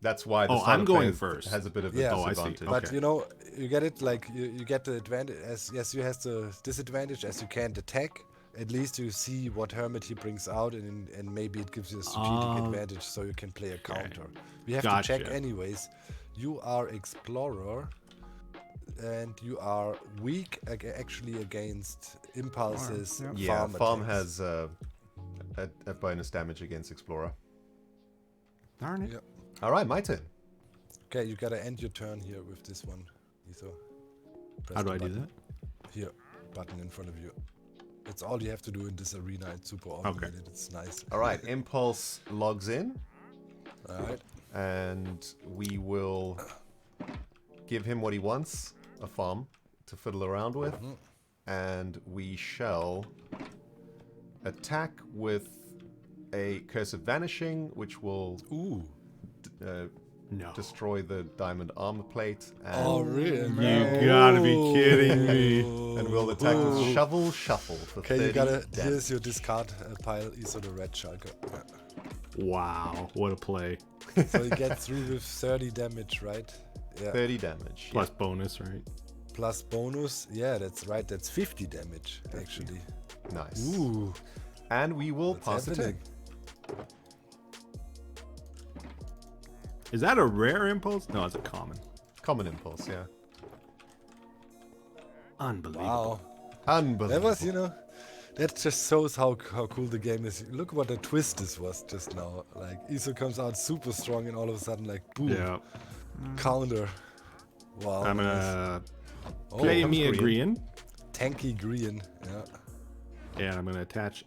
That's why the Oh, starter I'm going player first. has a bit of a Yeah. Oh, I see. disadvantage. Okay. But you know, you get it like you get the advantage as yes, you has the disadvantage as you can't attack. At least you see what hermit he brings out, and maybe it gives you a strategic advantage, so you can play a counter. We have to check Gotcha. anyways. You are explorer, and you are weak actually against impulses. Yep. Yeah, farm attacks. has a bonus damage against Explorer. Darn it. Yeah. All right, my turn. Okay, you gotta end your turn here with this one. Etho. Press How do the I do button. that? Here, button in front of you. It's all you have to do in this arena. It's super automated. It's nice. All right, Impulse logs in, All right. and we will give him what he wants, a farm to fiddle around with, and we shall attack with a Curse of Vanishing, which will Ooh. No. destroy the diamond armor plate, and, Oh, really? You gotta be kidding me. and we'll attack with Shovel Shuffle for Okay, 30 you gotta. damage. Here's your discard pile. Iso the red shulker. Wow, what a play. So you get through with 30 damage, right? Yeah. 30 damage. Plus bonus, right? Plus bonus. Yeah, that's right. That's 50 damage actually. Yeah. Nice. Ooh. And we will What's pass the turn. happening? Is that a rare impulse? No, it's a common. Common Impulse, yeah. Unbelievable. Wow. Unbelievable. That was, you know, that just shows how cool the game is. Look what a twist this was just now. Like, Iso comes out super strong and all of a sudden, like, boom, Yeah. counter. Wow. I'm nice. gonna Oh, play comes me a green. green, tanky green. Yeah. and I'm gonna attach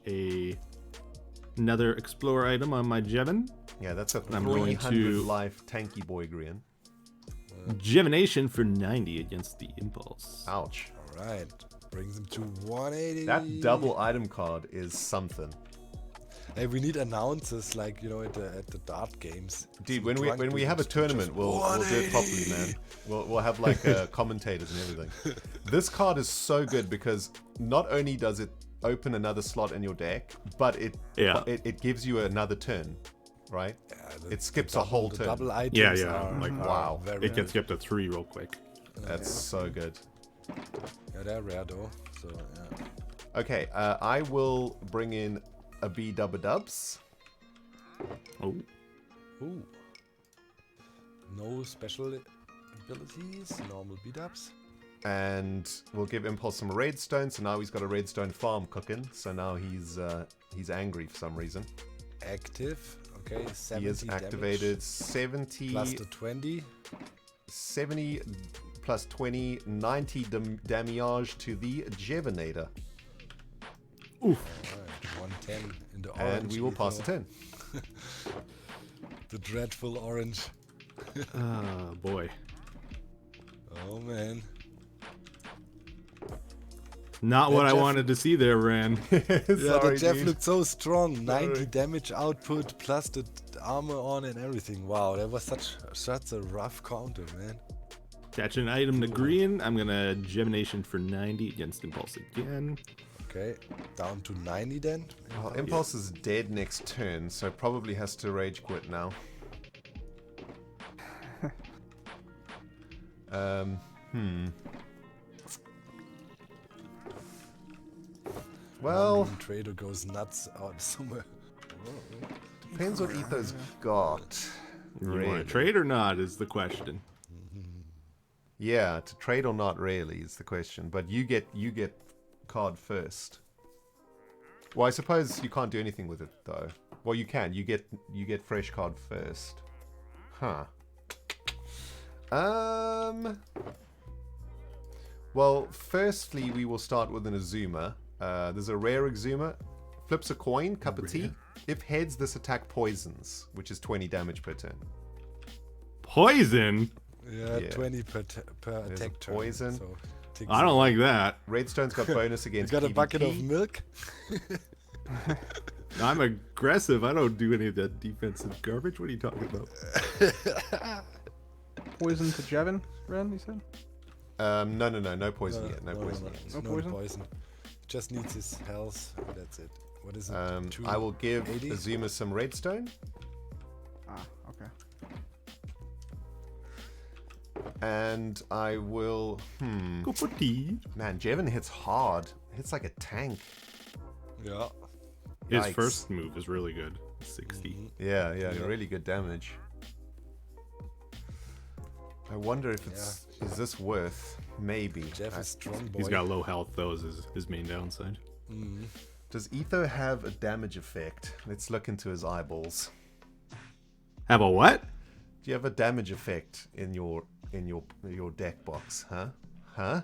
another explorer item on my Jevin. Yeah, that's a I'm going 300 to- life tanky boy green. Divination for 90 against the impulse. Ouch. All right. Brings him to 180. That double item card is something. Hey, we need announcers like, you know, at the dart games. Dude, Some when drunk we have a dudes who tournament, just we'll do it properly, 180. man. We'll have like commentators and everything. This card is so good because not only does it open another slot in your deck, but it gives you another turn, right? Yeah, It skips a whole the turn. double items Yeah, yeah, are, like, are wow. very It gets you up to 3 real quick. That's so good. Yeah, they're rare though. So yeah. Okay, I will bring in a B dubs. Oh, Ooh. No special abilities, normal beat-ups. And we'll give Impulse some redstone. So now he's got a redstone farm cooking. So now he's angry for some reason. Active. Okay, 70 He is activated. damage. 70 Plus the 20. 70 plus 20, 90 damage to the Jevinator. Alright, 110 in the orange. And we will pass the Etho. turn. The dreadful orange. oh boy. Oh man. Not what I Jeff- wanted to see there, Ran. Yeah, Sorry, the Jeff dude. looked so strong. 90 Sorry. damage output plus the armor on and everything. Wow, that was such a rough counter, man. Attach an item to green. I'm gonna Gemination for 90 against impulse again. Okay, down to 90 then. Well, Impulse is dead next turn, so probably has to rage quit now. Well, Trader goes nuts out somewhere. depends what Etho's got. You want Really. to trade or not is the question. Yeah, to trade or not really is the question. But you get card first. Well, I suppose you can't do anything with it though. Well, you can. You get fresh card first. Huh. Well, firstly, we will start with an Azuma. There's a rare Exuma. Flips a coin, cup of tea. If heads, this attack poisons, which is 20 damage per turn. Poison? Yeah, Yeah. 20 per There's attack a turn. poison. So I don't like that. Redstone's got bonus You against got a PvP. bucket of milk? I'm aggressive. I don't do any of that defensive garbage. What are you talking about? Poison to Jevin, Ren, you said? No poison yet. No poison yet. No No poison? poison. Just needs his health. And that's it. What is it? I will give 280? Azuma some redstone, Ah, okay. and I will. Go for tea. Man, Jevin hits hard. Hits like a tank. Yeah. His Yikes. first move is really good. 60. Yeah, Yeah. really good damage. I wonder if it's is this worth? Maybe. Jeff is strong boy. He's got low health, though, is his main downside. Does Etho have a damage effect? Let's look into his eyeballs. Have a what? Do you have a damage effect in your deck box? Huh? I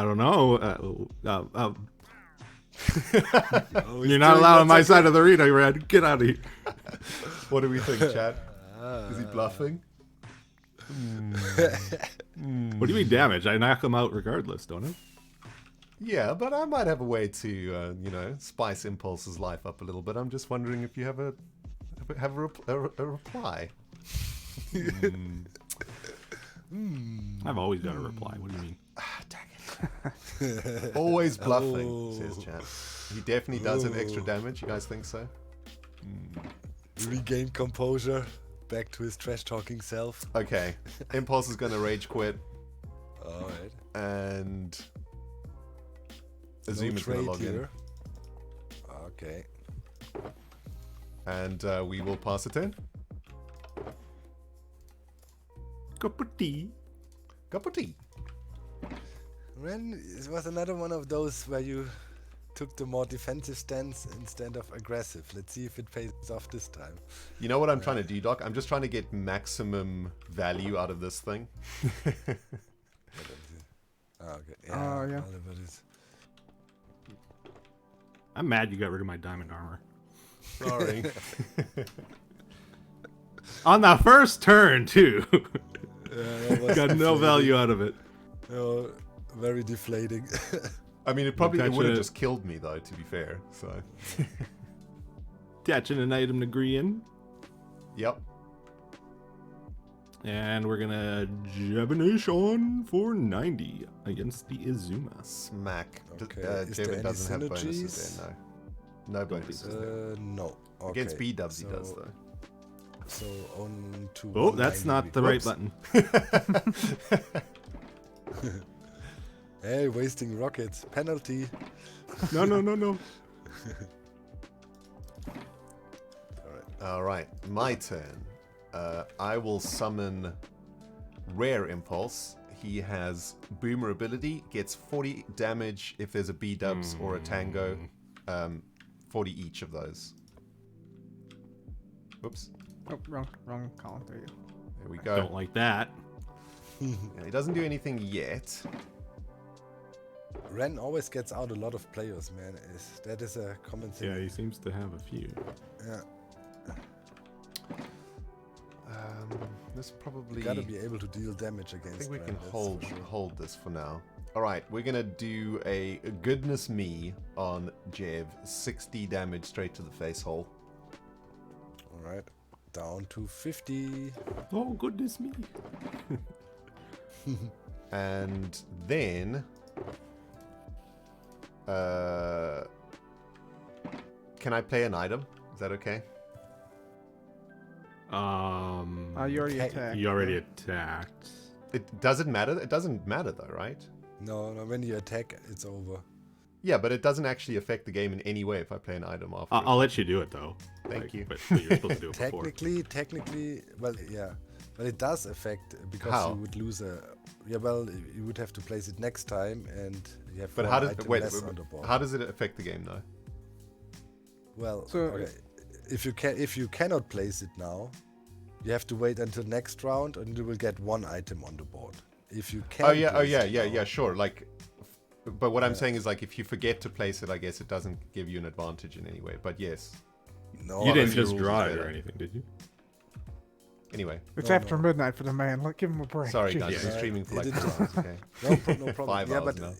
don't know. Oh, he's You're not doing allowed on that my side of the arena, Red. Get out of here. What do we think, Chad? Is he bluffing? What do you mean damage? I knock him out regardless, don't I? Yeah, but I might have a way to, spice Impulse's life up a little bit. I'm just wondering if you have a reply. I've always got a reply. What do you mean? Dang it. Always bluffing, Oh. says Chad. He definitely does have extra damage. You guys think so? Regain composure. Back to his trash talking self. Okay. Impulse is going to rage quit, Alright. and No Azuma's going trade to log in. here. Okay. And we will pass it in. Cup of tea. Cup of tea. Ren, it was another one of those where you took the more defensive stance instead of aggressive. Let's see if it pays off this time. You know what I'm trying to do, Doc? I'm just trying to get maximum value out of this thing. Okay. Yeah. Oliver is- I'm mad you got rid of my diamond armor. Sorry. On the first turn, too. that was got no value out of it. Oh, very deflating. I mean, it would have Attaching it. just killed me, though, to be fair. So, Attaching an item to Green. yep. And we're going to Jevinish on for 90 against the Izuma. Smack. Okay, is there Jevin any doesn't have bonuses synergies? there, no. No bonuses there. No. Okay. Against B-dubs he does, though. So on to Oh, that's 190 not the right Whoops. button. Hey, wasting rockets. Penalty. No. All right, my turn. I will summon Rare Impulse. He has Boomer ability, gets 40 damage if there's a B-dubs or a Tango. 40 each of those. Whoops. Oh, wrong column. There you go. There we go. Don't like that. Yeah, he doesn't do anything yet. Ren always gets out a lot of players, man. That is a common thing. Yeah, he seems to have a few. Yeah. This probably. You gotta be able to deal damage I against think we Ren, can that's for sure. hold this for now. All right, we're gonna do a goodness me on Jev. 60 damage straight to the face hole. Alright. Down to 50. Oh, goodness me. And then can I play an item? Is that okay? You already Okay. attacked. You already attacked. It doesn't matter. It doesn't matter though, right? No, when you attack, it's over. Yeah, but it doesn't actually affect the game in any way if I play an item after. I'll let you do it though. Thank you. But you're supposed to do it before. Technically, well, yeah, but it does affect because How? you would lose a. Yeah, well, you would have to place it next time, and you have. But one how does item wait? less on the board. How does it affect the game though? Well, So- okay. If you cannot place it now, you have to wait until next round, and you will get one item on the board. If you can. Oh yeah, sure. Like, but what I'm saying is like if you forget to place it, I guess it doesn't give you an advantage in any way. But yes. No, You I didn't see just rules draw is it or better. anything, did you? Anyway, It's No, after no. midnight for the man. Give him a break. sorry Jeez. guys, Yeah. we're streaming for It like didn't- 2 hours. Okay. No problem. 5 yeah, hours but now.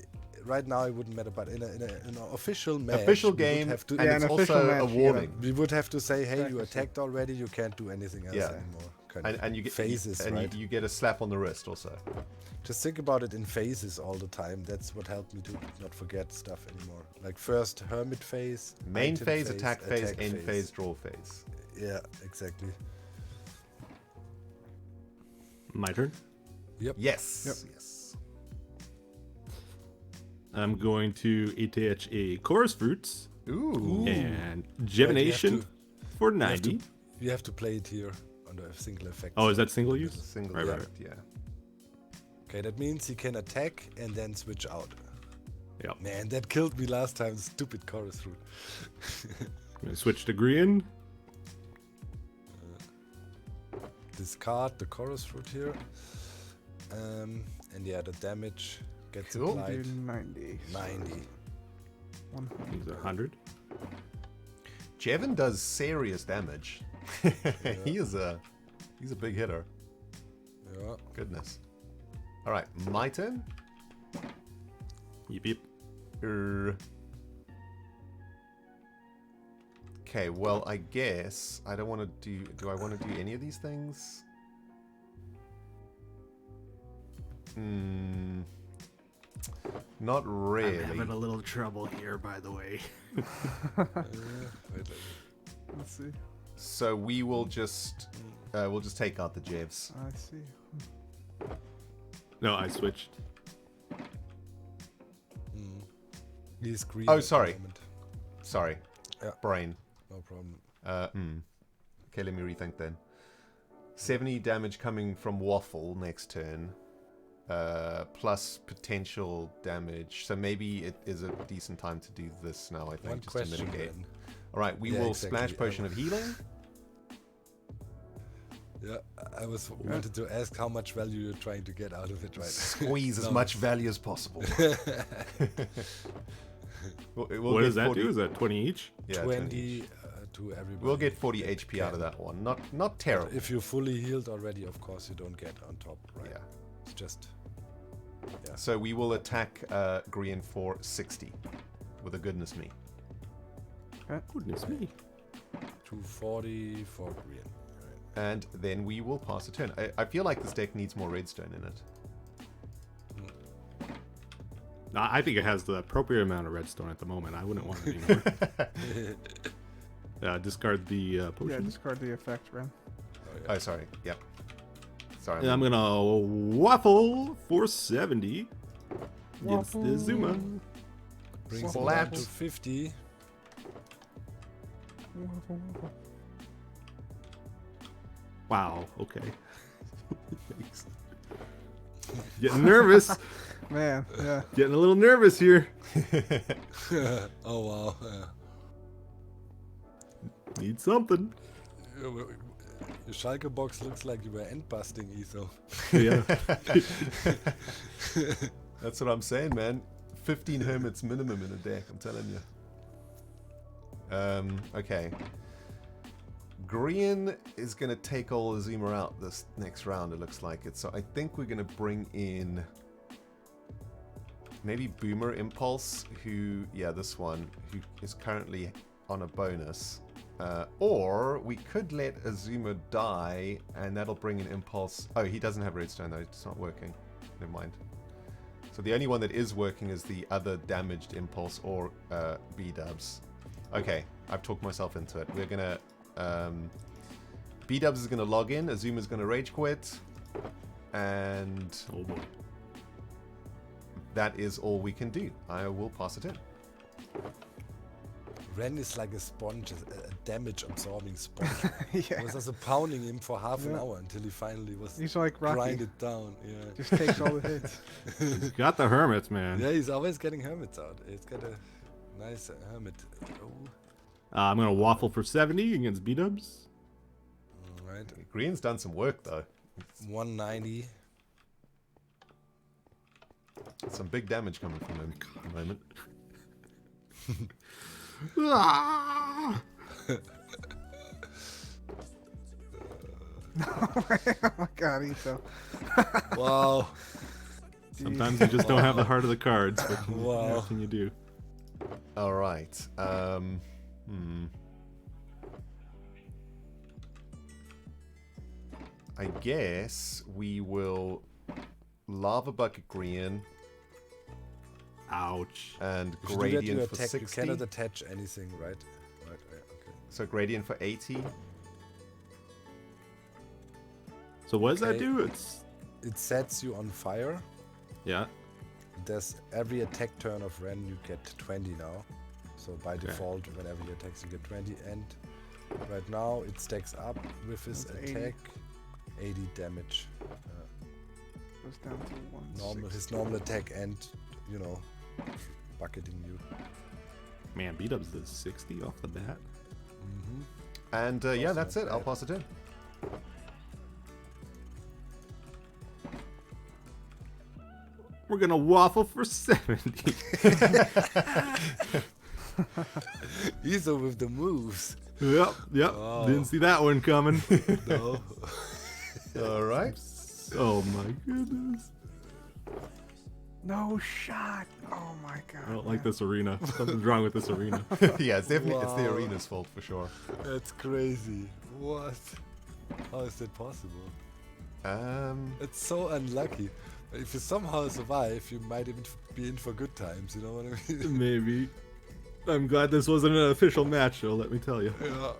right now it wouldn't matter. But in an official match, Official we would game, have to, and Yeah, it's an official also match, a you warning. we would have to say, hey, you Practice it. attacked already. You can't do anything else Yeah. anymore. Kind And you get phases, and right? you get a slap on the wrist also. Just think about it in phases all the time. That's what helped me to not forget stuff anymore. Like first hermit phase, Main item phase, attack phase, end phase. phase, draw phase. Yeah, exactly. My turn. Yes. Yep. Yes. I'm going to attach a chorus fruits Ooh. and divination for You have, 90. to, you have to play it here under a single effect. Oh, is that single It's a use? single Right, effect, right. yeah. Okay, that means he can attack and then switch out. Yep. Man, that killed me last time. Stupid chorus route. I'm gonna switch to green. Discard the chorus route here. And yeah, the damage gets Cool. Do applied. 90. 90. 100. He's 100. Jevin does serious damage. He's a big hitter. Yeah. Goodness. All right, my turn. Yep, yep. Okay, well, I guess I don't want to do. Do I want to do any of these things? Not really. I'm having a little trouble here, by the way. Wait, Let's see. So we will just we'll just take out the Jevs. I see. No, I switched. he's green. Oh, at the sorry. moment. Sorry, Yeah. brain. No problem. Okay, let me rethink then. 70 damage coming from Waffle next turn, plus potential damage. So maybe it is a decent time to do this now. I think One just question to mitigate. then. All right, we Yeah, will exactly. splash potion of healing. Yeah, I wanted to ask how much value you're trying to get out of it right now. Squeeze as No. much value as possible. We'll What get does that 40 do? Is that 20 each? Yeah, 20 to everybody. We'll get 40 that HP out of can. that one. Not terrible. If you're fully healed already, of course, you don't get on top, right? Yeah. It's just... Yeah. So we will attack Green for 60 with a goodness me. Goodness me. 240 for green. Right. And then we will pass a turn. I feel like this deck needs more redstone in it. No, I think it has the appropriate amount of redstone at the moment. I wouldn't want it anymore. Discard the Yeah, potion. discard the effect, Ren. Oh, sorry. Yep. Sorry. And I'm gonna waffle for 70 against the Zuma. Brings Waffle it down laps. to 50. Wow. Okay. Thanks. Getting nervous. Man, yeah. Getting a little nervous here. Oh, wow. Need something. Your Schalke box looks like you were end busting, Etho. Yeah. That's what I'm saying, man. 15 hermits minimum in a deck, I'm telling you. Okay. Green is going to take all Azuma out this next round, it looks like it. So I think we're going to bring in maybe Boomer Impulse, who, yeah, this one, who is currently on a bonus. Or we could let Azuma die, and that'll bring an Impulse. Oh, he doesn't have Redstone, though. It's not working. Never mind. So the only one that is working is the other damaged Impulse or B-Dubs. Okay, I've talked myself into it. We're going to... B-Dubs is going to log in. Azuma's going to rage quit. And Oh boy. that is all we can do. I will pass it in. Ren is like a sponge, a damage-absorbing sponge. Yeah. I was also pounding him for half an Yeah. hour until he finally was He's like Rocky. grinded down. Yeah. Just takes all the hits. He's got the hermits, man. Yeah, he's always getting hermits out. He's got a nice hermit. Oh, I'm gonna waffle for 70 against B-dubs. alright. Green's done some work though. 190. Some big damage coming from him at the moment. Ah! Oh my god, Ito. Wow. Sometimes you just don't have the heart of the cards. Wow. What can you do? All right. I guess we will lava bucket green Ouch. and If you do that, you gradient for attack. You 60. cannot attach anything, right? Right. Okay. So gradient for 80. So what does that Okay. do? It's It sets you on fire. yeah. There's every attack turn of Ren you get 20 now. So by default, whenever he attacks, you get 20. And right now it stacks up with his That's 80. attack, 80 damage. Goes down to 160. His normal attack and, you know, bucketing you. Man, B-dubs does 60 off the bat. Mm-hmm. And yeah, That's that's not it. I'll bad. pass it in. We're gonna waffle for 70. Iso with the moves. Yep. Oh. Didn't see that one coming. No. All right. Oh my goodness. No shot. Oh my god. I don't like this arena. Something's wrong with this arena. Yeah, it's definitely it's the Wow. arena's fault for sure. That's crazy. What? How is that possible? It's so unlucky. If you somehow survive, you might even be in for good times, you know what I mean? Maybe. I'm glad this wasn't an official match, though, let me tell you. Yeah,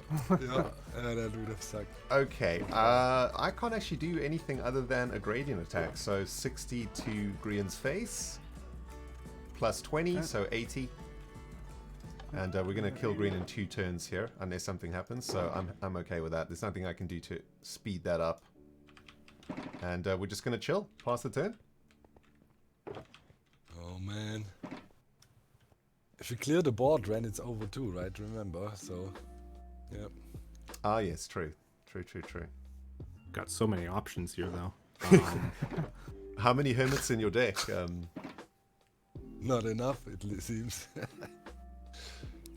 that would have sucked. Okay. I can't actually do anything other than a gradient attack. So 60 to Green's face, plus 20, Okay. so 80. And we're gonna kill Green in 2 turns here, unless something happens. So I'm okay with that. There's nothing I can do to speed that up. And we're just gonna chill, pass the turn. Oh man. If you clear the board, Ren, it's over too, right? Remember, so... Yep. Ah, yes, true. True. Got so many options here, though. How many hermits in your deck? Not enough, it seems.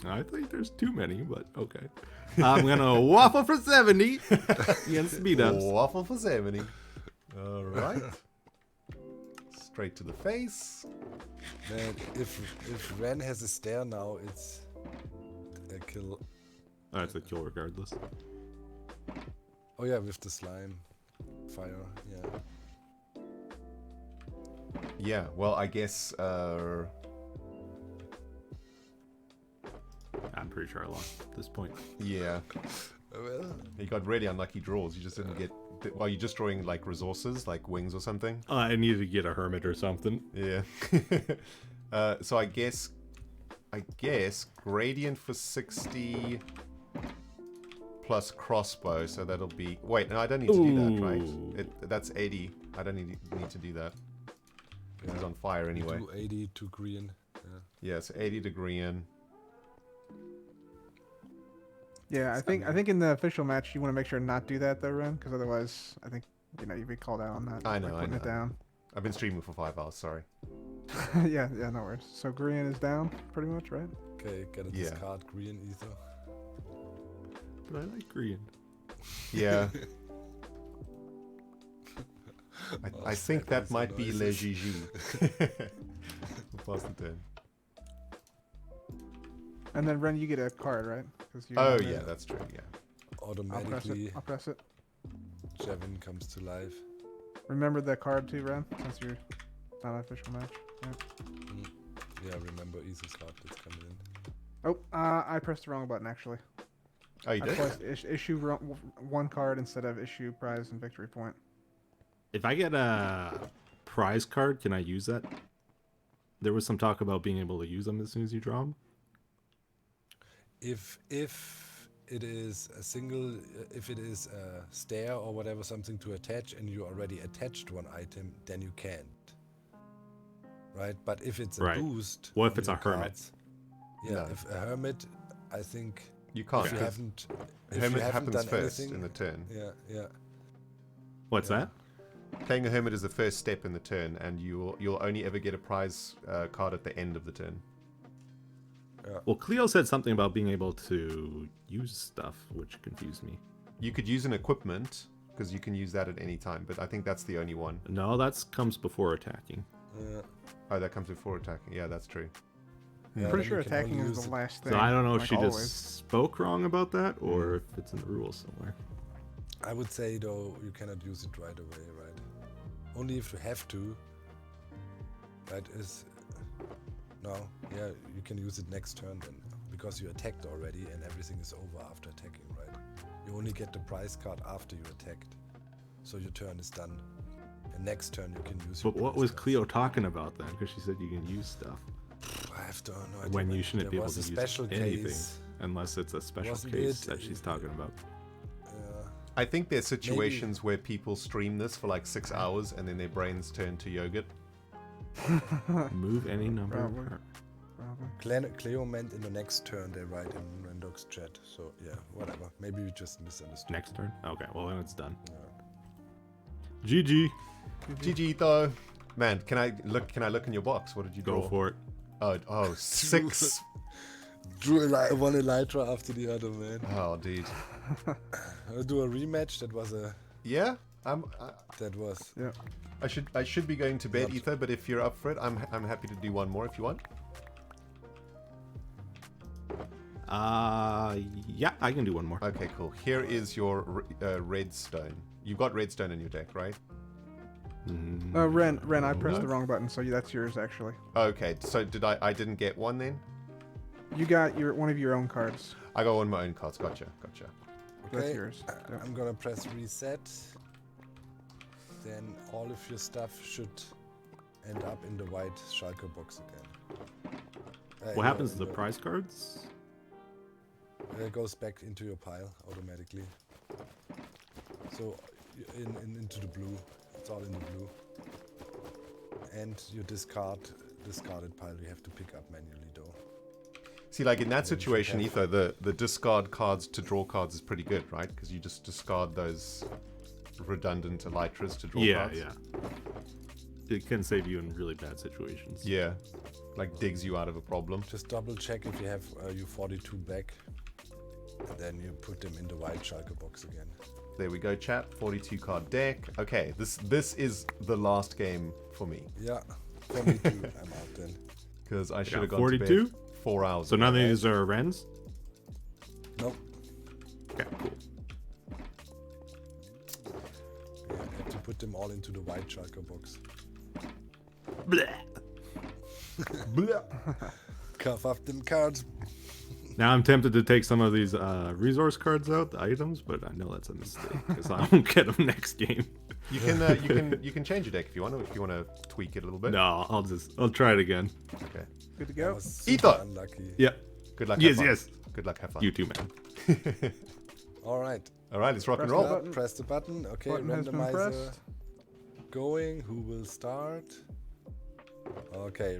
I think there's too many, but okay. I'm gonna waffle for 70 against B-dubs. Waffle for 70. All right. Straight to the face. Man, if Ren has a stare now, it's a kill. Oh, it's a kill regardless. Oh yeah, with the slime. Fire, yeah. Yeah, well, I guess I'm pretty sure I lost at this point. yeah. Well, You got really unlucky draws. You just didn't get. Well, you're just drawing like resources, like wings or something. I needed to get a hermit or something. Yeah. So I guess gradient for 60 plus crossbow. So that'll be. Wait, no, I don't need to do that, Ooh. right? That's 80. I don't need to do that. He's on fire anyway. do 80 to green. Yeah. Yeah, so 80 to green. Yeah, I think in the official match you want to make sure to not do that though, Ren, because otherwise I think you'd be called out on that. I know, by I putting it know. down. I've been streaming for 5 hours. Sorry. yeah, no worries. So green is down, pretty much, right? Okay, gotta Yeah. discard green ether. But I like green. Yeah. Oh, I think sad that noise might be Le noises. Gigi. Pass the turn. And then Ren, you get a card, right? 'Cause you Oh have yeah, it. that's true. Yeah. I'll press it. Automatically, I'll press it. Jevin comes to life. Remember the card too, Ren, since you're not an official match. Yep. Yeah, remember Iso's card that's coming in. Oh, I pressed the wrong button actually. Oh, you I did? pressed issue one card instead of issue prize and victory point. If I get a prize card, can I use that? There was some talk about being able to use them as soon as you draw them. if it is a single, if it is a stair or whatever, something to attach, and you already attached one item, then you can't. Right? But if it's a Right. boost, What if on it's a your hermit? cards- Yeah, No. if a hermit, I think You can't. if you because haven't, if Hermit you haven't happens done first anything, in the turn. yeah. What's Yeah. that? Playing a Hermit is the first step in the turn, and you'll only ever get a prize card at the end of the turn. Well, Cleo said something about being able to use stuff, which confused me. You could use an equipment, because you can use that at any time, but I think that's the only one. No, that comes before attacking. Oh, that comes before attacking. Yeah, that's true. Yeah, Pretty then sure you can attacking only is use the it- last thing. So I don't know if like she always. just spoke wrong about that, or if it's in the rules somewhere. I would say though you cannot use it right away, right? Only if you have to. That is no, yeah, you can use it next turn then, because you attacked already and everything is over after attacking, right? You only get the prize card after you attacked, so your turn is done. And next turn you can use. But your what prize was cards. Cleo talking about then? Because she said you can use stuff I have to no idea, when man. you shouldn't There be able was to a use special anything case. unless it's a special Wasn't case it- that she's talking about. I think there's situations where people stream this for like 6 hours, and then their brains turn to yogurt. Move any number. of Probably. her- Cleo meant in the next turn they write in Rendog's chat, so yeah, whatever. Maybe we just misunderstood. Next turn? Okay, well then it's done. Yeah. GG. GG though. Man, can I look in your box? What did you Go draw? for it. Oh, 6. Drew one Elytra after the other, man. Oh, dude. I'll do a rematch. That was Yeah, Yeah. I should be going to bed, Not- Ether. But if you're up for it, I'm happy to do one more if you want. Yeah, I can do one more. Okay, cool. Here is your redstone. You've got redstone in your deck, right? Ren, I pressed the wrong button, so that's yours actually. Okay, so I didn't get one then? You got one of your own cards. I got one of my own cards. Gotcha. That's okay. yours. Yeah. I'm gonna press reset. Then all of your stuff should end up in the white shulker box again. What happens to the prize cards? It goes back into your pile automatically. So into the blue. It's all in the blue. And your discarded pile you have to pick up manually though. See, like in that Yeah, you should situation, have- Ether, the discard cards to draw cards is pretty good, right? Because you just discard those redundant elytras to draw Yeah, cards. yeah. It can save you in really bad situations. Yeah, like digs you out of a problem. Just double check if you have your 42 back. And then you put them in the white shulker box again. There we go, chat. 42 card deck. Okay, this is the last game for me Yeah, 42. I'm out then. because I should got have gone 42? to bed 4 hours. So ago. none of these are Rens? Nope. Okay, cool. Yeah, I have to put them all into the white shulker box. Blah. Cough up them cards. Now I'm tempted to take some of these resource cards out, the items, but I know that's a mistake because I won't get them next game. You can change your deck if you want to tweak it a little bit. No, I'll try it again. Okay. Good to That go. was super Ether. unlucky. Yeah. Good luck. Yes, have fun. yes. Good luck. Have fun. You too, man. All right. All right, let's rock and Press roll. the button. Press the button. Okay, Button has been randomizer pressed. going. Who will start? Okay,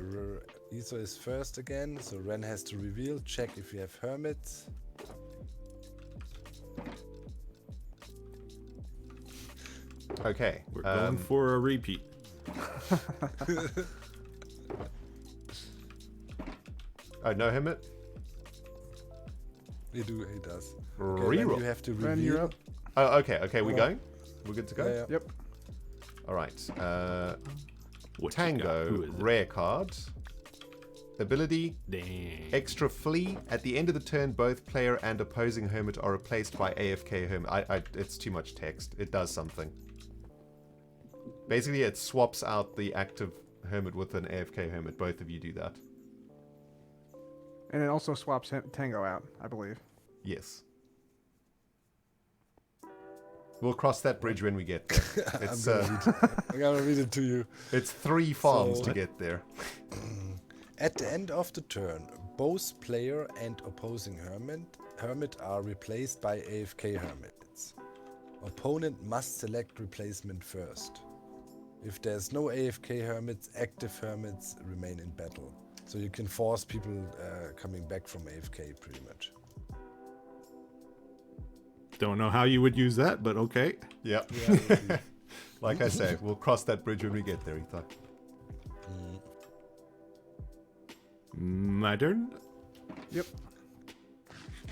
Ether is first again, so Ren has to reveal. Check if you have hermits. Okay. We're going for a repeat. Oh, no Hermit. He does. Okay, Reroll. Ren, you have to reveal. Ren, you're up. Oh, okay. Okay, we're Yeah. going. We're good to go. Yeah, yeah. Yep. All right. What you got? Who Tango, is it? rare card. Ability, Dang. extra flea. At the end of the turn, both player and opposing hermit are replaced by AFK hermit. It's too much text. It does something. Basically, it swaps out the active hermit with an AFK hermit. Both of you do that. And it also swaps Tango out, I believe. Yes. We'll cross that bridge when we get there. It's I'm gonna read it to you. it's 3 farms So- to get there. At the end of the turn, both player and opposing hermit are replaced by AFK hermits. Opponent must select replacement first. If there's no AFK hermits, active hermits remain in battle. So you can force people coming back from AFK pretty much. Don't know how you would use that, but okay. Yep. Yeah, Like I say, we'll cross that bridge when we get there, Ethan. My turn. Yep.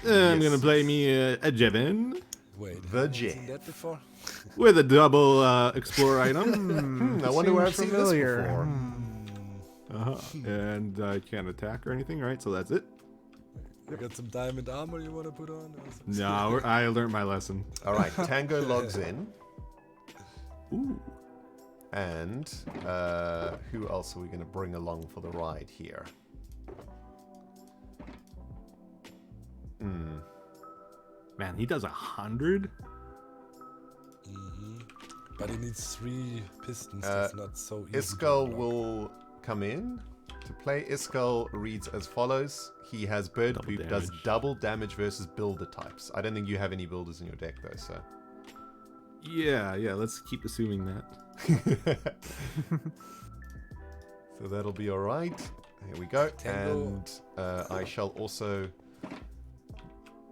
I'm gonna play me a Jevin Wait, The have you J. seen that before? with a double explore item. I wonder where I've Seems seen this familiar. before. And I can't attack or anything, right? So that's it. You got some diamond armor you want to put on? Or some No, I learned my lesson. All right, Tango logs in. Ooh. And who else are we going to bring along for the ride here? Man, he does 100. But he needs 3 pistons. That's not so easy. Iskall will come in. To play, Iskall reads as follows. He has Bird Double Poop, does damage. double damage versus builder types. I don't think you have any builders in your deck though, so. Yeah, let's keep assuming that. So that'll be alright. Here we go. Tango. And I shall also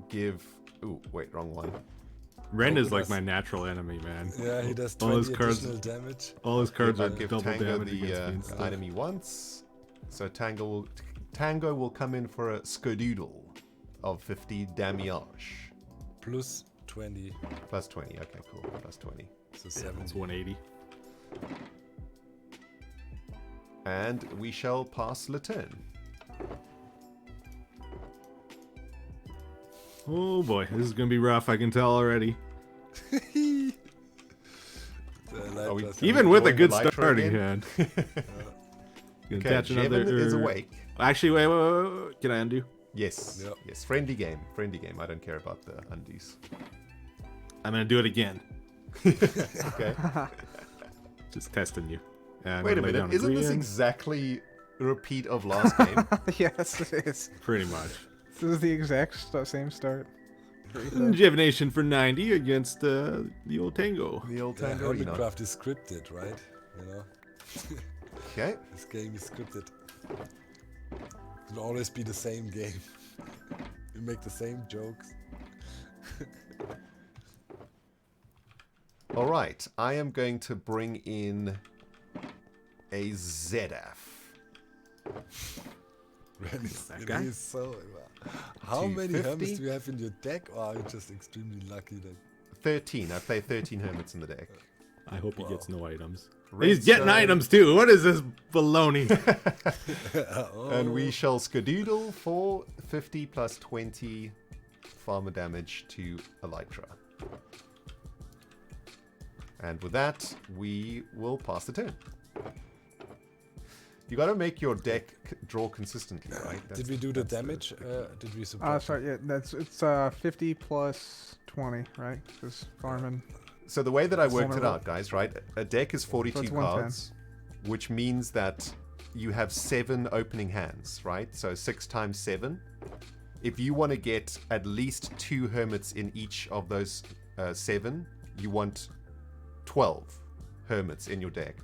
give... Ooh, wait, wrong one. Ren Oh, is like that's- my natural enemy, man. Yeah, he does All 20 his cards- additional damage. All his cards I'll are give double Tango damage against me and the stuff. item he wants. So Tango will come in for a Skadoodle of 50 damage. Plus 20. Plus 20, okay, cool. Plus 20. So It's 70. 180. And we shall pass the turn. Oh boy, this is gonna be rough. I can tell already. Are we Even with a drawing good Elytra starting again? hand. Gonna Okay, attach another. Jevin is awake. Actually, wait. Can I undo? Yes, Yep. yes. Friendly game. I don't care about the undies. I'm gonna do it again. Okay. Just testing you. And Wait a I'm gonna lay minute. down Isn't this green. exactly a repeat of last game? Yes, it is. Pretty much? This is the exact same start. for Ethan. Divination for 90 against the old Tango. The old Yeah, Tango, you know. Hermitcraft is scripted, right? You know, Okay. this game is scripted. It'll always be the same game. You make the same jokes. All right. I am going to bring in a ZF. That guy? He's so. How many 250? hermits do you have in your deck, or are you just extremely lucky that? 13. I play 13 hermits in the deck. I hope he gets no items. Red He's getting stone. items too. What is this baloney? And we shall Skadoodle for 50 plus 20 farmer damage to Elytra. And with that, we will pass the turn. You gotta make your deck draw consistently, right? Did we do the that's damage? Did we subtract? Sorry, yeah, it's 50 plus 20, right? Because farming. So the way that I worked it Vulnerable. out, guys, right? A deck is 42 So it's 110. cards, which means that you have 7 opening hands, right? So 6 times 7. If you want to get at least 2 hermits in each of those 7, you want 12 hermits in your deck.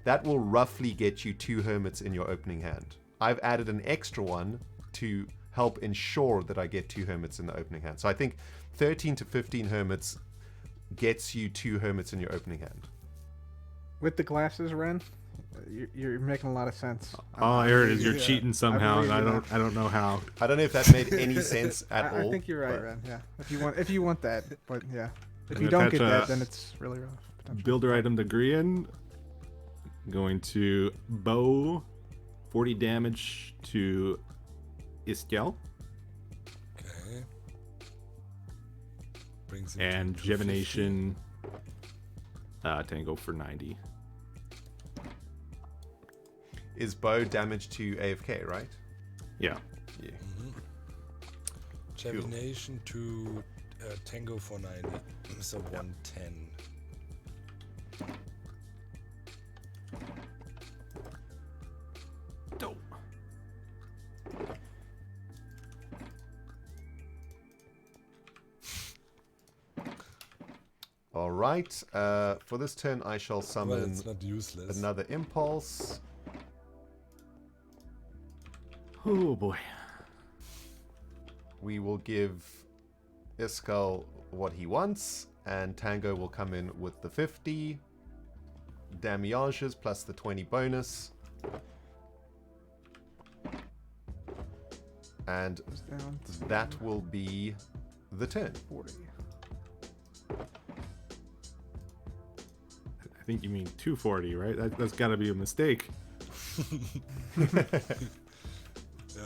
That will roughly get you 2 hermits in your opening hand. I've added an extra one to help ensure that I get 2 hermits in the opening hand. So I think 13 to 15 hermits gets you 2 hermits in your opening hand. With the glasses, Ren, you're making a lot of sense. All I heard is you're Yeah. cheating somehow, believe and you I don't know how. I don't know if that made any sense at all. I think you're right, but- Ren. Yeah, if you want that, but yeah, if I'm you gonna don't get attach that, a then it's really rough. potentially. Builder item to Grian. Going to bow 40 damage to Iskall. Okay. Brings him And to 250. Divination Tango for 90. Is bow damage to AFK, right? Yeah. Yeah. Divination to Tango for 90. So 110. All right. For this turn, I shall Well, summon it's not useless. another impulse. Oh boy. We will give Iskal what he wants, and Tango will come in with the 50 damages plus the 20 bonus. And Goes down to that will be the turn. 40. I think you mean 240, right? That's got to be a mistake. Yeah.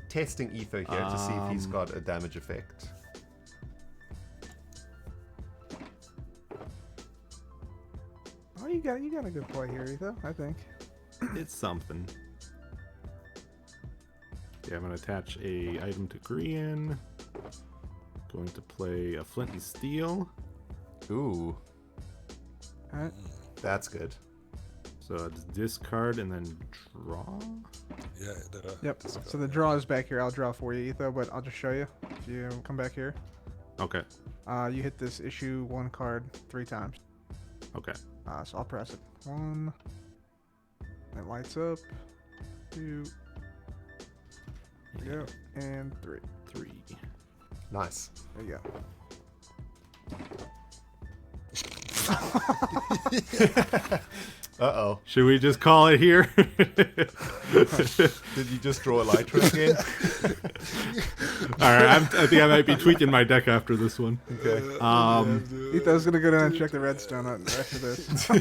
Testing Etho here to see if he's got a damage effect. Oh, you got a good play here, Etho, I think. It's something. Yeah, I'm gonna attach a item to Grian. Going to play a Flint and Steel. Ooh, Alright. that's good. So it's discard and then draw. Yeah. Yep. So the draw is back here. I'll draw for you, Etho, but I'll just show you. If you come back here, Okay. you hit this issue 1 card 3 times. Okay. So I'll press it. 1. It lights up. 2. There you go. And 3. 3. Nice. There you go. Uh-oh. Should we just call it here? Did you just draw a Lytra again? All right. I think I might be tweaking my deck after this one. Okay. Etho's gonna go down and check the redstone after this. A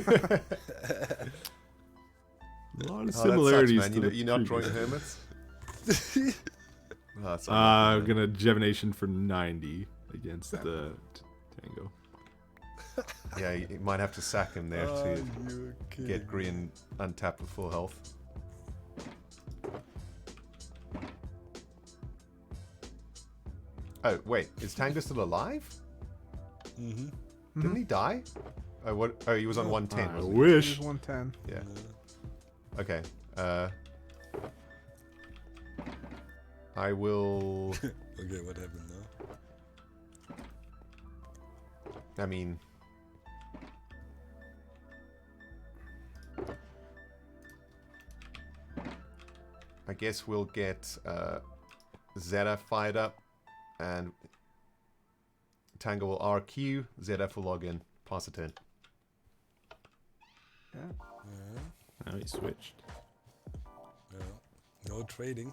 lot of Oh, similarities that sucks, man. to the You're not previous. drawing hermits? Oh, that's I'm gonna divination for 90 against the Tango. yeah, you might have to sack him there to you get Green untapped with full health. Oh, wait. Is Tango still alive? Mm-hmm. Didn't he die? Oh, what? Oh, he was on 110. I wasn't he? wish. Here's 110. Yeah. Okay. I will... Okay, what happened now? I mean... I guess we'll get Zeta fired up, and Tango will RQ, Zeta will log in, pass a turn. Yeah. Yeah. Now he switched. Yeah. No trading.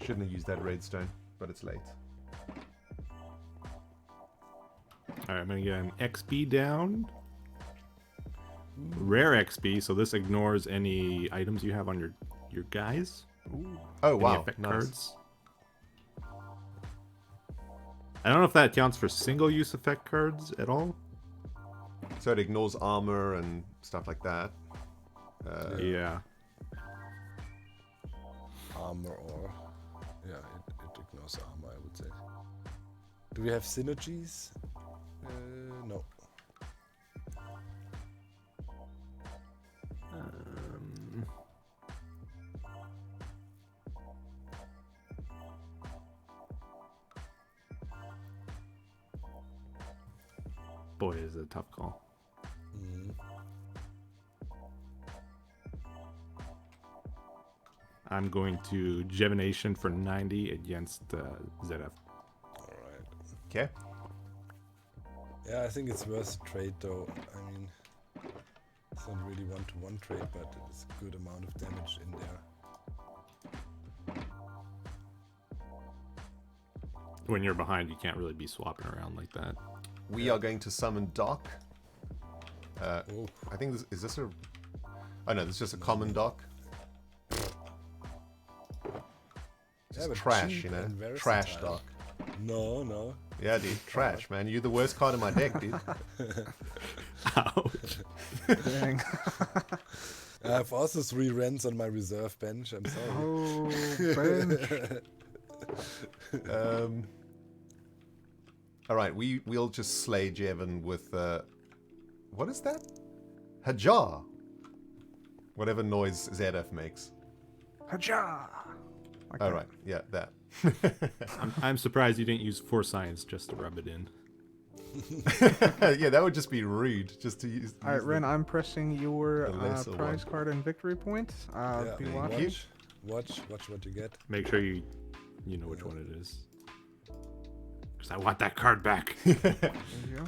Shouldn't have used that redstone, but it's late. All right, I'm gonna get an XP down. Rare XP, so this ignores any items you have on your guys. Oh, Any wow. effect Nice. cards. I don't know if that counts for single-use effect cards at all. So it ignores armor and stuff like that. Yeah. Armor or... Yeah, it ignores armor, I would say. Do we have synergies? No. Boy, is it a tough call. Mm. I'm going to Divination for 90 against ZF. Alright. Okay. Yeah, I think it's worth a trade though. I mean, it's not really one-to-one trade, but it's a good amount of damage in there. When you're behind, you can't really be swapping around like that. We are going to summon Doc. Oh, I think this... Is this a... Oh, no, this is just a common Doc. Just but trash, cheap you know? and versatile. Trash Doc. no. Yeah, dude. Trash, man. You're the worst card in my deck, dude. Ouch. Dang. I have also 3 Rents on my reserve bench. I'm sorry. Oh, bench. All right, we'll just slay Jevon with what is that? Hajar. Whatever noise ZF makes. Haja. Like All that. right, yeah, that. I'm surprised you didn't use Force Science just to rub it in. Yeah, that would just be rude. Just to use. All right, use Ren, I'm pressing your the lesser prize one. card and victory point. Yeah, Be thank watching. you. watch what you get. Make sure you know which one it is. Because I want that card back. There you go.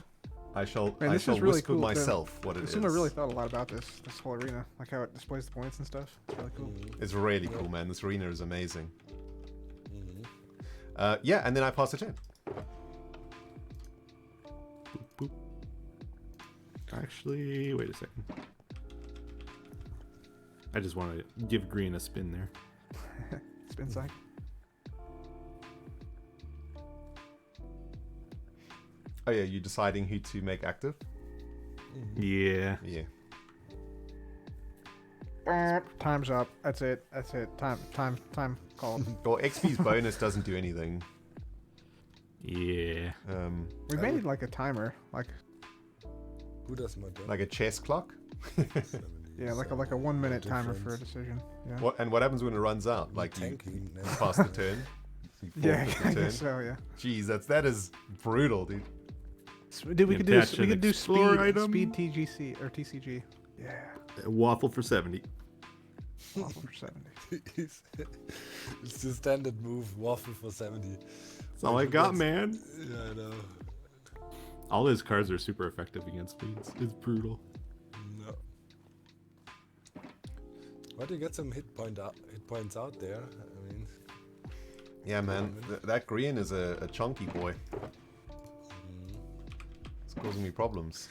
I shall. Man, I this shall is really whisper cool, too. myself what it is. Asuma really thought a lot about this whole arena, like how it displays the points and stuff. It's really cool. It's really cool, man. This arena is amazing. Mm-hmm. Yeah, and then I pass it in. Boop. Actually, wait a second. I just want to give green a spin there. Spin cycle. Oh yeah, you deciding who to make active? Yeah. Yeah. Time's up. That's it. Time called. Well, XP's bonus doesn't do anything. Yeah. We made like a timer, like Who does my job? Like a chess clock. 70, yeah, like a 1 minute timer for a difference. decision. Yeah. What what happens when it runs out? Like you Tanky. pass the turn. You Yeah, forfeit the I turn. guess so. Yeah. Jeez, that is brutal, dude. Dude, we You could do attach an explore speed item. TGC or TCG. Yeah. Waffle for 70. Waffle for 70. it's the standard move. Waffle for 70. That's all I got, man. Yeah, I know. All his cards are super effective against speeds. It's brutal. No. Why do you get some hit points out there? I mean, Yeah, man. That green is a chunky boy. It's causing me problems.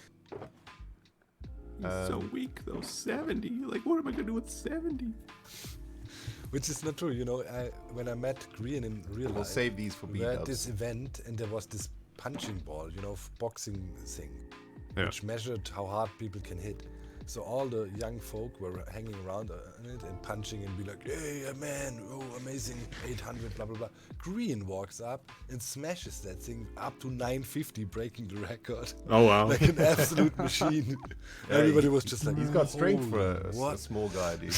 He's so weak, though. 70. Like, what am I going to do with 70? which is not true. You know, when I met Green in real We'll life, save these for we were at B-dubs. this event and there was this punching ball, you know, boxing thing, Yeah. which measured how hard people can hit. So all the young folk were hanging around on it and punching and be like, hey, man, oh, amazing, 800, blah, blah, blah. Green walks up and smashes that thing up to 950, breaking the record. Oh, wow. Like an absolute machine. Yeah, Everybody was just like, He's got strength for "Holy, a what?" small guy, dude.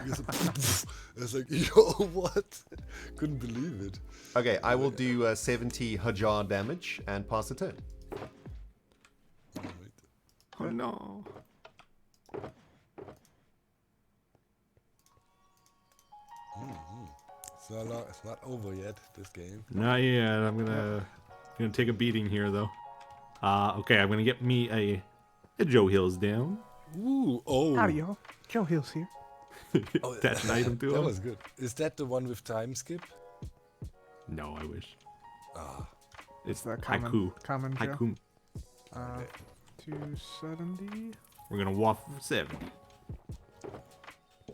He's like, I was like, yo, what? Couldn't believe it. Okay, I will do 70 Hajar damage and pass the turn. Oh, wait. Oh, no. It's not over yet, this game. Not yet. I'm gonna take a beating here, though. Okay, I'm gonna get me a Joe Hills down. Ooh, oh. Howdy, y'all. Joe Hill's here. Oh, That's an item to that him. was good. Is that the one with time skip? No, I wish. Ah, It's The haiku. common Joe. Haiku. 270. We're gonna waffle for 70.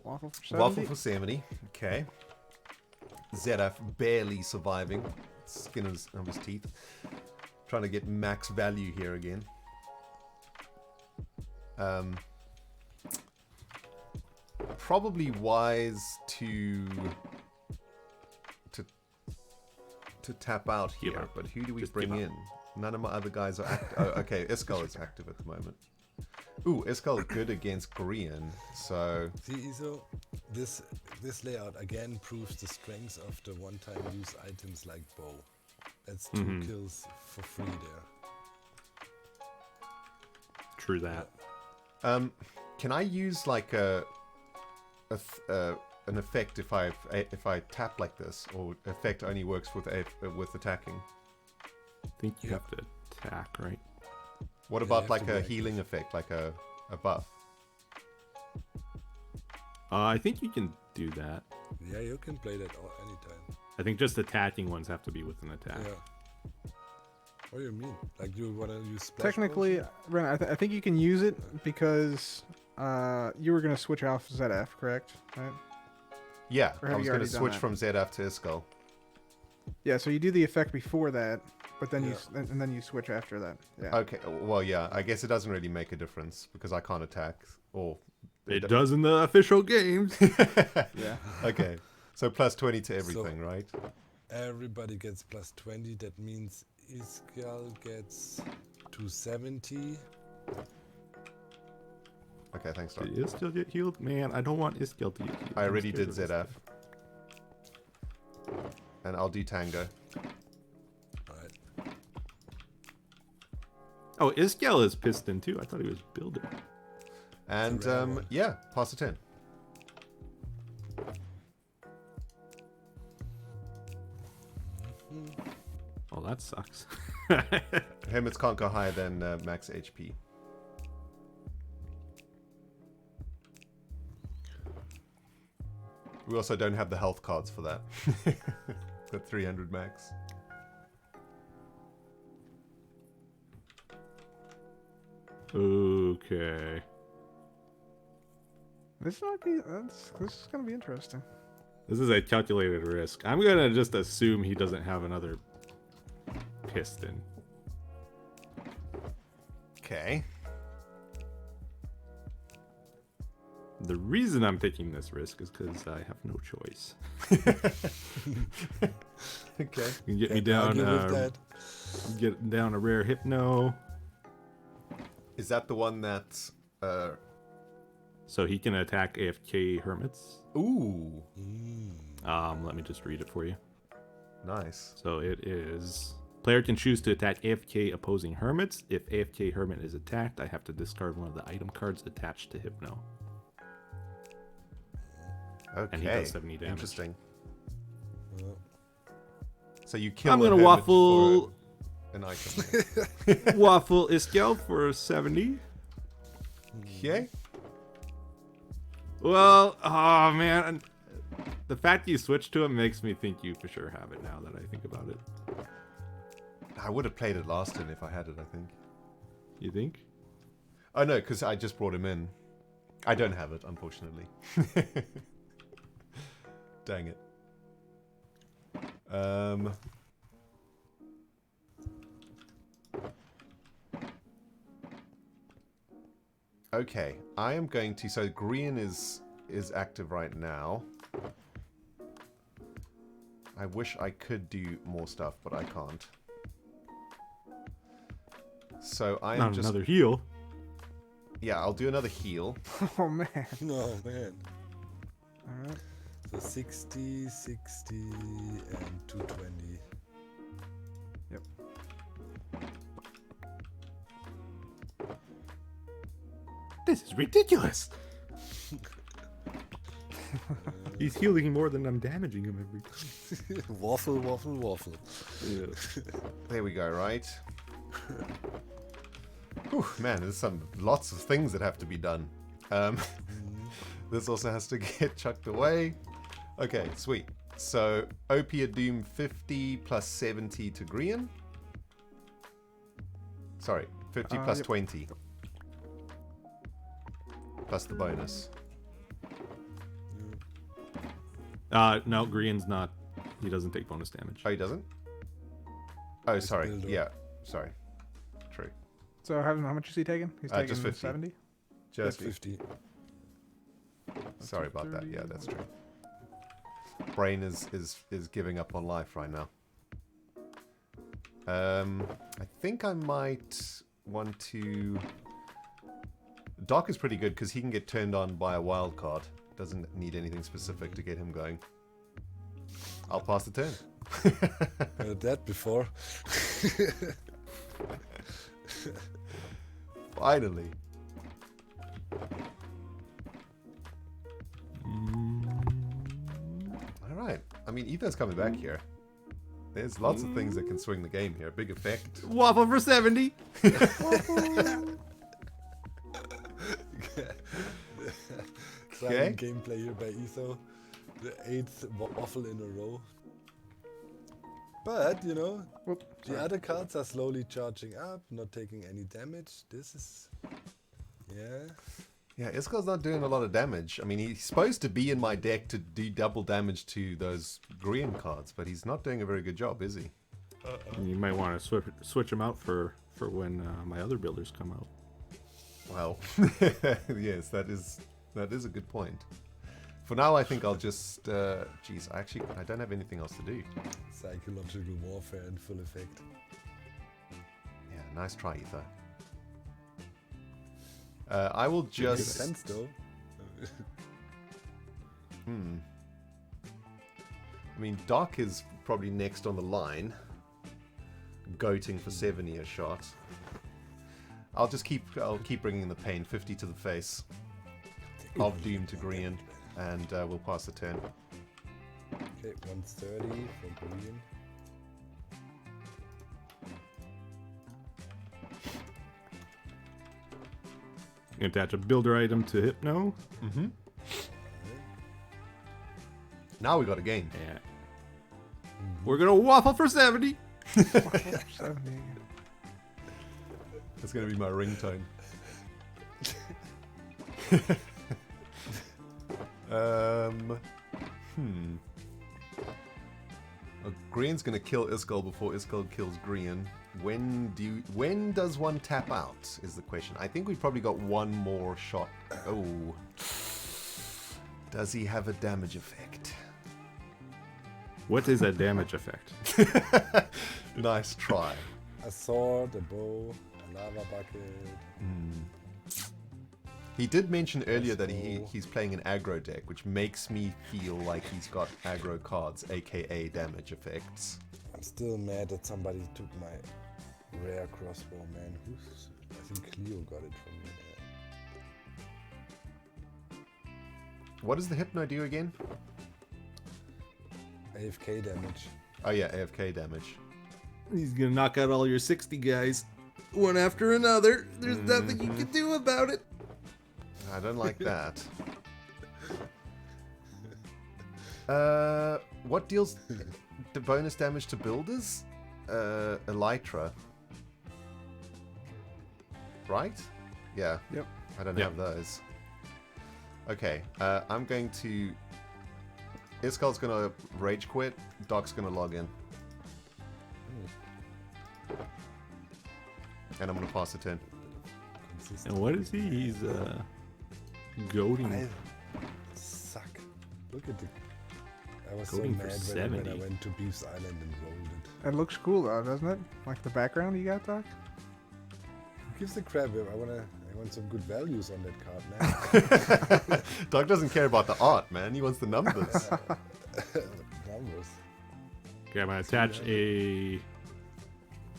Waffle for 70. Waffle for 70. Okay. ZF barely surviving. Skin of his teeth. Trying to get max value here again. Probably wise to tap out Give here, up. but who do we Just bring give up. in? None of my other guys are active. Oh, okay, Iskall is active at the moment. Ooh, Iskall is good against Grian, so see, so this layout again proves the strength of the one-time use items like bow. That's 2 kills for free there. True that. can I use like an effect if I tap like this, or effect only works with attacking? I think you have to attack, right? What Yeah, about you have like to be a active. healing effect, like a buff? I think you can do that. Yeah, you can play that anytime. I think just attacking ones have to be with an attack. Yeah. What do you mean? Like you want to use splash Technically, potion? Ren, I think you can use it because you were going to switch off ZF, correct? Right? Yeah, Or I have was you going already to done switch that? from ZF to Iskall. Yeah, so you do the effect before that, but then Yeah. and then you switch after that. Yeah. Okay, well, yeah, I guess it doesn't really make a difference because I can't attack or It does in the official games. Yeah. Okay. So plus 20 to everything, right? Everybody gets plus 20. That means Iskal gets 270. Okay, thanks, Doc. Did Iskil get healed? Man, I don't want Iskil to get healed. I I'm already scared did of Iskil. ZF. And I'll do Tango. Alright. Oh, Iskil is piston too. I thought he was builder. And It's a rare one. yeah, pass it in. Oh, that sucks. Hermits can't go higher than max HP. We also don't have the health cards for that. Got 300 max. Okay. This might be. This is gonna be interesting. This is a calculated risk. I'm gonna just assume he doesn't have another piston. Okay. The reason I'm taking this risk is because I have no choice. Okay. You can get me Can't down, argue with that. get down a rare hypno, Is that the one that... so he can attack AFK hermits. Ooh. Let me just read it for you. Nice. So it is... Player can choose to attack AFK opposing hermits. If AFK hermit is attacked, I have to discard one of the item cards attached to Hypno. Okay. And he does 70 damage. Interesting. Well, So you kill I'm a gonna hermit waffle for an item. waffle Iskell for 70. Okay. Well, oh man, the fact you switched to him makes me think you for sure have it now that I think about it. I would have played it last turn if I had it, I think. You think? Oh no, because I just brought him in. I don't have it, unfortunately. Dang it. Okay, I am going to... So green is active right now. I wish I could do more stuff, but I can't. So I am Not just... another heal. Yeah, I'll do another heal. Oh man. no, man. All right. So 60, 60, and 220. Yep. This is ridiculous. He's healing more than I'm damaging him every time. Waffle, waffle, waffle. Yeah. There we go, right? Whew, man, there's lots of things that have to be done. This also has to get chucked away. Okay, sweet. So, Opiate Doom 50 plus 70 to Grian. Sorry, 50 plus Yep. 20. Plus the bonus. No, Grian's not. He doesn't take bonus damage. Oh, he doesn't? Oh, sorry. builder. Yeah, sorry. True. So how much is he taking? He's taking Just 50. 70. Just 50. Sorry about that. Yeah, that's true. Brain is giving up on life right now. I think I might want to... Doc is pretty good because he can get turned on by a wild card. Doesn't need anything specific to get him going. I'll pass the turn. Heard that before. Finally. Alright. I mean, Ethan's coming back here. There's lots of things that can swing the game here. Big effect. Waffle for 70. Trying gameplay here by Etho. The 8th waffle in a row. But, you know, Whoop, the other cards are slowly charging up, not taking any damage. This is... Yeah. Yeah, Iskal's not doing a lot of damage. I mean, he's supposed to be in my deck to do double damage to those green cards, but he's not doing a very good job, is he? You might want to switch him out for when my other builders come out. Well, yes, that is That is a good point. For now, I think I'll just... geez, I don't have anything else to do. Psychological warfare in full effect. Yeah, nice try, Ether. I will Makes just... sense though. I mean, Doc is probably next on the line. Goating for 70 a shot. I'll keep bringing the pain. 50 to the face. Of Doom to green. And we'll pass the turn. Okay, 130 for green. Attach a builder item to Hypno. Mm-hmm. Now we got a game. Yeah. We're gonna waffle for 70. 70. That's gonna be my ringtone. Green's gonna kill Iskall before Iskall kills Green. When does one tap out? Is the question. I think we probably got one more shot. Oh, does he have a damage effect? What is a damage effect? Nice try. A sword, a bow, a lava bucket. He did mention earlier that he's playing an aggro deck, which makes me feel like he's got aggro cards, aka damage effects. I'm still mad that somebody took my rare crossbow, man. I think Cleo got it from me. What does the Hypno do again? AFK damage. Oh yeah, AFK damage. He's gonna knock out all your 60 guys, one after another. There's nothing you can do about it. I don't like that. What deals the bonus damage to builders? Elytra. Right? Yeah. Yep. I don't have those. Okay, I'm going to... Iskall's gonna rage quit, Doc's gonna log in. And I'm gonna pass the turn. And what is he? He's goading. I suck. Look at the... I was so Goading for mad when 70. I went to Beef's Island and rolled it. It looks cool though, doesn't it? Like the background you got, Doc? Who gives a crap? I want some good values on that card, man. Doc doesn't care about the art, man. He wants the numbers. Numbers. Okay, I'm gonna attach a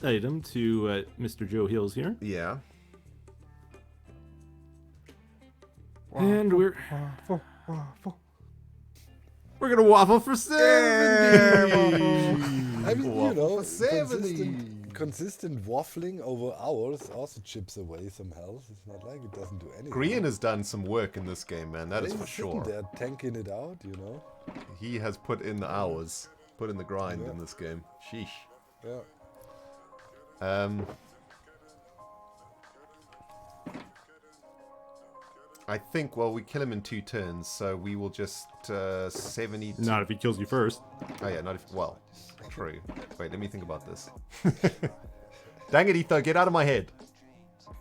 item to Mr. Joe Hills here. Yeah. And we're Waffle. gonna waffle for 70. I mean, you know, for 70. consistent waffling over hours also chips away some health. It's not like it doesn't do anything. Green has done some work in this game, man. That is for He's sitting sure. there tanking it out, you know. He has put in the hours, put in the grind in this game. Sheesh. Yeah. I think, well, we kill him in 2 turns, so we will just 70... Not if he kills you first. Oh yeah, not if... Well, true. Wait, let me think about this. Dang it, Etho, get out of my head.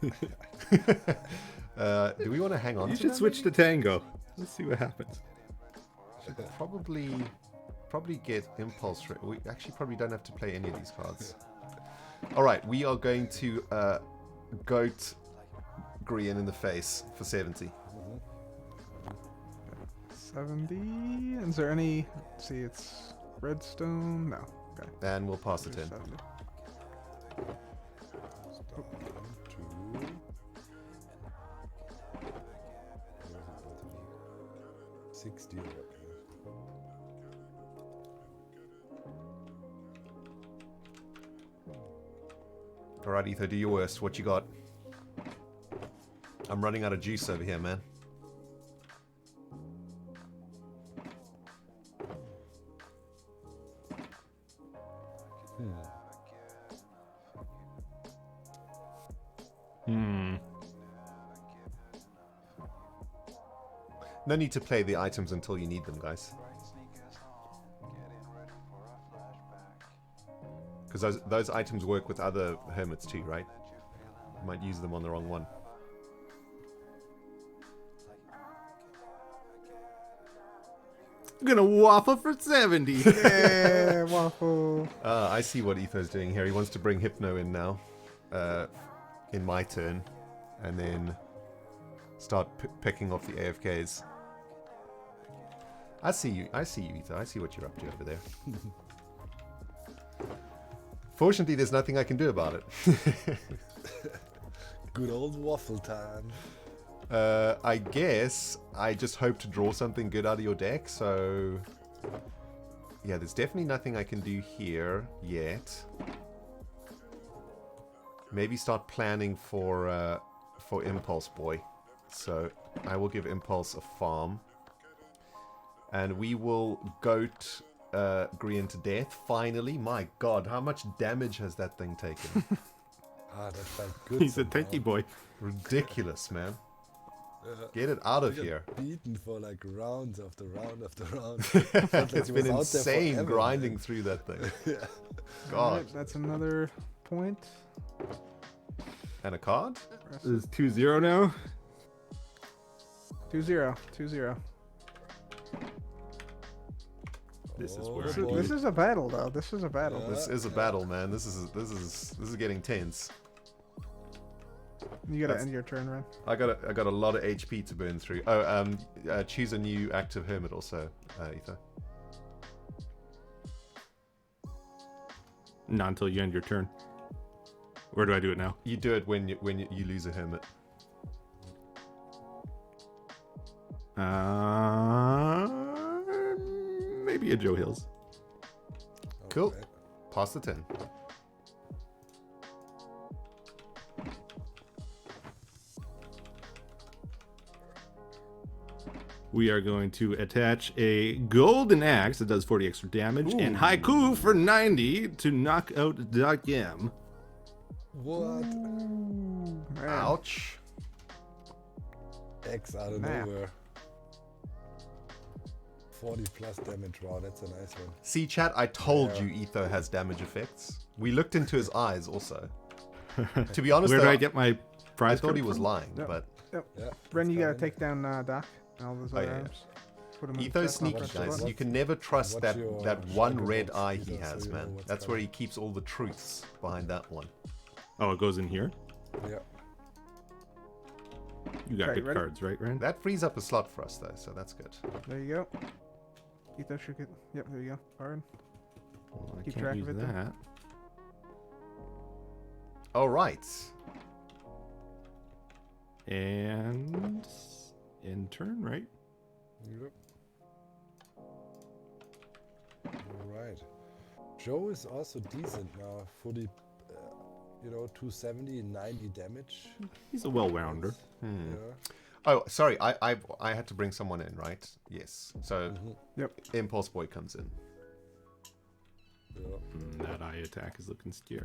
Do we want to hang on You to should that, switch to Tango. Let's see what happens. maybe? Probably get Impulse... We actually probably don't have to play any of these cards. Alright, we are going to goat Green in the face for 70. 70. Is there any... Let's see, it's redstone. No. Okay. And we'll pass the turn. 70. Two. 60. Alright, Etho, do your worst. What you got? I'm running out of juice over here, man. No need to play the items until you need them, guys. Because those items work with other hermits too, right? You might use them on the wrong one. I'm gonna waffle for 70. Yeah, waffle. I see what Etho's doing here. He wants to bring Hypno in now, in my turn, and then start picking off the AFKs. I see you, Etho. I see what you're up to over there. Fortunately, there's nothing I can do about it. Good old waffle time. I guess I just hope to draw something good out of your deck, so... Yeah, there's definitely nothing I can do here yet. Maybe start planning for Impulse Boy. So, I will give Impulse a farm. And we will goat Grian to death, finally. My god, how much damage has that thing taken? Ah, that felt good. He's a tanky boy. Ridiculous, man. Get it out of We here. got beaten for like round after round after round. It's been insane grinding through that thing. Yeah. God. Alright, that's another point. And a card? This is 2-0 now. 2-0. 2-0. This is Oh, where boy. This is a battle, though. This is a battle. This is a battle, man. This is getting tense. You gotta That's- end your turn, Ren. I got a lot of HP to burn through. Oh, choose a new active hermit also, Ether. Not until you end your turn. Where do I do it now? You do it when you lose a hermit. Maybe a Joe Hills. Cool. Okay. Pass the 10. We are going to attach a golden axe that does 40 extra damage and haiku for 90 to knock out Dagam. What? Man. Ouch. X out of Man. nowhere. 40 plus damage. Wow, that's a nice one. See, chat, I told Yeah. you Etho has damage effects. We looked into his eyes also. To be honest, Where though, do I get my I prize thought card he was from? lying, Yep. but Yeah. Ren, you gotta fine. take down Doc and all those Oh, other yeah, yeah. items. Put 'em in Etho's the sneaky, chest, guys. press You can never trust what's that your one shadow red box, eye he Etho, so has, you know man. what's That's where coming. he keeps all the truths behind that one. Oh, it goes in here? Yeah. You got Okay, good ready? cards, right, Rand? That frees up a slot for us, though, so that's good. There you go. Etho should get. Yep, there you go. Card. Well, I keep can't track use of it then. that. All right. And in turn, right? Yep. Alright. Joe is also decent now. Fully, 270, 90 damage. He's a well-rounder. Hmm. Yeah. Oh, sorry. I had to bring someone in, right? Yes. So Mhm. Yep. Impulse Boy comes in. Yeah. That eye attack is looking scary.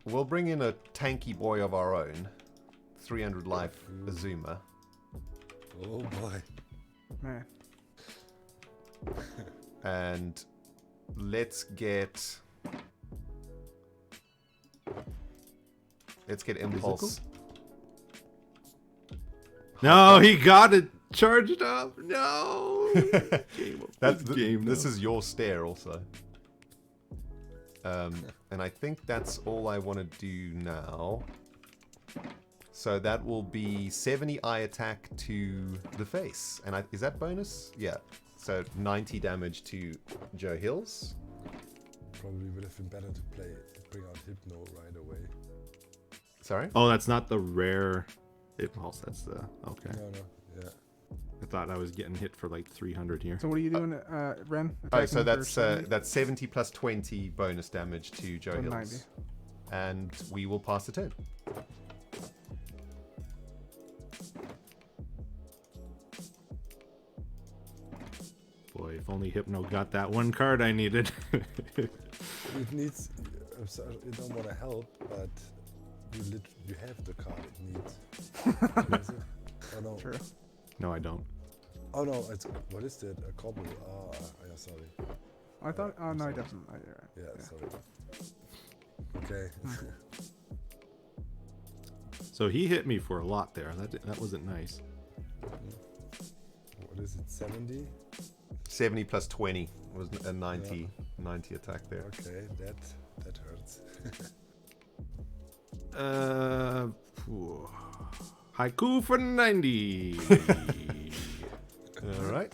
We'll bring in a tanky boy of our own. 300 life Azuma. Oh boy. Man. And let's get Impulse. No, he got it charged up. No. This is your stare also. And I think that's all I want to do now. So that will be 70 eye attack to the face. And is that bonus? Yeah. So 90 damage to Joe Hills. Probably would have been better to bring out Hypno right away. Sorry? Oh, that's not the rare impulse. That's the okay. No, yeah. I thought I was getting hit for like 300 here. So what are you doing, Ren? Oh, so Attacking for that's 70 plus 20 bonus damage to Joe So Hills. 90. And we will pass the turn. Boy, if only Hypno got that one card I needed. It needs. I'm sorry, I don't want to help, but you have the card it needs. Is it? Oh no. True. No, I don't. Oh no. What is that? A cobble. Yeah. Sorry. I thought. Oh no, he doesn't. Oh, you're right. Yeah. Sorry. Okay. So he hit me for a lot there. That wasn't nice. What is it? 70. 70 plus 20 was a 90, 90 attack there. Okay, that hurts. Haiku for 90. All right.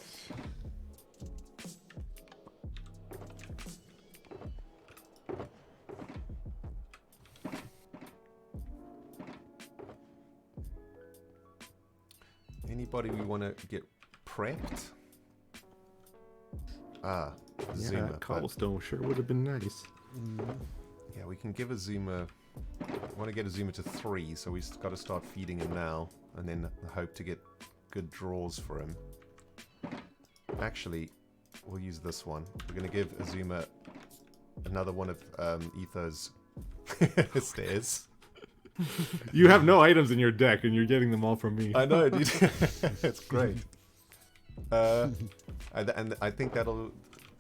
Anybody we want to get prepped? Ah, Yeah, Zuma. that cobblestone sure would have been nice. Yeah, we can give a Zuma. I want to get a Zuma to 3, so we've got to start feeding him now, and then hope to get good draws for him. Actually, we'll use this one. We're going to give Azuma another one of Etho's stairs. You have no items in your deck, and you're getting them all from me. I know, dude. It's great. And I think that'll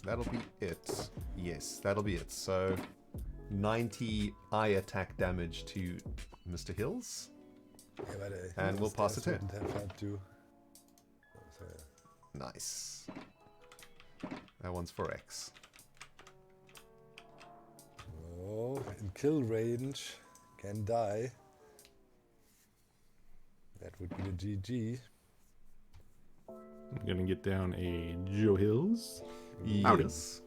be it. Yes, that'll be it. So 90 eye attack damage to Mr. Hills. Yeah, but, And we'll pass the turn. wouldn't have had to. So, yeah. Nice. That one's for X. Oh, in kill range, can die. That would be the GG. I'm gonna get down a Joe Hills. Yes.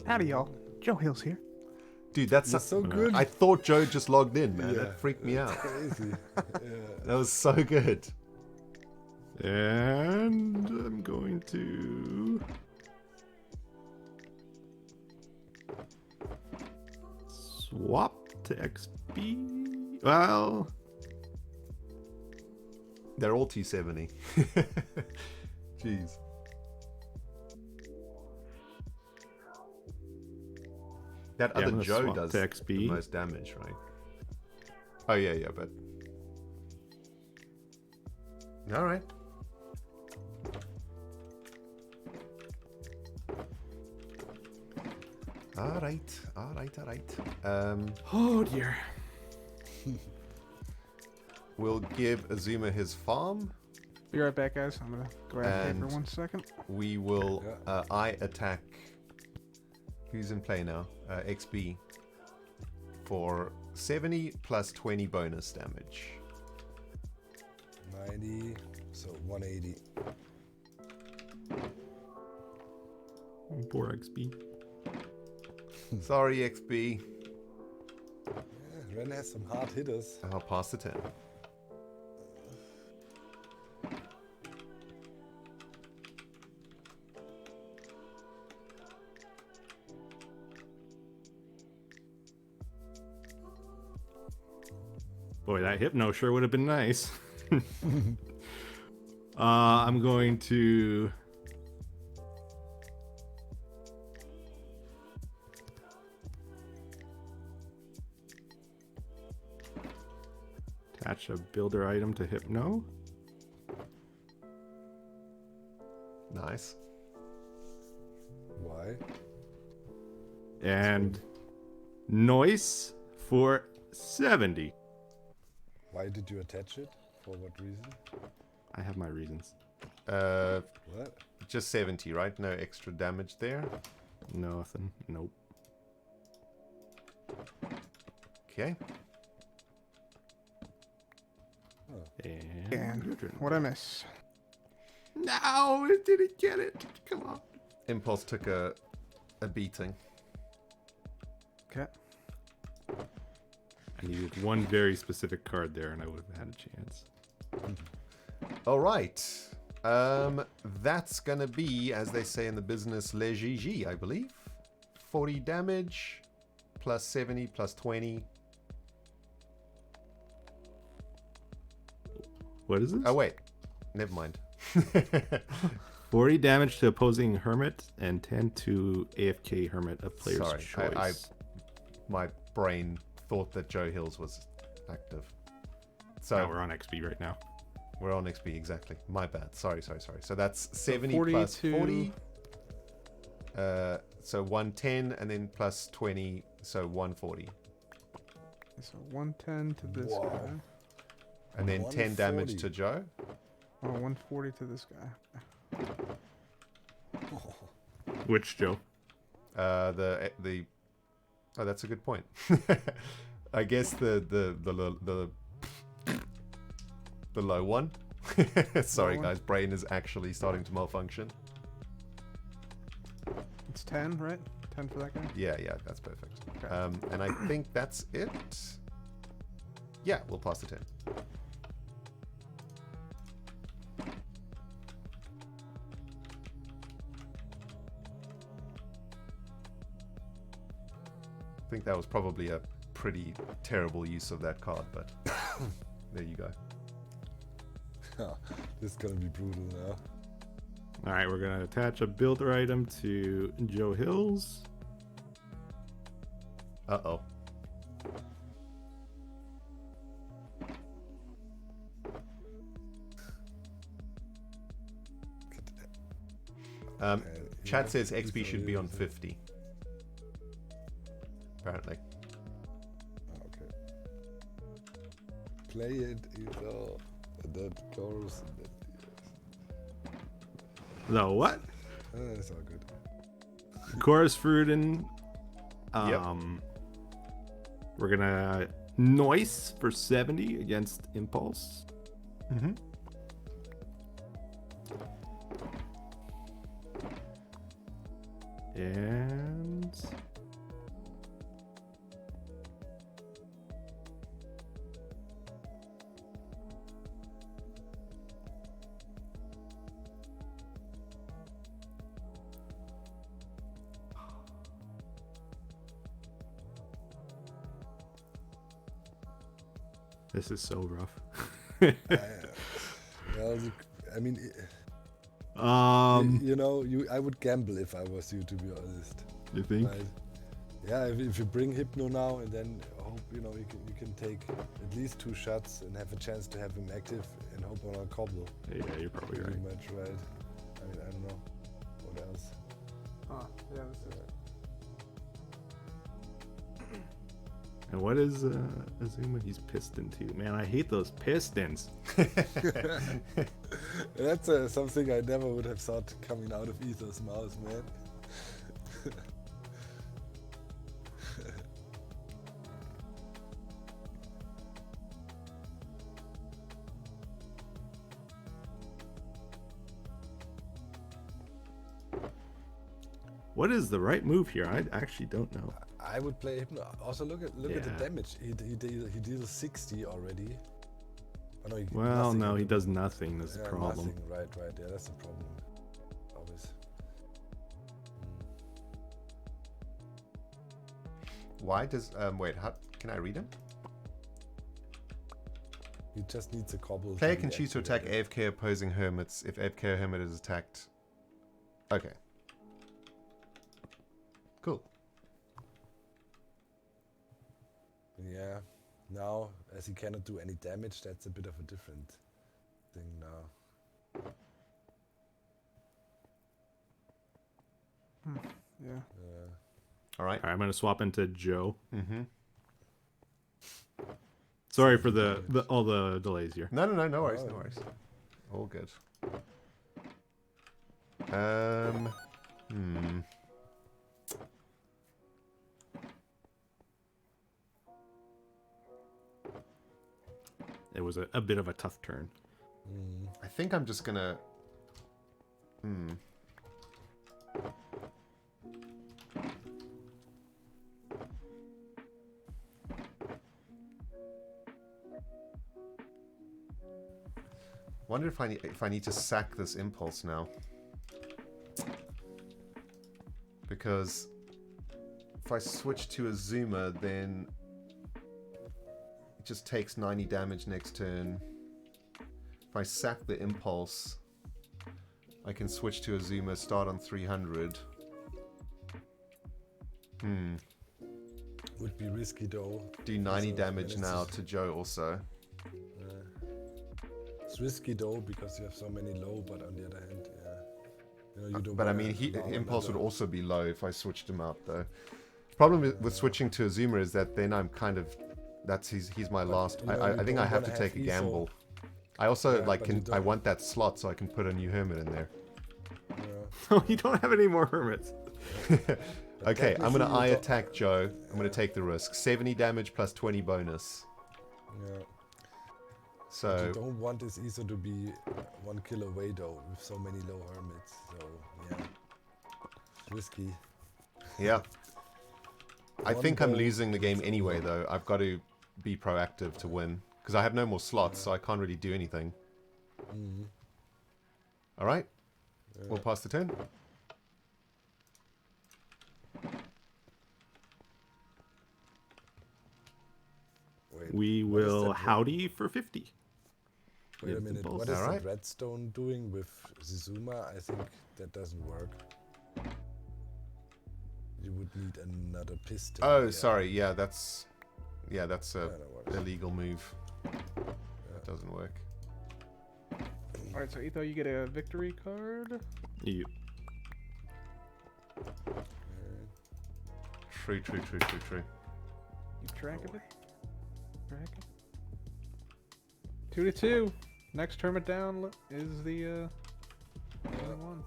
Howdy, y'all. Joe Hill's here. Dude, that's So good. I thought Joe just logged in, man. Yeah, That freaked me out. Crazy. Yeah. That was so good. And I'm going to swap to XP. Well, They're all T70. Jeez. That Yeah, I'm other gonna Joe swap does to the XP. most damage, right? Oh, yeah, but... Alright. Alright. oh dear. We'll give Azuma his farm. Be right back, guys. I'm gonna grab paper And- 1 second. We will Yeah. eye attack. Who's in play now? XB. For 70 plus 20 bonus damage. 90, so 180. Poor XP. Sorry, XB. Yeah, Ren has some hard hitters. I'll pass the turn. Boy, that Hypno sure would have been nice. I'm going to... attach a builder item to Hypno. Nice. Why? And Noise for 70. Why did you attach it? For what reason? I have my reasons. What? Just 70, right? No extra damage there. Nothing. Nope. Okay. And And your turn. what'd I miss? No, it didn't get it. Come on. Impulse took a beating. Okay. I needed one very specific card there, and I would have had a chance. All right. That's gonna be, as they say in the business, le GG, I believe. 40 damage, plus 70, plus 20. What is this? Oh wait, never mind. 40 damage to opposing Hermit and 10 to AFK Hermit, a player's Sorry, choice. my brain thought that Joe Hills was active. So Oh, we're on XP right now. we're on XP, exactly. My bad. Sorry. So that's 70 40 plus to- 40. So 110 and then plus 20, so 140. So 110 to this Wow. guy. And then 10 damage 140. to Joe. Oh, 140 to this guy. Which Joe? The oh, that's a good point. I guess the low one. Sorry, Low one? guys. Brain is actually starting to malfunction. It's 10, right? 10 for that guy? Yeah, that's perfect. Okay. And I think that's it. Yeah, we'll pass the 10. I think that was probably a pretty terrible use of that card, but there you go. This is gonna be brutal now. All right, we're gonna attach a builder item to Joe Hills. Uh-oh. Chat says XP should be on 50. Apparently. Okay. Play it either, and then goes, and then The what? it's all good. Chorus Fruiten. We're gonna Noise for 70 against Impulse. Mm-hmm. And this is so rough. Well, I mean, you know, I would gamble if I was you, to be honest. You think? Right? Yeah, if you bring Hypno now and then hope, you know, you can take at least 2 shots and have a chance to have him active and hope on a cobble. Yeah, you're probably Pretty right. much right. I mean, I don't know what else. Oh, yeah, that's it. And what is Azuma? He's piston too. Man, I hate those pistons. That's something I never would have thought coming out of Ether's mouth, man. What is the right move here? I actually don't know. I would play Hypno. Also, look at the Yeah. damage. He deals 60 already. Oh, no, Well, nothing. no, he does nothing. That's the Yeah, problem. nothing. Right. Yeah, that's the problem. Always. Why does wait? How can I read him? He just needs a cobble. Player be can choose to attack activated. AFK opposing hermits if AFK hermit is attacked. Okay. Cool. Yeah. Now, as he cannot do any damage, that's a bit of a different thing now. Yeah. All right. All right, I'm gonna swap into Joe. Mm-hmm. Sorry for all the delays here. No worries, no worries. All good. It was a bit of a tough turn. I think I'm just gonna. Wonder if I need to sack this impulse now, because if I switch to Azuma, then it just takes 90 damage next turn. If I sack the impulse, I can switch to Azuma, start on 300. Would be risky though. Do 90 So, damage it's now just- to Joe also. It's risky though because you have so many low, but on the other hand, yeah. You know, you don't But I wanna mean, allow impulse would another- also be low if I switched him out though. Problem with switching to Azuma is that then I'm kind of, he's my last. you know, I you think I don't have to wanna take a have gamble. I also Yeah, like but you I don't- want that slot so I can put a new hermit in there. Yeah. Oh, you don't have any more hermits. Okay, I'm gonna technically you eye don't- attack Joe. I'm gonna take the risk. 70 damage plus 20 bonus. Yeah. What So you don't want is either to be 1 kill away though, with so many low hermits. So yeah, risky. yeah, I One think I'm bow losing the game is anyway over. though. I've got to be proactive to win because I have no more slots, so I can't really do anything. Mhm. All right, we'll pass the turn. Wait, We what is will that howdy for 50. Wait a with minute, impulse. what is Alright. the redstone doing with Zizuma? I think that doesn't work. You would need another piston. Oh, yeah. sorry. Yeah, that's a Yeah, that works. illegal move. That doesn't work. All right, so Etho, you get a victory card. You. True. Keep track of it. Track it. 2-2. Next hermit down is the only one.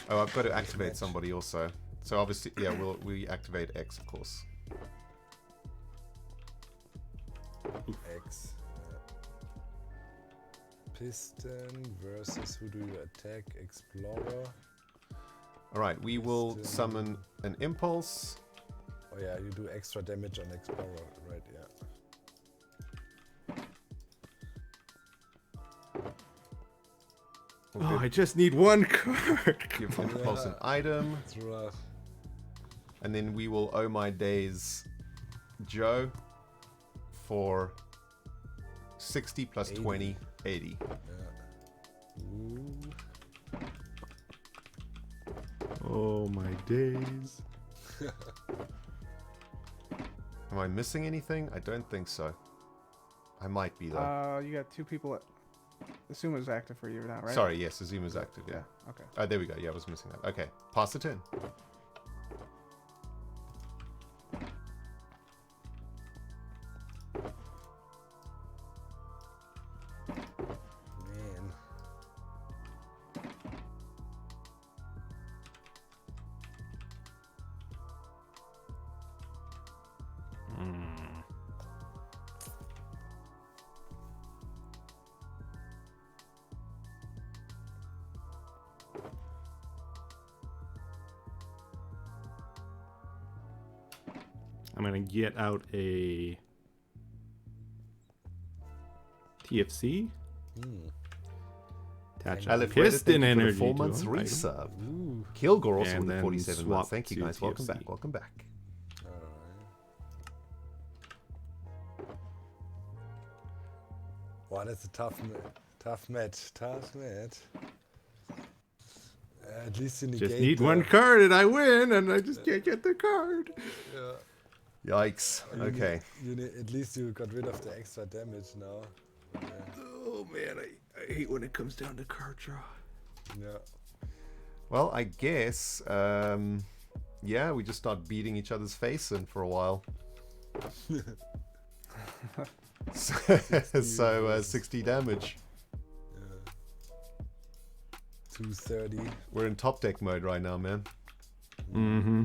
Oh, I've got to activate somebody also. So obviously, yeah, we activate X, of course. X. Piston versus who do you attack? Explorer. All right, we will Piston. summon an impulse. Oh yeah, you do extra damage on Explorer, right? Yeah. We'll Oh, I just need one card. give impulse an Yeah. item, It's rough. and then we will owe my days Joe for 60 plus 80. 20, 80. Yeah. Ooh. Oh my days. Am I missing anything? I don't think so. I might be though. You got two people. Asuma's active for you now, right? Sorry, yes, Azuma's active, yeah. Okay. Oh, there we go. Yeah, I was missing that. Okay, pass the turn. Man. I'm gonna get out a TFC. Attach a Alec Reddit, thank piston you for the energy 4 to months an item. resub. Ooh. Kilgore also And with the then 47 months. swap Thank you to guys. Welcome TFC. back. Welcome back. Wow, that's a tough match. Tough match. At least you negate Just need the- one card and I win, and I just can't get the card. Yeah. Yikes. You Okay. at least you got rid of the extra damage now. Yeah. Oh man, I hate when it comes down to card draw. Yeah. Well, I guess, yeah, we just start beating each other's face in for a while. So 60 damage. 230. We're in top deck mode right now, man. Mm-hmm.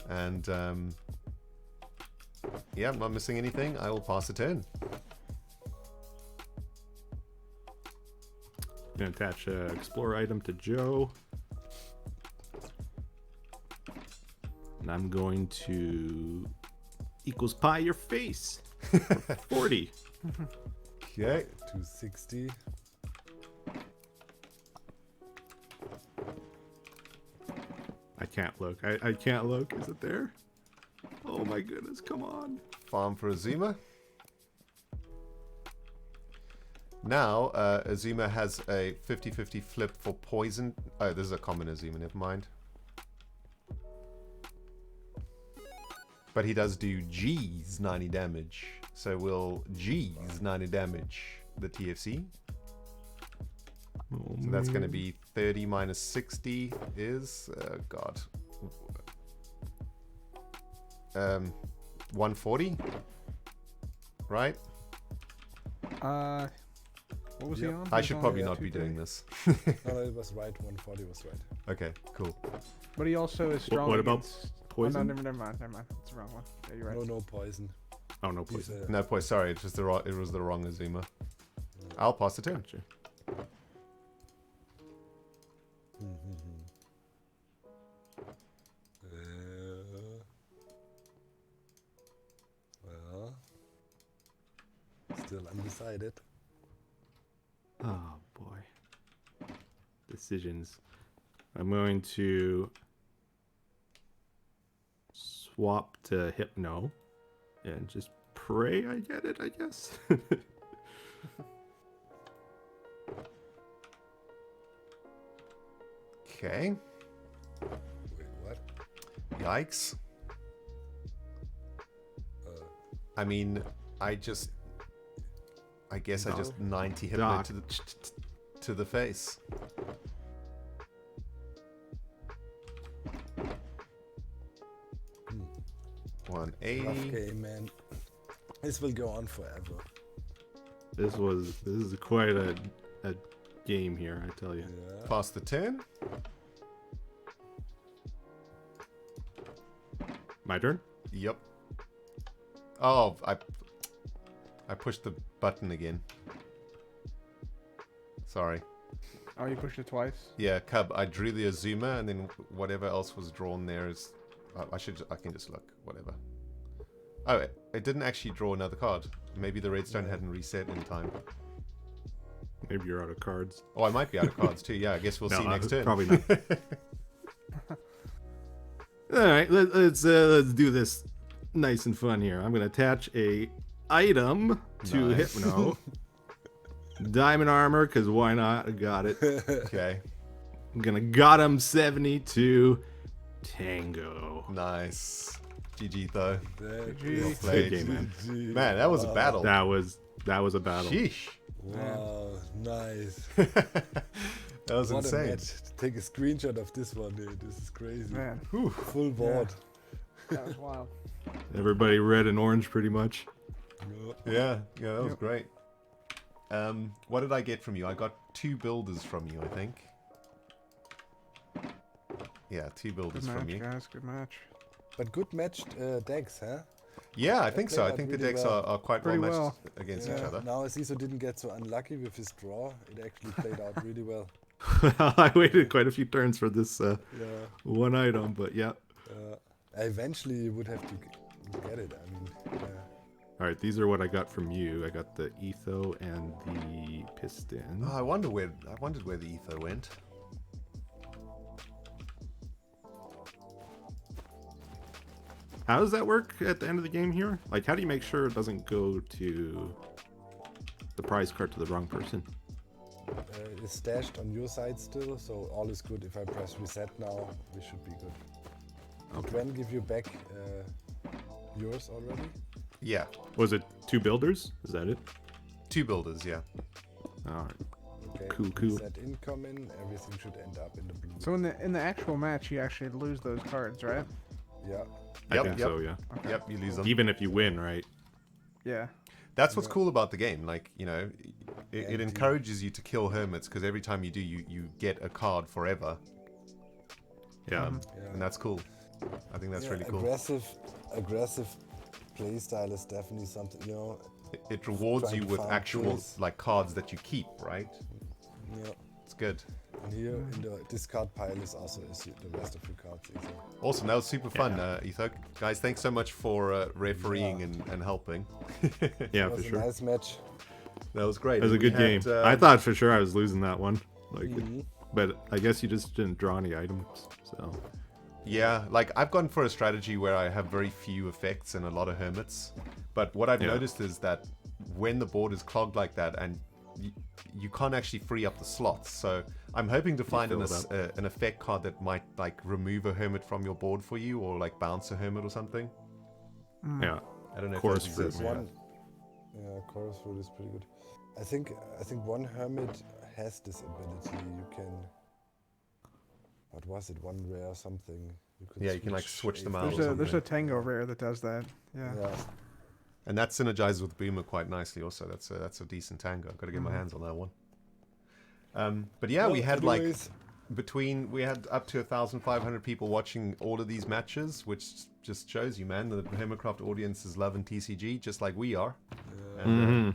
And, yeah, I'm not missing anything. I will pass a turn. Gonna attach a explorer item to Joe. And I'm going to equals pie your face. For 40. Okay. 260. I can't look. I can't look. Is it there? Oh my goodness, come on. Farm for Azuma. Now, Azuma has a 50-50 flip for poison. Oh, this is a common Azuma, never mind. But he does do G's 90 damage. So we'll G's 90 damage the TFC. Oh, So that's going to be 30 minus 60 is, God. 140? Right? What was he on? I He should was on probably not be 230. doing this. No, it was right. 140 was right. Okay, cool. But he also is strong. What about against... poison? Oh, no, never mind. It's the wrong one. Yeah, you're right. No poison. Oh, no He's, poison. No point. Sorry, it's just it was the wrong Azuma. I'll pass the turn. Gotcha. Well, still undecided. Oh boy. Decisions. I'm going to swap to Hypno and just pray I get it, I guess. Okay. Wait, what? Yikes. I mean, I guess I just 90 hypno Doc. to the face. Rough 180. game, man. This will go on forever. This is quite a game here, I tell you. Yeah. Pass the turn. My turn? Yep. Oh, I pushed the button again. Sorry. Oh, you pushed it twice? Yeah, Cub. I drew the Azuma, and then whatever else was drawn there is. I can just look. Whatever. Oh, it didn't actually draw another card. Maybe the redstone hadn't reset in time. Maybe you're out of cards. Oh, I might be out of cards too. Yeah, I guess we'll see next turn. Probably not. All right, let's do this nice and fun here. I'm gonna attach a item to Nice. Hypno. Diamond armor, cause why not? I got it. Okay. I'm gonna got him 72 Tango. Nice. GG though. GG. Well played. Good game, man. Man, that was a battle. That was a battle. Sheesh. Wow, nice. That was What a insane. match. Take a screenshot of this one, dude. This is crazy. Man, Full board. that was wild. Everybody red and orange, pretty much. Yeah, that was great. What did I get from you? I got 2 builders from you, I think. Yeah, 2 builders Good from match, you. guys. Good match. But good matched decks, huh? Yeah, I think so. played I out think the really decks well. are quite well Pretty matched well. against each other. Now Azizo didn't get so unlucky with his draw. It actually played out really well. I waited quite a few turns for this Yeah. one item, but yeah. Eventually you would have to get it. I mean, All right, these are what I got from you. I got the Etho and the Piston. Oh, I wondered where the ether went. How does that work at the end of the game here? Like, how do you make sure it doesn't go to the prize card to the wrong person? it's stashed on your side still, so all is good. If I press reset now, we should be good. Okay. Gwen give you back yours already? Yeah, Was it 2 builders? Is that it? 2 builders. Yeah. All right. Okay. Cool, cool. Reset incoming. Everything should end up in the blue. So in the actual match, you actually lose those cards, right? Yeah. I Yep, think yep. so, yeah. Yep, you lose them. Even if you win, right? Yeah. That's what's cool about the game. Like, it And encourages you to kill hermits because every time you do, you get a card forever, Yeah. Yeah. and that's cool. I think that's Yeah, really cool. Aggressive playstyle is definitely something, It rewards trying you to with find actual kills. like cards that you keep, right? Yeah. It's good. And here in the discard pile is also the rest of your cards. Easy. Awesome. That was super fun, Etho. Guys, thanks so much for refereeing and helping. Yeah, It for was a sure. nice match. That was great. It was a We good had, game. I thought for sure I was losing that one. Like, Mhm. but I guess you just didn't draw any items. So Yeah, like I've gone for a strategy where I have very few effects and a lot of hermits. But what I've Yeah. noticed is that when the board is clogged like that and you can't actually free up the slots. So I'm hoping to find fill it up. an effect card that might like remove a hermit from your board for you or like bounce a hermit or something. yeah, I don't know Chorus if that fruit, exists. yeah. Yeah, chorus fruit is pretty good. I think one hermit has this ability. You can. What was it? One rare something. Yeah, you can, like, switch them a out or There's something. a Tango rare that does that. Yeah. Yeah. And that synergizes with Boomer quite nicely also. That's a decent tango. I've got to get my hands on that one. But yeah, we had like we had up to 1,500 people watching all of these matches, which just shows you, man, the Hermitcraft audience is loving TCG just like we are. And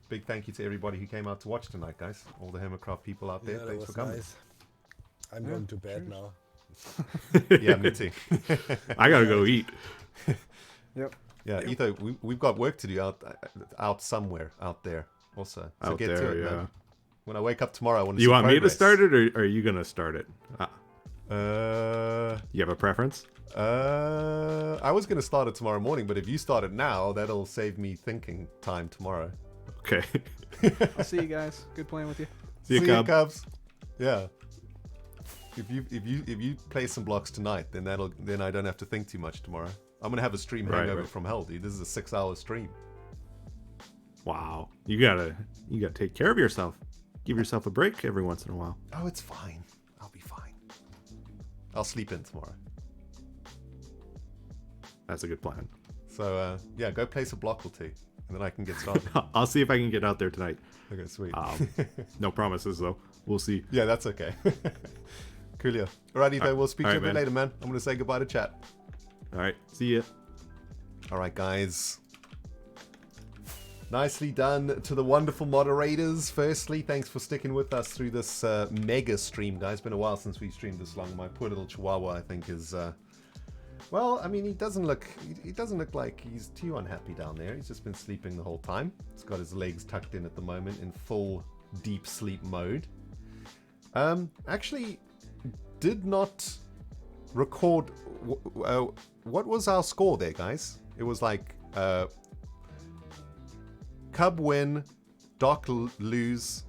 big thank you to everybody who came out to watch tonight, guys. All the Hermitcraft people out there, thanks for coming. Nice. I'm going to bed now. Yeah, me too. I gotta go eat. Yep. Yeah, Etho, we've got work to do out somewhere out there also. So Out get there, to it, yeah. man. When I wake up tomorrow, I want to You see want me to progress. start it, or are you gonna start it? Uh, You have a preference? I was going to start it tomorrow morning, but if you start it now, that'll save me thinking time tomorrow. Okay. I'll see you guys. Good playing with you. See you, Cub. Cubs. Yeah. If you play some blocks tonight, then I don't have to think too much tomorrow. I'm gonna have a stream hangover from hell, dude. This is a 6-hour stream. Wow. You gotta take care of yourself. Give yourself a break every once in a while. Oh, it's fine. I'll be fine. I'll sleep in tomorrow. That's a good plan. So yeah, go place a block or two, and then I can get started. I'll see if I can get out there tonight. Okay, sweet. No promises though. We'll see. Yeah, that's okay. Coolio. Alrighty, though. We'll speak to you a bit man. later, man. I'm gonna say goodbye to chat. All right. See ya. All right, guys. Nicely done to the wonderful moderators. Firstly, thanks for sticking with us through this mega stream, guys. Been a while since we streamed this long. My poor little chihuahua, I think, is well, I mean, he doesn't look like he's too unhappy down there. He's just been sleeping the whole time. He's got his legs tucked in at the moment in full deep sleep mode. Actually, did not record. What was our score there, guys? It was like Cub win, Doc lose,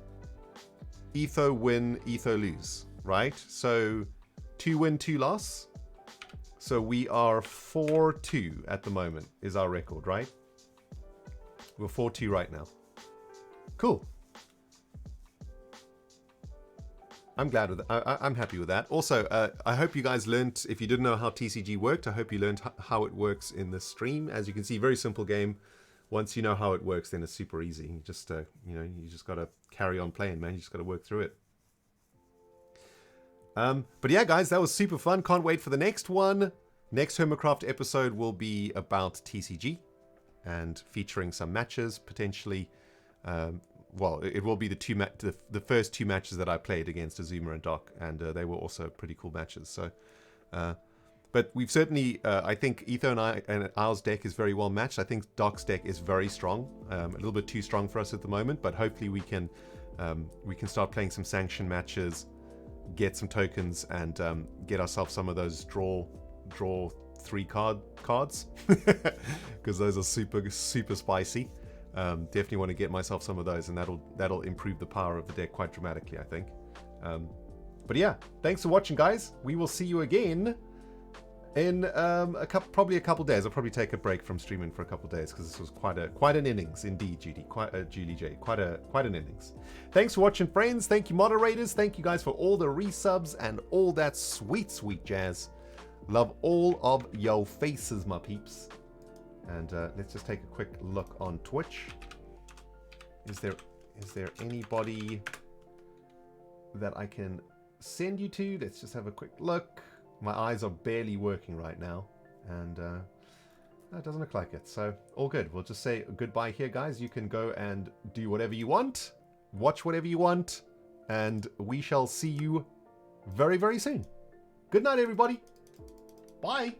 Etho win, Etho lose, right? So 2 win, 2 loss. So we are 4-2 at the moment is our record, right? We're 4-2 right now. Cool. I'm glad with that. I'm happy with that. Also, I hope you guys learned, if you didn't know how TCG worked, I hope you learned how it works in this stream. As you can see, very simple game. Once you know how it works, then it's super easy. You just, you just got to carry on playing, man. You just got to work through it. But yeah, guys, that was super fun. Can't wait for the next one. Next Hermitcraft episode will be about TCG and featuring some matches, potentially. Well, it will be the first 2 matches that I played against Azuma and Doc, and they were also pretty cool matches. So, but we've certainly, I think Etho and ours deck is very well matched. I think Doc's deck is very strong, a little bit too strong for us at the moment, but hopefully we can start playing some sanction matches, get some tokens, and get ourselves some of those draw 3 cards because those are super spicy. Definitely want to get myself some of those, and that'll improve the power of the deck quite dramatically, I think. But yeah, thanks for watching, guys. We will see you again in probably a couple days. I'll probably take a break from streaming for a couple days because this was quite an innings indeed, Judy. Julie J. Quite an innings. Thanks for watching, friends. Thank you, moderators. Thank you guys for all the resubs and all that sweet jazz. Love all of yo faces, my peeps. And let's just take a quick look on Twitch. Is there anybody that I can send you to? Let's just have a quick look. My eyes are barely working right now, and it doesn't look like it. So all good. We'll just say goodbye here, guys. You can go and do whatever you want, watch whatever you want, and we shall see you very, very soon. Good night, everybody. Bye.